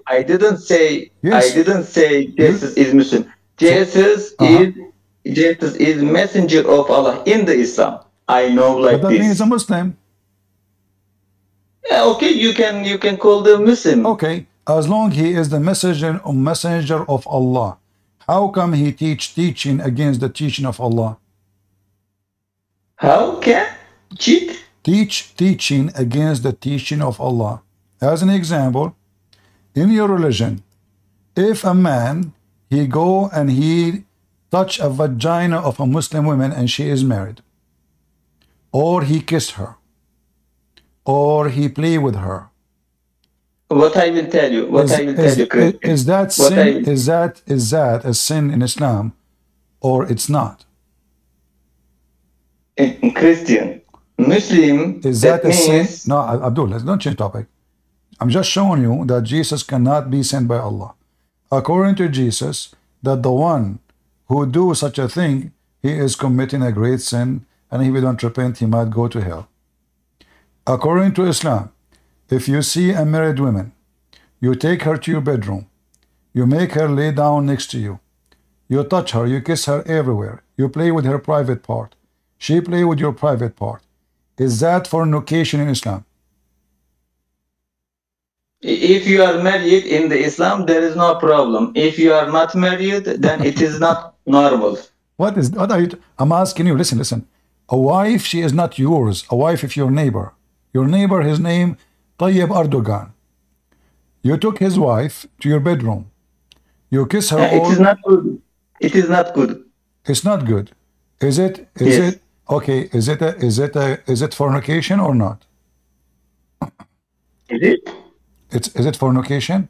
I didn't say. Yes. I didn't say Jesus is Muslim. Jesus is messenger of Allah in the Islam. I know like but that means a Muslim. Yeah, okay, you can call the Muslim. Okay, as long he is the messenger of Allah, how come he teaching against the teaching of Allah? How can cheat? Teaching against the teaching of Allah. As an example, in your religion, if a man he go and he touch a vagina of a Muslim woman and she is married, or he kissed her, or he play with her, what I will tell you, is that sin? Is that a sin in Islam, or it's not? In Christian, Muslim, is that a sin? No, Abdul, let's not change topic. I'm just showing you that Jesus cannot be sent by Allah. According to Jesus, that the one who do such a thing, he is committing a great sin, and if he don't repent, he might go to hell. According to Islam, if you see a married woman, you take her to your bedroom, you make her lay down next to you, You touch her, you kiss her everywhere. You play with her private part. She play with your private part. Is that fornication in Islam? If you are married in the Islam, there is no problem. If you are not married, then it is not normal. What are you? I'm asking you. Listen. A wife, she is not yours. A wife is your neighbor. Your neighbor, his name, Tayyib Erdogan. You took his wife to your bedroom. You kiss her. It is not good. It is not good. It's not good. Is it? Yes. It? Okay. Is it fornication or not? Is it? Is it fornication?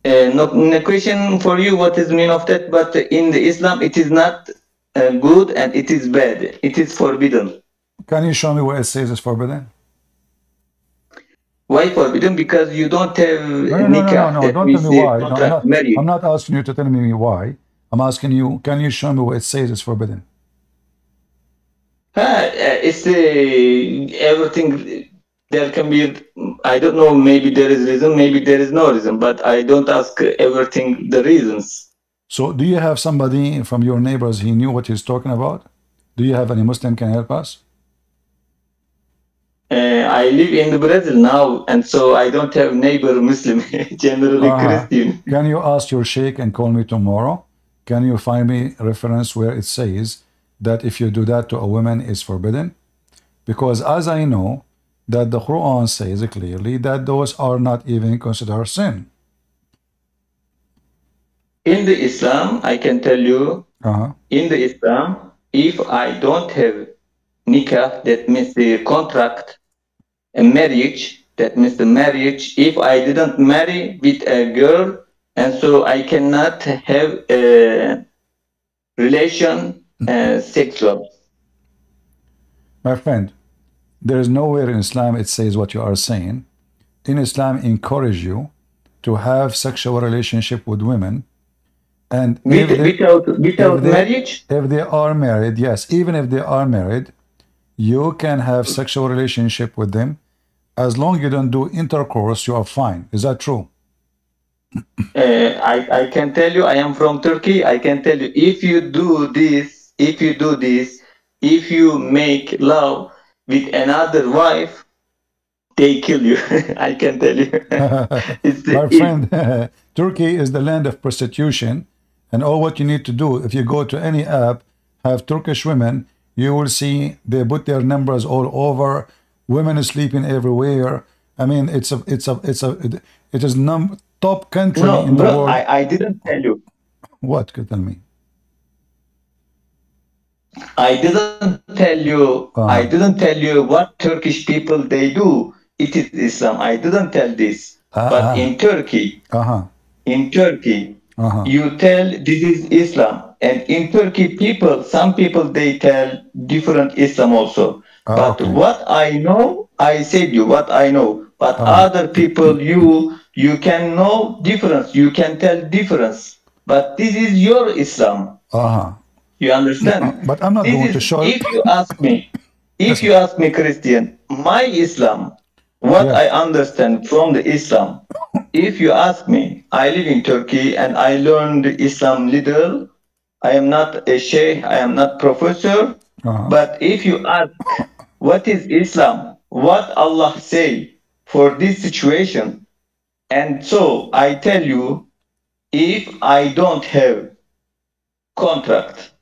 No question for you. What is the meaning of that? But in the Islam, it is not good and it is bad. It is forbidden. Can you show me where it says it's forbidden? Why forbidden? Because you don't have nikah. No. Don't tell me why. I'm not asking you to tell me why. I'm asking you, can you show me where it says it's forbidden? It's everything. There can be, I don't know, maybe there is reason, maybe there is no reason, but I don't ask everything the reasons. So do you have somebody from your neighbors, he knew what he's talking about? Do you have any Muslim can help us? I live in Brazil now, and so I don't have neighbor Muslim, generally Christian. Can you ask your sheikh and call me tomorrow? Can you find me a reference where it says that if you do that to a woman is forbidden? Because as I know, that the Quran says clearly that those are not even considered sin. In the Islam, I can tell you, in the Islam, if I don't have nikah, that means the contract, a marriage, that means the marriage, if I didn't marry with a girl, and so I cannot have a relation sexual. My friend, there is nowhere in Islam it says what you are saying. In Islam, encourage you to have sexual relationship with women, and without marriage. If they are married, yes, even if they are married, you can have sexual relationship with them as long you don't do intercourse. You are fine. Is that true? I can tell you, I am from Turkey. I can tell you, if you do this, if you make love with another wife, they kill you. I can tell you. My friend, Turkey is the land of prostitution, and all what you need to do, if you go to any app, have Turkish women, you will see they put their numbers all over. Women sleeping everywhere. I mean, it is top country in the world. I didn't tell you. What? Tell me. I didn't tell you. I didn't tell you what Turkish people they do. It is Islam. I didn't tell this. But in Turkey, you tell this is Islam, and in Turkey, some people they tell different Islam also. But what I know, I said you what I know. But other people, you can know difference. You can tell difference. But this is your Islam. You understand? But I'm not going to show. If you ask me, Christian, my Islam, what I understand from the Islam. If you ask me, I live in Turkey and I learned Islam little. I am not a sheikh. I am not professor. But if you ask, what is Islam? What Allah say for this situation? And so I tell you, if I don't have contract,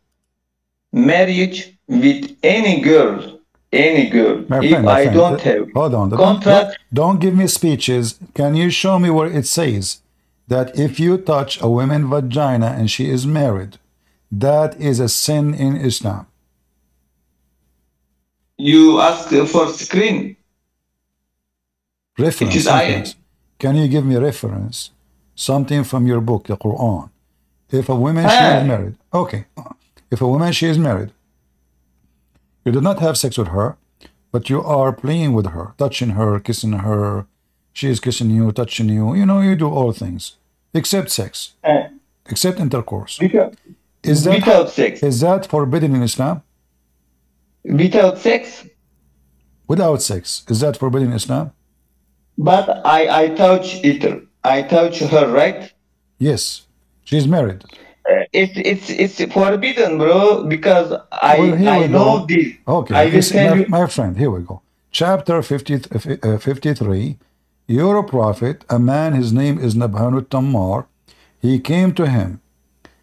marriage with any girl, I don't have contract. Don't give me speeches. Can you show me where it says that if you touch a woman's vagina and she is married, that is a sin in Islam? You ask for screen. Reference. It is ayat. Can you give me reference? Something from your book, the Quran. If a woman she is married. Okay. If a woman she is married, you do not have sex with her, but you are playing with her, touching her, kissing her. She is kissing you, touching you. You know, you do all things except sex, except intercourse. Without sex. Is that forbidden in Islam? Without sex? Without sex. Is that forbidden in Islam? But I touch it. I touch her, right? Yes. She's married. it's forbidden, bro. Because Well, here we know go. this. Okay, I will tell you. my friend, here we go. Chapter 53. You're a prophet, a man, his name is Nabhanu Tammar. He came to him.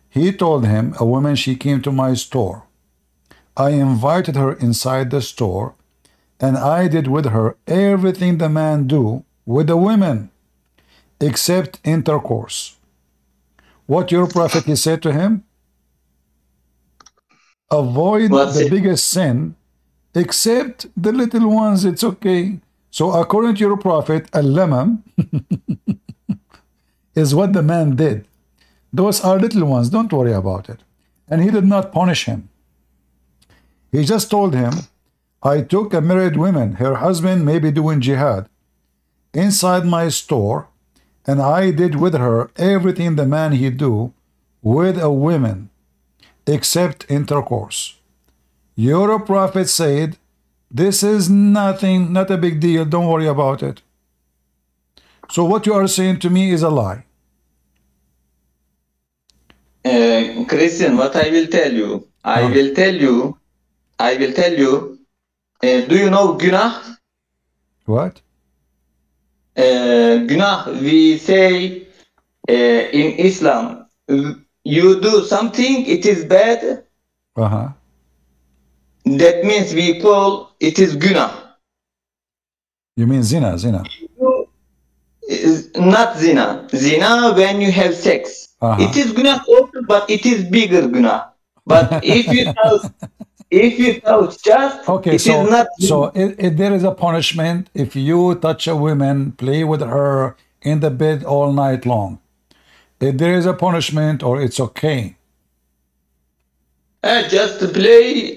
He told him, a woman, she came to my store. I invited her inside the store, and I did with her everything the man do with the women, except intercourse. What your prophet, he said to him? Avoid the biggest sin, except the little ones, it's okay. So according to your prophet, al-lamam is what the man did. Those are little ones, don't worry about it. And he did not punish him. He just told him, I took a married woman, her husband may be doing jihad, inside my store, and I did with her everything the man he do with a woman, except intercourse. Your prophet said, this is nothing, not a big deal, don't worry about it. So what you are saying to me is a lie. Christian, what I will tell you, I will tell you, do you know Gunah? What? Gunah, we say in Islam, you do something, it is bad. That means we call it is Gunah. You mean zina, zina? Not zina. Zina when you have sex. It is Gunah also, but it is bigger Gunah. But if you touch just, okay, it is not. So if there is a punishment if you touch a woman, play with her in the bed all night long. If there is a punishment, or it's okay. Just to play,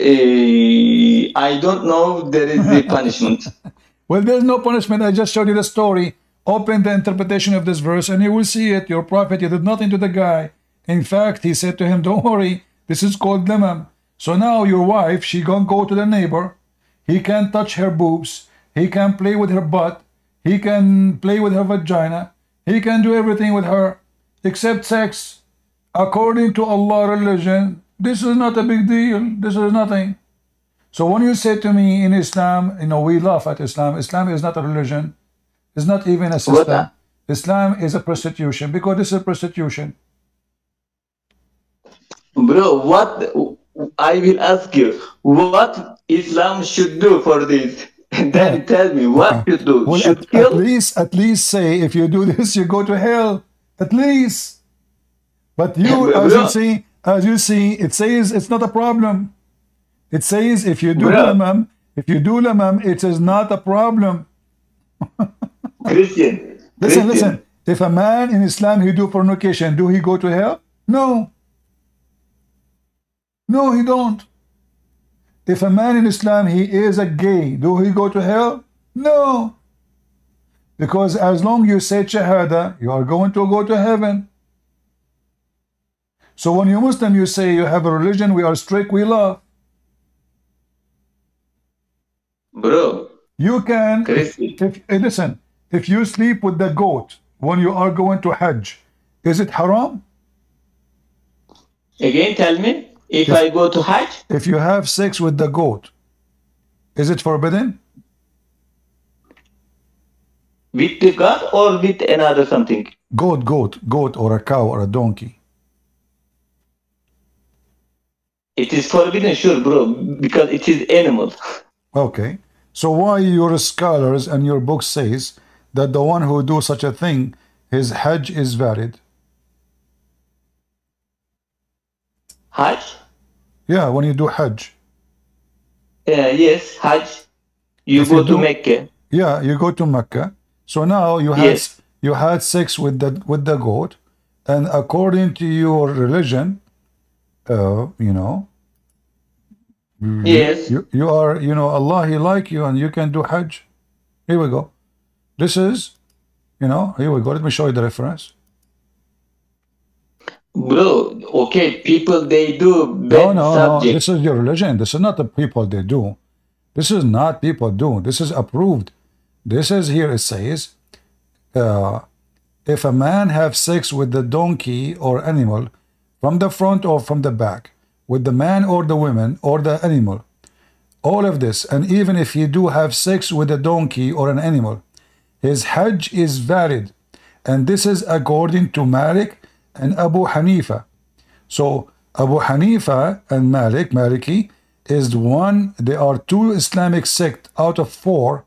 I don't know there is the punishment. Well, there's no punishment. I just showed you the story. Open the interpretation of this verse and you will see it. Your prophet, he did nothing to the guy. In fact, he said to him, don't worry, this is called limam. So now your wife, she gonna go to the neighbor. He can touch her boobs. He can play with her butt. He can play with her vagina. He can do everything with her except sex. According to Allah religion, this is not a big deal. This is nothing. So when you say to me in Islam, you know, we laugh at Islam. Islam is not a religion. It's not even a system. Islam is a prostitution, because this is prostitution. Bro, what I will ask you, what Islam should do for this? And then tell me what you do. Well, at least say, if you do this, you go to hell. At least. But you, as you see, it says it's not a problem. It says if you do lamam, it is not a problem. Christian. Listen. If a man in Islam, he do fornication, do he go to hell? No. No, he don't. If a man in Islam, he is a gay, do he go to hell? No. Because as long you say shahada, you are going to go to heaven. So when you Muslim, you say you have a religion, we are strict, we love. Bro. You can, listen, if you sleep with the goat when you are going to Hajj, is it haram? Again, tell me, if I go to Hajj? If you have sex with the goat, is it forbidden? With the goat or with another something? Goat or a cow or a donkey. It is forbidden, sure, bro, because it is animal. Okay. So why your scholars and your book says that the one who do such a thing, his Hajj is valid? Hajj? Yeah, when you do Hajj. Yes, Hajj. You go to Mecca. Yeah, you go to Mecca. So now you had sex with the goat, and according to your religion, you know. Yes. You are, you know, Allah, He like you, and you can do Hajj. Here we go. This is, you know, here we go. Let me show you the reference. Bro, okay, people, they do bad No. This is your religion. This is not the people they do. This is not people do. This is approved. This is here, it says, if a man have sex with the donkey or animal, from the front or from the back, with the man or the woman or the animal, all of this, and even if he do have sex with a donkey or an animal, his Hajj is valid. And this is according to Malik and Abu Hanifa. So Abu Hanifa and Maliki is one, they are two Islamic sects out of 4,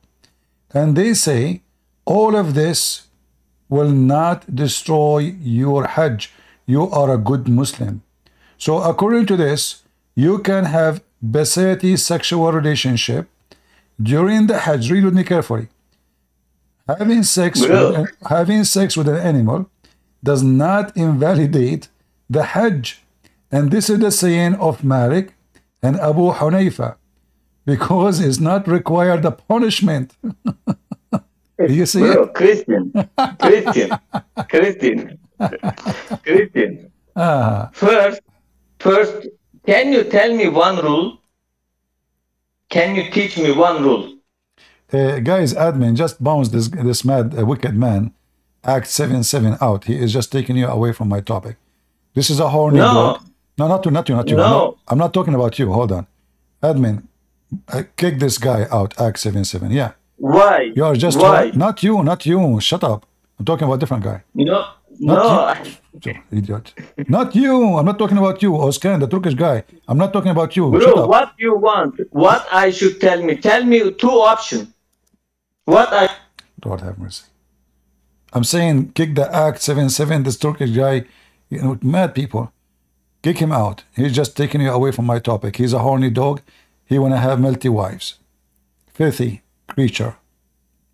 and they say all of this will not destroy your Hajj. You are a good Muslim. So according to this, you can have bestiality sexual relationship during the Hajj. Read with me carefully. Having sex with an animal does not invalidate the Hajj. And this is the saying of Malik and Abu Hanifa, because it's not required a punishment. Do you see it? Christian. First, can you tell me one rule? Can you teach me one rule? Guys, admin, just bounce this mad, wicked man, Act 7:7 out. He is just taking you away from my topic. This is a horny dog. No, not you. No. I'm not talking about you. Hold on. Admin, kick this guy out, Act 7:7. Yeah. Why? You are just... Why? Not you. Shut up. I'm talking about a different guy. No. Idiot. Not you. I'm not talking about you. Oskan, the Turkish guy. I'm not talking about you. Bro, shut up. What you want? What I should tell me? Tell me 2 options. Lord have mercy. I'm saying kick the Act 7:7, this Turkish guy, mad people. Kick him out. He's just taking you away from my topic. He's a horny dog. He want to have multi wives. Filthy creature.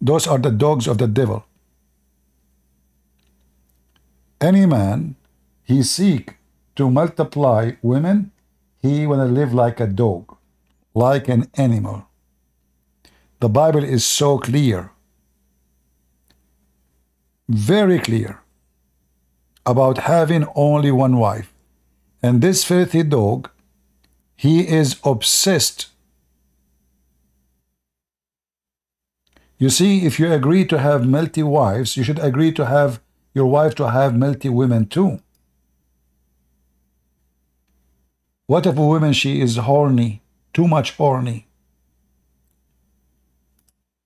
Those are the dogs of the devil. Any man, he seek to multiply women, he want to live like a dog, like an animal. The Bible is so clear, very clear, about having only one wife. And this filthy dog, he is obsessed. You see, if you agree to have multi wives, you should agree to have your wife to have multi women too. What if a woman, she is horny, too much horny?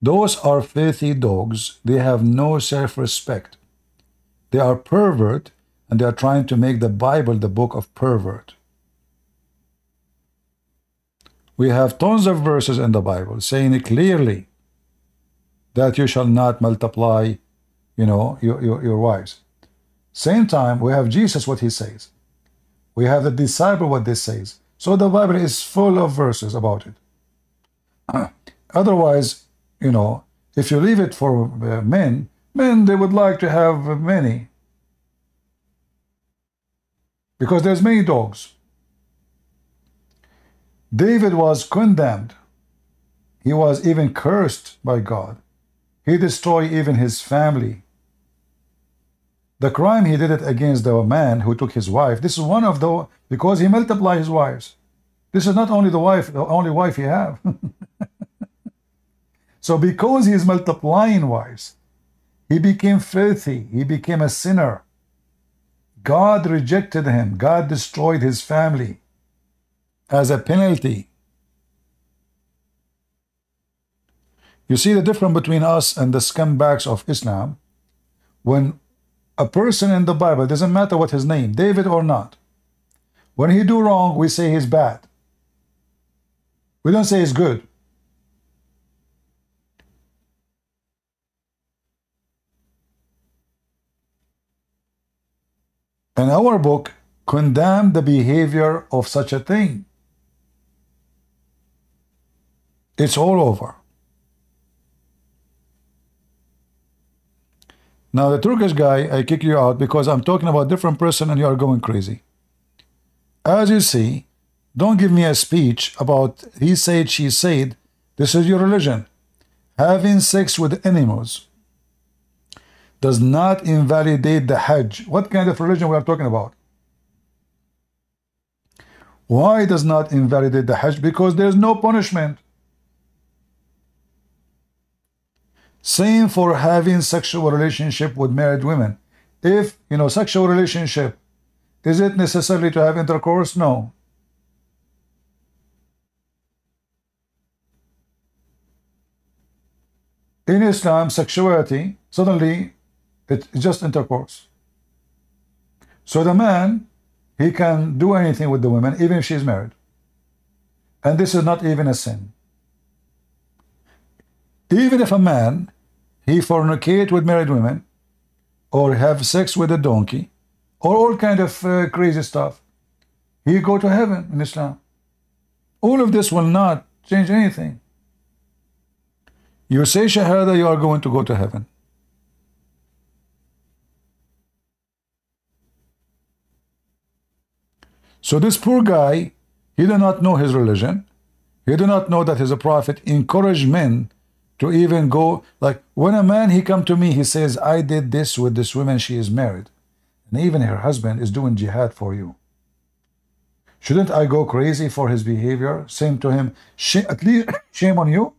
Those are filthy dogs. They have no self-respect. They are pervert, and they are trying to make the Bible the book of pervert. We have tons of verses in the Bible saying it clearly that you shall not multiply, your wives. Same time, we have Jesus, what he says. We have the disciple, what this says. So the Bible is full of verses about it. Otherwise, if you leave it for men, they would like to have many. Because there's many dogs. David was condemned. He was even cursed by God. He destroyed even his family. The crime he did it against the man who took his wife. This is one of the, because he multiplied his wives. This is not only the only wife he have. So because he is multiplying wives, he became filthy. He became a sinner. God rejected him. God destroyed his family as a penalty. You see the difference between us and the scumbags of Islam? When a person in the Bible, doesn't matter what his name, David or not, when he do wrong, we say he's bad. We don't say he's good. And our book condemned the behavior of such a thing. It's all over. Now the Turkish guy, I kick you out because I'm talking about a different person and you are going crazy. As you see, don't give me a speech about he said, she said. This is your religion. Having sex with animals does not invalidate the Hajj. What kind of religion we are talking about? Why does not invalidate the Hajj? Because there's no punishment. Same for having sexual relationship with married women. If, sexual relationship Is it necessary to have intercourse? No. In Islam, sexuality, suddenly, it's just intercourse. So the man, he can do anything with the woman, even if she's married. And this is not even a sin. Even if a man, he fornicate with married women, or have sex with a donkey, or all kind of crazy stuff, he go to heaven in Islam. All of this will not change anything. You say Shahada, you are going to go to heaven. So this poor guy, he do not know his religion. He do not know that his prophet encouraged men to even go, like when a man, he come to me, he says, I did this with this woman, she is married. And even her husband is doing jihad for you. Shouldn't I go crazy for his behavior? Saying to him, at least shame on you?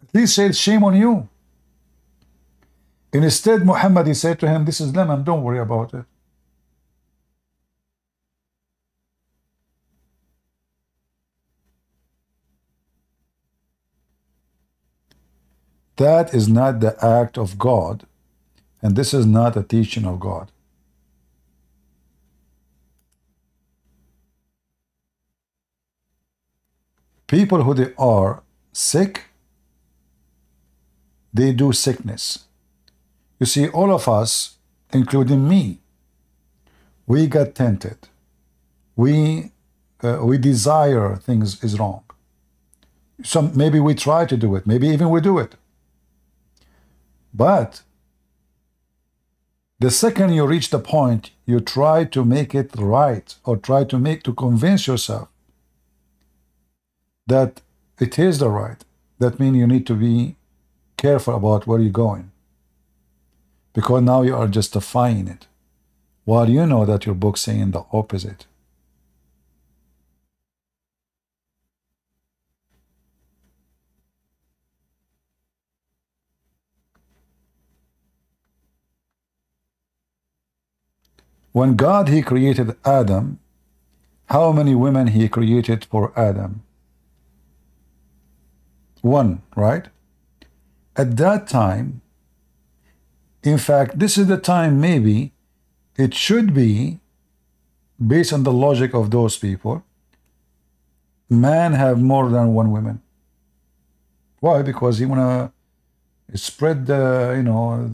At least say shame on you. And instead, Muhammad, he said to him, this is lemon, don't worry about it. That is not the act of God, and this is not a teaching of God. People who they are sick, they do sickness. You see, all of us, including me, we got tempted. We desire things is wrong. Maybe we try to do it. Maybe even we do it. But the second you reach the point, you try to make it right, or try to convince yourself that it is the right. That means you need to be careful about where you're going, because now you are justifying it, while you know that your book's saying the opposite. When God, he created Adam, how many women he created for Adam? One, right? At that time, in fact, this is the time maybe it should be, based on the logic of those people, man have more than one woman. Why? Because he wanna spread the, you know,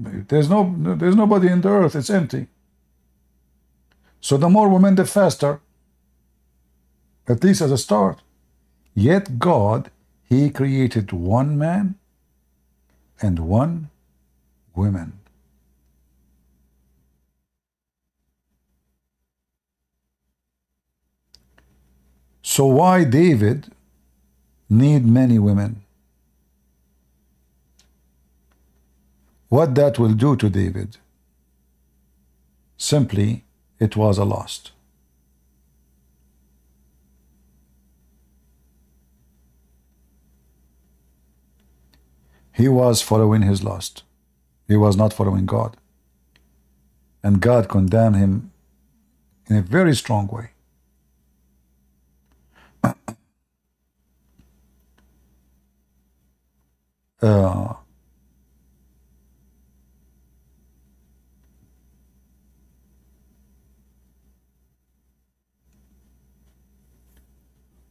there's nobody in the earth, it's empty. So the more women, the faster, at least as a start. Yet God, he created one man and one woman. So why David need many women? What that will do to David? Simply, it was a lust. He was following his lust. He was not following God. And God condemned him in a very strong way.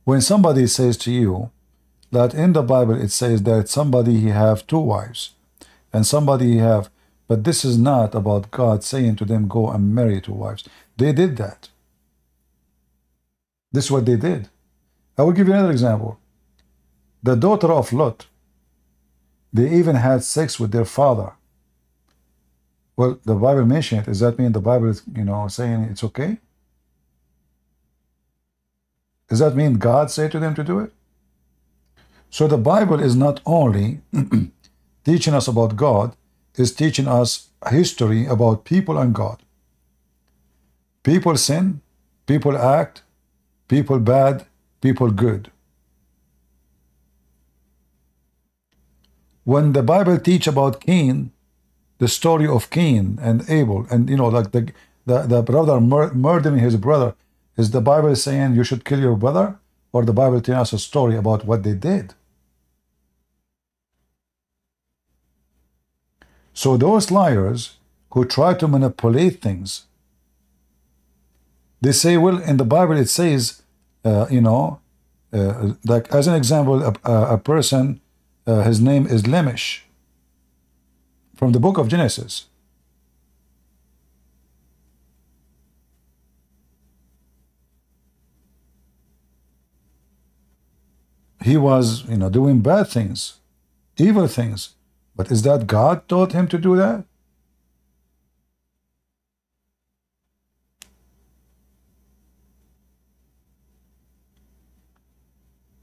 When somebody says to you that in the Bible it says that somebody he have two wives and somebody he have, but this is not about God saying to them go and marry two wives. They did that. This is what they did. I will give you another example. The daughter of Lot, they even had sex with their father. Well, the Bible mentioned it. Does that mean the Bible is, you know, saying it's okay? Does that mean God said to them to do it? So the Bible is not only teaching us about God, it's teaching us history about people and God. People sin, people act, people bad, people good. When the Bible teach about Cain, the story of Cain and Abel, and like the brother murdering his brother. Is the Bible saying you should kill your brother, or the Bible telling us a story about what they did? So those liars who try to manipulate things, they say, well, in the Bible it says, like as an example, a person, his name is Lemish, from the book of Genesis. He was, doing bad things, evil things. But is that God taught him to do that?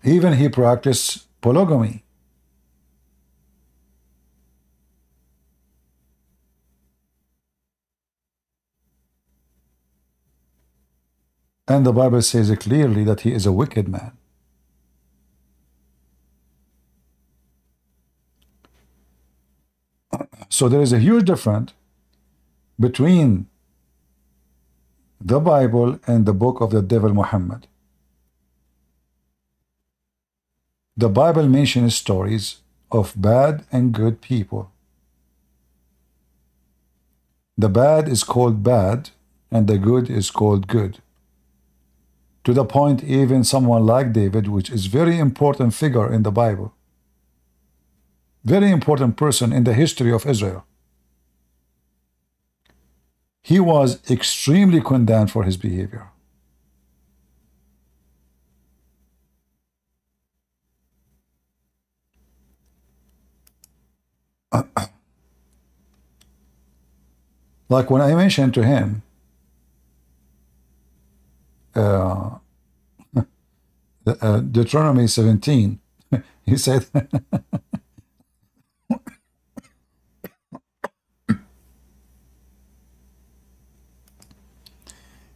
Even he practiced polygamy. And the Bible says clearly that he is a wicked man. So there is a huge difference between the Bible and the book of the devil Muhammad. The Bible mentions stories of bad and good people. The bad is called bad and the good is called good. To the point even someone like David, which is very important figure in the Bible, very important person in the history of Israel, he was extremely condemned for his behavior. Like when I mentioned to him Deuteronomy 17, he said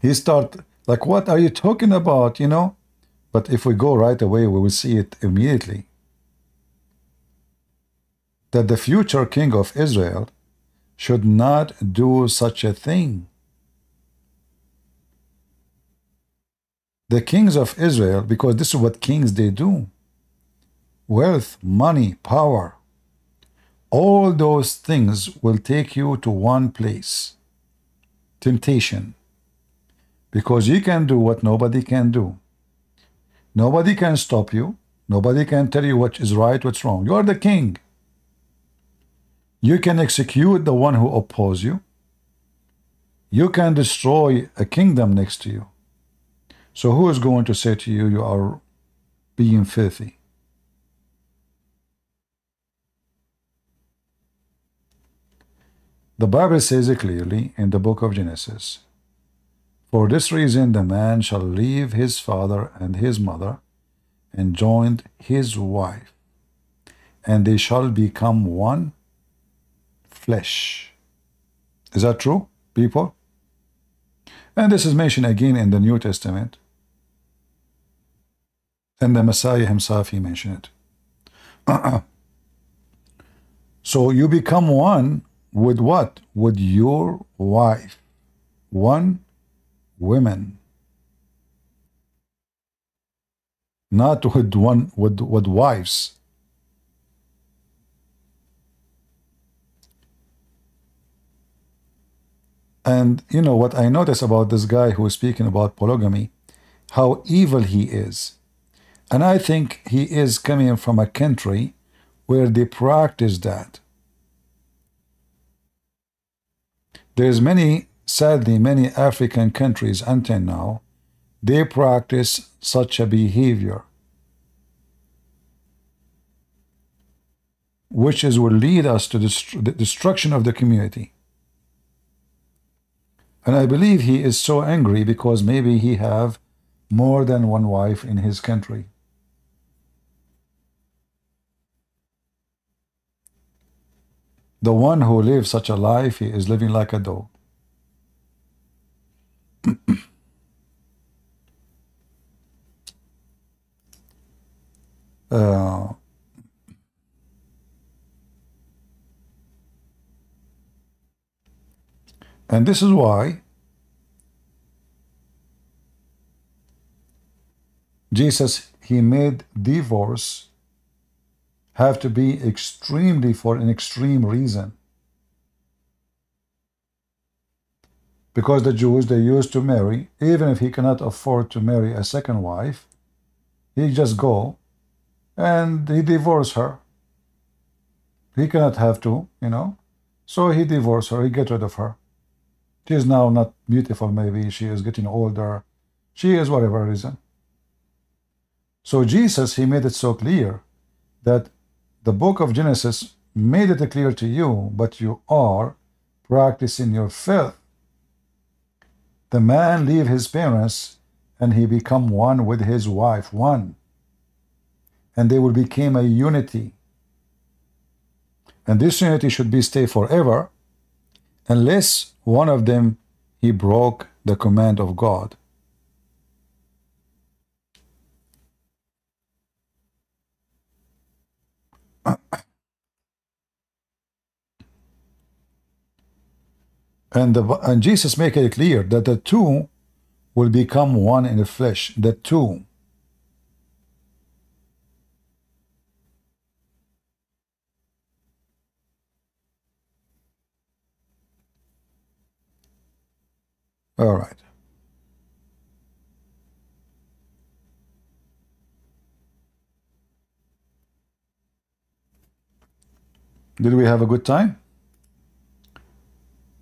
he started like, what are you talking about, But if we go right away, we will see it immediately. That the future king of Israel should not do such a thing. The kings of Israel, because this is what kings they do. Wealth, money, power. All those things will take you to one place. Temptation. Because you can do what nobody can do. Nobody can stop you. Nobody can tell you what is right, what's wrong. You are the king. You can execute the one who opposes you. You can destroy a kingdom next to you. So who is going to say to you, you are being filthy? The Bible says it clearly in the book of Genesis. For this reason the man shall leave his father and his mother and join his wife, and they shall become one flesh. Is that true, people? And this is mentioned again in the New Testament. And the Messiah himself, he mentioned it. So you become one with what? With your wife. One woman. Not with with wives. And what I notice about this guy who is speaking about polygamy, how evil he is. And I think he is coming from a country where they practice that. There's sadly, many African countries until now, they practice such a behavior, which will lead us to the destruction of the community. And I believe he is so angry because maybe he have more than one wife in his country. The one who lives such a life, he is living like a dog. And this is why Jesus, he made divorce have to be extremely for an extreme reason. Because the Jews, they used to marry, even if he cannot afford to marry a second wife, he just go and he divorce her. He cannot have to, you know. So he divorced her, he get rid of her. She is now not beautiful, maybe she is getting older. She is whatever reason. So Jesus, he made it so clear that the book of Genesis made it clear to you, but you are practicing your filth. The man leave his parents and he become one with his wife, one. And they will become a unity. And this unity should be stay forever, unless one of them, he broke the command of God. And Jesus make it clear that the two will become one in the flesh. The two. All right. Did we have a good time?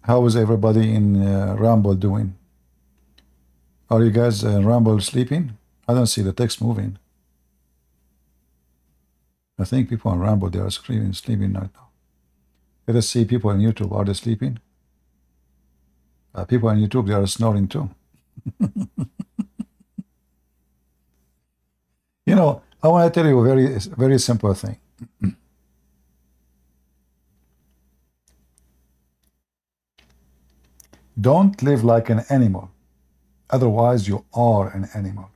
How is everybody in Ramble doing? Are you guys in Ramble sleeping? I don't see the text moving. I think people on Ramble, they are sleeping right now. Let us see people on YouTube. Are they sleeping? People on YouTube, they are snoring too. You know, I want to tell you a very simple thing. Don't live like an animal. Otherwise, you are an animal.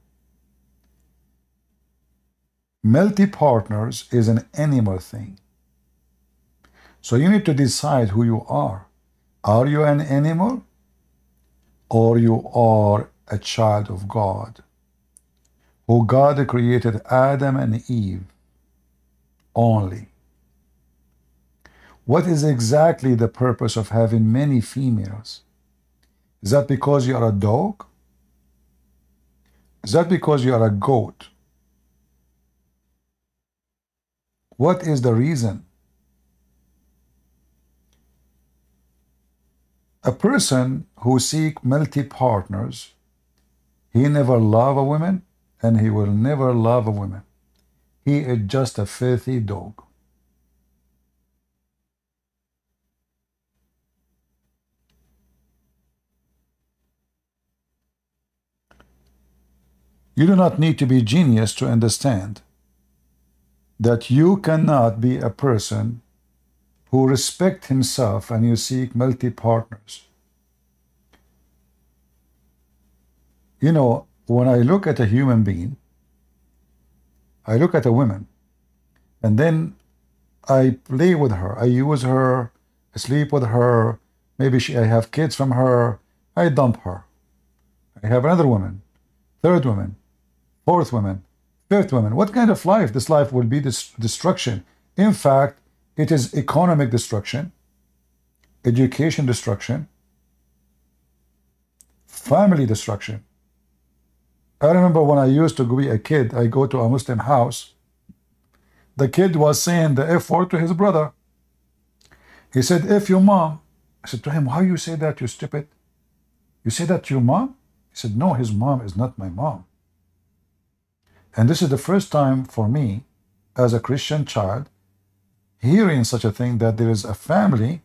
Multi-partners is an animal thing. So you need to decide who you are. Are you an animal? Or you are a child of God? Who God created Adam and Eve only. What is exactly the purpose of having many females? Is that because you are a dog? Is that because you are a goat? What is the reason? A person who seeks multi-partners, he never love a woman and he will never love a woman. He is just a filthy dog. You do not need to be genius to understand that you cannot be a person who respects himself and you seek multi-partners. You know, when I look at a human being, I look at a woman, and then I play with her, I use her, I sleep with her, maybe I have kids from her, I dump her. I have another woman, third woman, fourth woman, fifth woman. What kind of life? This life will be destruction. In fact, it is economic destruction, education destruction, family destruction. I remember when I used to be a kid, I go to a Muslim house. The kid was saying the F word to his brother. He said, F your mom. I said to him, how you say that, you stupid? You say that to your mom? He said, no, his mom is not my mom. And this is the first time for me, as a Christian child, hearing such a thing, that there is a family,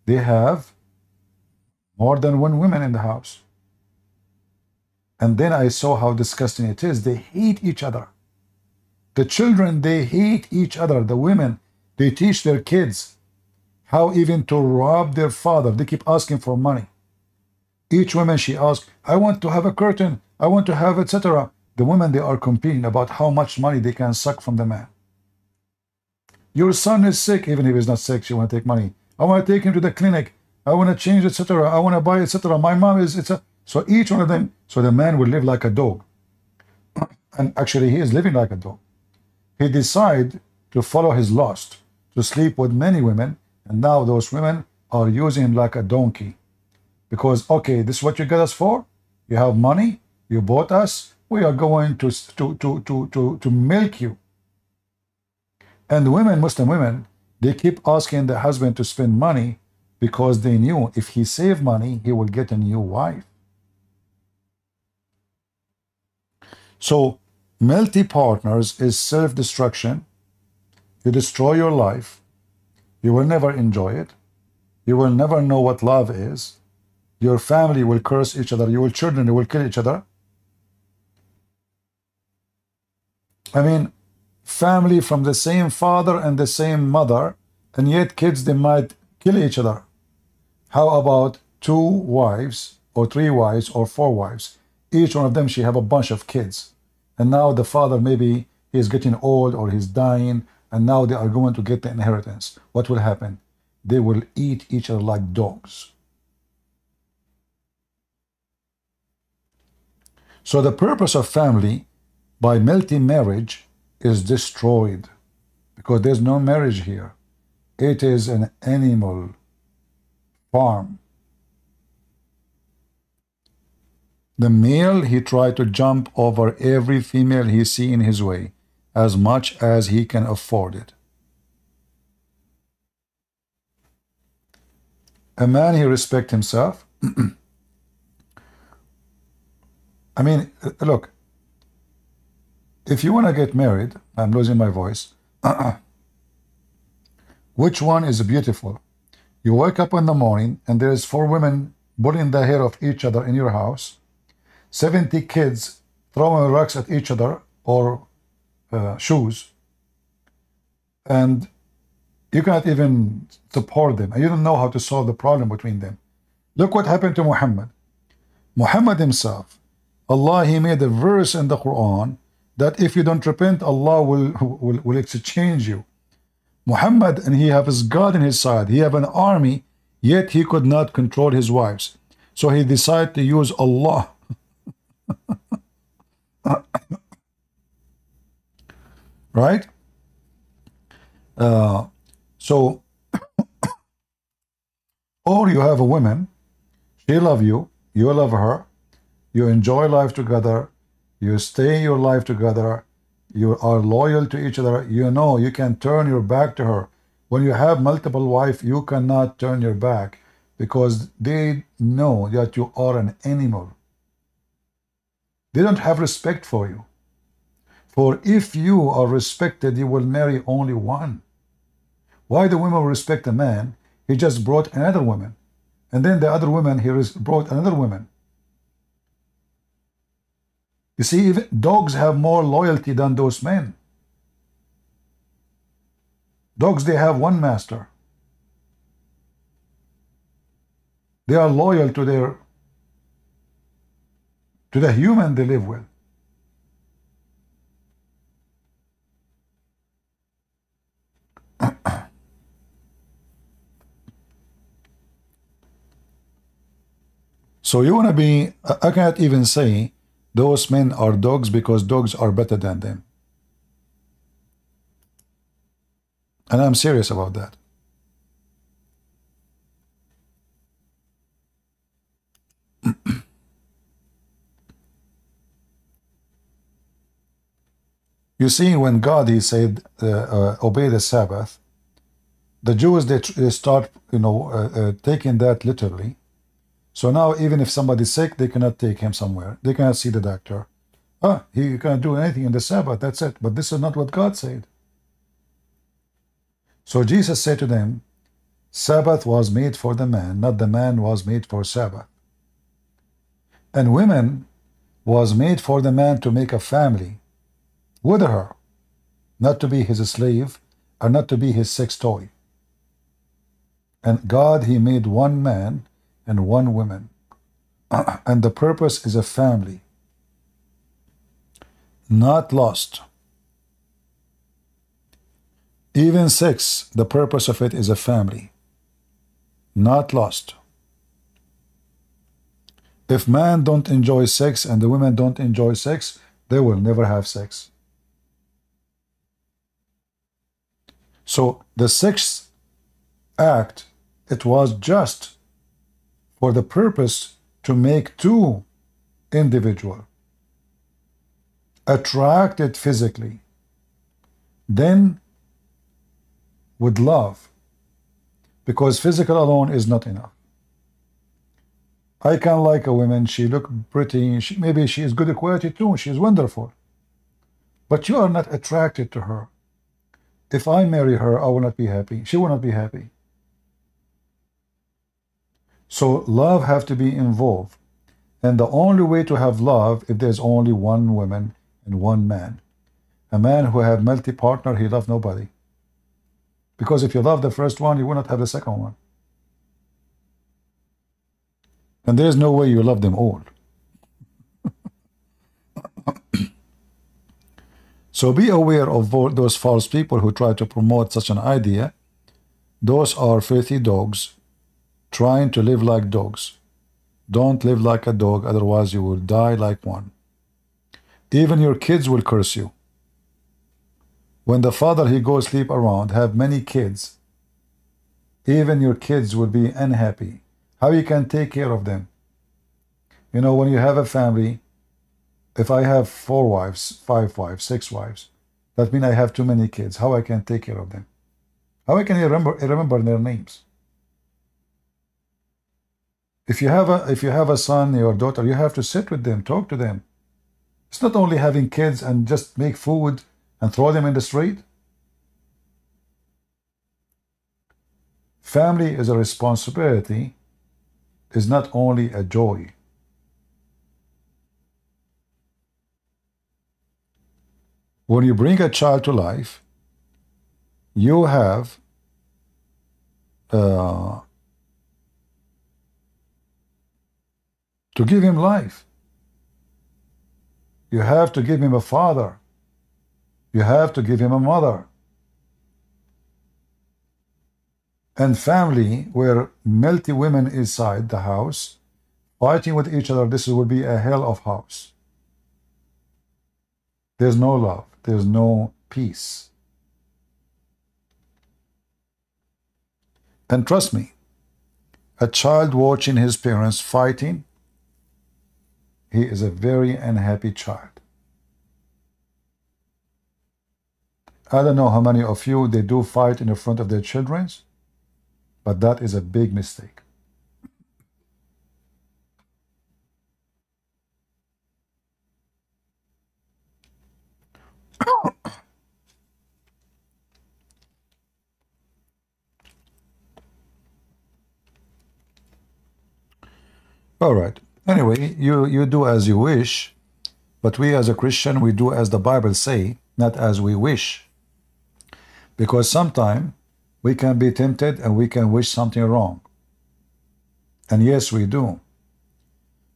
they have more than one woman in the house. And then I saw how disgusting it is. They hate each other. The children, they hate each other. The women, they teach their kids how even to rob their father. They keep asking for money. Each woman, she asks, I want to have a curtain, I want to have, etc. The women, they are competing about how much money they can suck from the man. Your son is sick. Even if he's not sick, you want to take money. I want to take him to the clinic. I want to change, etc. I want to buy, etc. My mom is, etc. So each one of them, so the man will live like a dog. And actually, he is living like a dog. He decided to follow his lust, to sleep with many women, and now those women are using him like a donkey. Because, okay, this is what you get us for? You have money, you bought us, we are going to milk you. And women, Muslim women, they keep asking the husband to spend money because they knew if he saved money, he will get a new wife. So, multi-partners is self-destruction. You destroy your life. You will never enjoy it. You will never know what love is. Your family will curse each other. Your children will kill each other. I mean, family from the same father and the same mother, and yet kids, they might kill each other. How about 2 wives or 3 wives or 4 wives? Each one of them, she have a bunch of kids. And now the father, maybe he's getting old or he's dying, and now they are going to get the inheritance. What will happen? They will eat each other like dogs. So the purpose of family by multi-marriage is destroyed because there's no marriage here. It is an animal farm. The male, he tried to jump over every female he see in his way as much as he can afford it. A man, he respects himself. I mean, look, if you want to get married, I'm losing my voice. Which one is beautiful? You wake up in the morning and there's 4 women pulling the hair of each other in your house, 70 kids throwing rocks at each other or shoes, and you cannot even support them, and you don't know how to solve the problem between them. Look what happened to Muhammad. Muhammad himself, Allah, he made a verse in the Quran that if you don't repent, Allah will exchange you. Muhammad, and he have his God in his side, he have an army, yet he could not control his wives. So he decided to use Allah. Right? So, or you have a woman, she love you, you love her, you enjoy life together, you stay your life together, you are loyal to each other, you know you can turn your back to her. When you have multiple wives, you cannot turn your back because they know that you are an animal. They don't have respect for you. For if you are respected, you will marry only one. Why the women will respect a man? He just brought another woman. And then the other woman, he brought another woman. You see, even dogs have more loyalty than those men. Dogs, they have one master. They are loyal to the human they live with. So you want to be, I cannot even say those men are dogs because dogs are better than them. And I'm serious about that. You see, when God, he said, obey the Sabbath, the Jews, they start, taking that literally. So now, even if somebody's sick, they cannot take him somewhere. They cannot see the doctor. He cannot do anything in the Sabbath, that's it. But this is not what God said. So Jesus said to them, Sabbath was made for the man, not the man was made for Sabbath. And women was made for the man to make a family with her, not to be his slave, or not to be his sex toy. And God, he made one man and one woman. And the purpose is a family, not lust. Even sex, the purpose of it is a family, not lost. If men don't enjoy sex and the women don't enjoy sex, they will never have sex. So the sixth act, it was just for the purpose to make two individuals attracted physically, then with love, because physical alone is not enough. I can like a woman, she look pretty, maybe she is good quality too, she is wonderful, but you are not attracted to her. If I marry her, I will not be happy. She will not be happy. So love have to be involved. And the only way to have love, if there's only one woman and one man. A man who have multi-partner, he love nobody. Because if you love the first one, you will not have the second one. And there's no way you love them all. So be aware of those false people who try to promote such an idea. Those are filthy dogs trying to live like dogs. Don't live like a dog, otherwise you will die like one. Even your kids will curse you. When the father, he goes sleep around, have many kids, even your kids will be unhappy. How you can take care of them? You know, when you have a family, if I have 4 wives, 5 wives, 6 wives, that means I have too many kids. How I can take care of them? How I can remember their names? If you have a son or daughter, you have to sit with them, talk to them. It's not only having kids and just make food and throw them in the street. Family is a responsibility, is not only a joy. When you bring a child to life, you have to give him life. You have to give him a father. You have to give him a mother. And family, where multi women inside the house, fighting with each other, this will be a hell of house. There's no love. There's no peace. And trust me, a child watching his parents fighting, he is a very unhappy child. I don't know how many of you, they do fight in the front of their children, but that is a big mistake. All right. Anyway, you do as you wish, but we as a Christian, we do as the Bible say, not as we wish. Because sometimes we can be tempted and we can wish something wrong. And yes, we do.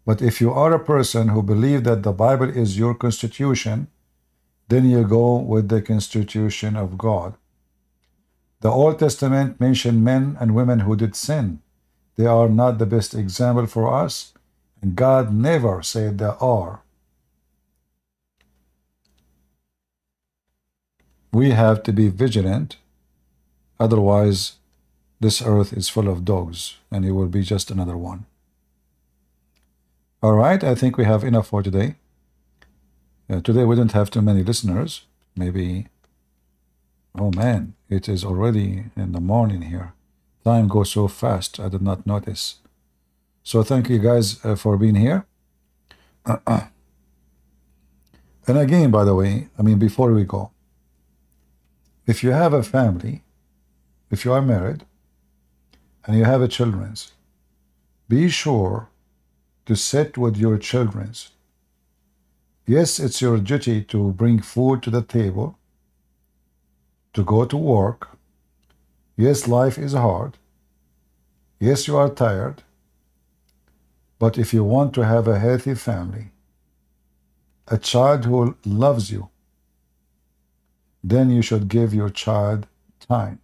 But if you are a person who believes that the Bible is your constitution, then you go with the constitution of God. The Old Testament mentioned men and women who did sin. They are not the best example for us, and God never said they are. We have to be vigilant, otherwise this earth is full of dogs, and it will be just another one. All right, I think we have enough for today. Today we don't have too many listeners. Maybe, oh man, it is already in the morning here. Time goes so fast, I did not notice. So thank you guys for being here. And again, by the way, I mean, before we go, if you have a family, if you are married, and you have a children, be sure to sit with your children. Yes, it's your duty to bring food to the table, to go to work. Yes, life is hard. Yes, you are tired. But if you want to have a healthy family, a child who loves you, then you should give your child time.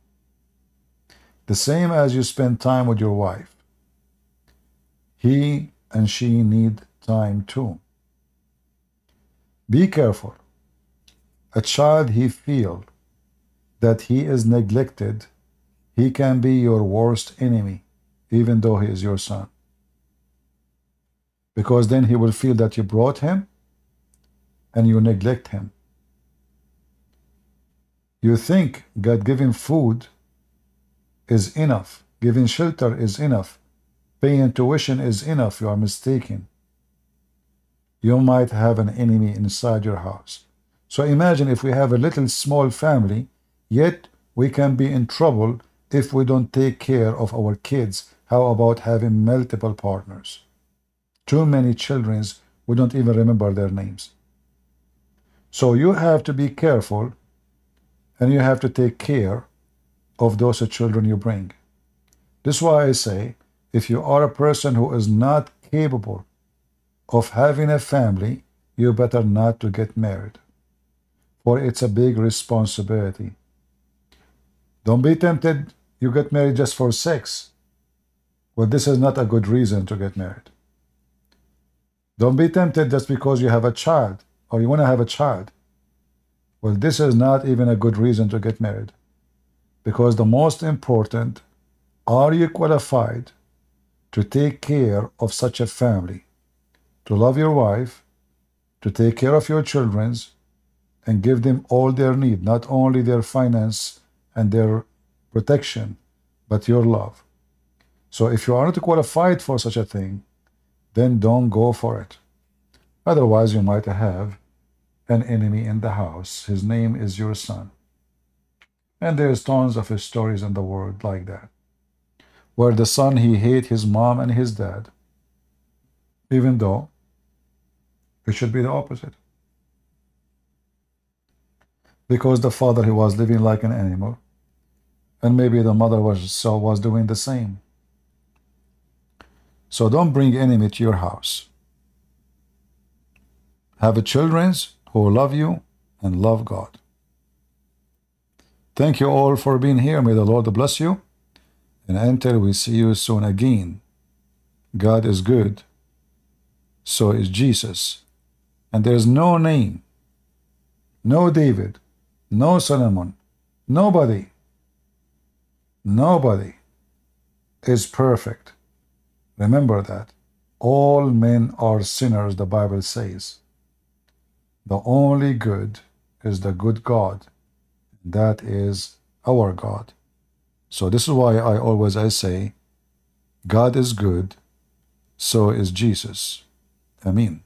The same as you spend time with your wife. He and she need time too. Be careful. A child he feel that he is neglected, he can be your worst enemy, even though he is your son. Because then he will feel that you brought him and you neglect him. You think God giving food is enough, giving shelter is enough, paying tuition is enough. You are mistaken. You might have an enemy inside your house. So imagine if we have a little small family, yet we can be in trouble if we don't take care of our kids. How about having multiple partners? Too many children, we don't even remember their names. So you have to be careful and you have to take care of those children you bring. This is why I say, if you are a person who is not capable of having a family, you better not to get married. For it's a big responsibility. Don't be tempted you get married just for sex. Well, this is not a good reason to get married. Don't be tempted just because you have a child or you want to have a child. Well, this is not even a good reason to get married. Because the most important, are you qualified to take care of such a family? To love your wife, to take care of your children, and give them all their need, not only their finance and their protection, but your love. So if you are not qualified for such a thing, then don't go for it. Otherwise, you might have an enemy in the house. His name is your son. And there's tons of stories in the world like that, where the son, he hates his mom and his dad, even though it should be the opposite. Because the father, he was living like an animal, and maybe the mother was doing the same. So don't bring enemy to your house. Have children who love you and love God. Thank you all for being here. May the Lord bless you. And until we see you soon again, God is good. So is Jesus. And there is no name, no David, no Solomon, nobody is perfect. Remember that. All men are sinners, the Bible says. The only good is the good God. That is our God. So this is why I say, God is good, so is Jesus. Amen.